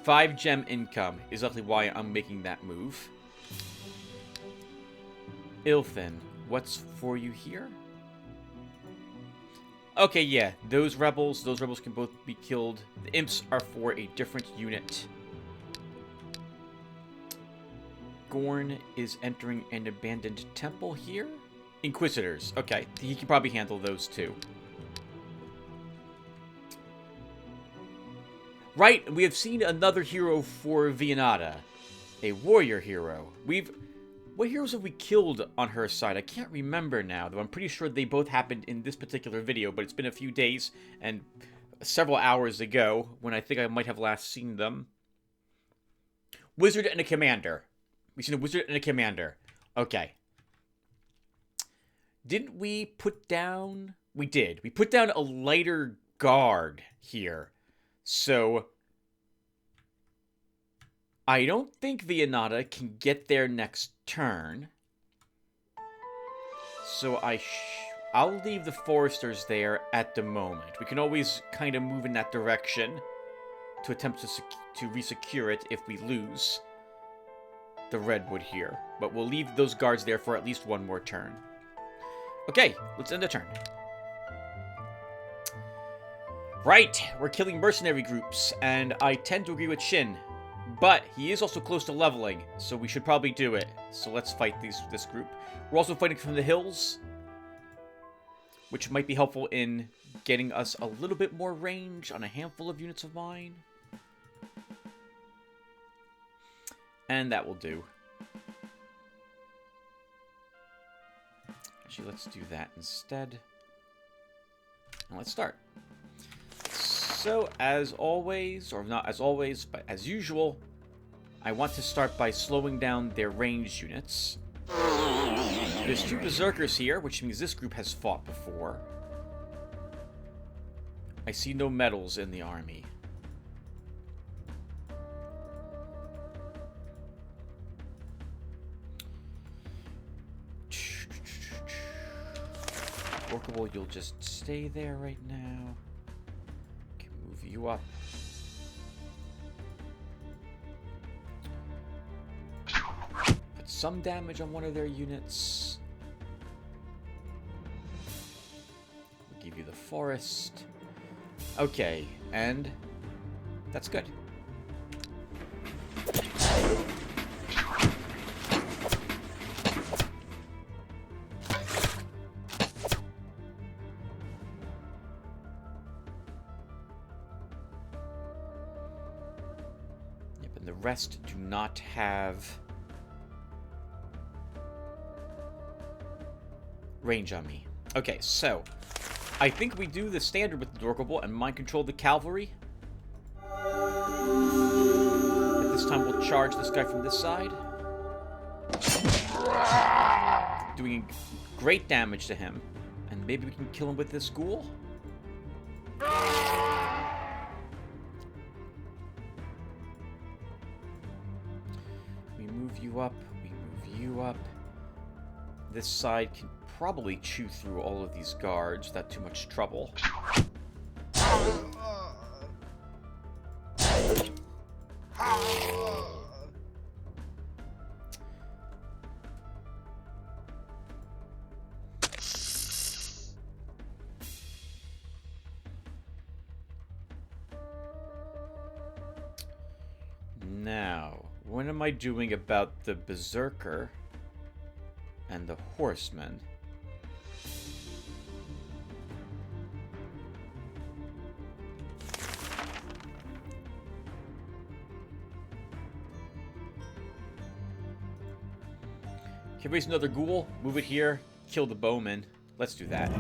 5 gem income is likely why I'm making that move. Ilfin, what's for you here? Okay, yeah, those rebels can both be killed. The imps are for a different unit. Gorn is entering an abandoned temple here. Inquisitors, okay, he can probably handle those too. Right, we have seen another hero for Vianata. A warrior hero. What heroes have we killed on her side? I can't remember now, though I'm pretty sure they both happened in this particular video, but it's been a few days and several hours ago when I think I might have last seen them. Wizard and a commander. We've seen a wizard and a commander. Okay. Didn't we put down... We did. We put down a lighter guard here. So... I don't think Vianata can get there next turn. So I'll leave the foresters there at the moment. We can always kind of move in that direction to attempt to resecure it if we lose the redwood here. But we'll leave those guards there for at least one more turn. Okay, let's end the turn. Right, we're killing mercenary groups, and I tend to agree with Shin. But he is also close to leveling, so we should probably do it. So let's fight this group. We're also fighting from the hills, which might be helpful in getting us a little bit more range on a handful of units of mine. And that will do. Actually, let's do that instead. And let's start. So, as always, or not as always, but as usual, I want to start by slowing down their ranged units. There's 2 berserkers here, which means this group has fought before. I see no medals in the army. Workable, you'll just stay there right now. You up. Put some damage on one of their units. We'll give you the forest. Okay, and that's good. Rest do not have range on me. Okay, so I think we do the standard with the Dorkable and mind control the cavalry. At this time, we'll charge this guy from this side, doing great damage to him, and maybe we can kill him with this ghoul. Up, we move you up. This side can probably chew through all of these guards without too much trouble. Now, what am I doing about the berserker and the horseman? Can we raise another ghoul? Move it here. Kill the bowman. Let's do that.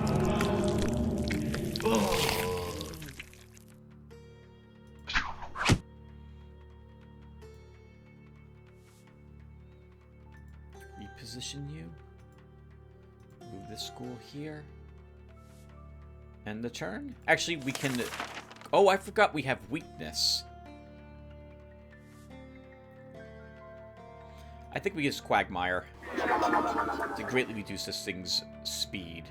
Reposition you. Move this ghoul here. End the turn. Actually, we can... Oh, I forgot we have weakness. I think we use Quagmire to greatly reduce this thing's speed.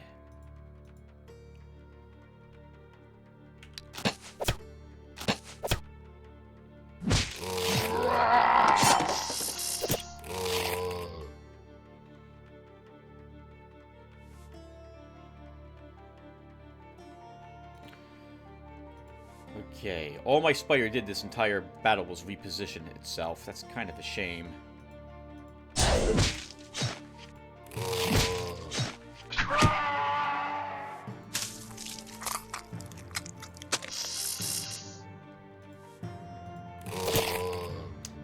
Okay, all my spider did this entire battle was reposition itself. That's kind of a shame.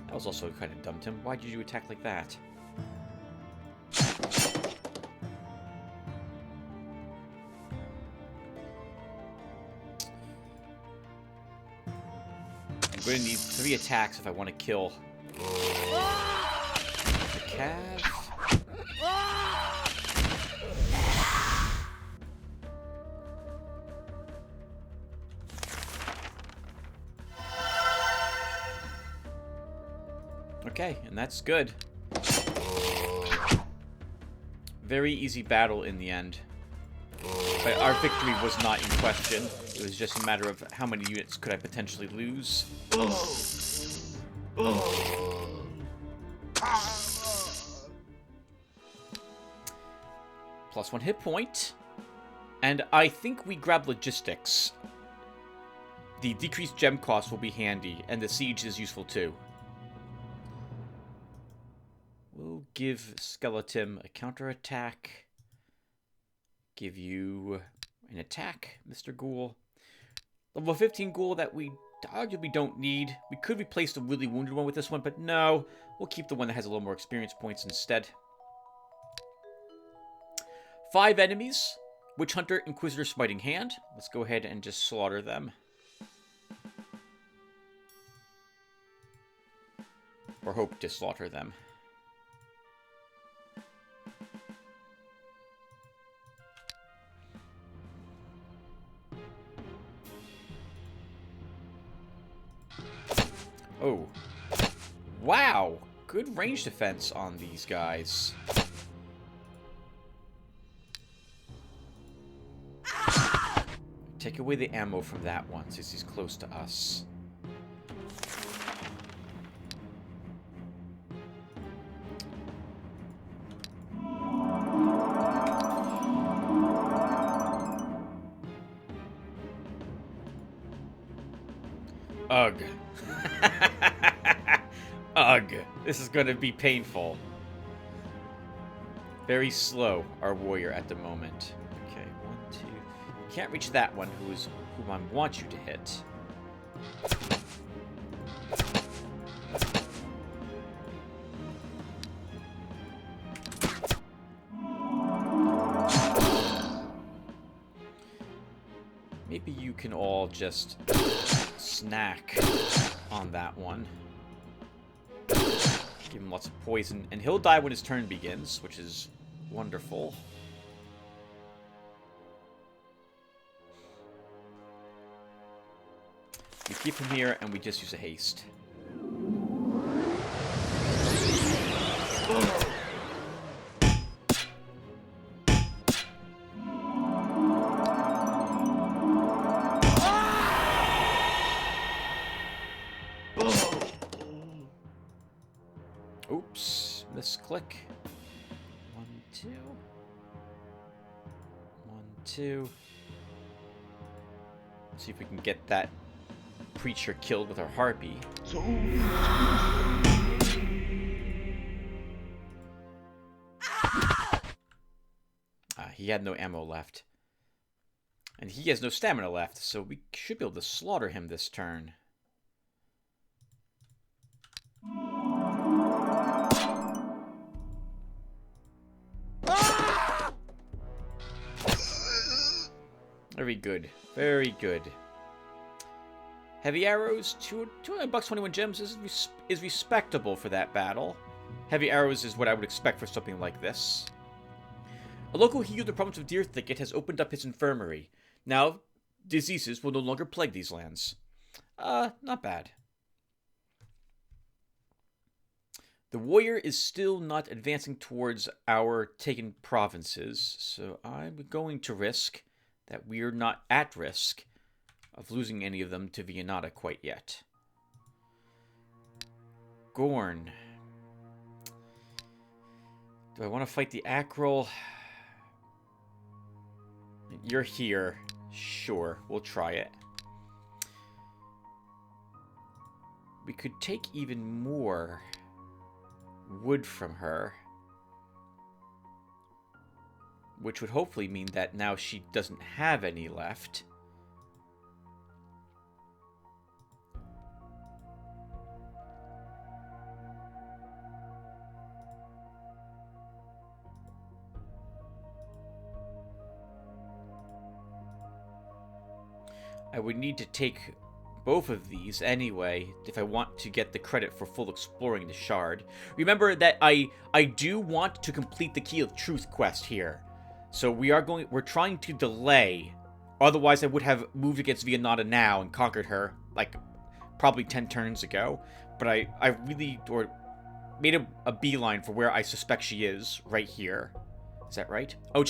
That was also kind of dumb, Tim. Why did you attack like that? I'm going to need 3 attacks if I want to kill the Cav. Okay, and that's good. Very easy battle in the end. But our victory was not in question. It was just a matter of how many units could I potentially lose. Plus 1 hit point. And I think we grab logistics. The decreased gem cost will be handy, and the siege is useful too. We'll give Skeleton a counterattack. Give you an attack, Mr. Ghoul. Level 15 Ghoul that we arguably don't need. We could replace the really wounded one with this one, but no. We'll keep the one that has a little more experience points instead. 5 enemies. Witch Hunter, Inquisitor, Smiting Hand. Let's go ahead and just slaughter them. Or hope to slaughter them. Oh. Wow! Good range defense on these guys. Take away the ammo from that one, since he's close to us. Ugh. Ugh. This is going to be painful. Very slow, our warrior at the moment. Okay, 1, 2. Can't reach that one, whom I want you to hit. Maybe you can all just snack on that one. Give him lots of poison, and he'll die when his turn begins, which is wonderful. We keep him here, and we just use a haste. Oops, misclick. 1, 2. 1, 2. See if we can get that preacher killed with our harpy. He had no ammo left. And he has no stamina left, so we should be able to slaughter him this turn. Very good. Very good. Heavy arrows, 200 bucks, 21 gems is respectable for that battle. Heavy arrows is what I would expect for something like this. A local healer of the province of Deer Thicket has opened up his infirmary. Now, diseases will no longer plague these lands. Not bad. The warrior is still not advancing towards our taken provinces, so I'm going to risk that we're not at risk of losing any of them to Viennata quite yet. Gorn. Do I want to fight the Acral? You're here. Sure, we'll try it. We could take even more wood from her, which would hopefully mean that now she doesn't have any left. I would need to take both of these anyway if I want to get the credit for full exploring the shard. Remember that I do want to complete the Key of Truth quest here. So we're trying to delay. Otherwise I would have moved against Viennata now and conquered her like probably 10 turns ago. But I really made a beeline for where I suspect she is right here. Is that right? Oh,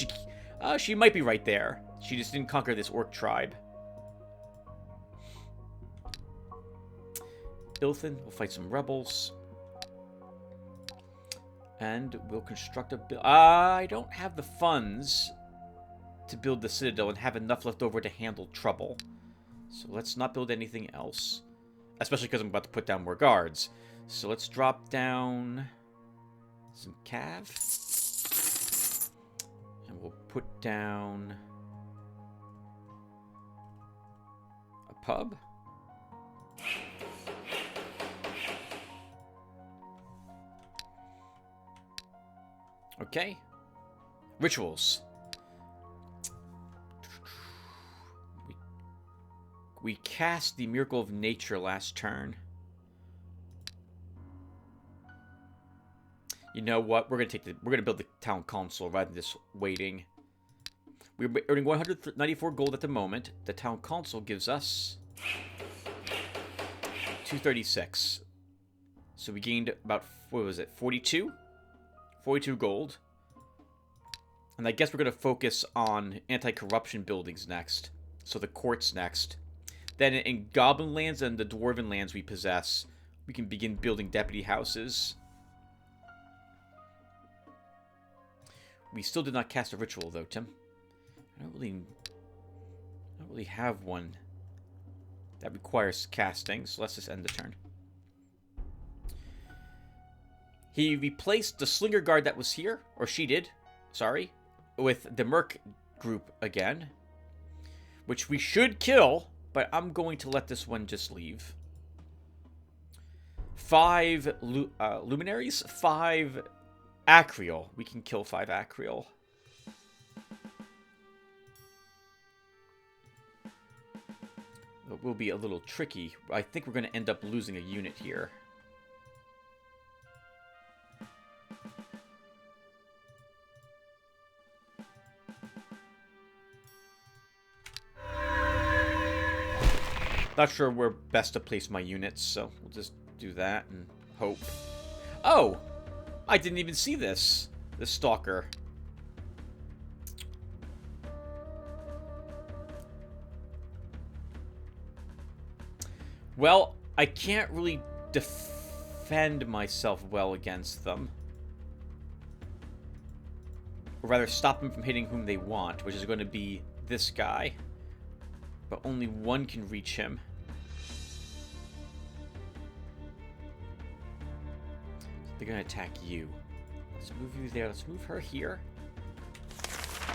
she might be right there. She just didn't conquer this orc tribe. Ilthin, we'll fight some rebels. And we'll construct a I don't have the funds to build the citadel and have enough left over to handle trouble. So let's not build anything else. Especially because I'm about to put down more guards. So let's drop down some cav. And we'll put down a pub. Okay. Rituals. We cast the Miracle of Nature last turn. You know what? We're gonna build the town council rather than just waiting. We're earning 194 gold at the moment. The town council gives us 236. So we gained about, what was it, 42? 42 gold. And I guess we're going to focus on anti-corruption buildings next. So the courts next. Then in Goblin lands and the Dwarven lands we possess, we can begin building deputy houses. We still did not cast a ritual though, Tim. I don't really have one that requires casting, so let's just end the turn. He replaced the Slinger Guard that was here, or she did, sorry, with the Merc group again, which we should kill, but I'm going to let this one just leave. 5 Luminaries, 5 Acreal. We can kill 5 Acreal. It will be a little tricky. I think we're going to end up losing a unit here. Not sure where best to place my units, so we'll just do that and hope. Oh! I didn't even see this stalker. Well, I can't really defend myself well against them. Or rather, stop them from hitting whom they want, which is going to be this guy. But only one can reach him. They're going to attack you. Let's move you there. Let's move her here.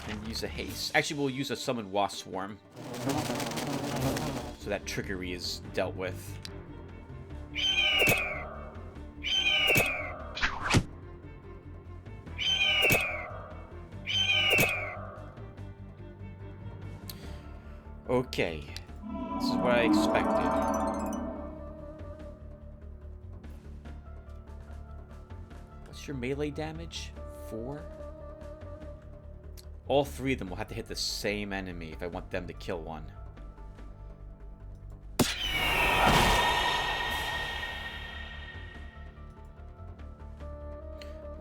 And use a haste. Actually, we'll use a summoned wasp swarm. So that trickery is dealt with. Okay. This is what I expected. What's your melee damage? 4? All 3 of them will have to hit the same enemy if I want them to kill one.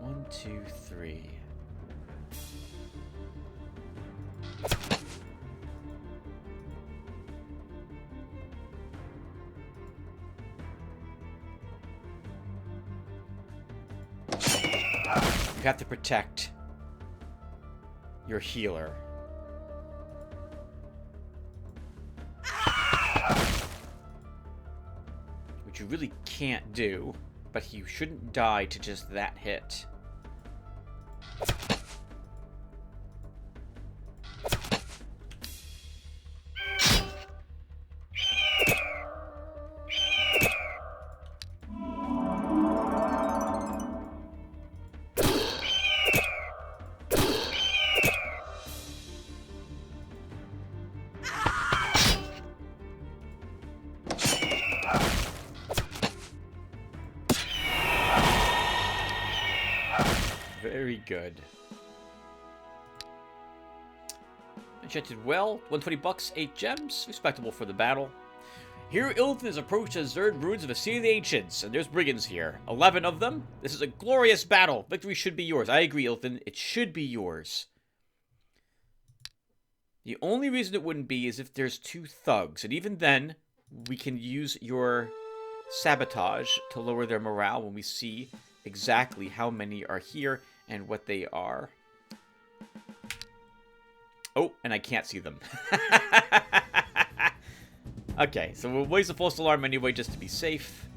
1, 2, 3. You have to protect your healer. Which you really can't do, but you shouldn't die to just that hit. Very good. Enchanted well, 120 bucks, 8 gems, respectable for the battle. Here, Ilthin is approached the Zerd ruins of the City of the Ancients, and there's brigands here. 11 of them. This is a glorious battle. Victory should be yours. I agree, Ilthin. It should be yours. The only reason it wouldn't be is if there's 2 thugs, and even then, we can use your sabotage to lower their morale when we see exactly how many are here and what they are. Oh, and I can't see them. Okay, so we'll raise the false alarm anyway just to be safe.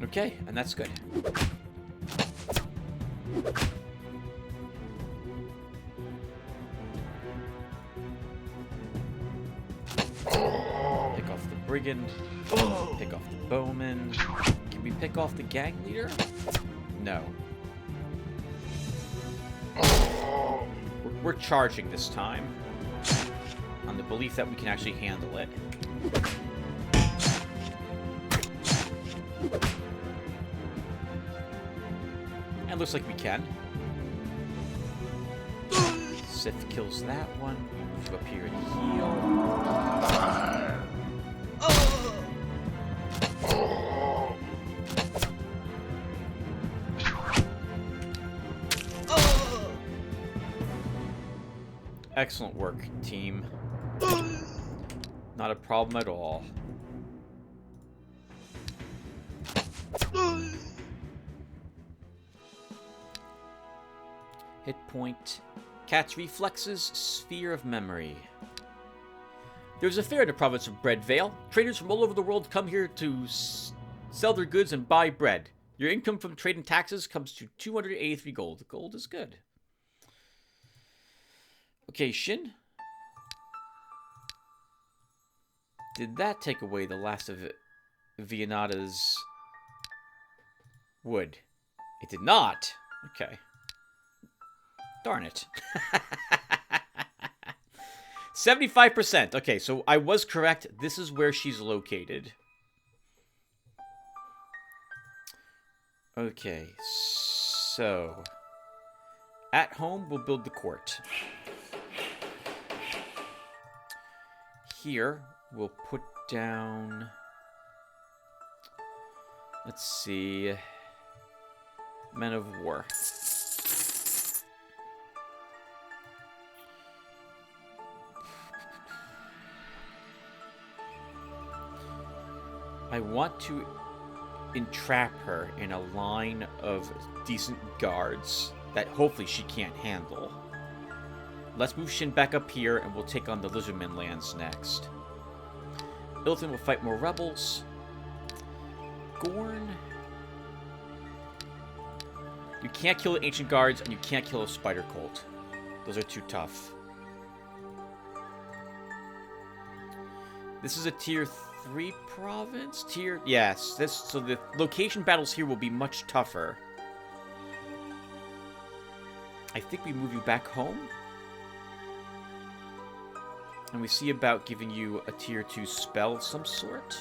Okay, and that's good. Pick off the brigand. Pick off the bowman. Can we pick off the gang leader? No. We're charging this time. On the belief that we can actually handle it. And looks like we can. Sith kills that one. Move you up here and heal. Excellent work, team. Not a problem at all. Hit point. Cat's reflexes, sphere of memory. There's a fair in the province of Breadvale. Traders from all over the world come here to sell their goods and buy bread. Your income from trade and taxes comes to 283 gold. Gold is good. Okay, Shin. Did that take away the last of Vianata's wood? It did not. Okay. Darn it. 75%. Okay, so I was correct. This is where she's located. Okay, so... At home, we'll build the court. Here, we'll put down... Let's see... Men of War. I want to entrap her in a line of decent guards that hopefully she can't handle. Let's move Shin back up here and we'll take on the Lizardman lands next. Ilthin will fight more rebels. Gorn. You can't kill the ancient guards and you can't kill a spider cult. Those are too tough. This is a tier 3 province? Tier... Yes, so the location battles here will be much tougher. I think we move you back home. And we see about giving you a tier 2 spell of some sort.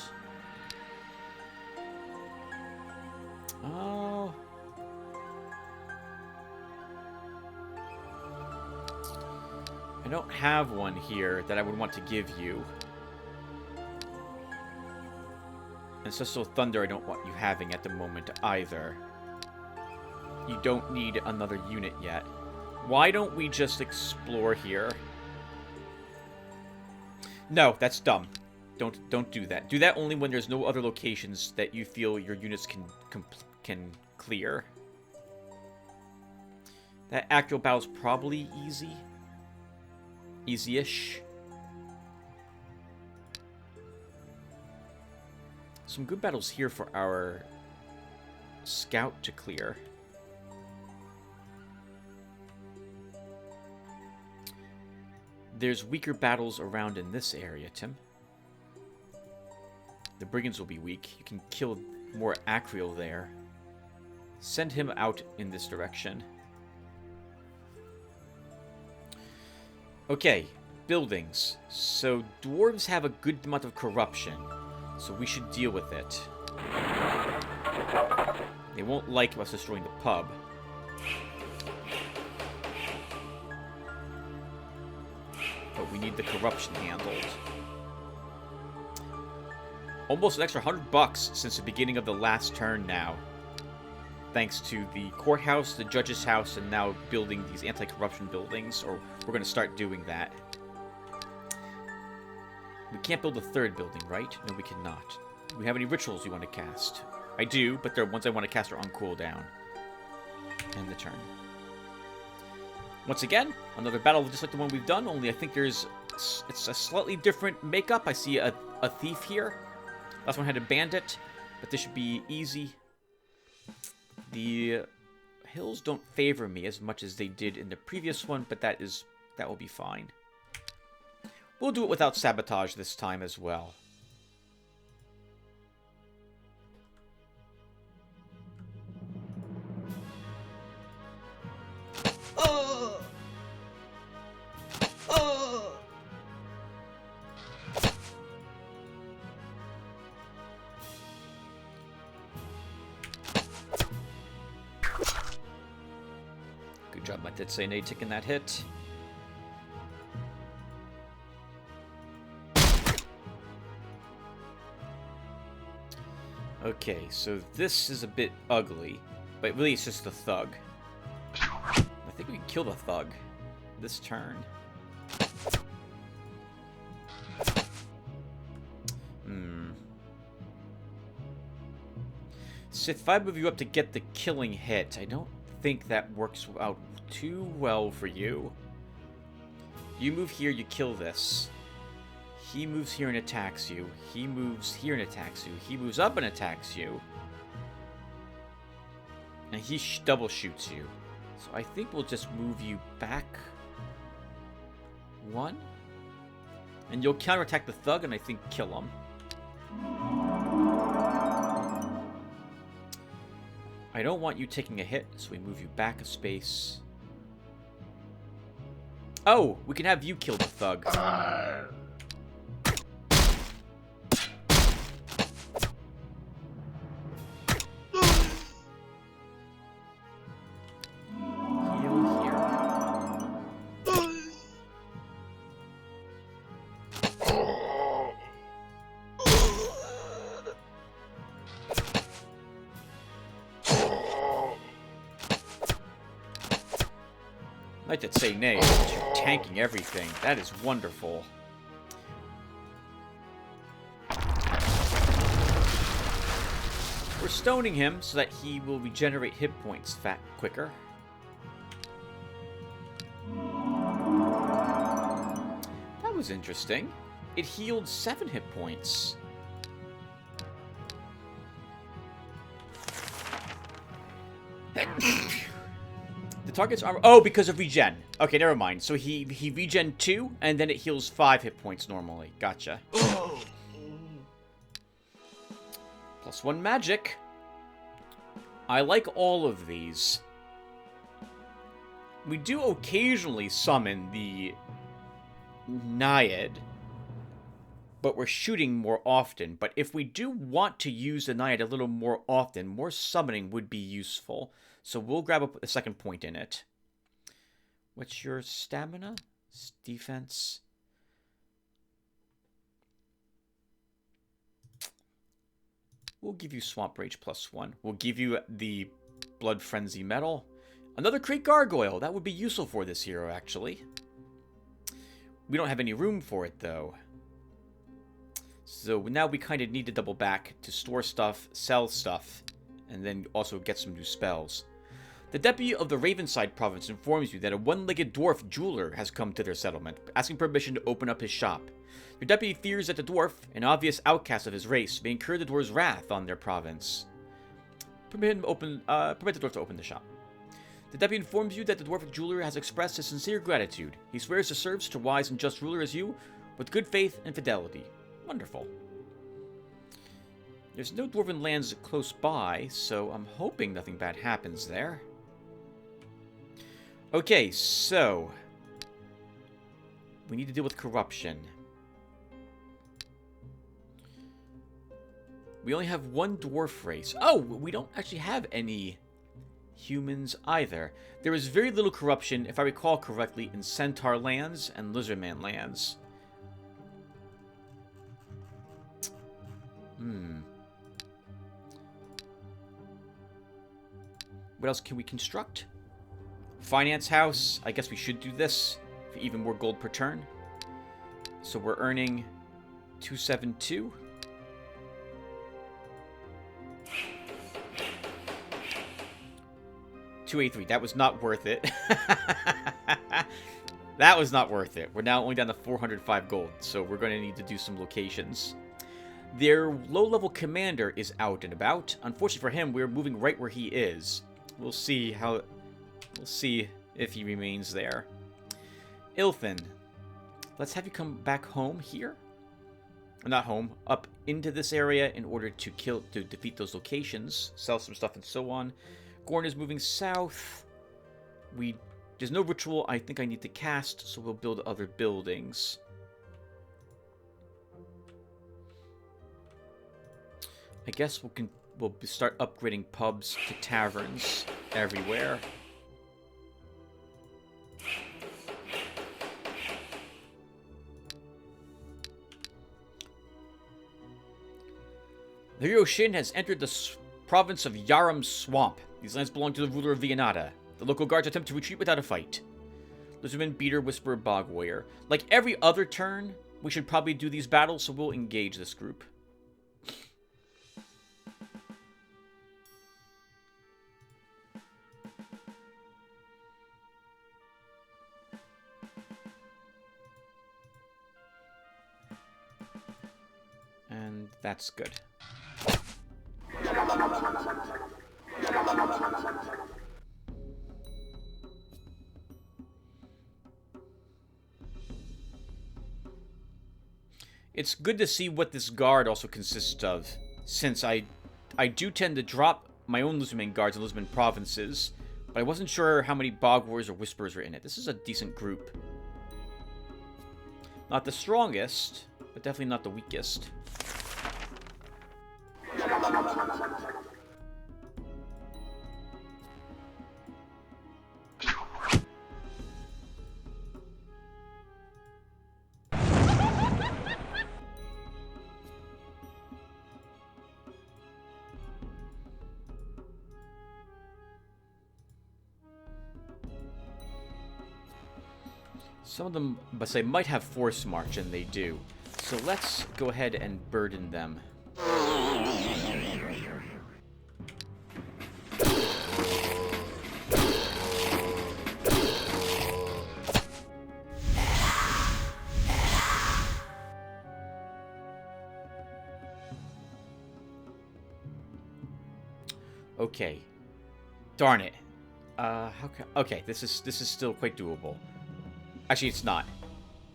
Oh... I don't have one here that I would want to give you. Ancestral Thunder I don't want you having at the moment either. You don't need another unit yet. Why don't we just explore here? No, that's dumb. Don't do that. Do that only when there's no other locations that you feel your units can clear. That actual battle's probably easy. Easy-ish. Some good battles here for our scout to clear. There's weaker battles around in this area, Tim. The brigands will be weak. You can kill more Acreal there. Send him out in this direction. Okay, buildings. So dwarves have a good amount of corruption, so we should deal with it. They won't like us destroying the pub. But we need the corruption handled. Almost an extra $100 since the beginning of the last turn now. Thanks to the courthouse, the judge's house, and now building these anti-corruption buildings, or we're going to start doing that. We can't build a third building, right? No, we cannot. Do we have any rituals you want to cast? I do, but the ones I want to cast are on cooldown. End the turn. Once again, another battle just like the one we've done, only I think it's a slightly different makeup. I see a thief here. Last one had a bandit, but this should be easy. The hills don't favor me as much as they did in the previous one, but that will be fine. We'll do it without sabotage this time as well. Good job, my Tetsune, taking that hit. Okay, so this is a bit ugly, but really it's just the thug. I think we can kill the thug this turn. So if I move you up to get the killing hit, I don't think that works out too well for you. You move here, you kill this. He moves here and attacks you. He moves here and attacks you. He moves up and attacks you. And he double shoots you. So I think we'll just move you back 1. And you'll counterattack the thug and I think kill him. I don't want you taking a hit, so we move you back a space. Oh, we can have you kill the thug. I like to say nay, but you're tanking everything. That is wonderful. We're stoning him so that he will regenerate hit points quicker. That was interesting. It healed 7 hit points. The target's armor... Oh, because of regen. Okay, never mind. So he regen 2, and then it heals 5 hit points normally. Gotcha. +1 magic. I like all of these. We do occasionally summon the Naiad, but we're shooting more often. But if we do want to use the Naiad a little more often, more summoning would be useful. So we'll grab a second point in it. What's your stamina? Defense. We'll give you Swamp Rage +1. We'll give you the Blood Frenzy Medal. Another Great Gargoyle. That would be useful for this hero, actually. We don't have any room for it, though. So now we kind of need to double back to store stuff, sell stuff, and then also get some new spells. The deputy of the Ravenside province informs you that a one-legged dwarf jeweler has come to their settlement, asking permission to open up his shop. Your deputy fears that the dwarf, an obvious outcast of his race, may incur the dwarf's wrath on their province. Permit the dwarf to open the shop. The deputy informs you that the dwarf jeweler has expressed his sincere gratitude. He swears to serve such a wise and just ruler as you, with good faith and fidelity. Wonderful. There's no dwarven lands close by, so I'm hoping nothing bad happens there. Okay, so we need to deal with corruption. We only have one dwarf race. Oh, we don't actually have any humans either. There is very little corruption, if I recall correctly, in Centaur lands and Lizardman lands. What else can we construct? Finance house. I guess we should do this for even more gold per turn. So we're earning 272. $283. That was not worth it. That was not worth it. We're now only down to 405 gold, so we're going to need to do some locations. Their low-level commander is out and about. Unfortunately for him, we're moving right where he is. We'll see if he remains there. Ilfin, let's have you come back home here. Not home, up into this area in order to defeat those locations, sell some stuff and so on. Gorn is moving south. There's no ritual I think I need to cast, so we'll build other buildings. I guess we'll start upgrading pubs to taverns everywhere. The hero Shin has entered the province of Yaram Swamp. These lands belong to the ruler of Vianata. The local guards attempt to retreat without a fight. Lizardman, Beater, Whisperer, Bog Warrior. Like every other turn, we should probably do these battles, so we'll engage this group. And that's good. It's good to see what this guard also consists of, since I do tend to drop my own Lizardman guards in Lizardman provinces, but I wasn't sure how many Bog Warriors or Whisperers are in it. This is a decent group. Not the strongest, but definitely not the weakest. Some of them, but they might have force march, and they do. So let's go ahead and burden them. Okay. Darn it. Okay, this is still quite doable. Actually, it's not.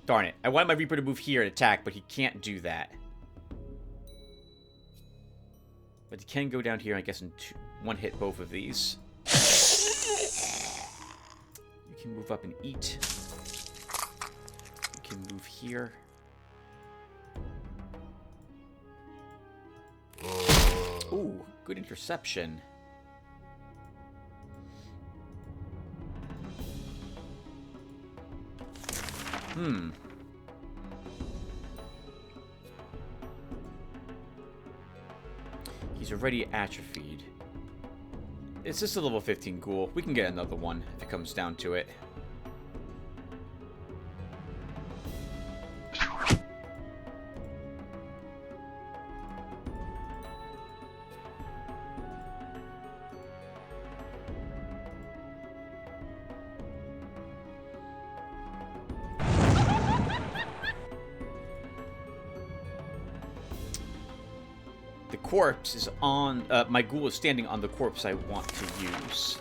Darn it. I wanted my Reaper to move here and attack, but he can't do that. But you can go down here, I guess, and one hit both of these. You can move up and eat. You can move here. Ooh, good interception. He's already atrophied. It's just a level 15 ghoul. We can get another one if it comes down to it. The corpse is on... my ghoul is standing on the corpse I want to use.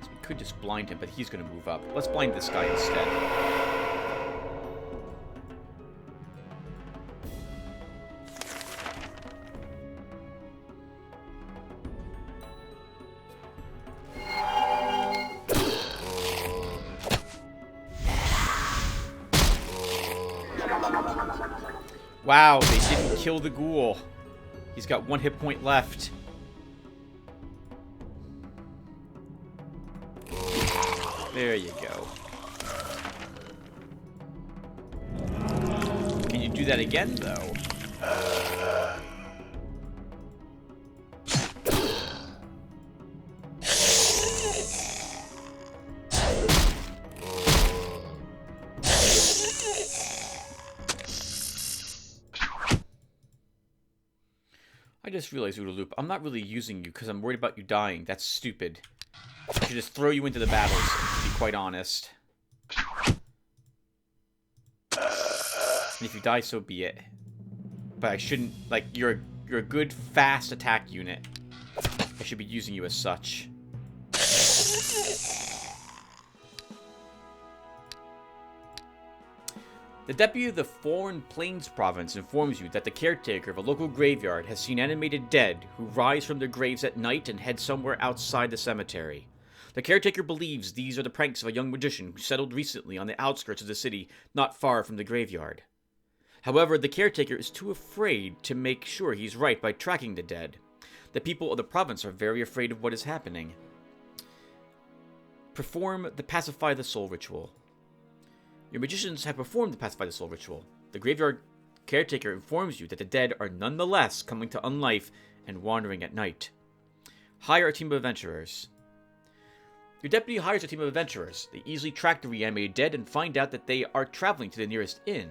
So we could just blind him, but he's going to move up. Let's blind this guy instead. Wow, they didn't kill the ghoul. He's got 1 hit point left. There you go. Can you do that again, though? I just realized, Oodaloop, I'm not really using you because I'm worried about you dying. That's stupid. I should just throw you into the battles, to be quite honest. And if you die, so be it. But I shouldn't, like, you're a good, fast attack unit. I should be using you as such. The deputy of the Foreign Plains province informs you that the caretaker of a local graveyard has seen animated dead who rise from their graves at night and head somewhere outside the cemetery. The caretaker believes these are the pranks of a young magician who settled recently on the outskirts of the city, not far from the graveyard. However, the caretaker is too afraid to make sure he's right by tracking the dead. The people of the province are very afraid of what is happening. Perform the Pacify the Soul ritual. Your magicians have performed the Pacify the Soul ritual. The graveyard caretaker informs you that the dead are nonetheless coming to unlife and wandering at night. Hire a team of adventurers. Your deputy hires a team of adventurers. They easily track the reanimated dead and find out that they are traveling to the nearest inn.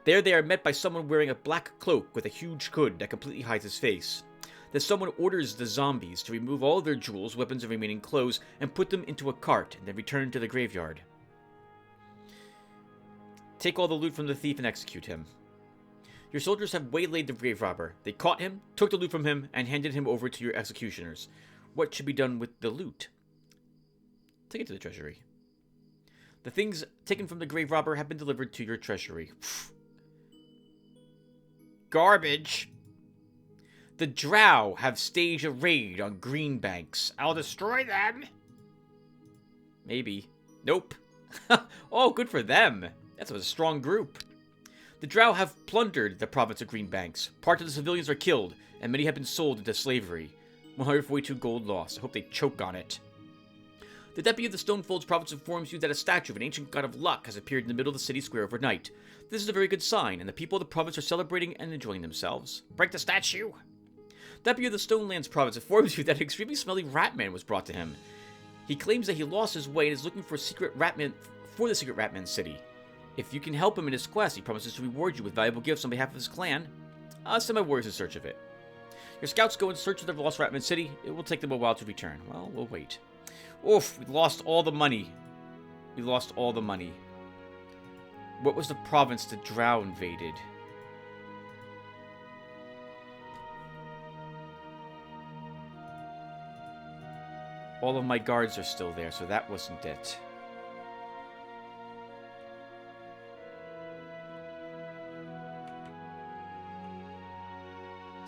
There they are met by someone wearing a black cloak with a huge hood that completely hides his face. Then someone orders the zombies to remove all of their jewels, weapons, and remaining clothes and put them into a cart and then return to the graveyard. Take all the loot from the thief and execute him. Your soldiers have waylaid the grave robber. They caught him, took the loot from him, and handed him over to your executioners. What should be done with the loot? Take it to the treasury. The things taken from the grave robber have been delivered to your treasury. Garbage! The Drow have staged a raid on Greenbanks. I'll destroy them! Maybe. Nope. Oh, good for them. That's a strong group. The Drow have plundered the province of Greenbanks. Part of the civilians are killed, and many have been sold into slavery. 142 gold lost. I hope they choke on it. The deputy of the Stonefolds province informs you that a statue of an ancient god of luck has appeared in the middle of the city square overnight. This is a very good sign, and the people of the province are celebrating and enjoying themselves. Break the statue! Deputy of the Stonelands province informs you that an extremely smelly ratman was brought to him. He claims that he lost his way and is looking for the secret Ratman city. If you can help him in his quest, he promises to reward you with valuable gifts on behalf of his clan. I'll send my warriors in search of it. Your scouts go in search of the lost Ratman city. It will take them a while to return. Well, we'll wait. Oof, we lost all the money. We lost all the money. What was the province the Drow invaded? All of my guards are still there, so that wasn't it.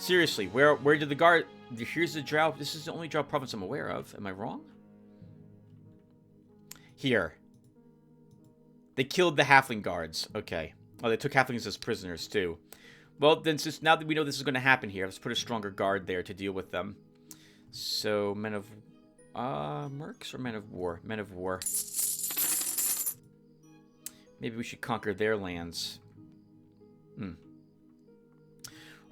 Seriously, where did the guard... Here's the Drow... This is the only Drow province I'm aware of. Am I wrong? Here. They killed the halfling guards. Okay. Oh, they took halflings as prisoners, too. Well, then, since now that we know this is going to happen here, let's put a stronger guard there to deal with them. So, men of... mercs or men of war? Men of war. Maybe we should conquer their lands.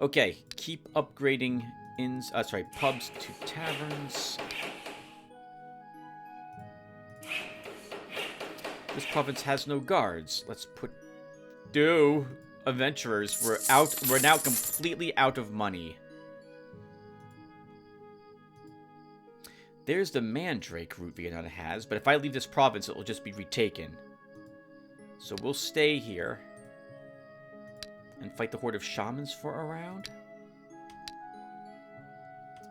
Okay, keep upgrading inns... sorry, pubs to taverns. This province has no guards. Let's put... Adventurers. We're now completely out of money. There's the Mandrake route Vietnam has, but if I leave this province, it will just be retaken. So we'll stay here. And fight the horde of shamans for a round.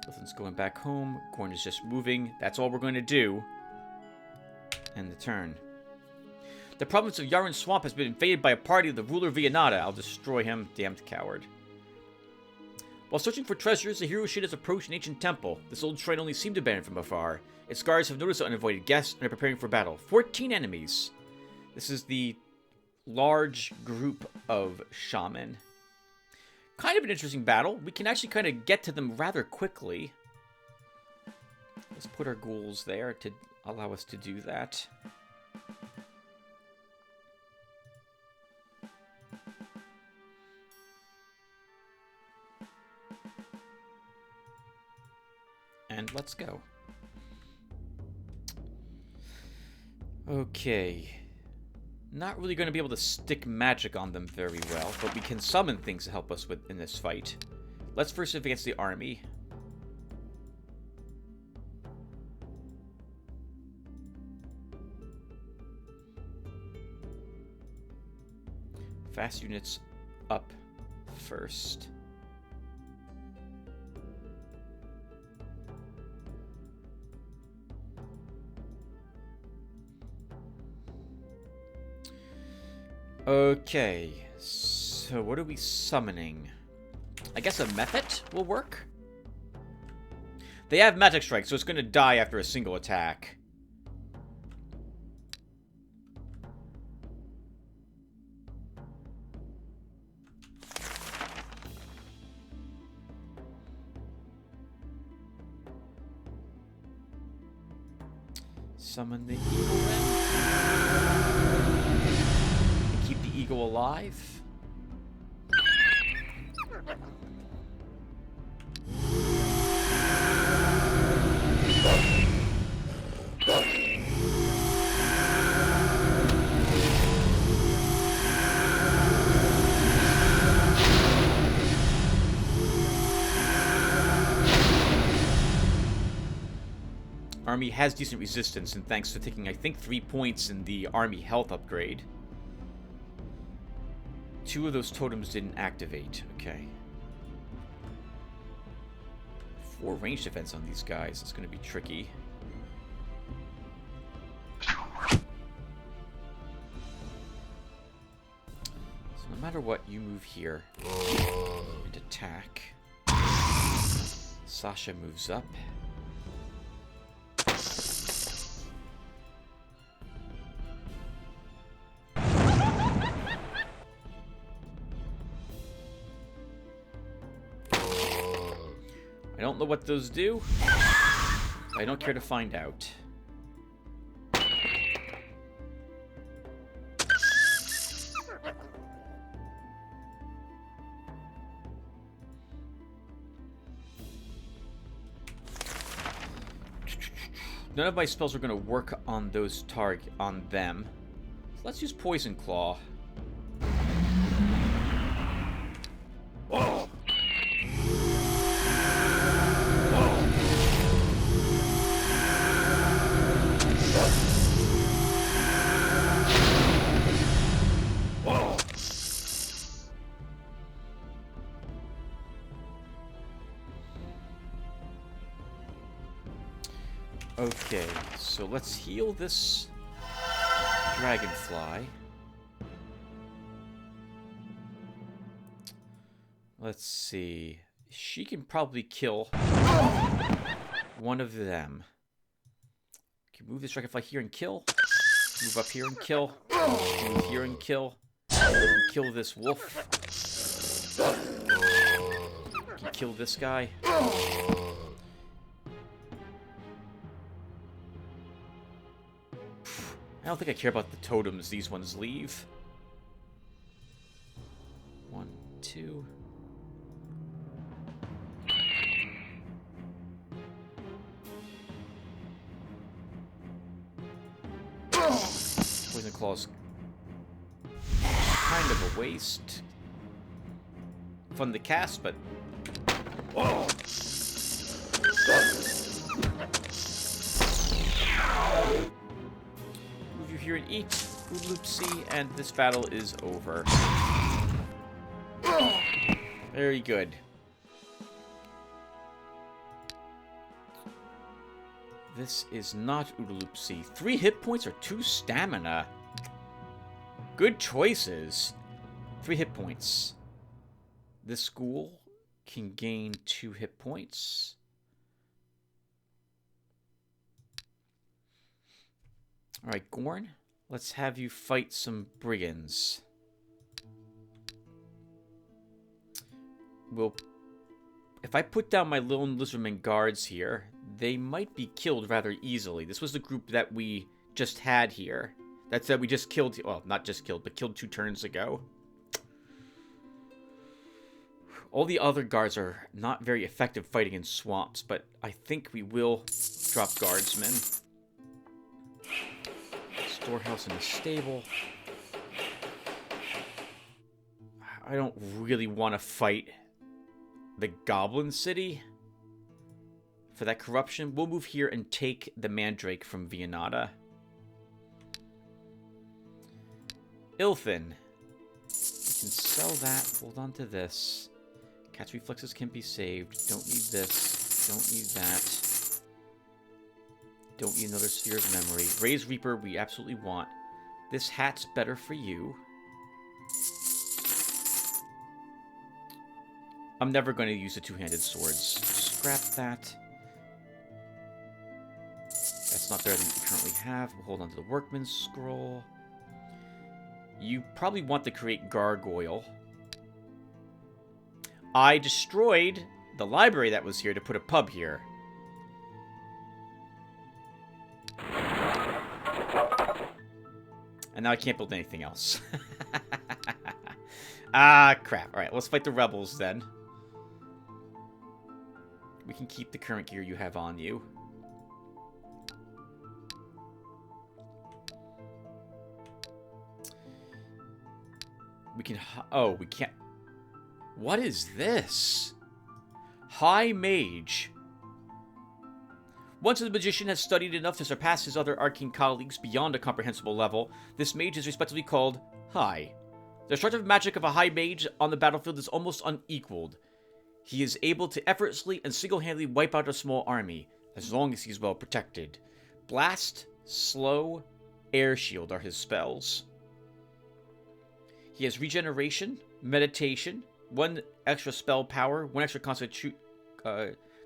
Nothing's going back home. Corn is just moving. That's all we're going to do. End the turn. The province of Yarren Swamp has been invaded by a party of the ruler Vianata. I'll destroy him, damned coward. While searching for treasures, the hero ship has approached an ancient temple. This old shrine only seemed abandoned from afar. Its guards have noticed the uninvited guests and are preparing for battle. 14 enemies. This is the large group of shaman. Kind of an interesting battle. We can actually kind of get to them rather quickly. Let's put our ghouls there to allow us to do that. And let's go. Okay. Not really going to be able to stick magic on them very well, but we can summon things to help us in this fight. Let's first advance the army. Fast units up first. Okay, so what are we summoning? I guess a Mephit will work? They have Magic Strike, so it's going to die after a single attack. Summon the Eagle then. Keep the Eagle alive. Army has decent resistance, and thanks to taking, I think, 3 points in the army health upgrade. 2 of those totems didn't activate. Okay. 4 range defense on these guys. It's going to be tricky. So no matter what, you move here and attack. Sasha moves up. I don't know what those do. I don't care to find out. None of my spells are going to work on those on them. So let's use Poison Claw. Okay, so let's heal this dragonfly. Let's see. She can probably kill one of them. Can move this dragonfly here and kill. Move up here and kill. Move here and kill. And kill this wolf. Can kill this guy. I don't think I care about the totems these ones leave. 1, 2. Poison Claw's kind of a waste. Fun to cast, but... Move you here and eat. Oopsie, and this battle is over. Very good. This is not Oodaloopsy. 3 hit points or 2 stamina. Good choices. 3 hit points. This school can gain 2 hit points. Alright, Gorn. Let's have you fight some brigands. If I put down my lone lizardman guards here, they might be killed rather easily. This was the group that we just had here. That we just killed, well, not just killed, but killed 2 turns ago. All the other guards are not very effective fighting in swamps, but I think we will drop guardsmen. Storehouse and a stable. I don't really want to fight the Goblin City for that corruption. We'll move here and take the Mandrake from Vianata. Ilthin. We can sell that. Hold on to this. Cat's reflexes can be saved. Don't need this. Don't need that. Don't need another Sphere of Memory. Raise Reaper we absolutely want. This hat's better for you. I'm never going to use the 2-handed swords. Scrap that. That's not better than you currently have. We'll hold on to the Workman's Scroll. You probably want to create Gargoyle. I destroyed the library that was here to put a pub here. And now I can't build anything else. Ah, crap. Alright, let's fight the rebels then. We can keep the current gear you have on you. We can... Oh, we can't... What is this? High Mage. Once the magician has studied enough to surpass his other arcane colleagues beyond a comprehensible level, this mage is respectively called High. The destructive magic of a High Mage on the battlefield is almost unequaled. He is able to effortlessly and single-handedly wipe out a small army, as long as he's well protected. Blast, Slow, Air Shield are his spells. He has Regeneration, Meditation, 1 extra spell power, 1 extra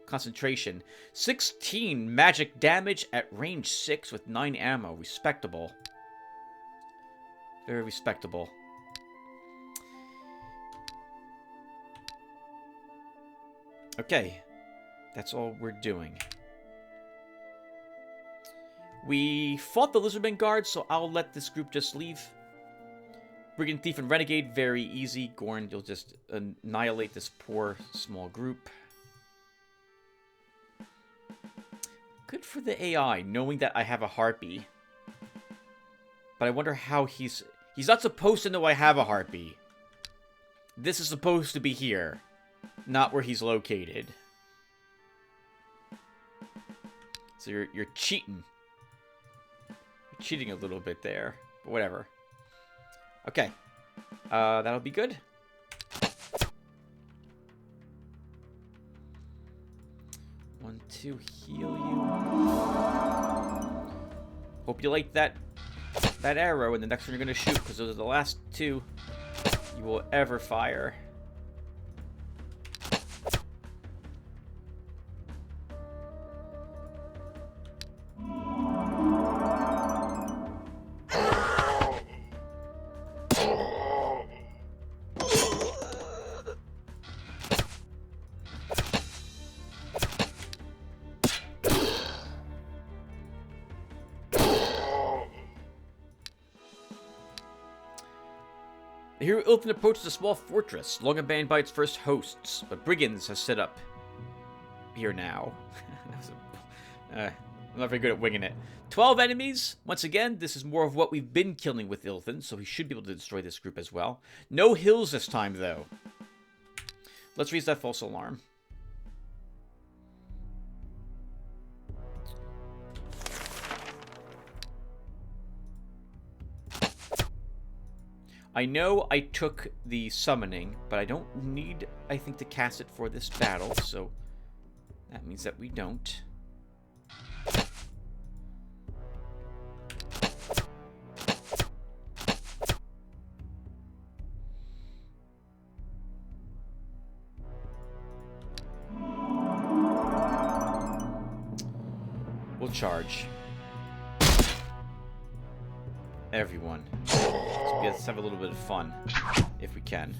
concentration, 16 magic damage at range 6 with 9 ammo. Respectable. Very respectable. Okay, that's all we're doing. We fought the Lizardman Guard, so I'll let this group just leave. Brigand, Thief, and Renegade, very easy. Gorn, you'll just annihilate this poor small group. Good for the AI, knowing that I have a Harpy. But I wonder how he's not supposed to know I have a Harpy. This is supposed to be here, not where he's located. So you're cheating. You're cheating a little bit there, but whatever. Okay, that'll be good. One, two, heal you. Hope you like that arrow, and the next one you're gonna shoot, because those are the last 2 you will ever fire. Here, Ilthin approaches a small fortress, long abandoned by its first hosts, but brigands have set up here now. I'm not very good at winging it. 12 enemies. Once again, this is more of what we've been killing with Ilthin, so he should be able to destroy this group as well. No hills this time, though. Let's raise that false alarm. I know I took the summoning, but I don't need, I think, to cast it for this battle, so that means that we don't. We'll charge. Everyone. So let's have a little bit of fun, if we can.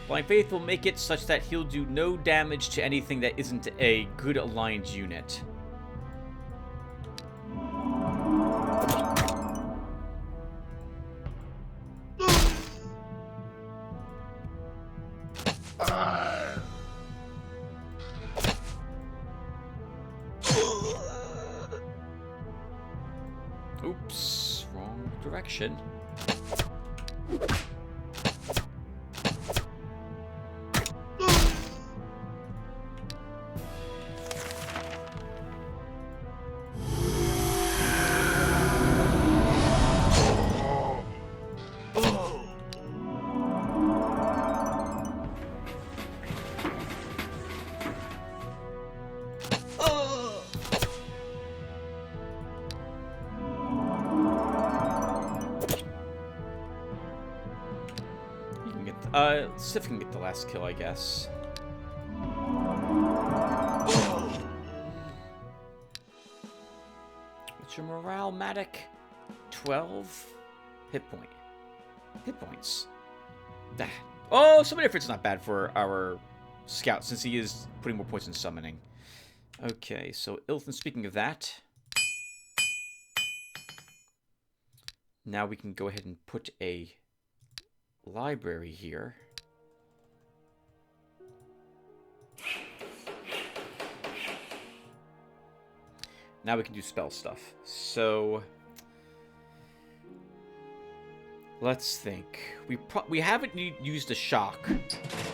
Blind Faith will make it such that he'll do no damage to anything that isn't a good aligned unit. Oops, wrong direction. Let's see if we can get the last kill, I guess. What's your morale, Matic? 12 hit point. Hit points. Ah. Oh, summon effort's not bad for our scout, since he is putting more points in summoning. Okay, so Ilthin, speaking of that, now we can go ahead and put a library here. Now we can do spell stuff. So let's think. We haven't used a shock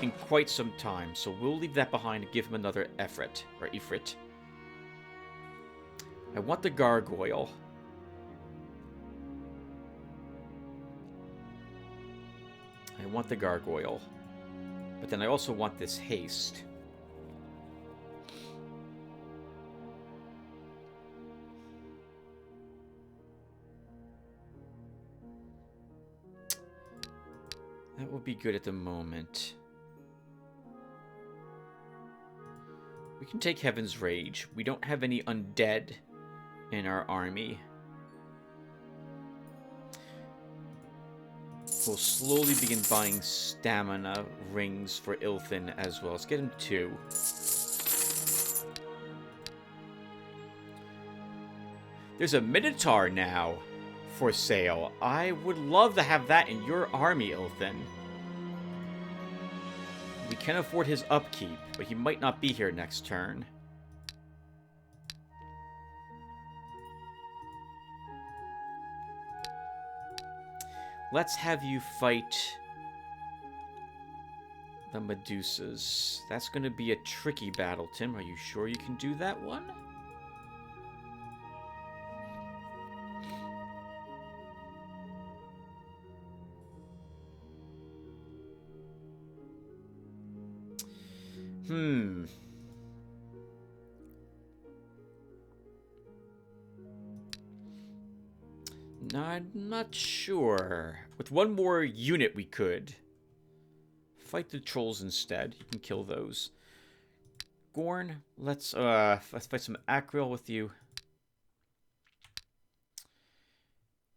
in quite some time, so we'll leave that behind and give him another Ifrit. I want the gargoyle. But then I also want this haste. That will be good at the moment. We can take Heaven's Rage. We don't have any undead in our army. We'll slowly begin buying stamina rings for Ilthin as well. Let's get him 2. There's a Minotaur now for sale. I would love to have that in your army, Ilthin. We can afford his upkeep, but he might not be here next turn. Let's have you fight the Medusas. That's going to be a tricky battle, Tim. Are you sure you can do that one? No, I'm not sure. With one more unit we could. Fight the trolls instead. You can kill those. Gorn, let's fight some Acryl with you.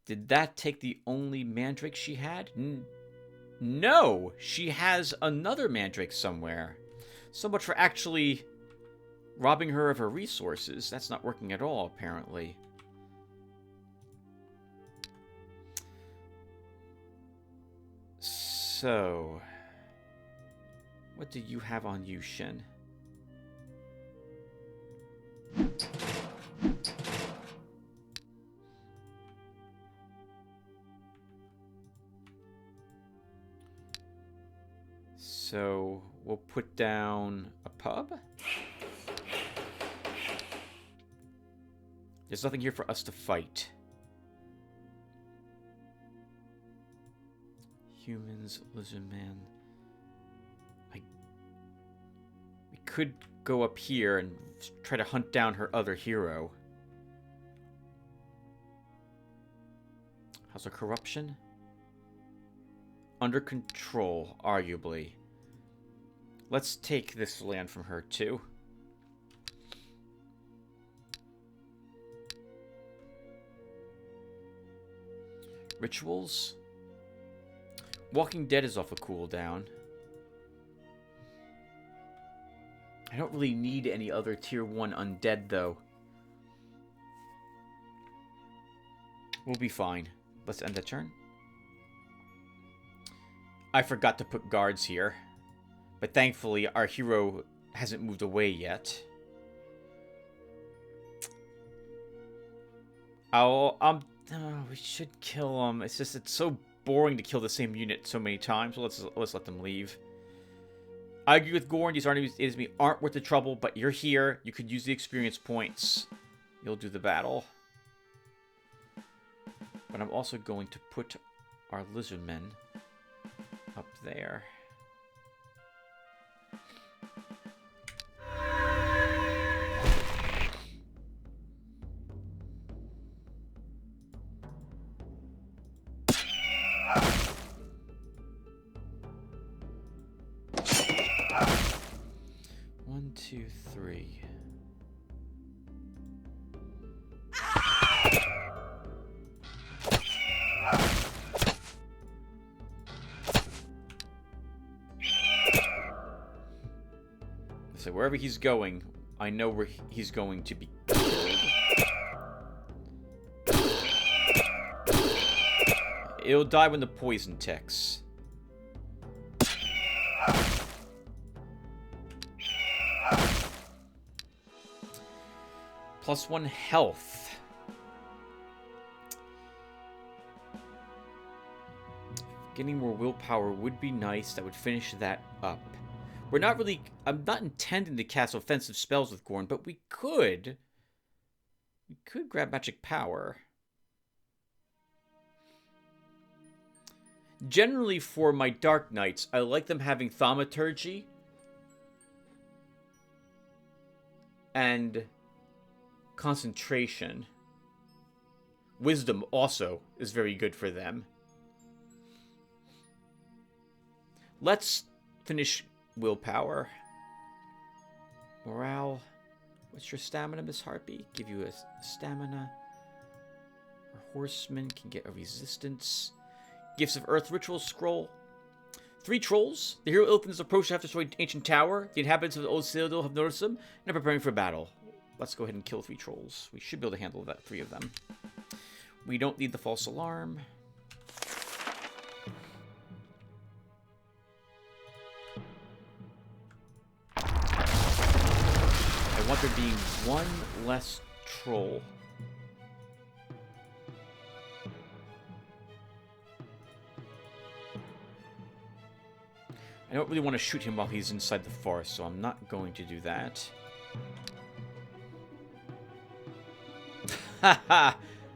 Did that take the only mandrake she had? No! She has another mandrake somewhere. So much for actually robbing her of her resources. That's not working at all, apparently. So, what do you have on you, Shin? So, we'll put down a pub. There's nothing here for us to fight. Humans, lizard man. We could go up here and try to hunt down her other hero. How's her corruption? Under control, arguably. Let's take this land from her, too. Rituals? Walking Dead is off a cooldown. I don't really need any other tier 1 undead, though. We'll be fine. Let's end the turn. I forgot to put guards here. But thankfully, our hero hasn't moved away yet. We should kill him. It's just, it's so boring to kill the same unit so many times. So let's let them leave. I agree with Gorn. These armies aren't worth the trouble, but you're here. You could use the experience points. You'll do the battle. But I'm also going to put our lizardmen up there. One, two, three. So wherever he's going, I know where he's going to be killed. It'll die when the poison ticks. +1 health. Getting more willpower would be nice. That would finish that up. We're not really... I'm not intending to cast offensive spells with Gorn, but we could... We could grab magic power. Generally, for my Dark Knights, I like them having Thaumaturgy. And... concentration. Wisdom also is very good for them. Let's finish willpower. Morale. What's your stamina, Miss Harpy? Give you a stamina. Our horsemen can get a resistance. Gifts of Earth ritual scroll. 3 trolls. The hero opens approach to have destroyed ancient tower. The inhabitants of the old citadel have noticed them and are preparing for battle. Let's go ahead and kill 3 trolls. We should be able to handle that 3 of them. We don't need the false alarm. I want there being 1 less troll. I don't really want to shoot him while he's inside the forest, so I'm not going to do that. Haha,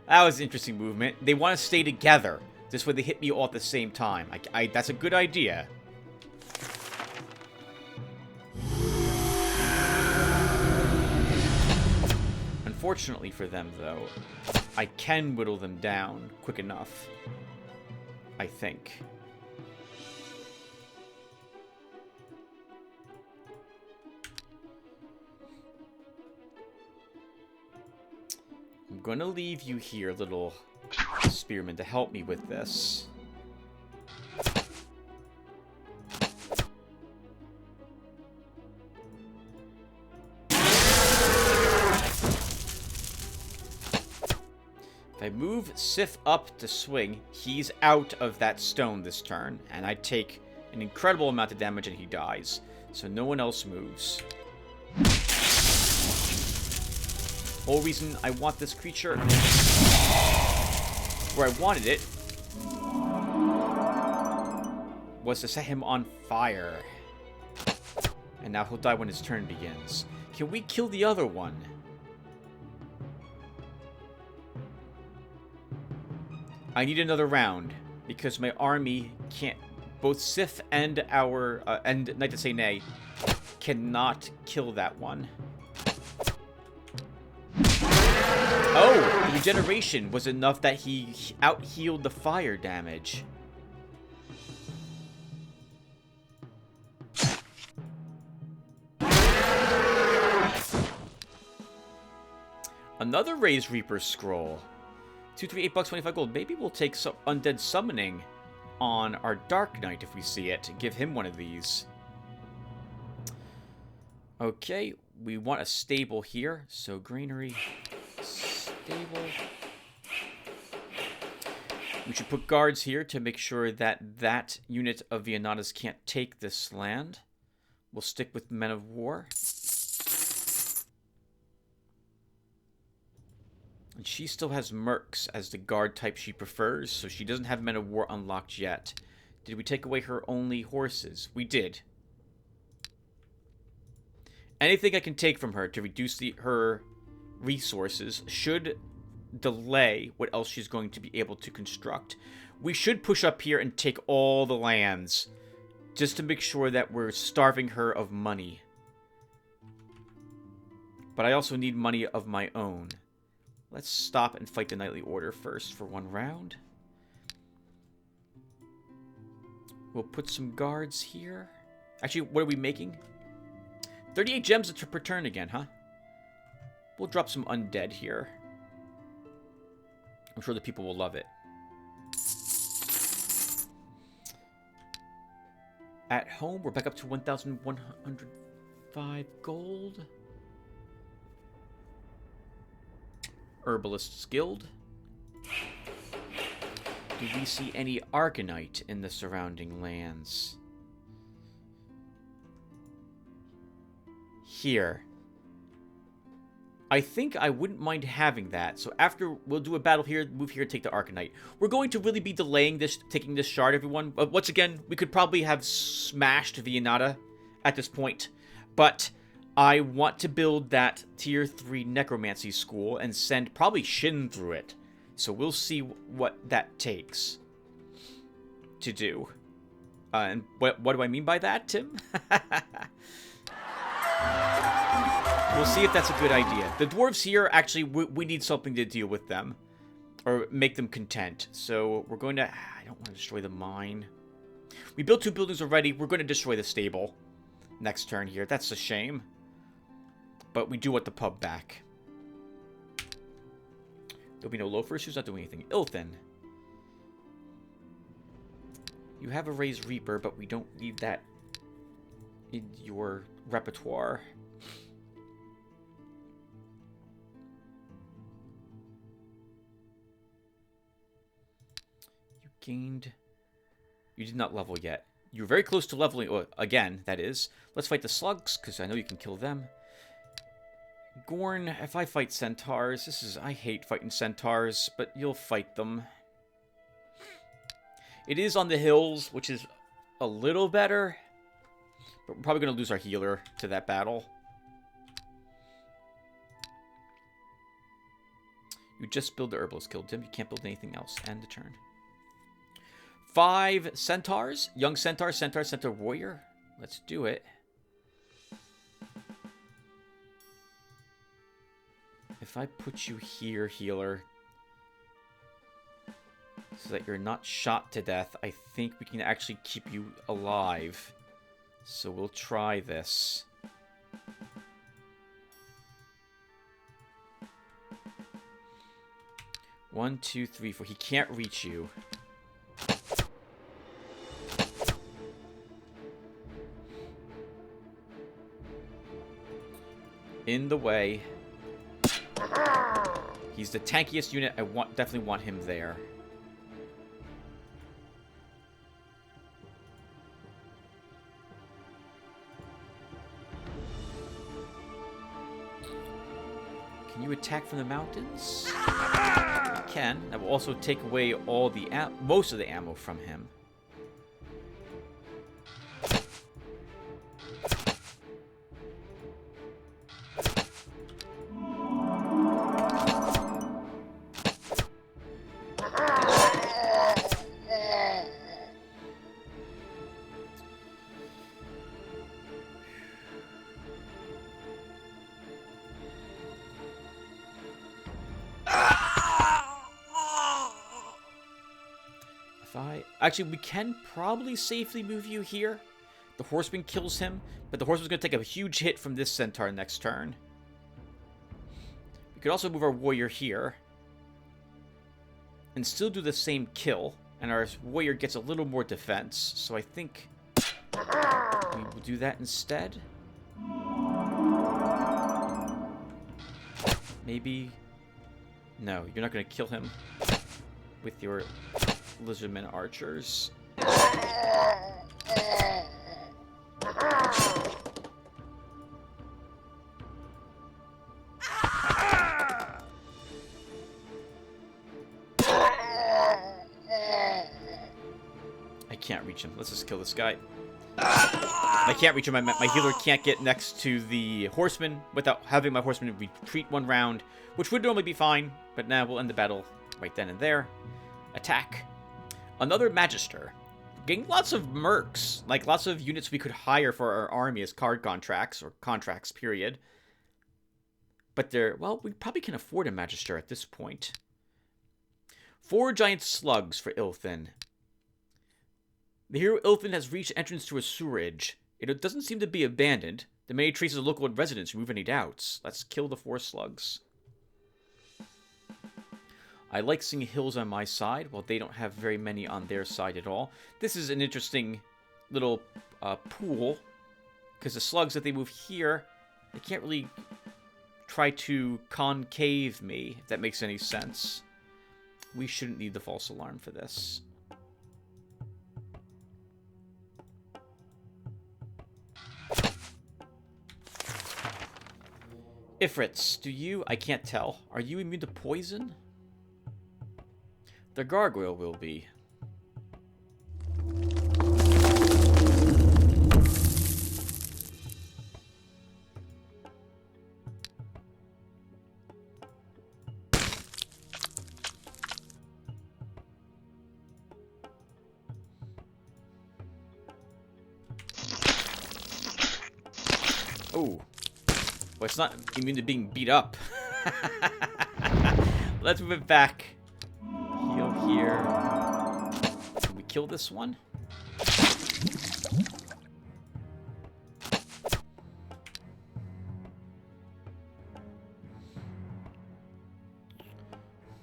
that was an interesting movement. They want to stay together. This way they hit me all at the same time. That's a good idea. Unfortunately for them, though, I can whittle them down quick enough. I think. going to leave you here, little spearman, to help me with this. If I move Sif up to swing, he's out of that stone this turn, and I take an incredible amount of damage and he dies. So no one else moves. Whole reason I want this creature where I wanted it was to set him on fire. And now he'll die when his turn begins. Can we kill the other one? I need another round because my army can't. Both Sif and our and Knight to Say Nay cannot kill that one. Oh, the regeneration was enough that he out-healed the fire damage. Another Raised Reaper scroll. 2, 3, $8, 25 gold. Maybe we'll take some Undead Summoning on our Dark Knight if we see it. Give him one of these. Okay, we want a stable here. So granary, stable. We should put guards here to make sure that that unit of Vianatas can't take this land. We'll stick with Men of War. And she still has Mercs as the guard type she prefers, so she doesn't have Men of War unlocked yet. Did we take away her only horses? We did. Anything I can take from her to reduce her resources should delay what else she's going to be able to construct. We should push up here and take all the lands, just to make sure that we're starving her of money. But I also need money of my own. Let's stop and fight the Knightly Order first for one round. We'll put some guards here. Actually, what are we making? 38 gems per turn again, huh? We'll drop some undead here. I'm sure the people will love it. At home, we're back up to 1,105 gold. Herbalist's Guild. Do we see any Arcanite in the surrounding lands? Here. I think I wouldn't mind having that. So after we'll do a battle here, move here, take the Arcanite. We're going to really be delaying this, taking this shard, everyone. But once again, we could probably have smashed Vianata at this point. But I want to build that tier 3 necromancy school and send probably Shin through it. So we'll see what that takes to do. And what do I mean by that, Tim? We'll see if that's a good idea. The dwarves here, actually, we need something to deal with them. Or make them content. So we're going to... I don't want to destroy the mine. We built 2 buildings already. We're going to destroy the stable next turn here. That's a shame. But we do want the pub back. There'll be no loafers. Who's not doing anything? Ilthin. You have a Raised Reaper, but we don't need that in your repertoire. You gained... You did not level yet. You're very close to leveling... again, that is. Let's fight the slugs, because I know you can kill them. Gorn, if I fight centaurs, this is... I hate fighting centaurs, but you'll fight them. It is on the hills, which is a little better. But we're probably going to lose our healer to that battle. You just build the Herbalist Guild, Tim. You can't build anything else. End the turn. 5 centaurs. Young centaur, centaur, centaur warrior. Let's do it. If I put you here, healer, so that you're not shot to death, I think we can actually keep you alive. So we'll try this. 1, 2, 3, 4. He can't reach you. In the way. He's the tankiest unit. I definitely want him there. Can you attack from the mountains? You can. That will also take away all the most of the ammo from him. Actually, we can probably safely move you here. The horseman kills him, but the horseman's going to take a huge hit from this centaur next turn. We could also move our warrior here and still do the same kill, and our warrior gets a little more defense, so I think we will do that instead. Maybe... No, you're not going to kill him with your lizardmen archers. I can't reach him. Let's just kill this guy. I can't reach him. My healer can't get next to the horseman without having my horseman retreat one round, which would normally be fine, but now we'll end the battle right then and there. Attack. Another Magister. Getting lots of mercs, like lots of units we could hire for our army as card contracts, or contracts, period. But they're, well, we probably can afford a Magister at this point. 4 giant slugs for Ilthin. The hero Ilthin has reached entrance to a sewerage. It doesn't seem to be abandoned. The many traces of local residents remove any doubts. Let's kill the 4 slugs. I like seeing hills on my side, while they don't have very many on their side at all. This is an interesting little pool, because the slugs that they move here, they can't really try to concave me, if that makes any sense. We shouldn't need the false alarm for this. Ifrits, do you? I can't tell. Are you immune to poison? The gargoyle will be. Oh. Well, it's not immune to being beat up. Let's move it back. Heal here. Can we kill this one?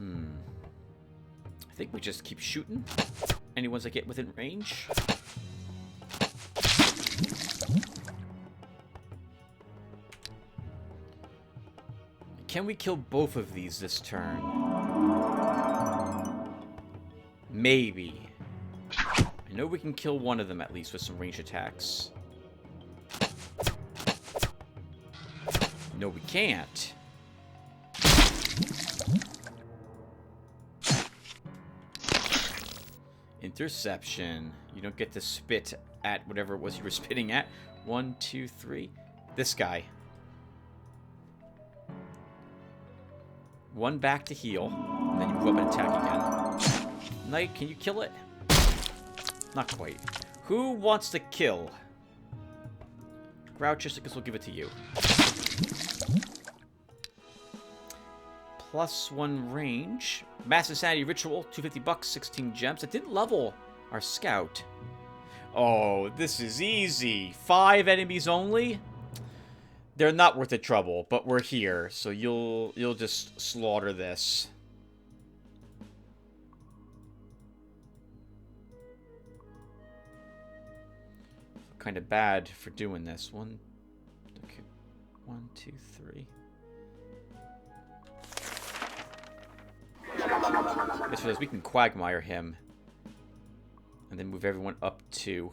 I think we just keep shooting. Any ones that get within range. Can we kill both of these this turn? Maybe. I know we can kill one of them at least with some range attacks. No, we can't. Interception. You don't get to spit at whatever it was you were spitting at. 1, 2, 3. This guy. One back to heal, and then you move up and attack again. Knight, can you kill it? Not quite. Who wants to kill? Grouchus, I guess we'll give it to you. +1 range. Mass Insanity Ritual, 250 bucks, 16 gems. It didn't level our scout. Oh, this is easy. 5 enemies only? They're not worth the trouble, but we're here, so you'll just slaughter this. kind of bad for doing this. Okay, 1, 2, 3. As for this, we can Quagmire him. And then move everyone up 2.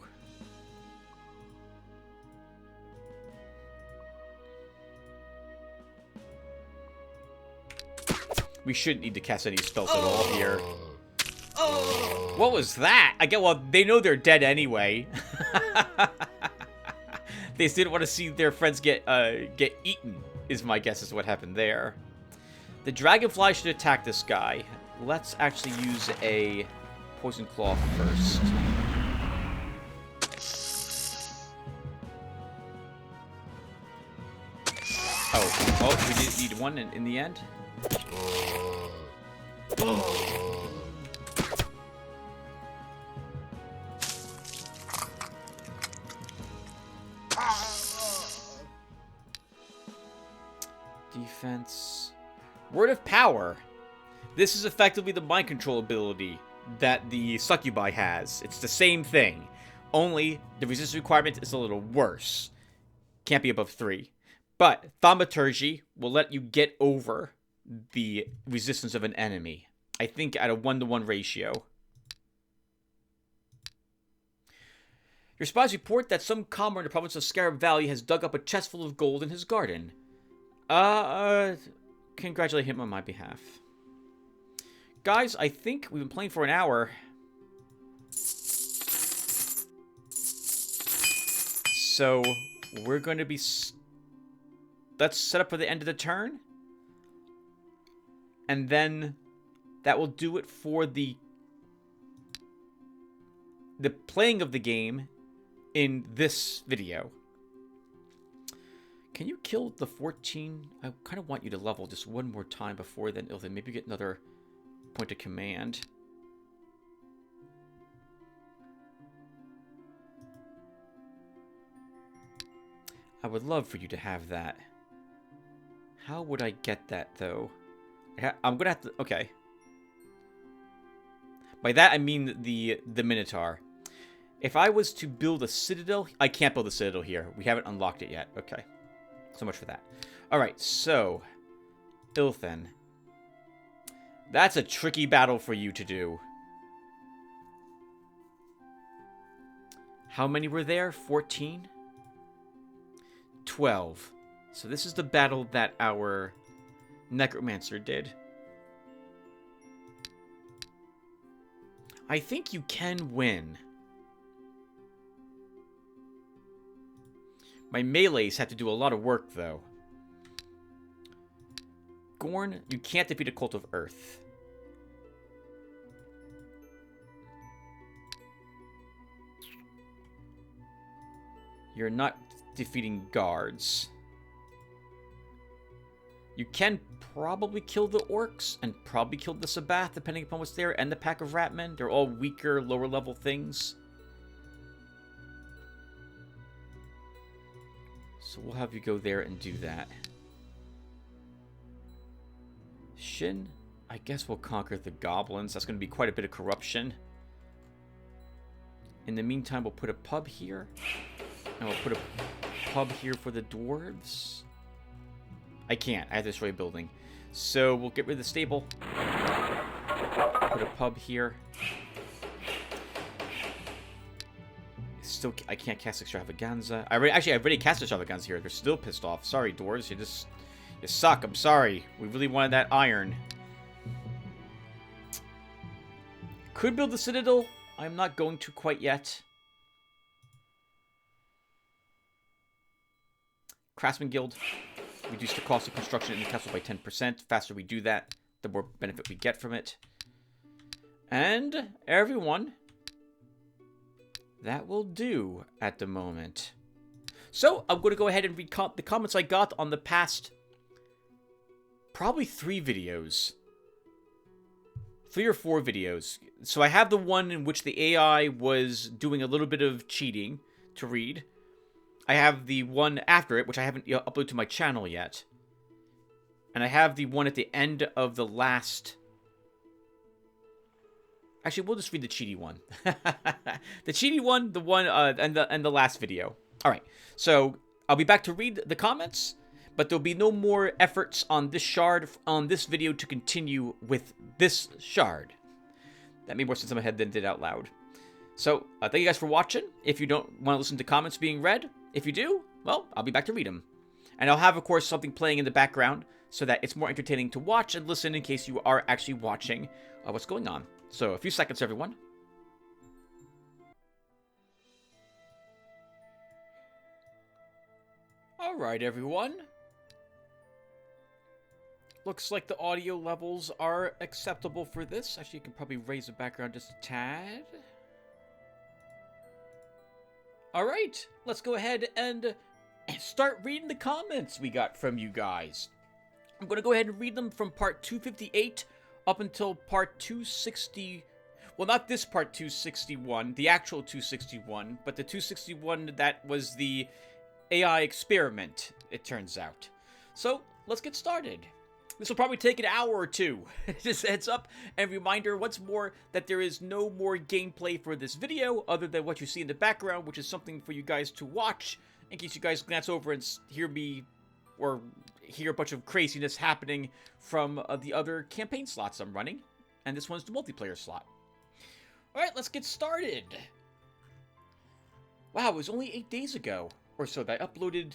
We shouldn't need to cast any spells at all here. What was that? Well, they know they're dead anyway. They just didn't want to see their friends get eaten, is my guess is what happened there. The Dragonfly should attack this guy. Let's actually use a Poison Claw first. Oh, we didn't need one in the end? Defense. Word of Power. This is effectively the mind control ability that the Succubi has. It's the same thing, only the resistance requirement is a little worse. Can't be above 3. But Thaumaturgy will let you get over the resistance of an enemy. I think at a 1-to-1 ratio. Your spies report that some commoner in the province of Scarab Valley has dug up a chest full of gold in his garden. Congratulate him on my behalf. Guys, I think we've been playing for an hour. So, we're going to be... Let's set up for the end of the turn. And then that will do it for the playing of the game in this video. Can you kill the 14? I kind of want you to level just one more time before then. Ilthan, maybe get another point of command. I would love for you to have that. How would I get that, though? I'm gonna have to... Okay. By that, I mean the Minotaur. If I was to build a citadel... I can't build a citadel here. We haven't unlocked it yet. Okay. So much for that. Alright, so... Ilthan. That's a tricky battle for you to do. How many were there? 14? 12. So this is the battle that our Necromancer did. I think you can win. My melees have to do a lot of work, though. Gorn, you can't defeat a Cult of Earth. You're not defeating guards. You can probably kill the orcs and probably kill the Sabath, depending upon what's there, and the pack of Ratmen. They're all weaker, lower level things. So we'll have you go there and do that. Shin, I guess we'll conquer the goblins. That's going to be quite a bit of corruption. In the meantime, we'll put a pub here. And we'll put a pub here for the dwarves. I can't. I have to destroy a building. So we'll get rid of the stable. Put a pub here. Still, I can't cast Extravaganza. I've already cast Extravaganza here. They're still pissed off. Sorry, dwarves. You suck. I'm sorry. We really wanted that iron. Could build the citadel. I'm not going to quite yet. Craftsman Guild. Reduce the cost of construction in the castle by 10%. The faster we do that, the more benefit we get from it. And everyone, that will do at the moment. So I'm going to go ahead and read the comments I got on the past probably 3 videos. 3 or 4 videos. So I have the one in which the AI was doing a little bit of cheating to read. I have the one after it, which I haven't uploaded to my channel yet. And I have the one at the end of the last Actually, we'll just read the cheaty one. The cheaty one, the one, and the last video. All right. So I'll be back to read the comments, but there'll be no more efforts on this shard on this video to continue with this shard. That made more sense in my head than it did out loud. So thank you guys for watching. If you don't want to listen to comments being read, if you do, well, I'll be back to read them. And I'll have, of course, something playing in the background so that it's more entertaining to watch and listen in case you are actually watching what's going on. So, a few seconds, everyone. Alright, everyone. Looks like the audio levels are acceptable for this. Actually, you can probably raise the background just a tad. Alright, let's go ahead and start reading the comments we got from you guys. I'm going to go ahead and read them from part 258 up until part 260, well, not this part 261, the actual 261, but the 261 that was the AI experiment, it turns out. So, let's get started. This will probably take an hour or two. Just a heads up and reminder once more that there is no more gameplay for this video other than what you see in the background, which is something for you guys to watch in case you guys glance over and hear me or hear a bunch of craziness happening from the other campaign slots I'm running. And this one's the multiplayer slot. Alright, let's get started. Wow, it was only 8 days ago or so that I uploaded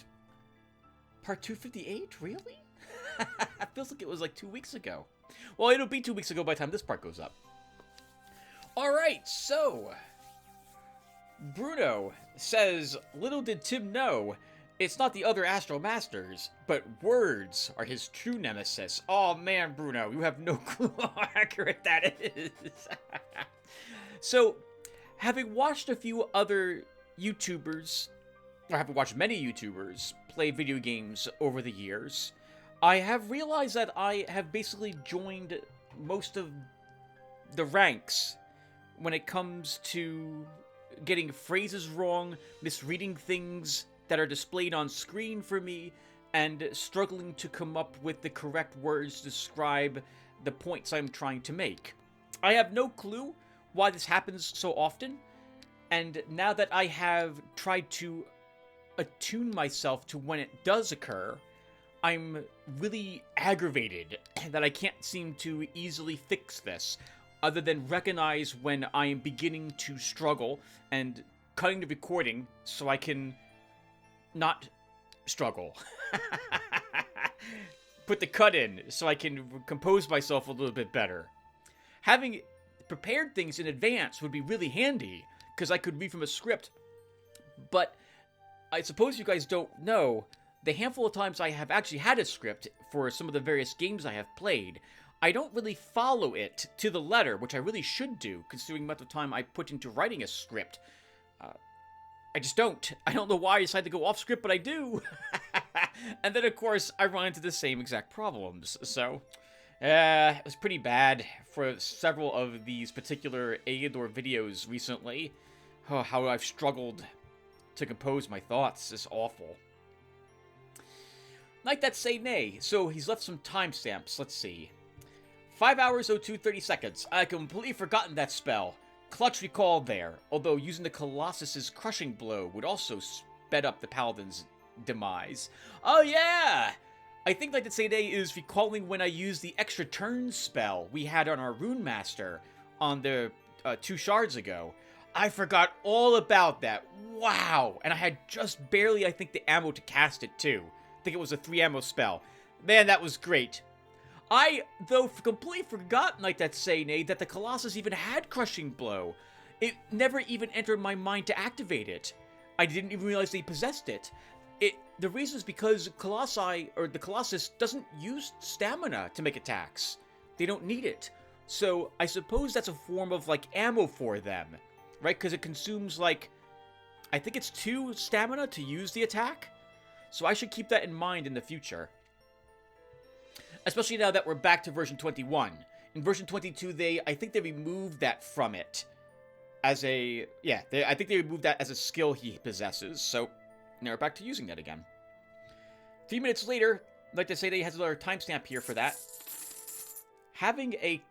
part 258? Really? It feels like it was like 2 weeks ago. Well, it'll be 2 weeks ago by the time this part goes up. Alright, so Bruno says, little did Tim know, it's not the other Astral Masters, but words are his true nemesis. Oh man, Bruno, you have no clue how accurate that is. So, having watched a few other YouTubers, or having watched many YouTubers play video games over the years, I have realized that I have basically joined most of the ranks when it comes to getting phrases wrong, misreading things that are displayed on screen for me, and struggling to come up with the correct words to describe the points I'm trying to make. I have no clue why this happens so often, and now that I have tried to attune myself to when it does occur, I'm really aggravated that I can't seem to easily fix this, other than recognize when I am beginning to struggle and cutting the recording so I can not struggle. Put the cut in so I can compose myself a little bit better. Having prepared things in advance would be really handy, because I could read from a script, but I suppose you guys don't know, the handful of times I have actually had a script for some of the various games I have played, I don't really follow it to the letter, which I really should do, considering the amount of time I put into writing a script. I just don't. I don't know why I decided to go off script, but I do. And then, of course, I run into the same exact problems. So, it was pretty bad for several of these particular Eador videos recently. Oh, how I've struggled to compose my thoughts is awful. Like that say nay. So he's left some timestamps. Let's see. 5 hours 02:30 seconds. I completely forgotten that spell. Clutch recall there, although using the Colossus's crushing blow would also sped up the Paladin's demise. Oh yeah! I think like that say nay is recalling when I used the extra turn spell we had on our Rune Master on the 2 shards ago. I forgot all about that. Wow! And I had just barely, I think, the ammo to cast it too. I think it was a 3 ammo spell. Man, that was great. I, though, completely forgot, like that say nay, that the Colossus even had Crushing Blow. It never even entered my mind to activate it. I didn't even realize they possessed it. The reason is because Colossi, or the Colossus, doesn't use stamina to make attacks. They don't need it. So, I suppose that's a form of, like, ammo for them. Right? Because it consumes, like, I think it's 2 stamina to use the attack? So I should keep that in mind in the future. Especially now that we're back to version 21. In version 22, I think they removed that from it. As a, yeah, I think they removed that as a skill he possesses. So, now we're back to using that again. 3 minutes later, I'd like to say that he has another timestamp here for that. Having a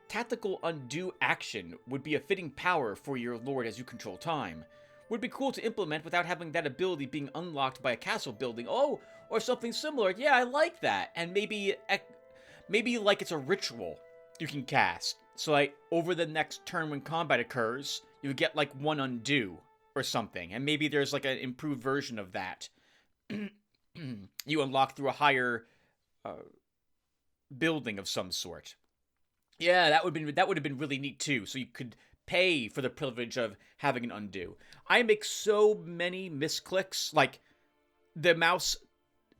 tactical undo action would be a fitting power for your lord as you control time. Would be cool to implement without having that ability being unlocked by a castle building. Oh, or something similar. Yeah, I like that. And maybe like it's a ritual you can cast. So like over the next turn when combat occurs, you get like one undo or something. And maybe there's like an improved version of that. You unlock through a higher building of some sort. Yeah, that would have been really neat too. So you could pay for the privilege of having an undo. I make so many misclicks, like the mouse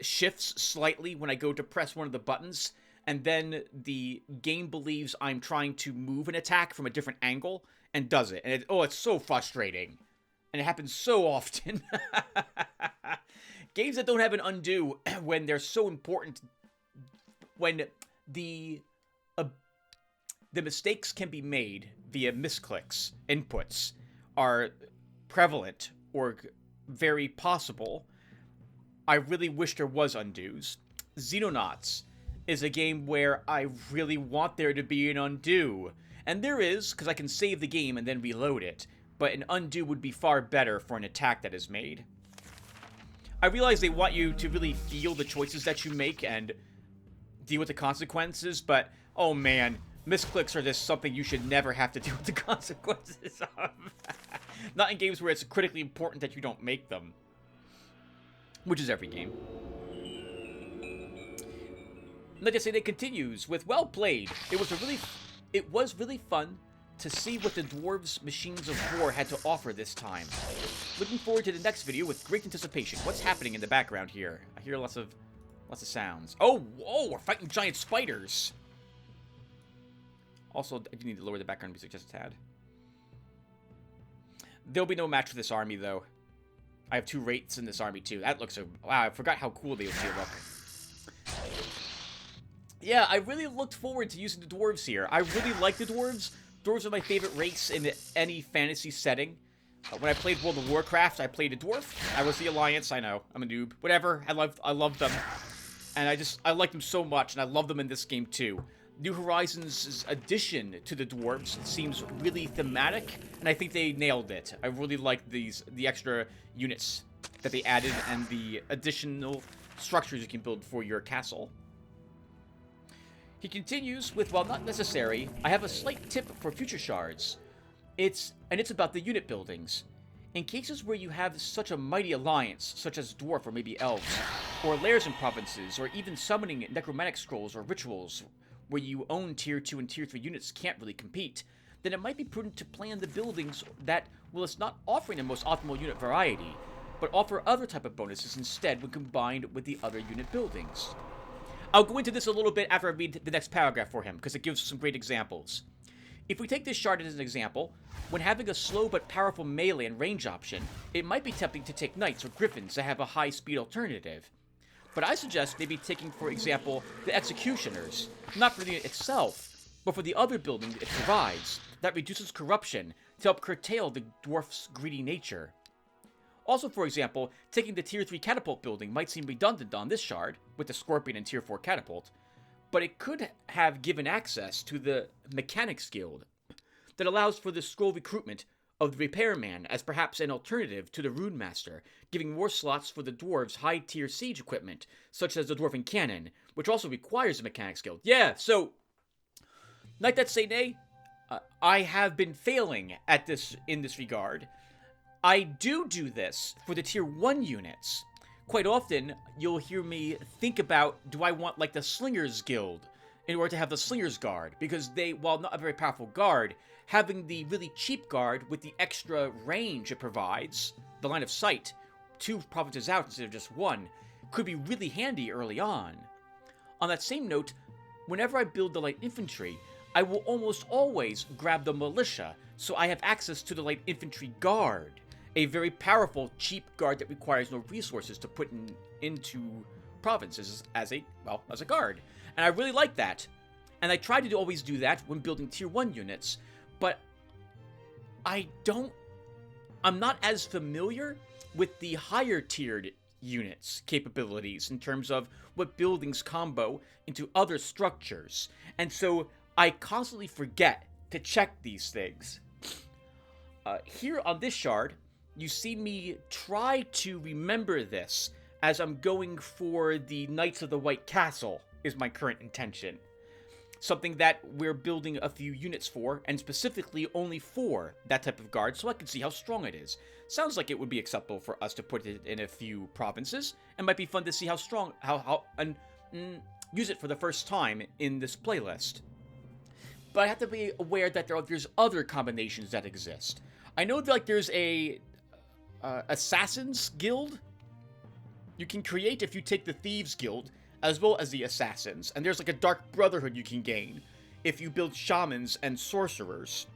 shifts slightly when I go to press one of the buttons, and then the game believes I'm trying to move an attack from a different angle and does it. And it's so frustrating. And it happens so often. Games that don't have an undo when they're so important, when the mistakes can be made via misclicks, inputs, are prevalent or very possible. I really wish there was undos. Xenonauts is a game where I really want there to be an undo. And there is, because I can save the game and then reload it. But an undo would be far better for an attack that is made. I realize they want you to really feel the choices that you make and deal with the consequences, but oh man, misclicks are just something you should never have to deal with the consequences of. Not in games where it's critically important that you don't make them. Which is every game. Like I say, it continues with well played. It was really fun to see what the dwarves' machines of war had to offer this time. Looking forward to the next video with great anticipation. What's happening in the background here? I hear lots of sounds. Oh, whoa, we're fighting giant spiders. Also, I do need to lower the background music just a tad. There'll be no match for this army, though. I have 2 rates in this army, too. That looks so... Wow, I forgot how cool they look. Yeah, I really looked forward to using the dwarves here. I really like the dwarves. Dwarves are my favorite race in any fantasy setting. When I played World of Warcraft, I played a dwarf. I was the Alliance, I know. I'm a noob. Whatever, I loved them. And I like them so much, and I love them in this game, too. New Horizons' addition to the dwarves seems really thematic, and I think they nailed it. I really like the extra units that they added and the additional structures you can build for your castle. He continues with, while not necessary, I have a slight tip for future shards. It's about the unit buildings. In cases where you have such a mighty alliance, such as dwarf or maybe elves, or lairs in provinces, or even summoning necromantic scrolls or rituals, where you own tier 2 and tier 3 units can't really compete, then it might be prudent to plan the buildings that, well, it's not offering the most optimal unit variety, but offer other type of bonuses instead when combined with the other unit buildings. I'll go into this a little bit after I read the next paragraph for him, because it gives some great examples. If we take this shard as an example, when having a slow but powerful melee and range option, it might be tempting to take knights or griffins to have a high speed alternative. But I suggest maybe taking, for example, the executioners, not for the unit itself, but for the other building it provides, that reduces corruption to help curtail the dwarf's greedy nature. Also, for example, taking the tier 3 catapult building might seem redundant on this shard, with the scorpion and tier 4 catapult, but it could have given access to the Mechanics Guild that allows for the scroll recruitment of the Repairman as perhaps an alternative to the Rune Master, giving more slots for the dwarves' high-tier siege equipment, such as the Dwarven Cannon, which also requires a Mechanics Guild. Yeah, so, like that say nay, I have been failing at this in this regard. I do this for the tier 1 units. Quite often, you'll hear me think about, do I want, like, the Slingers Guild in order to have the Slingers Guard? Because they, while not a very powerful guard, having the really cheap guard with the extra range it provides, the line of sight, 2 provinces out instead of just 1, could be really handy early on. On that same note, whenever I build the light infantry, I will almost always grab the militia, so I have access to the light infantry guard. A very powerful, cheap guard that requires no resources to put into provinces as a guard. And I really like that. And I try to always do that when building tier 1 units, but I'm not as familiar with the higher tiered units' capabilities in terms of what buildings combo into other structures. And so I constantly forget to check these things. Here on this shard, you see me try to remember this as I'm going for the Knights of the White Castle, is my current intention. Something that we're building a few units for, and specifically only for that type of guard, so I can see how strong it is. Sounds like it would be acceptable for us to put it in a few provinces, and might be fun to see how strong, use it for the first time in this playlist. But I have to be aware that there's other combinations that exist. I know that, like, there's a Assassin's Guild you can create if you take the Thieves Guild, as well as the Assassins. And there's like a Dark Brotherhood you can gain if you build Shamans and Sorcerers.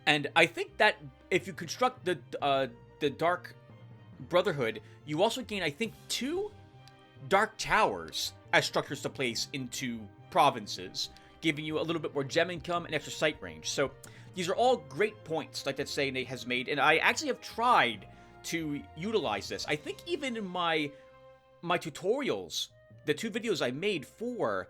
And I think that if you construct the Dark Brotherhood, you also gain, I think, 2 Dark Towers as structures to place into provinces, giving you a little bit more gem income and extra sight range. So these are all great points like that Sayane has made, and I actually have tried to utilize this. I think even in my tutorials, the 2 videos I made for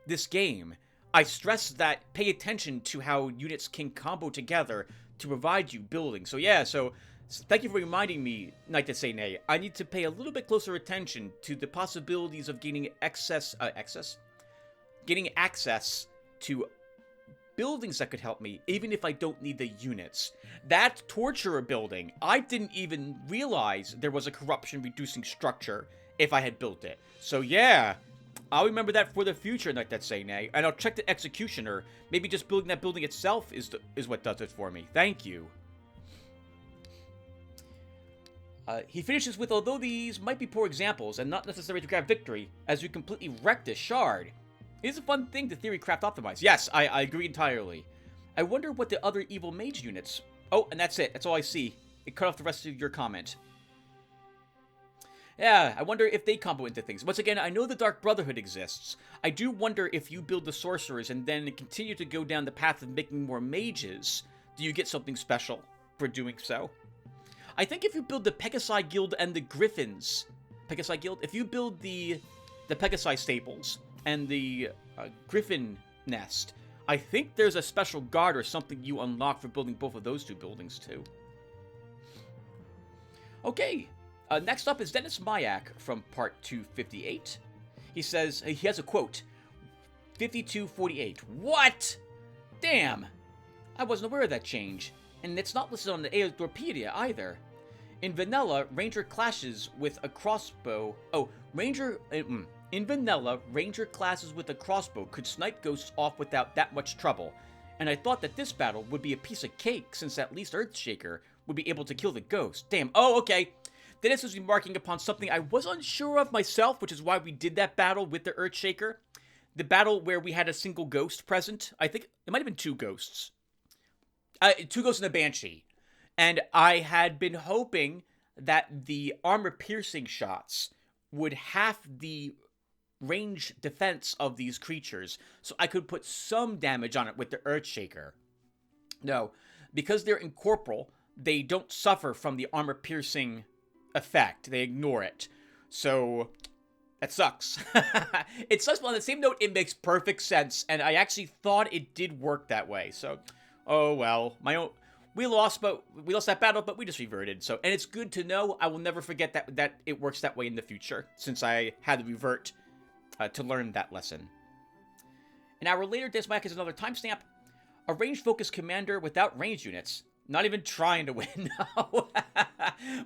this game, I stressed that pay attention to how units can combo together to provide you building. So yeah, so thank you for reminding me, Knight to Sayane. I need to pay a little bit closer attention to the possibilities of gaining getting access to buildings that could help me, even if I don't need the units. That Torturer building, I didn't even realize there was a corruption reducing structure if I had built it. So yeah, I'll remember that for the future, like that Sayane, and I'll check the Executioner. Maybe just building that building itself is what does it for me. Thank you. He finishes with, although these might be poor examples and not necessary to grab victory, as you completely wrecked this shard. It is a fun thing to theory craft optimize. Yes, I agree entirely. I wonder what the other evil mage units... Oh, and that's it. That's all I see. It cut off the rest of your comment. Yeah, I wonder if they combo into things. Once again, I know the Dark Brotherhood exists. I do wonder if you build the sorcerers and then continue to go down the path of making more mages, do you get something special for doing so? I think if you build the Pegasi Guild and the Griffins... Pegasi Guild? If you build the Pegasi Stables and the Griffin Nest, I think there's a special guard or something you unlock for building both of those 2 buildings, too. Okay, next up is Dennis Mayak from part 258. He says, he has a quote, 5248. What? Damn! I wasn't aware of that change, and it's not listed on the Eadorpedia either. In vanilla, Ranger clashes with a crossbow... In vanilla, Ranger classes with a crossbow could snipe ghosts off without that much trouble, and I thought that this battle would be a piece of cake since at least Earthshaker would be able to kill the ghost. Damn, oh, okay. Dennis was remarking upon something I was unsure of myself, which is why we did that battle with the Earthshaker. The battle where we had a single ghost present. I think it might have been 2 ghosts. 2 ghosts and a Banshee. And I had been hoping that the armor-piercing shots would half the range defense of these creatures, so I could put some damage on it with the Earthshaker. No, because they're incorporeal, they don't suffer from the armor-piercing effect. They ignore it. So, that sucks. It sucks, but on the same note, it makes perfect sense, and I actually thought it did work that way. So, oh well. We lost that battle, but we just reverted. So, and it's good to know. I will never forget that it works that way in the future, since I had to revert to learn that lesson. An hour later, Desmac is another timestamp. A range-focused commander without range units. Not even trying to win.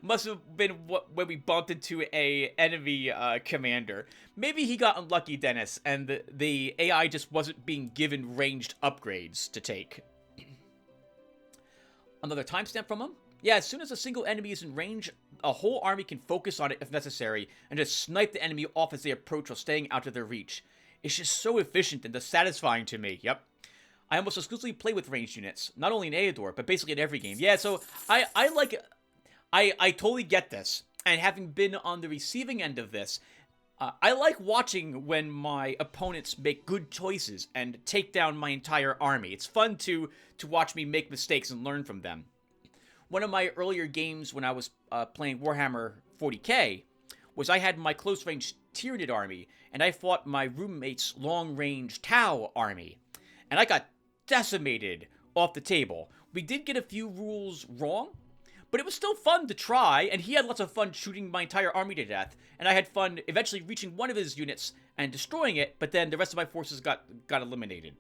Must have been when we bumped into a enemy commander. Maybe he got unlucky, Dennis, and the AI just wasn't being given ranged upgrades to take. Another timestamp from him. Yeah, as soon as a single enemy is in range, a whole army can focus on it if necessary, and just snipe the enemy off as they approach while staying out of their reach. It's just so efficient and satisfying to me. Yep. I almost exclusively play with ranged units, not only in Eador, but basically in every game. Yeah, so I totally get this, and having been on the receiving end of this, I like watching when my opponents make good choices and take down my entire army. It's fun to watch me make mistakes and learn from them. One of my earlier games when I was playing Warhammer 40k was I had my close-range Tyranid army, and I fought my roommate's long-range Tau army. and I got decimated off the table. We did get a few rules wrong, but it was still fun to try, and he had lots of fun shooting my entire army to death, and I had fun eventually reaching one of his units and destroying it, but then the rest of my forces got eliminated.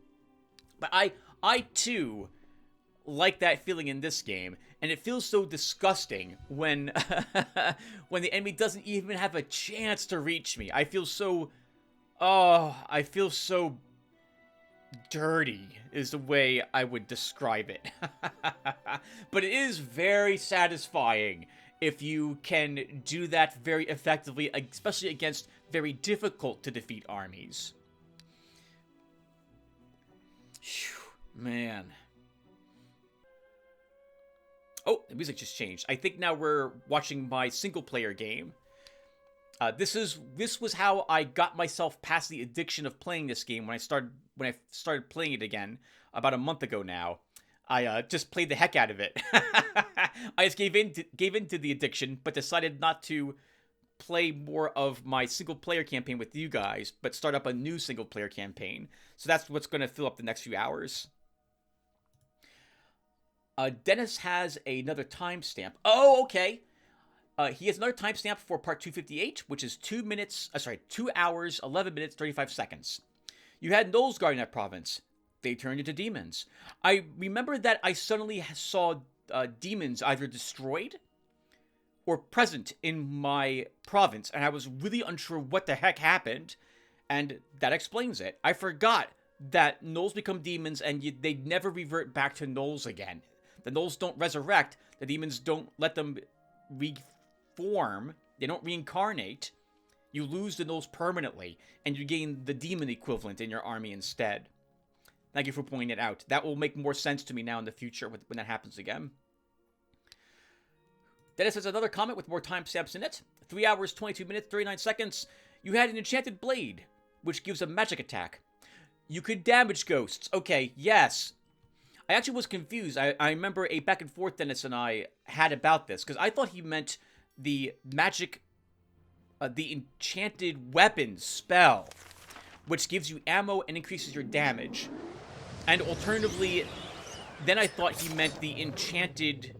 But I too like that feeling in this game, and it feels so disgusting when when the enemy doesn't even have a chance to reach me. I feel so dirty is the way I would describe it. But it is very satisfying if you can do that very effectively, especially against very difficult to defeat armies. Whew, man. Oh, the music just changed. I think now we're watching my single-player game. This was how I got myself past the addiction of playing this game when I started playing it again about a month ago now. I just played the heck out of it. I just gave in to the addiction, but decided not to play more of my single-player campaign with you guys, but start up a new single-player campaign. So that's what's going to fill up the next few hours. Dennis has another timestamp. Oh, okay. He has another timestamp for part 258, which is 2 hours, 11 minutes, 35 seconds. You had gnolls guarding that province. They turned into demons. I remember that I suddenly saw demons either destroyed or present in my province, and I was really unsure what the heck happened, and that explains it. I forgot that gnolls become demons, and they never revert back to gnolls again. The gnolls don't resurrect. The demons don't let them reform. They don't reincarnate. You lose the gnolls permanently, and you gain the demon equivalent in your army instead. Thank you for pointing it out. That will make more sense to me now in the future when that happens again. Dennis has another comment with more timestamps in it. 3 hours, 22 minutes, 39 seconds. You had an enchanted blade, which gives a magic attack. You could damage ghosts. Okay, yes. I actually was confused. I remember a back and forth Dennis and I had about this, because I thought he meant the magic, the enchanted weapon spell, which gives you ammo and increases your damage. And alternatively, then I thought he meant the enchanted,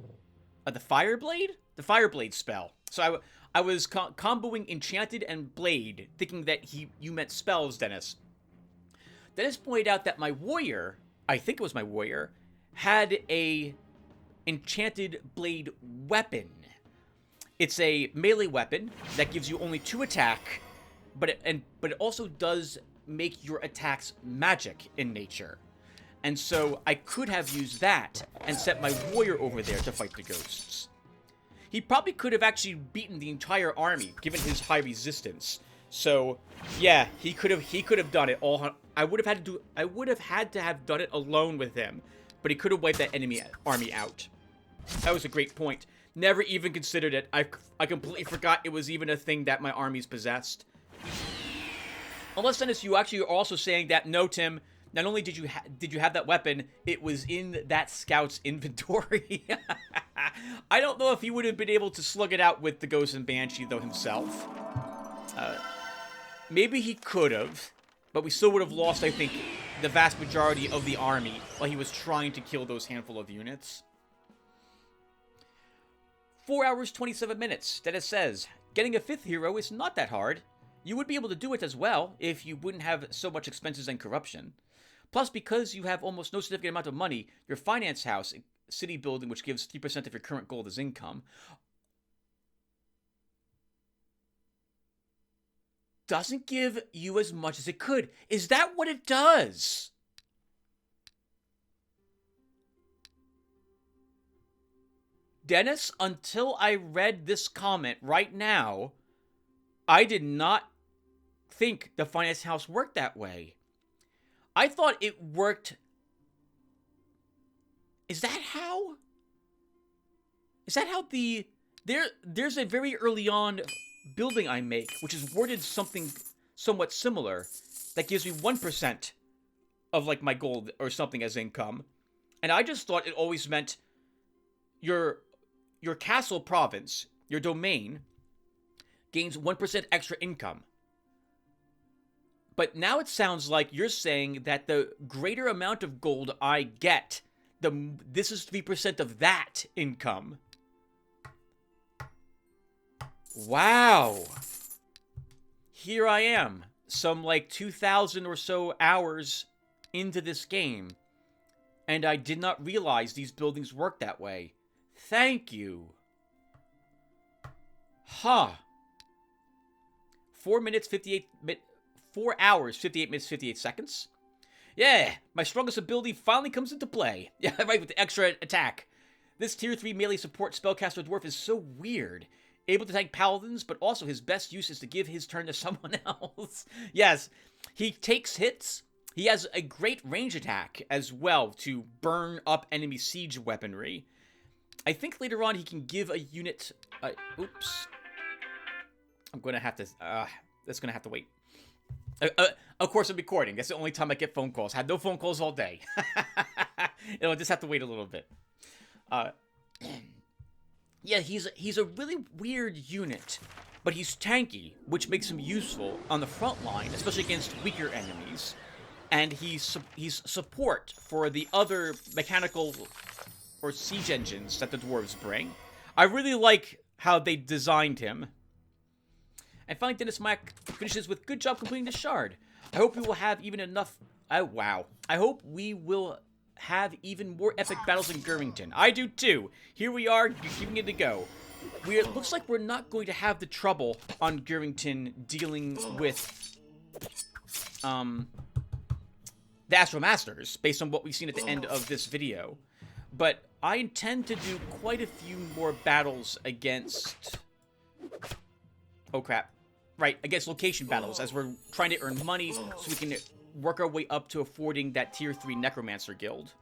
the Fireblade? The Fireblade spell. So I was comboing enchanted and blade, thinking that you meant spells, Dennis. Dennis pointed out that my warrior, I think it was my warrior, had a enchanted blade weapon. It's a melee weapon that gives you only 2 attack, but it also does make your attacks magic in nature. And so I could have used that and set my warrior over there to fight the ghosts. He probably could have actually beaten the entire army, given his high resistance. So, yeah, he could have done it all. I would have had to have done it alone with him, but he could have wiped that enemy army out. That was a great point. Never even considered it. I completely forgot it was even a thing that my armies possessed. Unless, Dennis, you actually are also saying that, no, Tim, not only did you have that weapon, it was in that scout's inventory. I don't know if he would have been able to slug it out with the Ghost and Banshee, though, himself. Maybe he could have, but we still would have lost, I think, the vast majority of the army while he was trying to kill those handful of units. 4 hours, 27 minutes. Dennis says, getting a 5th hero is not that hard. You would be able to do it as well if you wouldn't have so much expenses and corruption. Plus, because you have almost no significant amount of money, your finance house, city building, which gives 3% of your current gold as income, doesn't give you as much as it could. Is that what it does? Dennis, until I read this comment right now, I did not think the finance house worked that way. I thought it worked. Is that how there's a very early on building I make, which is worded something somewhat similar, that gives me 1% of like my gold or something as income. And I just thought it always meant your castle province, your domain, gains 1% extra income. But now it sounds like you're saying that the greater amount of gold I get, this is 3% of that income. Wow. Here I am, some like 2,000 or so hours into this game, and I did not realize these buildings work that way. Thank you. Huh. 4 hours, 58 minutes, 58 seconds. Yeah, my strongest ability finally comes into play. Yeah, right, with the extra attack. This tier 3 melee support spellcaster dwarf is so weird. Able to tank paladins, but also his best use is to give his turn to someone else. Yes, he takes hits. He has a great range attack as well to burn up enemy siege weaponry. I think later on he can give a unit... oops. I'm going to have to... that's going to have to wait. Of course, I'm recording. That's the only time I get phone calls. I had no phone calls all day. It'll just have to wait a little bit. Yeah, he's a really weird unit, but he's tanky, which makes him useful on the front line, especially against weaker enemies. And he's support for the other mechanical or siege engines that the dwarves bring. I really like how they designed him. And finally, Dennis Mack finishes with, good job completing the shard. I hope we will have even enough... wow. I hope we will have even more epic battles in Girrington. I do too. Here we are, giving it a go. It looks like we're not going to have the trouble on Girrington dealing with the Astro Masters, based on what we've seen at the end of this video. But I intend to do quite a few more battles against... Oh crap. Right, against location battles, as we're trying to earn money so we can work our way up to affording that tier 3 Necromancer guild.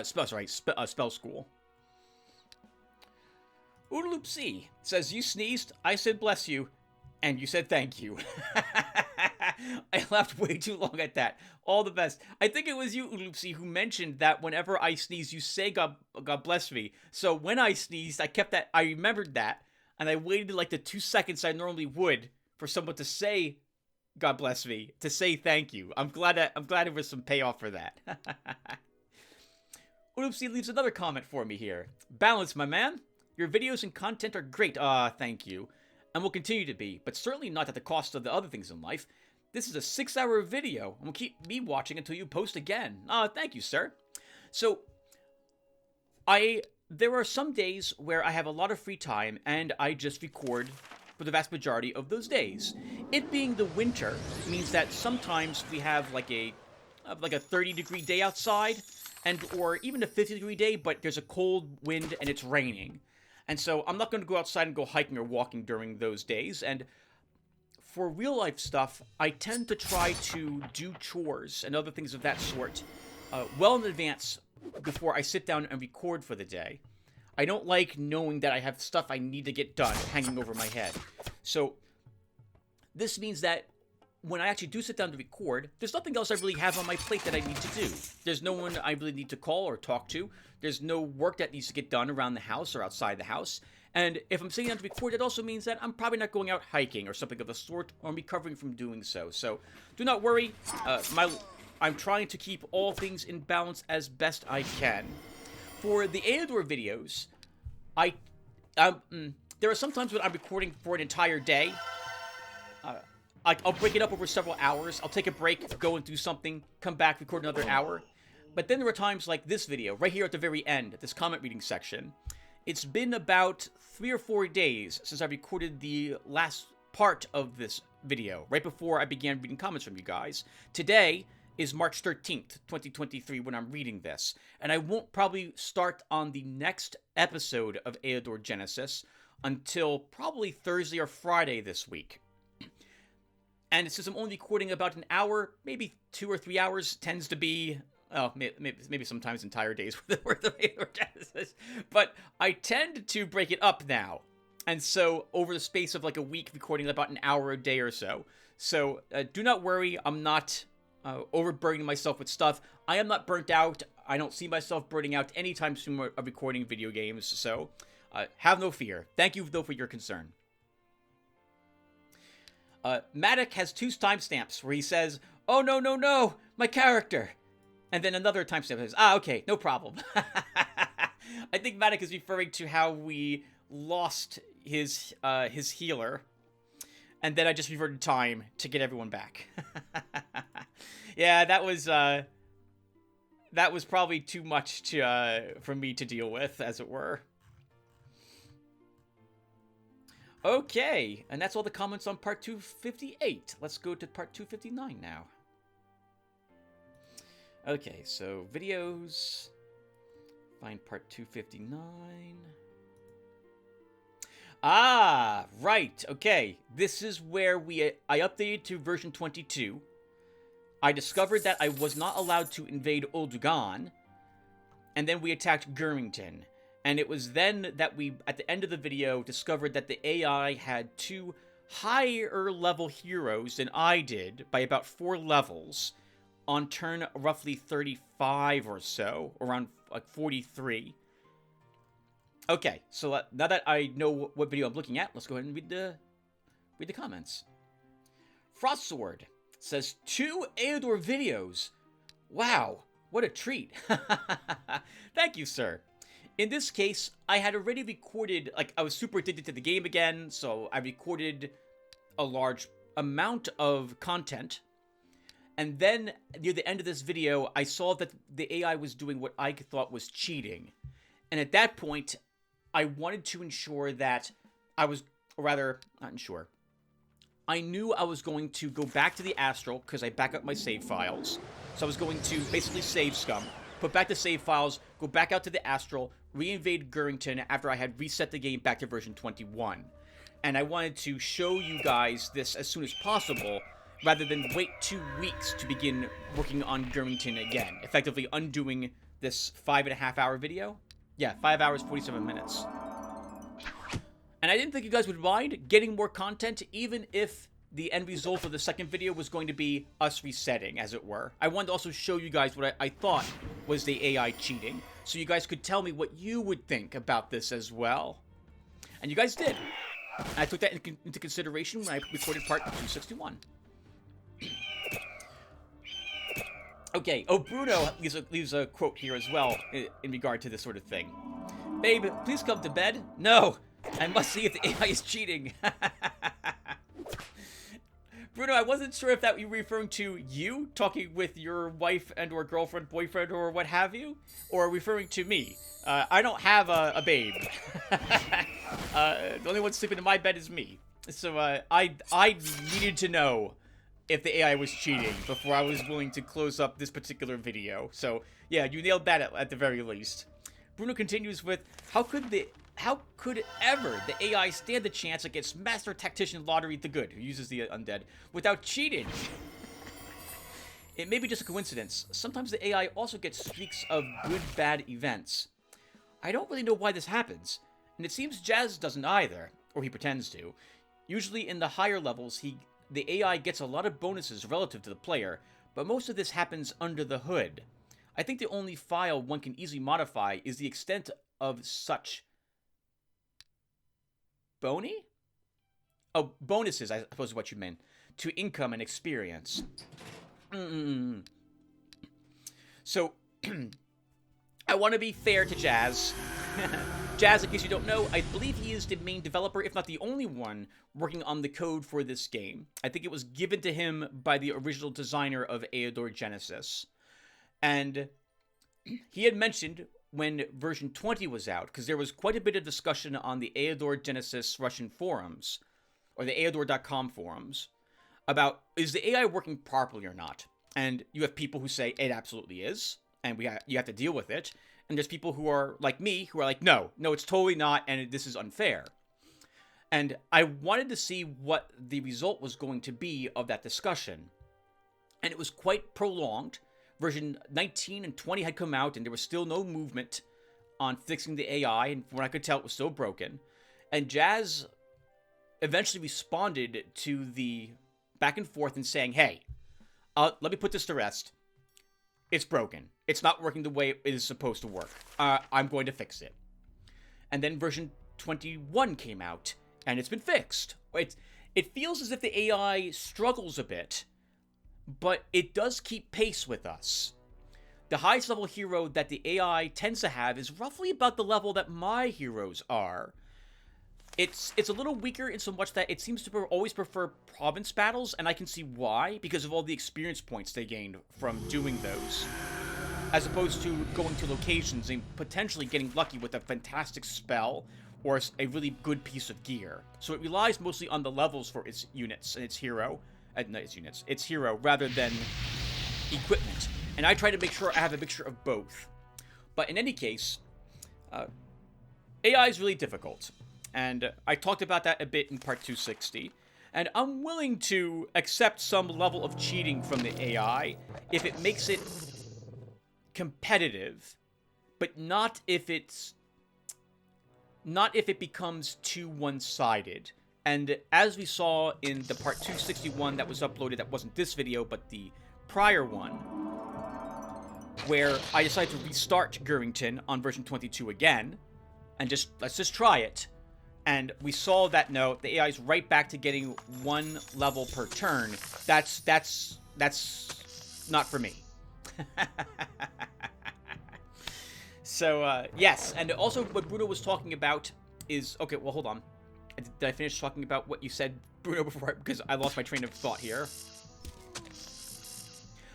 Spell school. Oodaloop C says, you sneezed, I said bless you, and you said thank you. I laughed way too long at that. All the best. I think it was you, Oodaloop C, who mentioned that whenever I sneeze, you say God bless me. So when I sneezed, I remembered that, and I waited like the 2 seconds I normally would for someone to say God bless me, to say thank you. I'm glad there was some payoff for that. Oopsie leaves another comment for me here. Balance, my man. Your videos and content are great. Thank you. And will continue to be, but certainly not at the cost of the other things in life. This is a 6-hour video, and will keep me watching until you post again. Thank you, sir. So, there are some days where I have a lot of free time, and I just record for the vast majority of those days. It being the winter means that sometimes we have like a 30-degree day outside, or even a 50-degree day, but there's a cold wind and it's raining. And so I'm not going to go outside and go hiking or walking during those days. And for real-life stuff, I tend to try to do chores and other things of that sort well in advance before I sit down and record for the day. I don't like knowing that I have stuff I need to get done hanging over my head. So this means that when I actually do sit down to record, there's nothing else I really have on my plate that I need to do. There's no one I really need to call or talk to. There's no work that needs to get done around the house or outside the house. And if I'm sitting down to record, it also means that I'm probably not going out hiking or something of the sort, or I'm recovering from doing so. So do not worry. I'm trying to keep all things in balance as best I can. For the Eador videos, there are some times when I'm recording for an entire day. I'll break it up over several hours. I'll take a break, go and do something, come back, record another hour. But then there are times like this video, right here at the very end, this comment reading section. It's been about 3 or 4 days since I recorded the last part of this video, right before I began reading comments from you guys. Today is March 13th, 2023, when I'm reading this. And I won't probably start on the next episode of Eador Genesis until probably Thursday or Friday this week. And since I'm only recording about an hour, maybe 2 or 3 hours tends to be, maybe sometimes entire days worth of Eador Genesis. But I tend to break it up now. And so over the space of like a week, recording about an hour a day or so. So do not worry, I'm not overburdening myself with stuff. I am not burnt out. I don't see myself burning out anytime soon of recording video games. So have no fear. Thank you, though, for your concern. Matic has 2 timestamps where he says, "Oh, no, no, no, my character." And then another timestamp says, okay, no problem. I think Matic is referring to how we lost his healer. And then I just reverted time to get everyone back. Yeah, that was probably too much for me to deal with, as it were. Okay, and that's all the comments on part 258. Let's go to part 259 now. Okay, so videos. Find part 259. Ah, right. Okay, this is where I updated to version 22. I discovered that I was not allowed to invade Oldugan, and then we attacked Gurmington. And it was then that we, at the end of the video, discovered that the AI had 2 higher level heroes than I did by about 4 levels on turn roughly 35 or so, around like 43. Okay, so now that I know what video I'm looking at, let's go ahead and read the comments. Frostsword says 2 Eador videos. Wow, what a treat. Thank you, sir. In this case, I had already recorded, like, I was super addicted to the game again, so I recorded a large amount of content. And then, near the end of this video, I saw that the AI was doing what I thought was cheating. And at that point, I wanted to ensure that I was, or rather, not ensure. I knew I was going to go back to the Astral, because I back up my save files. So I was going to basically save scum, put back the save files, go back out to the Astral, reinvade Gurrington after I had reset the game back to version 21. And I wanted to show you guys this as soon as possible, rather than wait 2 weeks to begin working on Gurrington again, effectively undoing this 5.5-hour video. Yeah, 5 hours, 47 minutes. And I didn't think you guys would mind getting more content, even if the end result of the second video was going to be us resetting, as it were. I wanted to also show you guys what I thought was the AI cheating, so you guys could tell me what you would think about this as well. And you guys did. And I took that into consideration when I recorded part 261. Okay, oh, Bruno leaves a quote here as well in regard to this sort of thing. Babe, please come to bed. No, I must see if the AI is cheating. Bruno, I wasn't sure if that you were referring to you talking with your wife and or girlfriend, boyfriend, or what have you, or referring to me. I don't have a babe. The only one sleeping in my bed is me. So I needed to know if the AI was cheating before I was willing to close up this particular video. So yeah, you nailed that at the very least. Bruno continues with, how could ever the AI stand the chance against Master Tactician Lotaeri the Good, who uses the undead, without cheating? It may be just a coincidence. Sometimes the AI also gets streaks of good-bad events. I don't really know why this happens, and it seems Jazz doesn't either, or he pretends to. Usually in the higher levels, the AI gets a lot of bonuses relative to the player, but most of this happens under the hood. I think the only file one can easily modify is the extent of such boni? Oh, bonuses, I suppose is what you meant, to income and experience. So, I want to be fair to Jazz. Jazz, in case you don't know, I believe he is the main developer, if not the only one, working on the code for this game. I think it was given to him by the original designer of Eador Genesis. And he had mentioned when version 20 was out, because there was quite a bit of discussion on the Eador Genesis Russian forums, or the Eador.com forums, about is the AI working properly or not. And you have people who say it absolutely is, and you have to deal with it. And there's people who are like me, who are like, no, it's totally not, and this is unfair. And I wanted to see what the result was going to be of that discussion. And it was quite prolonged. Version 19 and 20 had come out, and there was still no movement on fixing the AI, and from what I could tell, it was still broken. And Jazz eventually responded to the back and forth and saying, hey, let me put this to rest. It's broken. It's not working the way it is supposed to work. I'm going to fix it. And then version 21 came out, and it's been fixed. It feels as if the AI struggles a bit, but it does keep pace with us. The highest level hero that the AI tends to have is roughly about the level that my heroes are. It's a little weaker in so much that it seems to always prefer province battles, and I can see why, because of all the experience points they gained from doing those, as opposed to going to locations and potentially getting lucky with a fantastic spell or a really good piece of gear. So it relies mostly on the levels for its units and its hero, its hero, rather than equipment. And I try to make sure I have a mixture of both. But in any case, AI is really difficult. And I talked about that a bit in part 260. And I'm willing to accept some level of cheating from the AI if it makes it competitive, but not if it becomes too one-sided. And as we saw in the part 261 that was uploaded, that wasn't this video, but the prior one, where I decided to restart Gurrington on version 22 again, and let's just try it. And we saw that, no, the AI is right back to getting 1 level per turn. That's not for me. So, yes. And also what Bruno was talking about is... Okay, well, hold on. Did I finish talking about what you said, Bruno, before? Because I lost my train of thought here.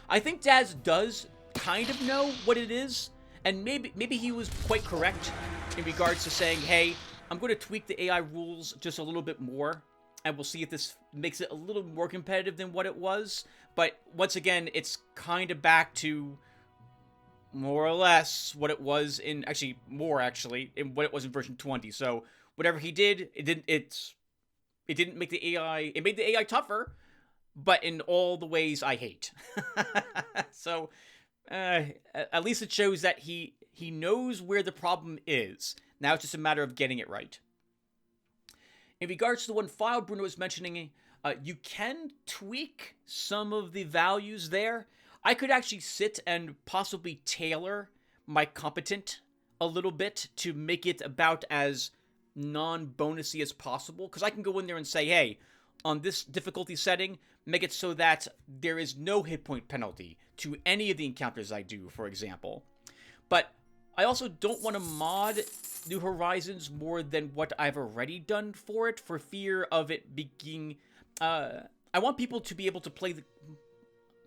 I think Daz does kind of know what it is. And maybe he was quite correct in regards to saying, hey, I'm going to tweak the AI rules just a little bit more, and we'll see if this makes it a little more competitive than what it was. But once again, it's kind of back to more or less what it was in, actually, in what it was in version 20. So whatever he did, it didn't make the AI, it made the AI tougher, but in all the ways I hate. So at least it shows that he knows where the problem is. Now it's just a matter of getting it right. In regards to the one file Bruno was mentioning, you can tweak some of the values there. I could actually sit and possibly tailor my competent a little bit to make it about as non-bonusy as possible. Because I can go in there and say, hey, on this difficulty setting, make it so that there is no hit point penalty to any of the encounters I do, for example. But I also don't want to mod New Horizons more than what I've already done for it, for fear of it being... I want people to be able to play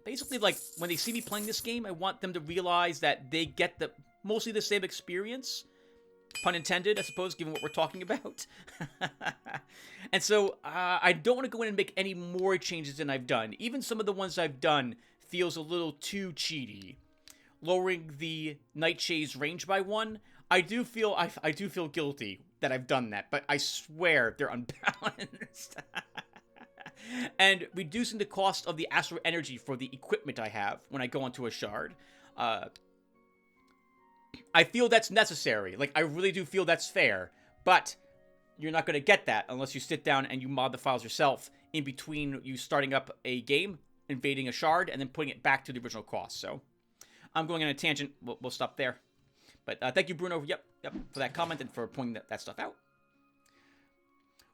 basically, like, when they see me playing this game, I want them to realize that they get mostly the same experience. Pun intended, I suppose, given what we're talking about. And so, I don't want to go in and make any more changes than I've done. Even some of the ones I've done feels a little too cheaty. Lowering the Nightshade's range by 1, I do feel guilty that I've done that, but I swear they're unbalanced. And reducing the cost of the astral energy for the equipment I have when I go onto a shard. I feel that's necessary. Like, I really do feel that's fair, but you're not going to get that unless you sit down and you mod the files yourself in between you starting up a game, invading a shard, and then putting it back to the original cost. So I'm going on a tangent. We'll stop there. But thank you, Bruno, for that comment and for pointing that stuff out.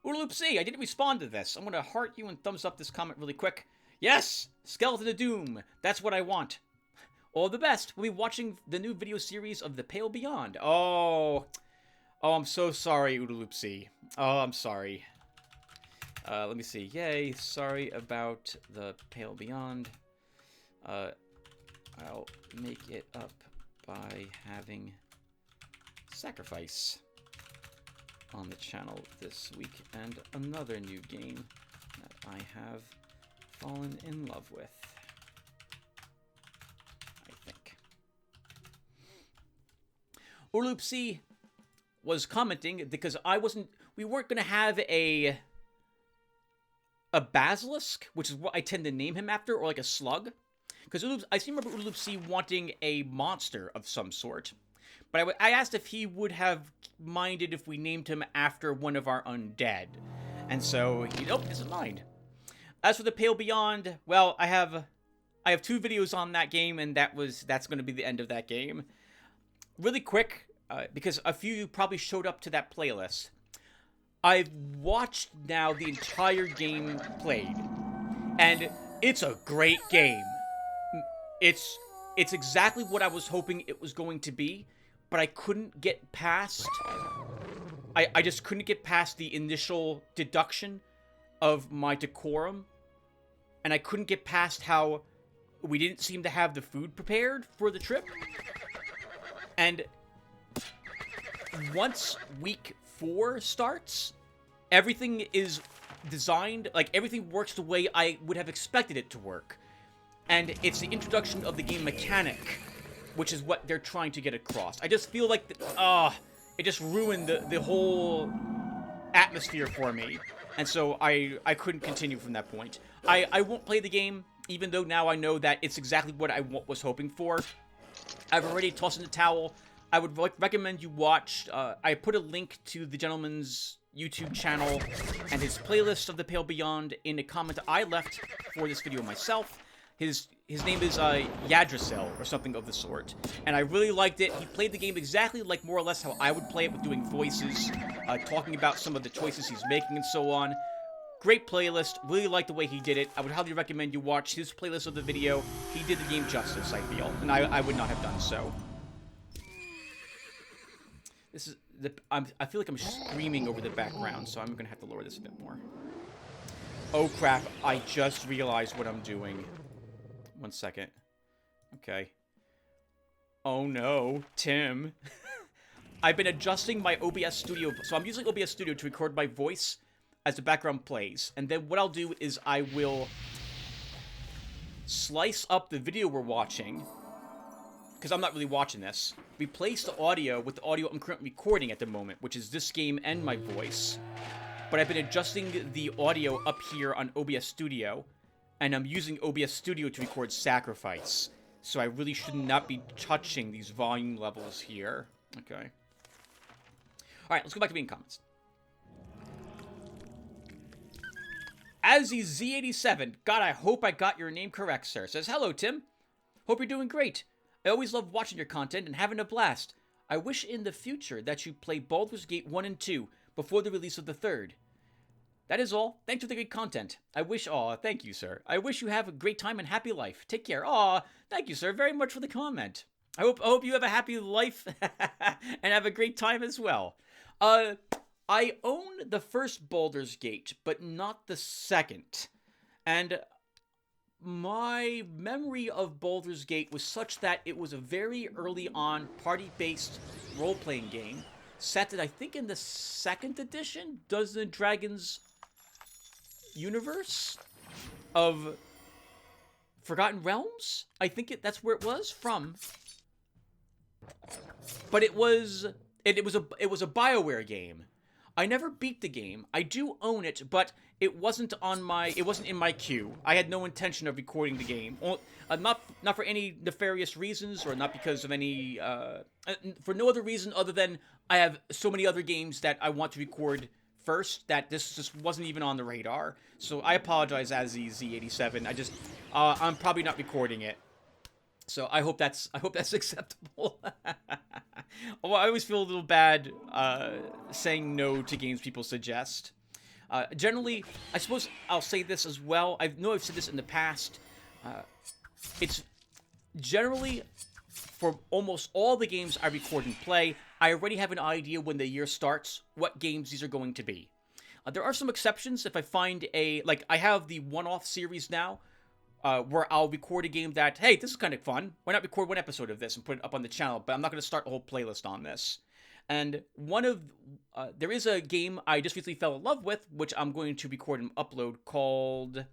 Oodaloop C, I didn't respond to this. I'm going to heart you and thumbs up this comment really quick. Yes! Skeleton of Doom. That's what I want. All the best. We'll be watching the new video series of The Pale Beyond. Oh, I'm so sorry, Oodaloop C. Oh, I'm sorry. Let me see. Yay, sorry about The Pale Beyond. I'll make it up by having Sacrifice on the channel this week, and another new game that I have fallen in love with, I think. Orloop C was commenting because we weren't going to have a basilisk, which is what I tend to name him after, or like a slug. Because I seem to remember Oodaloop C wanting a monster of some sort. But I asked if he would have minded if we named him after one of our undead. And so he doesn't mind. As for The Pale Beyond, well, I have 2 videos on that game, and that's going to be the end of that game. Really quick, because a few of you probably showed up to that playlist. I've watched now the entire game played, and it's a great game. It's exactly what I was hoping it was going to be, but I couldn't get past... I just couldn't get past the initial deduction of my decorum, and I couldn't get past how we didn't seem to have the food prepared for the trip. And once week 4 starts, everything is designed, like, everything works the way I would have expected it to work. And it's the introduction of the game mechanic, which is what they're trying to get across. I just feel like, it just ruined the whole atmosphere for me. And so I couldn't continue from that point. I won't play the game, even though now I know that it's exactly what I was hoping for. I've already tossed in the towel. I would recommend you watch, I put a link to the gentleman's YouTube channel and his playlist of The Pale Beyond in a comment I left for this video myself. His name is Yadrasil, or something of the sort, and I really liked it. He played the game exactly like more or less how I would play it, with doing voices, talking about some of the choices he's making and so on. Great playlist, really like the way he did it. I would highly recommend you watch his playlist of the video. He did the game justice, I feel, and I would not have done so. This is I feel like I'm screaming over the background, so I'm gonna have to lower this a bit more. Oh crap, I just realized what I'm doing. 1 second. Okay. Oh no, Tim. I've been adjusting my OBS Studio, so I'm using OBS Studio to record my voice as the background plays. And then what I'll do is I will slice up the video we're watching, because I'm not really watching this. Replace the audio with the audio I'm currently recording at the moment, which is this game and my voice. But I've been adjusting the audio up here on OBS Studio, and I'm using OBS Studio to record Sacrifice. So I really should not be touching these volume levels here. Okay. Alright, let's go back to being comments. Azzy Z87, God, I hope I got your name correct, sir. Says, hello, Tim. Hope you're doing great. I always love watching your content and having a blast. I wish in the future that you play Baldur's Gate 1 and 2 before the release of the 3rd. That is all. Thanks for the great content. I wish... Aw, thank you, sir. I wish you have a great time and happy life. Take care. Aw, thank you, sir, very much for the comment. I hope you have a happy life and have a great time as well. I own the first Baldur's Gate, but not the second. And my memory of Baldur's Gate was such that it was a very early on party-based role-playing game, set that I think in the 2nd edition, Dungeons and Dragons universe of Forgotten Realms? I think that's where it was from. But it was a BioWare game. I never beat the game. I do own it, but it wasn't in my queue. I had no intention of recording the game. Not for any nefarious reasons, or not because of any for no other reason other than I have so many other games that I want to record first that this just wasn't even on the radar. So I apologize, Azzy Z87. I'm probably not recording it. So I hope that's acceptable. Well, I always feel a little bad saying no to games people suggest. Generally, I suppose I'll say this as well. I know I've said this in the past. It's generally, for almost all the games I record and play, I already have an idea when the year starts what games these are going to be. There are some exceptions. If I find I have the one-off series now, where I'll record a game that, hey, this is kind of fun. Why not record one episode of this and put it up on the channel? But I'm not going to start a whole playlist on this. And there is a game I just recently fell in love with, which I'm going to record and upload, called,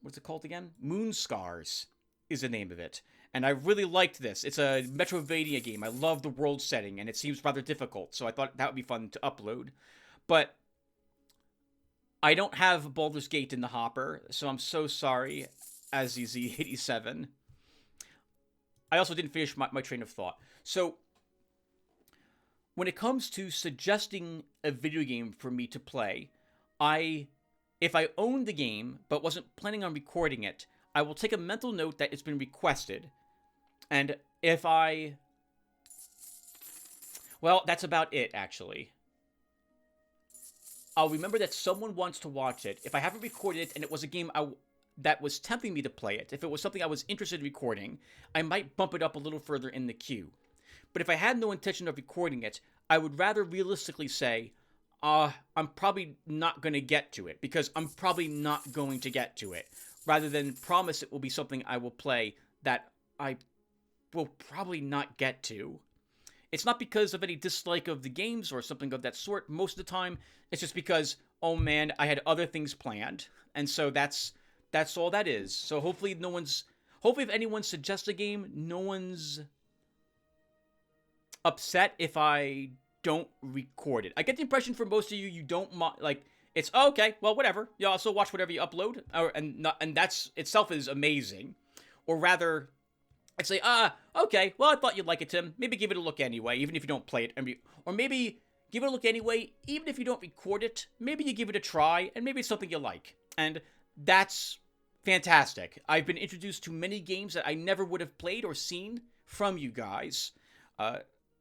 what's it called again? Moonscars is the name of it. And I really liked this. It's a Metroidvania game. I love the world setting, and it seems rather difficult, so I thought that would be fun to upload. But I don't have Baldur's Gate in the hopper, so I'm so sorry, AzzyZ87. I also didn't finish my train of thought. So, when it comes to suggesting a video game for me to play, if I own the game but wasn't planning on recording it, I will take a mental note that it's been requested. And well, that's about it, actually. I'll remember that someone wants to watch it. If I haven't recorded it and it was a game that was tempting me to play it, if it was something I was interested in recording, I might bump it up a little further in the queue. But if I had no intention of recording it, I would rather realistically say, I'm probably not going to get to it, because I'm probably not going to get to it, rather than promise it will be something I will play that I will probably not get to. It's not because of any dislike of the games or something of that sort. Most of the time, it's just because, oh man, I had other things planned. And so that's all that is. So hopefully if anyone suggests a game, no one's upset if I don't record it. I get the impression from most of you don't like, it's okay, well, whatever. You also watch whatever you upload, and that's itself is amazing. Or rather, I'd say, okay, well, I thought you'd like it, Tim. Maybe give it a look anyway, even if you don't play it. Or maybe give it a look anyway, even if you don't record it. Maybe you give it a try, and maybe it's something you like. And that's fantastic. I've been introduced to many games that I never would have played or seen from you guys.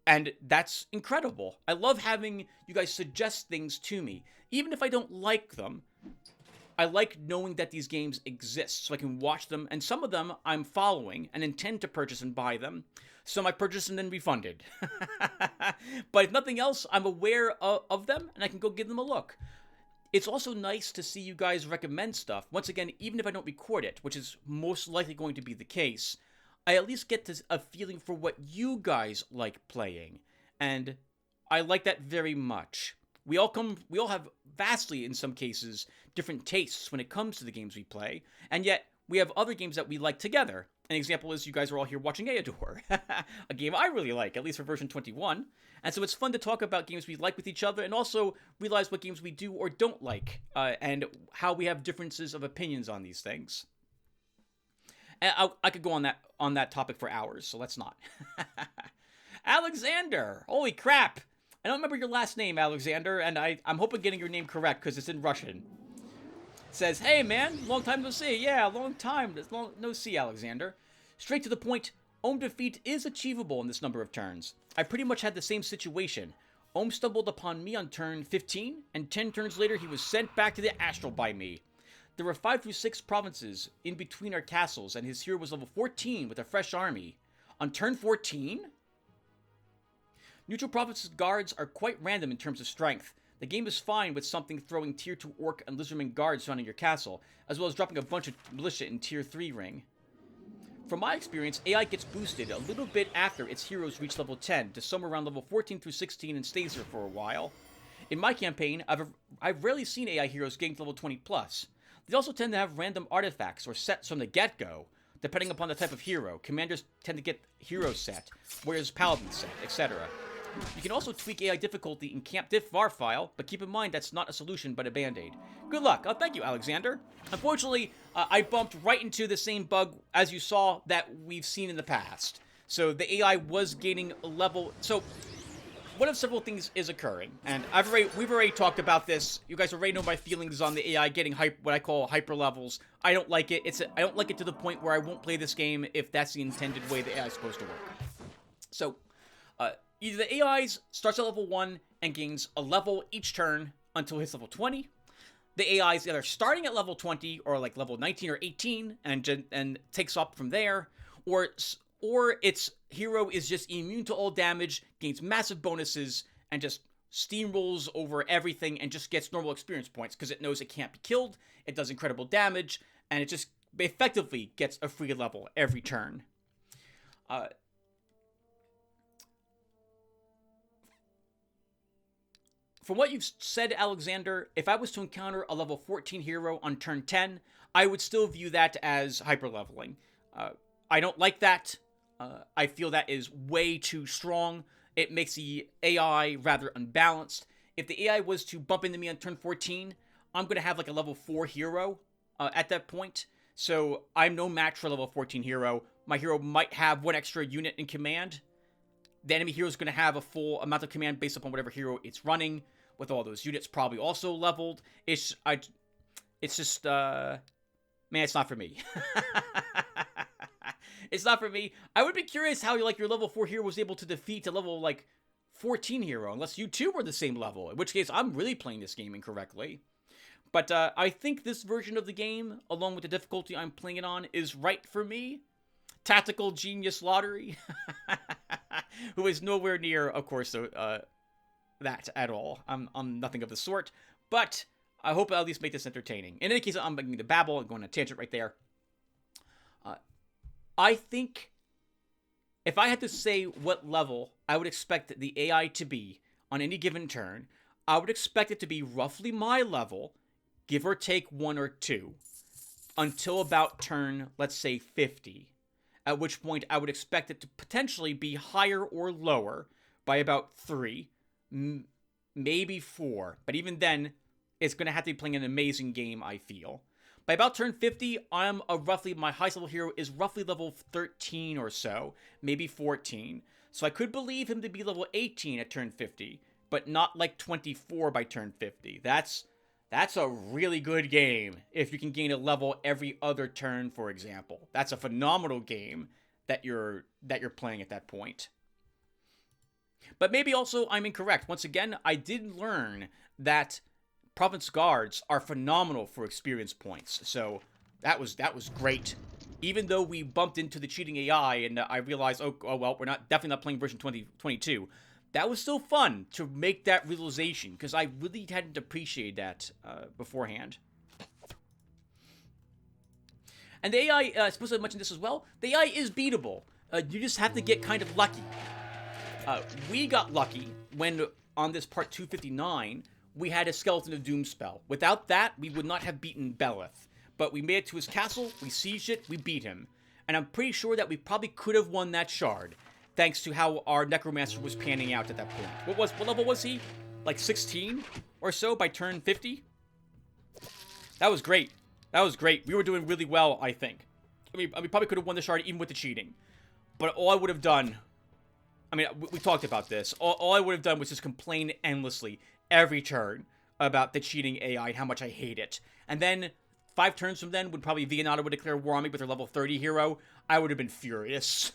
And that's incredible. I love having you guys suggest things to me. Even if I don't like them, I like knowing that these games exist so I can watch them, and some of them I'm following and intend to purchase and buy them. Some I purchased and then refunded. But if nothing else, I'm aware of them and I can go give them a look. It's also nice to see you guys recommend stuff. Once again, even if I don't record it, which is most likely going to be the case, I at least get a feeling for what you guys like playing. And I like that very much. We all have vastly, in some cases, different tastes when it comes to the games we play, and yet we have other games that we like together. An example is you guys are all here watching Eador, a game I really like, at least for version 21. And so it's fun to talk about games we like with each other, and also realize what games we do or don't like, and how we have differences of opinions on these things. And I could go on that topic for hours, so let's not. Alexander! Holy crap! I don't remember your last name, Alexander, and I'm hoping getting your name correct, because it's in Russian. It says, hey man, long time no see. Yeah, long time no see, Alexander. Straight to the point, Ohm defeat is achievable in this number of turns. I pretty much had the same situation. Ohm stumbled upon me on turn 15, and 10 turns later he was sent back to the astral by me. There were 5 through 6 provinces in between our castles, and his hero was level 14 with a fresh army. On turn 14? Neutral provinces' guards are quite random in terms of strength. The game is fine with something throwing tier 2 orc and lizardman guards surrounding your castle, as well as dropping a bunch of militia in tier 3 ring. From my experience, AI gets boosted a little bit after its heroes reach level 10 to somewhere around level 14 through 16 and stays there for a while. In my campaign, I've rarely seen AI heroes getting to level 20+. They also tend to have random artifacts or sets from the get-go, depending upon the type of hero. Commanders tend to get hero set, whereas paladin set, etc. You can also tweak AI difficulty in camp diff var file, but keep in mind that's not a solution but a band-aid. Good luck. Oh, thank you, Alexander. Unfortunately, I bumped right into the same bug as you saw that we've seen in the past. So the AI was gaining a level. So one of several things is occurring, and we've already talked about this. You guys already know my feelings on the AI getting what I call hyper levels. I don't like it. I don't like it to the point where I won't play this game if that's the intended way the AI is supposed to work. So either the AI starts at level 1 and gains a level each turn until it hits level 20. The AI is either starting at level 20 or like level 19 or 18 and takes up from there, or its hero is just immune to all damage, gains massive bonuses, and just steamrolls over everything and just gets normal experience points because it knows it can't be killed, it does incredible damage, and it just effectively gets a free level every turn. From what you've said, Alexander, if I was to encounter a level 14 hero on turn 10, I would still view that as hyperleveling. I don't like that. I feel that is way too strong. It makes the AI rather unbalanced. If the AI was to bump into me on turn 14, I'm going to have like a level 4 hero at that point. So I'm no match for a level 14 hero. My hero might have one extra unit in command. The enemy hero is going to have a full amount of command based upon whatever hero it's running, with all those units probably also leveled. It's just, man, it's not for me. It's not for me. I would be curious how, like, your level 4 hero was able to defeat a level, like, 14 hero, unless you two were the same level, in which case I'm really playing this game incorrectly. But I think this version of the game, along with the difficulty I'm playing it on, is right for me. Tactical genius Lotaeri, who is nowhere near, of course, that at all. I'm nothing of the sort, but I hope I'll at least make this entertaining. In any case, I'm beginning to babble and going on a tangent right there. I think if I had to say what level I would expect the AI to be on any given turn, I would expect it to be roughly my level, give or take 1 or 2, until about turn, let's say, 50. At which point I would expect it to potentially be higher or lower by about 3, maybe 4. But even then, it's going to have to be playing an amazing game, I feel. By about turn 50, my highest level hero is roughly level 13 or so, maybe 14. So I could believe him to be level 18 at turn 50, but not like 24 by turn 50. That's a really good game if you can gain a level every other turn, for example. That's a phenomenal game that you're playing at that point. But maybe also I'm incorrect. Once again, I did learn that province guards are phenomenal for experience points. So that was great. Even though we bumped into the cheating AI and I realized, oh well, we're definitely not playing version 2022. That was still fun to make that realization, because I really hadn't appreciated that beforehand. And the AI, supposed to mention this as well, the AI is beatable. You just have to get kind of lucky. We got lucky when, on this part 259, we had a Skeleton of Doom spell. Without that, we would not have beaten Belith. But we made it to his castle, we sieged it, we beat him. And I'm pretty sure that we probably could have won that shard, thanks to how our Necromancer was panning out at that point. What level was he? Like 16 or so by turn 50? That was great. That was great. We were doing really well, I think. I mean, we probably could have won the shard even with the cheating. But all I would have done... I mean, we talked about this. All I would have done was just complain endlessly every turn about the cheating AI and how much I hate it. And then 5 turns from then, when probably Vianata would declare war on me with her level 30 hero, I would have been furious.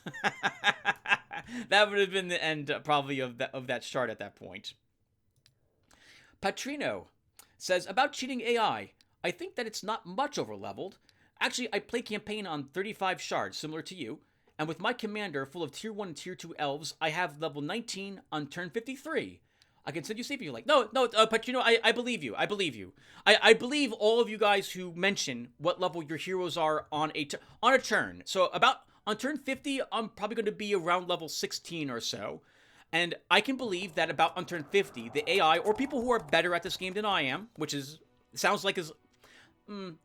That would have been the end, probably, of that shard at that point. Patrino says, about cheating AI, I think that it's not much over-leveled. Actually, I play campaign on 35 shards, similar to you, and with my commander full of tier 1 and tier 2 elves, I have level 19 on turn 53. I can send you sleep. You're like, no, Patrino, I believe you. I believe you. I believe all of you guys who mention what level your heroes are on a turn. So about on turn 50, I'm probably going to be around level 16 or so. And I can believe that about on turn 50, the AI, or people who are better at this game than I am, which sounds like is... I don't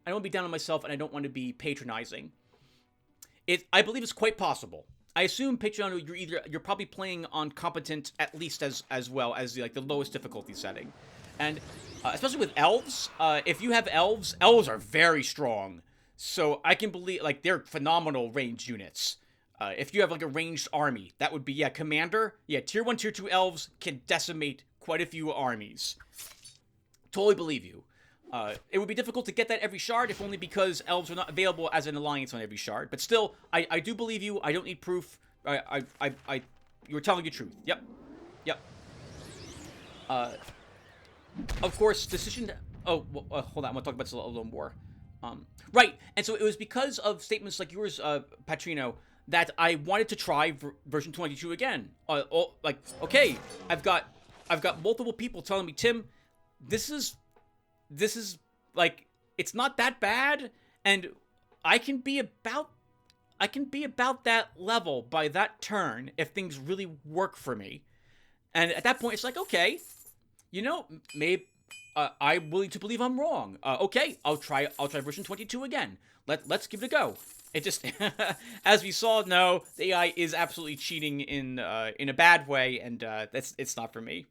want to be down on myself, and I don't want to be patronizing. I believe it's quite possible. I assume, Patreon, you're probably playing on competent at least as well as the lowest difficulty setting. And especially with elves, if you have elves are very strong. So I can believe, they're phenomenal ranged units. If you have, a ranged army, that would be, commander. Yeah, tier 1, tier 2 elves can decimate quite a few armies. Totally believe you. It would be difficult to get that every shard, if only because elves are not available as an alliance on every shard. But still, I do believe you. I don't need proof. You were telling the truth. Yep. Of course, decision... hold on. I want to talk about this a little more. Right. And so it was because of statements like yours, Patrino, that I wanted to try version 22 again. Okay, I've got multiple people telling me, Tim, this is it's not that bad, and I can be about that level by that turn if things really work for me. And at that point, it's like, okay, maybe I'm willing to believe I'm wrong. Okay, I'll try version 22 again. Let's give it a go. It just, as we saw, no, the AI is absolutely cheating in a bad way, and it's not for me.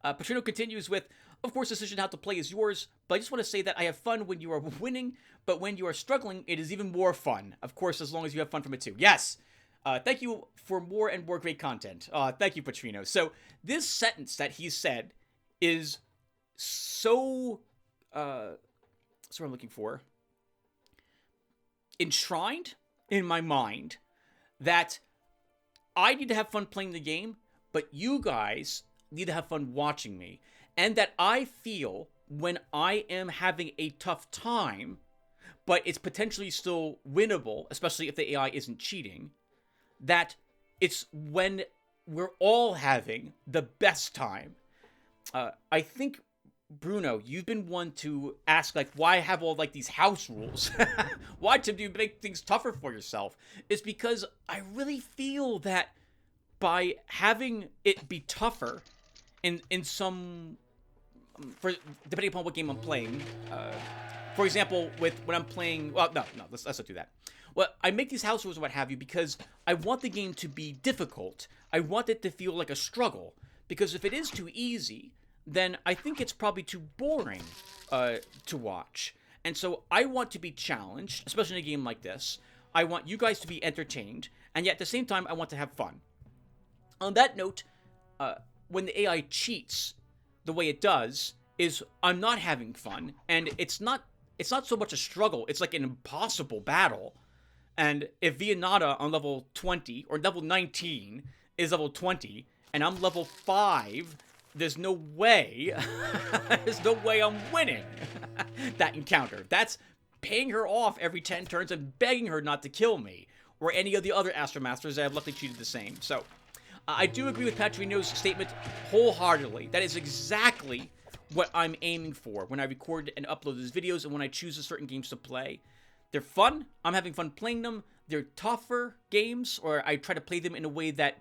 Patrino continues with, of course, the decision how to play is yours, but I just want to say that I have fun when you are winning, but when you are struggling, it is even more fun. Of course, as long as you have fun from it too. Yes! Thank you for more and more great content. Thank you, Patrino. So, this sentence that he said is so... that's what I'm looking for. Enshrined in my mind that I need to have fun playing the game, but you guys need to have fun watching me. And that I feel when I am having a tough time, but it's potentially still winnable, especially if the AI isn't cheating, that it's when we're all having the best time. I think, Bruno, you've been one to ask, like, why have all, like, these house rules? Why do you make things tougher for yourself? It's because I really feel that by having it be tougher in some, for depending upon what game I'm playing, for example, when I'm playing, well, no, let's not do that. Well, I make these house rules or what have you because I want the game to be difficult. I want it to feel like a struggle. Because if it is too easy, then I think it's probably too boring to watch. And so I want to be challenged, especially in a game like this. I want you guys to be entertained, and yet at the same time, I want to have fun. On that note, when the AI cheats the way it does, is I'm not having fun, and it's not so much a struggle, it's like an impossible battle. And if Vianata on level 20, or level 19, is level 20, and I'm level 5, there's no way, I'm winning that encounter. That's paying her off every 10 turns and begging her not to kill me, or any of the other Astromasters that have luckily cheated the same. So, I do agree with Patrino's statement wholeheartedly. That is exactly what I'm aiming for when I record and upload these videos and when I choose certain games to play. They're fun. I'm having fun playing them. They're tougher games, or I try to play them in a way that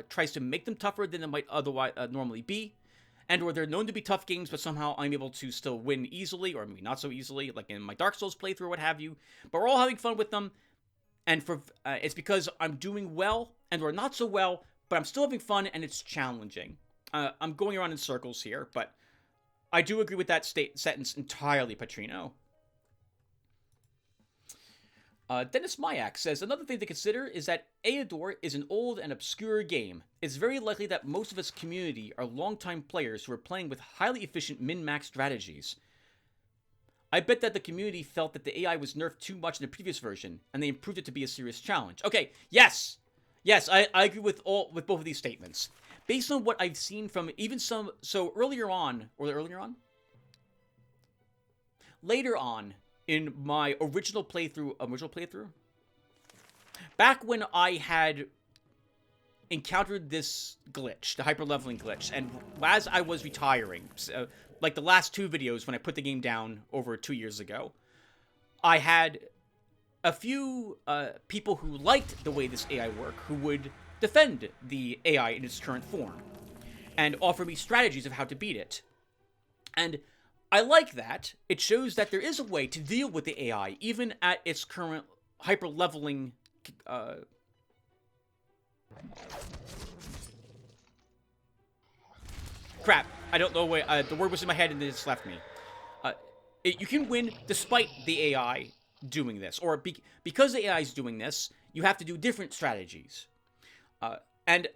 tries to make them tougher than they might otherwise normally be. And or they're known to be tough games, but somehow I'm able to still win easily, or maybe not so easily, like in my Dark Souls playthrough or what have you. But we're all having fun with them, and it's because I'm doing well, and we're not so well, but I'm still having fun, and it's challenging. I'm going around in circles here, but I do agree with that sentence entirely, Patrino. Dennis Mayak says, another thing to consider is that Eador is an old and obscure game. It's very likely that most of its community are longtime players who are playing with highly efficient min-max strategies. I bet that the community felt that the AI was nerfed too much in the previous version, and they improved it to be a serious challenge. Okay, yes, I agree with both of these statements. Based on what I've seen from even some, later on, in my original playthrough, back when I had encountered this glitch, the hyper-leveling glitch, and as I was retiring, like the last 2 videos when I put the game down over 2 years ago, I had a few people who liked the way this AI worked, who would defend the AI in its current form, and offer me strategies of how to beat it. And I like that. It shows that there is a way to deal with the AI, even at its current hyper-leveling... Crap. I don't know where... the word was in my head and it just left me. You can win despite the AI doing this. Or because the AI is doing this, you have to do different strategies. And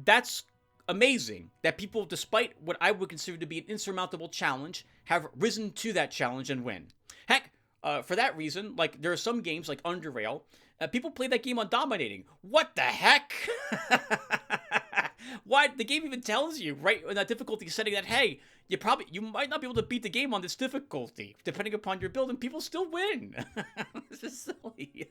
that's amazing that people, despite what I would consider to be an insurmountable challenge, have risen to that challenge and win. Heck, for that reason, like, there are some games, like Underrail, people play that game on dominating. What the heck? Why? The game even tells you, right, in that difficulty setting that, hey, you might not be able to beat the game on this difficulty, depending upon your build, and people still win. This is silly.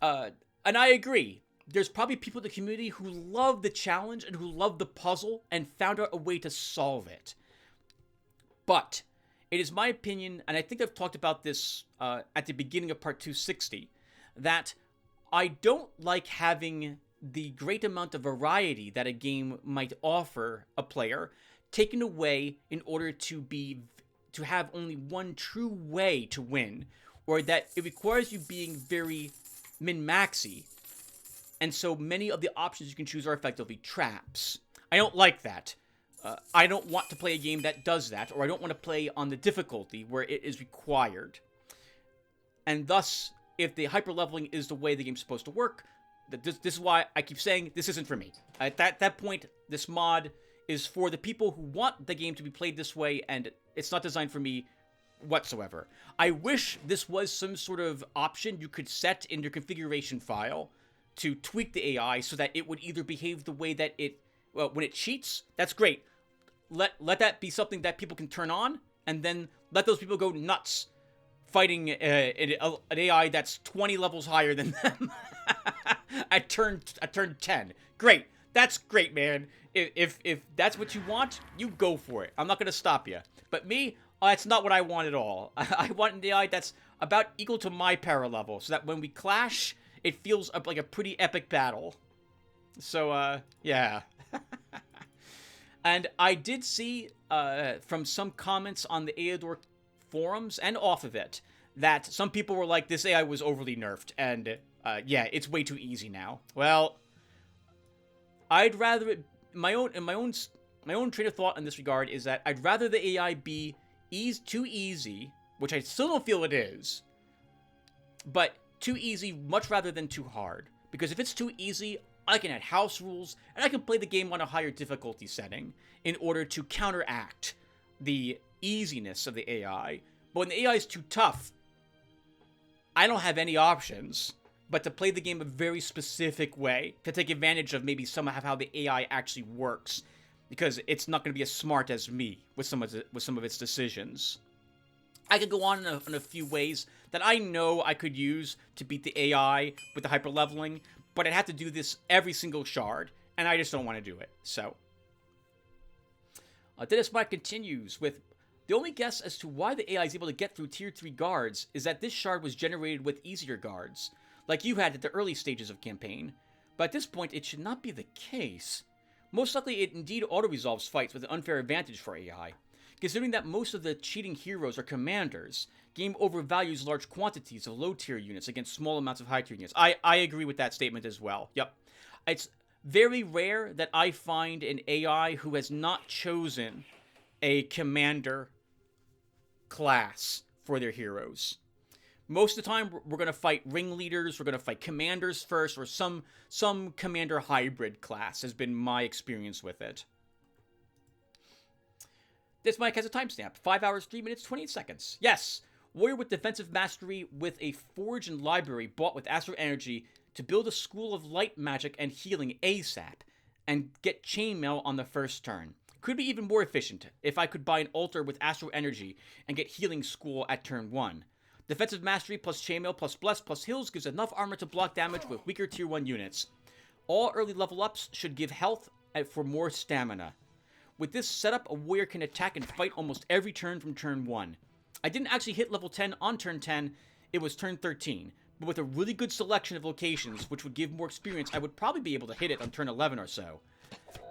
And I agree. There's probably people in the community who love the challenge and who love the puzzle and found out a way to solve it. But it is my opinion, and I think I've talked about this at the beginning of part 260, that I don't like having the great amount of variety that a game might offer a player taken away in order to have only one true way to win, or that it requires you being very min-maxy. And so many of the options you can choose are effectively traps. I don't like that. I don't want to play a game that does that, or I don't want to play on the difficulty where it is required. And thus, if the hyper-leveling is the way the game's supposed to work, this is why I keep saying this isn't for me. At that point, this mod is for the people who want the game to be played this way, and it's not designed for me whatsoever. I wish this was some sort of option you could set in your configuration file to tweak the AI so that it would either behave the way that it, well, when it cheats, that's great. Let that be something that people can turn on, and then let those people go nuts fighting an AI that's 20 levels higher than them at turn 10. Great. That's great, man. If that's what you want, you go for it. I'm not going to stop you. But me, that's not what I want at all. I want an AI that's about equal to my power level, so that when we clash, it feels like a pretty epic battle. So, yeah. And I did see from some comments on the Eador forums and off of it that some people were like, this AI was overly nerfed, and yeah, it's way too easy now. Well, I'd rather it, my own train of thought in this regard is that I'd rather the AI be too easy, which I still don't feel it is, but too easy much rather than too hard. Because if it's too easy, I can add house rules, and I can play the game on a higher difficulty setting in order to counteract the easiness of the AI. But when the AI is too tough, I don't have any options but to play the game a very specific way, to take advantage of maybe some of how the AI actually works, because it's not going to be as smart as me with some of its decisions. I could go on in a few ways that I know I could use to beat the AI with the hyper-leveling, but I'd have to do this every single shard, and I just don't want to do it, so. Dennis Mike continues with, the only guess as to why the AI is able to get through Tier 3 guards is that this shard was generated with easier guards, like you had at the early stages of campaign, but at this point it should not be the case. Most likely it indeed auto-resolves fights with an unfair advantage for AI. Considering that most of the cheating heroes are commanders, game overvalues large quantities of low-tier units against small amounts of high-tier units. I agree with that statement as well. Yep. It's very rare that I find an AI who has not chosen a commander class for their heroes. Most of the time, we're going to fight ringleaders, we're going to fight commanders first, or some commander hybrid class has been my experience with it. This mic has a timestamp. 5 hours, 3 minutes, 28 seconds. Yes! Warrior with defensive mastery with a forge and library bought with astral energy to build a school of light magic and healing ASAP, and get chainmail on the first turn. Could be even more efficient if I could buy an altar with astral energy and get healing school at turn 1. Defensive mastery plus chainmail plus bless plus heals gives enough armor to block damage with weaker tier 1 units. All early level ups should give health for more stamina. With this setup, a warrior can attack and fight almost every turn from turn 1. I didn't actually hit level 10 on turn 10, it was turn 13. But with a really good selection of locations, which would give more experience, I would probably be able to hit it on turn 11 or so.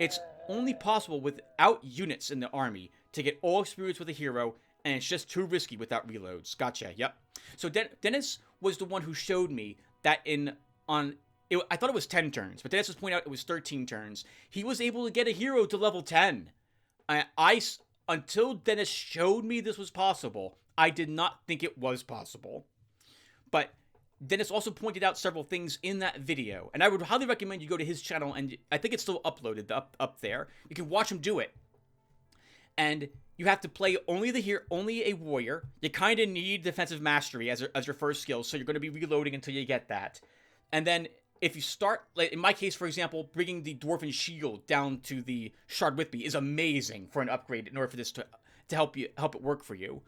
It's only possible without units in the army to get all experience with a hero, and it's just too risky without reloads. Gotcha, yep. So Dennis was the one who showed me that I thought it was 10 turns, but Dennis was pointing out it was 13 turns. He was able to get a hero to level 10. Until Dennis showed me this was possible, I did not think it was possible. But Dennis also pointed out several things in that video, and I would highly recommend you go to his channel, and I think it's still uploaded up there. You can watch him do it. And you have to play only a warrior. You kind of need defensive mastery as your first skill, so you're going to be reloading until you get that. And then if you start, like in my case, for example, bringing the dwarven shield down to the shard with me is amazing for an upgrade in order for this to help it work for you.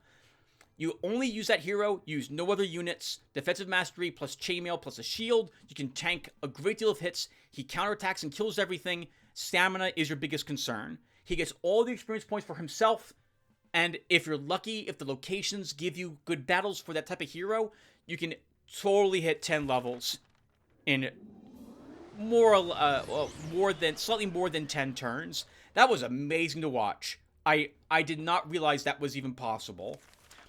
You only use that hero, use no other units, defensive mastery plus chainmail plus a shield. You can tank a great deal of hits. He counterattacks and kills everything. Stamina is your biggest concern. He gets all the experience points for himself, and if you're lucky, if the locations give you good battles for that type of hero, you can totally hit 10 levels in slightly more than 10 turns. That was amazing to watch. I did not realize that was even possible.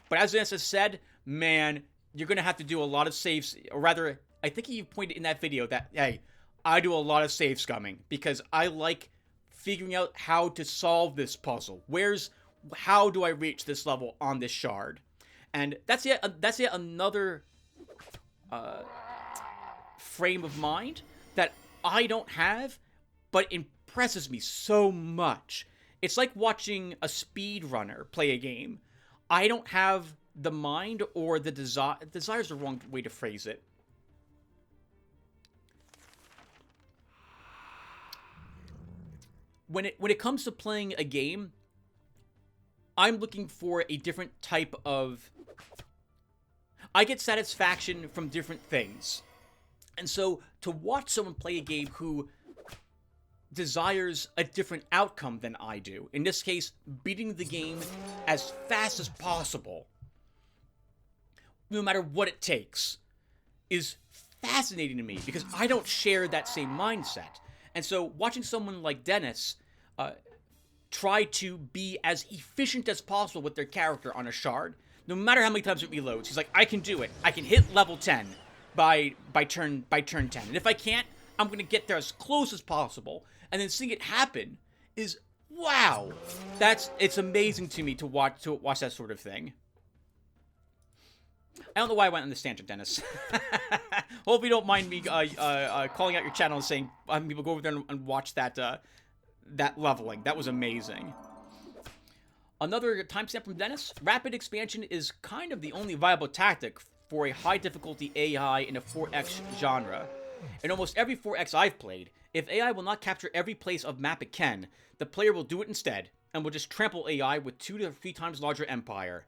But as Vanessa said, man, you're going to have to do a lot of saves. Or rather, I think he pointed in that video that, hey, I do a lot of save scumming because I like figuring out how to solve this puzzle. How do I reach this level on this shard? And that's yet another frame of mind that I don't have, but impresses me so much. It's like watching a speedrunner play a game. I don't have the mind or the desire. Desire is the wrong way to phrase it. When it comes to playing a game, I'm looking for a different type of... I get satisfaction from different things. And so, to watch someone play a game who desires a different outcome than I do, in this case, beating the game as fast as possible, no matter what it takes, is fascinating to me, because I don't share that same mindset. And so, watching someone like Dennis try to be as efficient as possible with their character on a shard, no matter how many times it reloads, he's like, I can do it. I can hit level 10 by turn 10. And if I can't, I'm going to get there as close as possible. And then seeing it happen is, wow. It's amazing to me to watch that sort of thing. I don't know why I went on this tangent, Dennis. Hope you don't mind me calling out your channel and saying people go over there and watch that leveling. That was amazing. Another timestamp from Dennis. Rapid expansion is kind of the only viable tactic for a high difficulty AI in a 4X genre. In almost every 4X I've played, if AI will not capture every place of map it can, the player will do it instead, and will just trample AI with 2 to 3 times larger empire.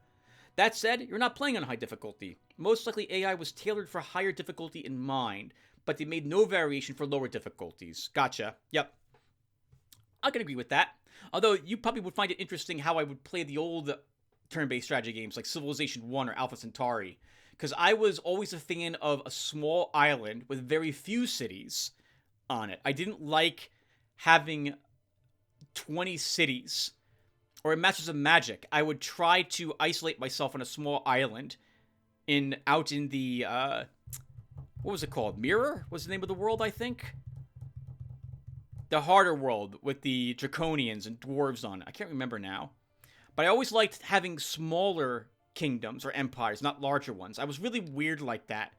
That said, you're not playing on high difficulty. Most likely AI was tailored for higher difficulty in mind, but they made no variation for lower difficulties. Gotcha. Yep. I can agree with that. Although, you probably would find it interesting how I would play the old turn-based strategy games like Civilization 1 or Alpha Centauri. Because I was always a fan of a small island with very few cities on it. I didn't like having 20 cities. Or in Masters of Magic, I would try to isolate myself on a small island out in the, what was it called? Mirror was the name of the world, I think? The harder world with the draconians and dwarves on it. I can't remember now. But I always liked having smaller kingdoms or empires, not larger ones. I was really weird like that.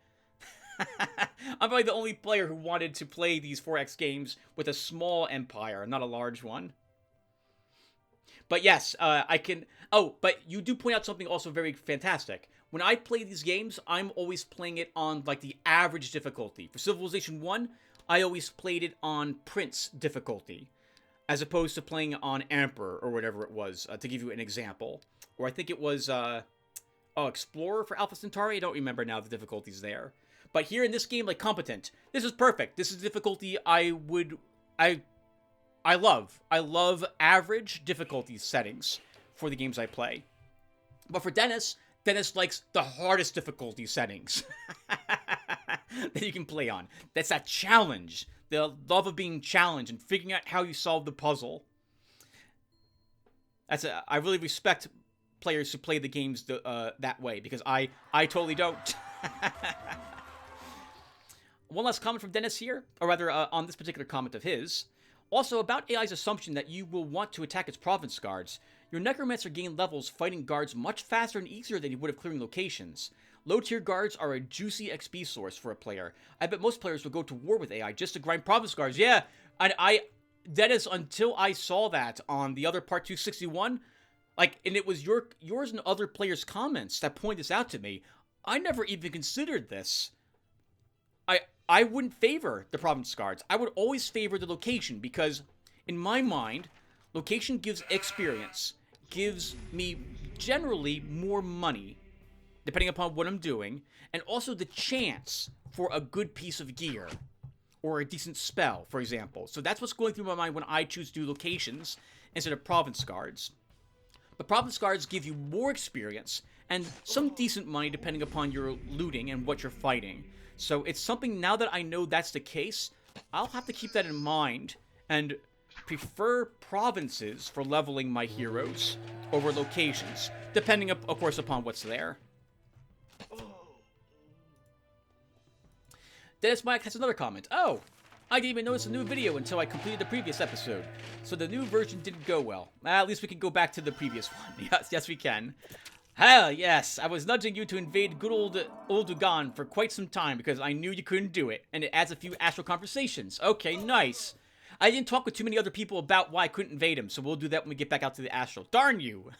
I'm probably the only player who wanted to play these 4X games with a small empire, not a large one. But yes, I can... Oh, but you do point out something also very fantastic. When I play these games, I'm always playing it on, like, the average difficulty. For Civilization 1, I always played it on Prince difficulty, as opposed to playing on Emperor or whatever it was, to give you an example. Or I think it was, Explorer for Alpha Centauri? I don't remember now the difficulties there. But here in this game, like, Competent, this is perfect. This is difficulty I love. I love average difficulty settings for the games I play. But for Dennis likes the hardest difficulty settings that you can play on. That's that challenge. The love of being challenged and figuring out how you solve the puzzle. I really respect players who play the games that way, because I totally don't. One last comment from Dennis here, or rather on this particular comment of his. Also, about AI's assumption that you will want to attack its province guards, your Necromancer gained levels fighting guards much faster and easier than you would have clearing locations. Low-tier guards are a juicy XP source for a player. I bet most players will go to war with AI just to grind province guards. Yeah, and Dennis, until I saw that on the other part 261, like, and it was yours and other players' comments that pointed this out to me, I never even considered this. I wouldn't favor the province guards. I would always favor the location, because in my mind, location gives experience, gives me generally more money, depending upon what I'm doing, and also the chance for a good piece of gear, or a decent spell, for example. So that's what's going through my mind when I choose to do locations instead of province guards. The province guards give you more experience, and some decent money depending upon your looting and what you're fighting. So it's something, now that I know that's the case, I'll have to keep that in mind and prefer provinces for leveling my heroes over locations, depending, of course, upon what's there. Dennis Mike has another comment. Oh, I didn't even notice a new video until I completed the previous episode. So the new version didn't go well. At least we can go back to the previous one. Yes, we can. Hell yes, I was nudging you to invade good old Dugan for quite some time because I knew you couldn't do it, and it adds a few astral conversations. Okay, nice. I didn't talk with too many other people about why I couldn't invade him, so we'll do that when we get back out to the astral. Darn you!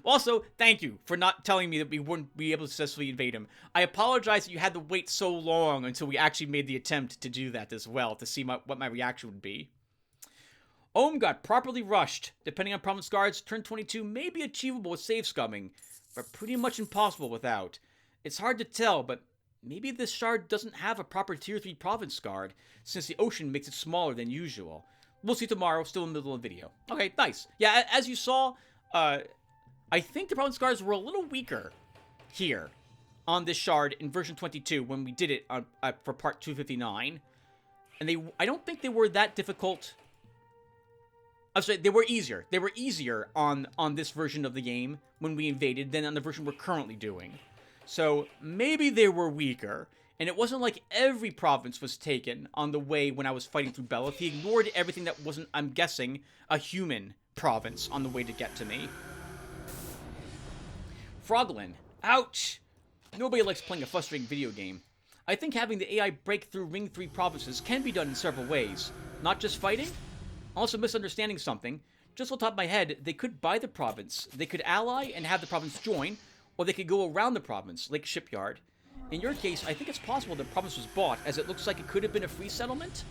Also, thank you for not telling me that we wouldn't be able to successfully invade him. I apologize that you had to wait so long until we actually made the attempt to do that as well, to see what my reaction would be. Ohm got properly rushed. Depending on province guards, turn 22 may be achievable with save scumming, but pretty much impossible without. It's hard to tell, but maybe this shard doesn't have a proper tier 3 province guard, since the ocean makes it smaller than usual. We'll see tomorrow, still in the middle of the video. Okay, nice. Yeah, as you saw, I think the province guards were a little weaker here on this shard in version 22 when we did it for part 259. And I don't think they were that difficult. I'm sorry, they were easier. They were easier on this version of the game when we invaded than on the version we're currently doing. So maybe they were weaker. And it wasn't like every province was taken on the way when I was fighting through Belith. He ignored everything that wasn't, I'm guessing, a human province on the way to get to me. Froglin. Ouch! Nobody likes playing a frustrating video game. I think having the AI break through Ring 3 provinces can be done in several ways. Not just fighting? Also misunderstanding something. Just on top of my head, they could buy the province. They could ally and have the province join, or they could go around the province, like Shipyard. In your case, I think it's possible the province was bought, as it looks like it could have been a free settlement.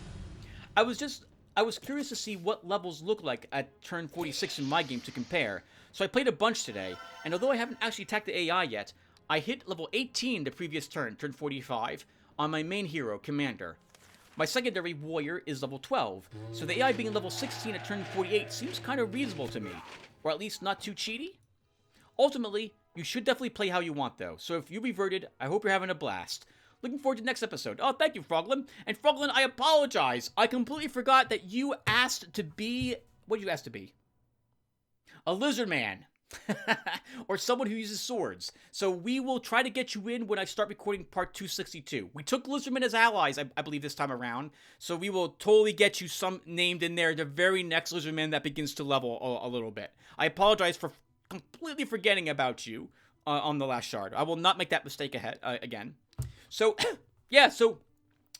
I was curious to see what levels look like at turn 46 in my game to compare, so I played a bunch today, and although I haven't actually attacked the AI yet, I hit level 18 the previous turn 45, on my main hero, Commander. My secondary warrior is level 12, so the AI being level 16 at turn 48 seems kind of reasonable to me, or at least not too cheaty. Ultimately, you should definitely play how you want, though. So if you reverted, I hope you're having a blast. Looking forward to the next episode. Oh, thank you, Froglin. And Froglin, I apologize. I completely forgot that you asked to be... What did you ask to be? A lizard man. Or someone who uses swords. So we will try to get you in when I start recording part 262. We took lizardmen as allies, I believe, this time around. So we will totally get you some named in there. The very next lizardman that begins to level a little bit. I apologize for completely forgetting about you on the last shard. I will not make that mistake again. So, yeah, so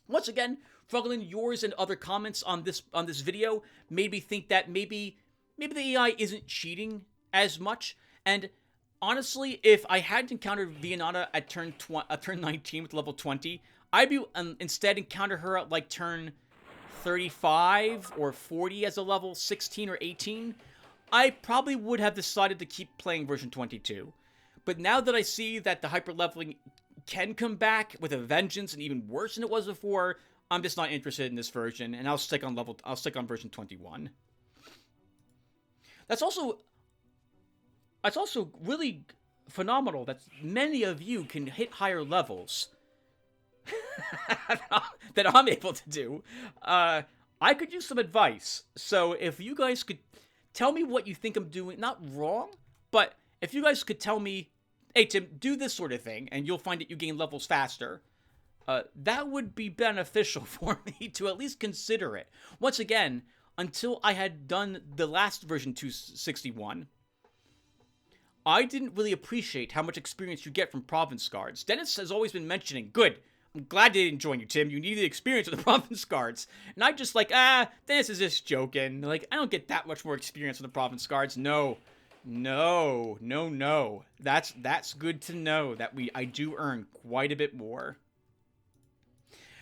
once again, Froglin, yours and other comments on this video made me think that maybe the AI isn't cheating as much. And honestly, if I hadn't encountered Vianata at turn 19 with level 20, I'd be instead encounter her at like turn 35 or 40 as a level 16 or 18. I probably would have decided to keep playing version 22. But now that I see that the hyper-leveling can come back with a vengeance and even worse than it was before, I'm just not interested in this version, and I'll stick on version 21. That's also really phenomenal that many of you can hit higher levels than I'm able to do. I could use some advice. So if you guys could tell me what you think I'm doing, not wrong, but if you guys could tell me, hey, Tim, do this sort of thing, and you'll find that you gain levels faster, that would be beneficial for me to at least consider it. Once again, until I had done the last version 261, I didn't really appreciate how much experience you get from province guards. Dennis has always been mentioning, good, I'm glad they didn't join you, Tim. You need the experience with the province guards. And I'm just like, Dennis is just joking. Like, I don't get that much more experience with the province guards. No. That's good to know that I do earn quite a bit more.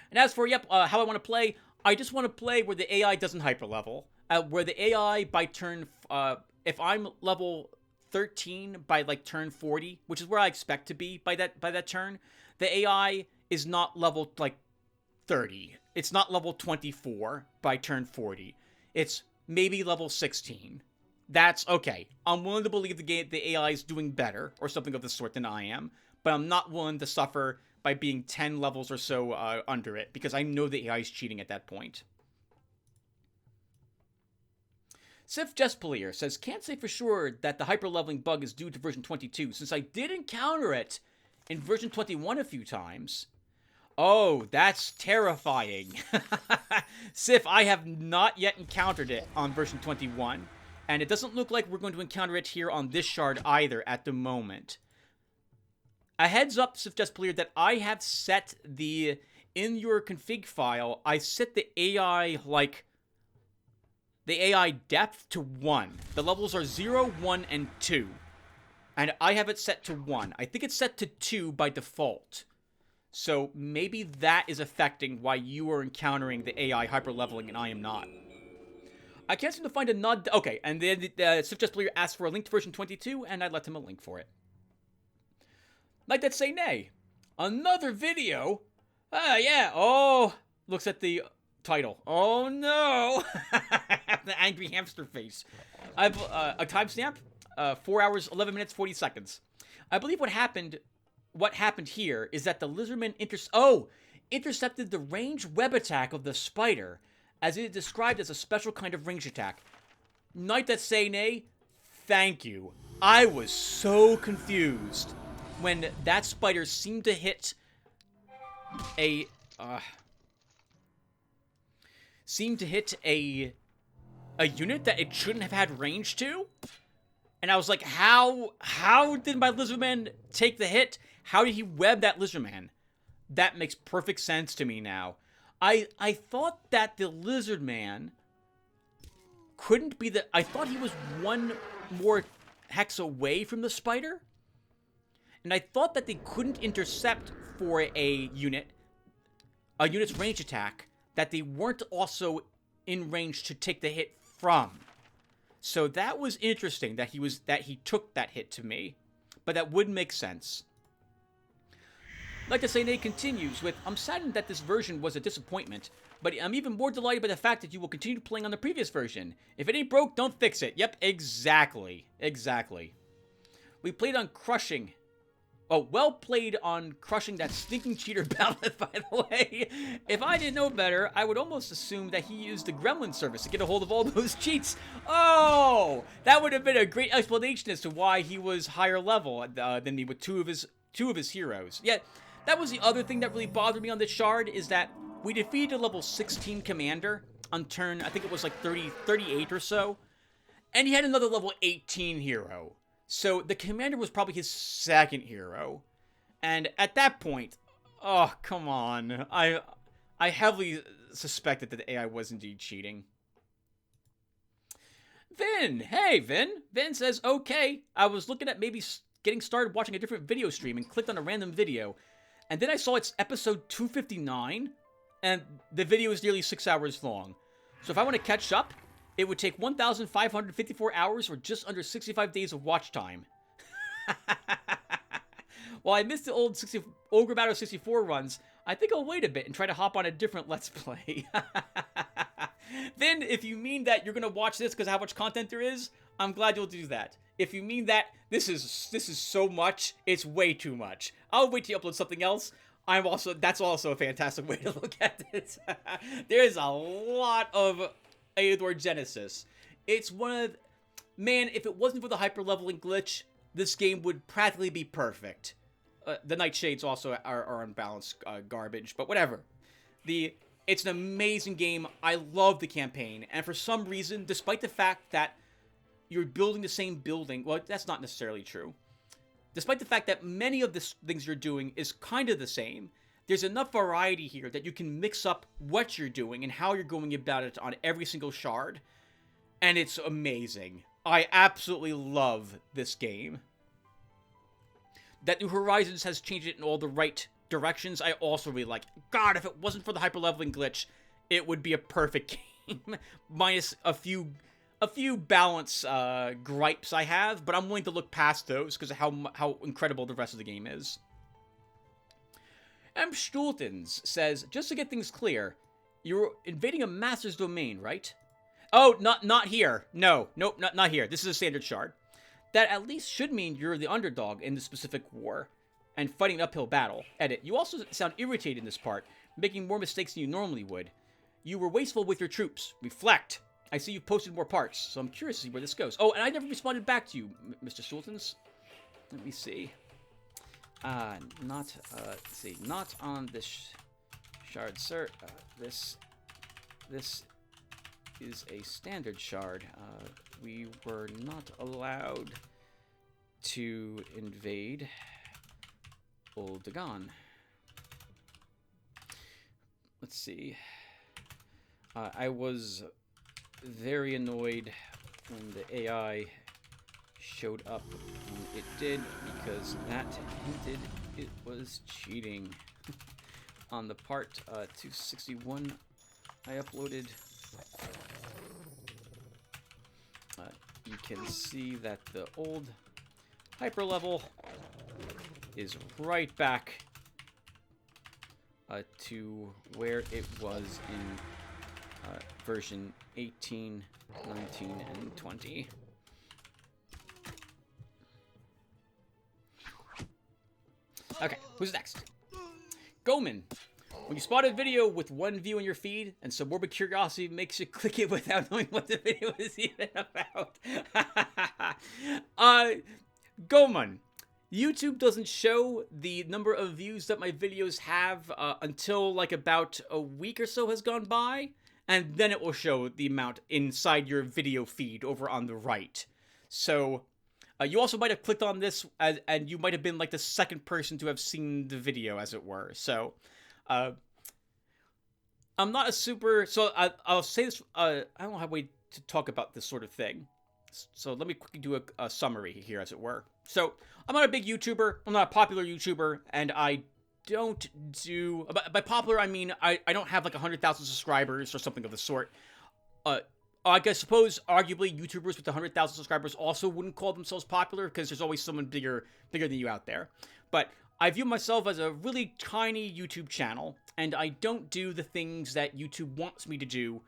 And as for, how I want to play, I just want to play where the AI doesn't hyperlevel. Where the AI by turn, if I'm level 13 by like turn 40, which is where I expect to be by that turn, the AI is not level like 30. It's not level 24 by turn 40. It's maybe level 16. That's okay. I'm willing to believe the AI is doing better or something of the sort than I am, but I'm not willing to suffer by being 10 levels or so under it, because I know the AI is cheating at that point. Sif Jespalier says, can't say for sure that the hyperleveling bug is due to version 22, since I did encounter it in version 21 a few times. Oh, that's terrifying. Sif, I have not yet encountered it on version 21, and it doesn't look like we're going to encounter it here on this shard either at the moment. A heads up, Sif Jespalier, that I have set in your config file, I set the AI, the AI depth to 1. The levels are 0, 1, and 2. And I have it set to 1. I think it's set to 2 by default. So maybe that is affecting why you are encountering the AI hyper-leveling and I am not. I can't seem to find a nod. Okay, and then the Swift player asked for a link to version 22, and I left him a link for it. Like that say nay. Another video? Yeah. Oh, looks at the title. Oh, no. The angry hamster face. I've a timestamp. 4 hours, 11 minutes, 40 seconds. I believe what happened here is that the lizardman intercepted the ranged web attack of the spider, as it is described as a special kind of range attack. Knight that say nay, thank you. I was so confused when that spider seemed to hit a unit that it shouldn't have had range to. And I was like, how did my lizardman take the hit? How did he web that lizardman? That makes perfect sense to me now. I thought that the lizardman couldn't be the... I thought he was one more hex away from the spider. And I thought that they couldn't intercept for a unit's range attack, that they weren't also in range to take the hit from. So that was interesting that he took that hit to me, but that would make sense. Like the Say continues with, I'm saddened that this version was a disappointment, but I'm even more delighted by the fact that you will continue playing on the previous version. If it ain't broke, don't fix it. Yep, exactly. We played on crushing. Oh, well played on crushing that stinking cheater ballot, by the way. If I didn't know better, I would almost assume that he used the Gremlin service to get a hold of all those cheats. Oh, that would have been a great explanation as to why he was higher level than me with two of his heroes. Yet, that was the other thing that really bothered me on this shard, is that we defeated a level 16 commander on turn, I think it was like 38 or so, and he had another level 18 hero. So the commander was probably his second hero. And at that point, oh, come on. I heavily suspected that the AI was indeed cheating. Vin! Hey, Vin! Vin says, okay, I was looking at maybe getting started watching a different video stream and clicked on a random video. And then I saw it's episode 259, and the video is nearly 6 hours long. So if I want to catch up, it would take 1,554 hours or just under 65 days of watch time. While I missed the old Ogre Battle 64 runs, I think I'll wait a bit and try to hop on a different Let's Play. Then, if you mean that you're going to watch this because of how much content there is, I'm glad you'll do that. If you mean that this is so much, it's way too much, I'll wait till you upload something else. That's also a fantastic way to look at it. There's a lot of Eador Genesis. It's one of... Man, if it wasn't for the hyper-leveling glitch, this game would practically be perfect. The Nightshades also are unbalanced garbage, but whatever. It's an amazing game. I love the campaign, and for some reason, despite the fact that you're building the same building... Well, that's not necessarily true. Despite the fact that many of the things you're doing is kind of the same, there's enough variety here that you can mix up what you're doing and how you're going about it on every single shard. And it's amazing. I absolutely love this game. That New Horizons has changed it in all the right directions, I also really like. God, if it wasn't for the hyper-leveling glitch, it would be a perfect game. Minus a few balance gripes I have, but I'm willing to look past those because of how incredible the rest of the game is. M. Stultens says, just to get things clear, you're invading a master's domain, right? Oh, not here. Nope, not here. This is a standard shard. That at least should mean you're the underdog in the specific war and fighting an uphill battle. Edit. You also sound irritated in this part, making more mistakes than you normally would. You were wasteful with your troops. Reflect. I see you've posted more parts, so I'm curious to see where this goes. Oh, and I never responded back to you, Mr. Stultens. Let me see. Let's see. Not on this shard, sir. This is a standard shard. We were not allowed to invade Old Dagon. Let's see. I was very annoyed when the AI showed up when it did, because that hinted it was cheating. On the part 261 I uploaded, you can see that the old hyper level is right back to where it was in version 18, 19, and 20. Okay, who's next? Goman. When you spot a video with one view in your feed and some morbid curiosity makes you click it without knowing what the video is even about. Goman. YouTube doesn't show the number of views that my videos have until like about a week or so has gone by, and then it will show the amount inside your video feed over on the right. So you also might have clicked on this and you might have been like the second person to have seen the video, as it were. So I'm not a super... So I'll say this... I don't have a way to talk about this sort of thing. So let me quickly do a summary here, as it were. So I'm not a big YouTuber. I'm not a popular YouTuber. And I don't do... By popular, I mean I don't have like 100,000 subscribers or something of the sort. I suppose, arguably, YouTubers with 100,000 subscribers also wouldn't call themselves popular, because there's always someone bigger than you out there. But I view myself as a really tiny YouTube channel, and I don't do the things that YouTube wants me to do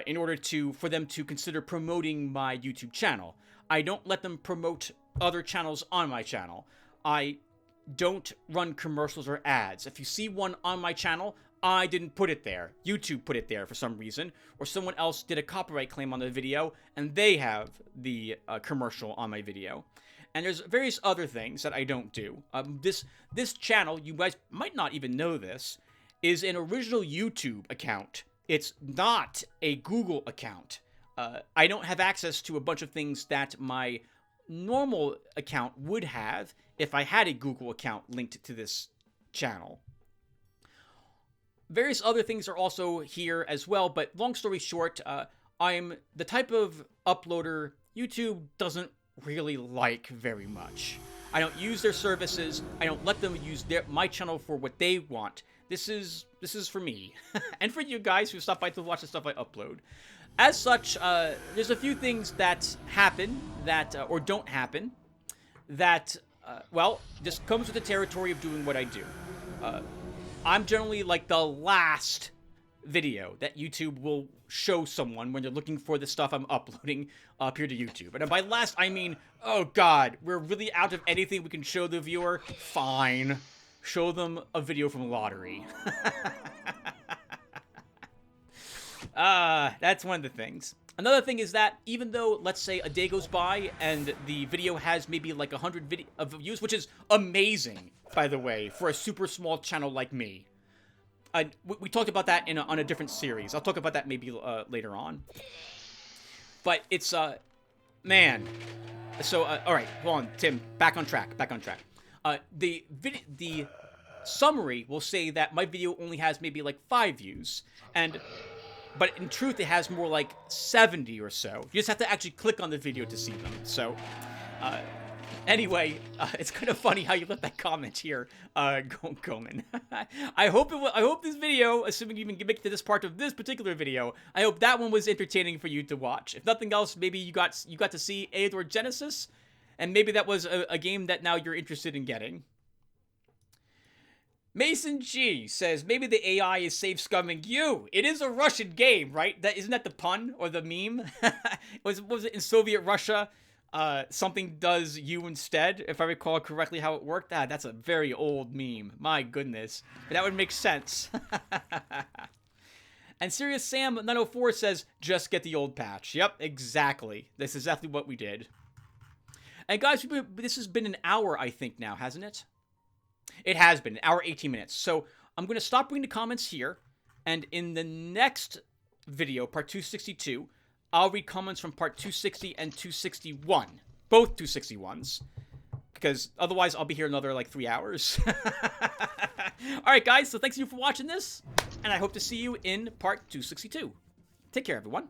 in order for them to consider promoting my YouTube channel. I don't let them promote other channels on my channel. I don't run commercials or ads. If you see one on my channel, I didn't put it there. YouTube put it there for some reason, or someone else did a copyright claim on the video, and they have the commercial on my video. And there's various other things that I don't do. This channel, you guys might not even know this, is an original YouTube account. It's not a Google account. I don't have access to a bunch of things that my normal account would have if I had a Google account linked to this channel. Various other things are also here as well, but long story short, I'm the type of uploader YouTube doesn't really like very much. I don't use their services. I don't let them use my channel for what they want. This is for me and for you guys who stop by to watch the stuff I upload. As such, there's a few things that happen that or don't happen that well, just comes with the territory of doing what I do. I'm generally like the last video that YouTube will show someone when they're looking for the stuff I'm uploading up here to YouTube. And by last, I mean, oh god, we're really out of anything we can show the viewer? Fine. Show them a video from Lotaeri. That's one of the things. Another thing is that even though, let's say, a day goes by and the video has maybe like 100 views, which is amazing, by the way, for a super small channel like me. We talked about that on a different series. I'll talk about that maybe later on. But it's, man. So, alright, hold on, Tim. Back on track. The summary will say that my video only has maybe like 5 views. But in truth, it has more like 70 or so. You just have to actually click on the video to see them. So, anyway, it's kind of funny how you left that comment here, Goman. I hope this video, assuming you even make it to this part of this particular video, I hope that one was entertaining for you to watch. If nothing else, maybe you got to see Eador Genesis, and maybe that was a game that now you're interested in getting. Mason G says, maybe the AI is safe scumming you. It is a Russian game, right? Isn't that the pun or the meme? was it in Soviet Russia? Something does you instead, if I recall correctly how it worked. That's a very old meme. My goodness. But that would make sense. And Serious Sam 904 says, just get the old patch. Yep, exactly. That's exactly what we did. And guys, this has been an hour, I think, now, hasn't it? It has been, an hour, 18 minutes. So I'm going to stop reading the comments here. And in the next video, part 262, I'll read comments from part 260 and 261. Both 261s. Because otherwise, I'll be here another, like, 3 hours. Alright, guys. So thanks you for watching this. And I hope to see you in part 262. Take care, everyone.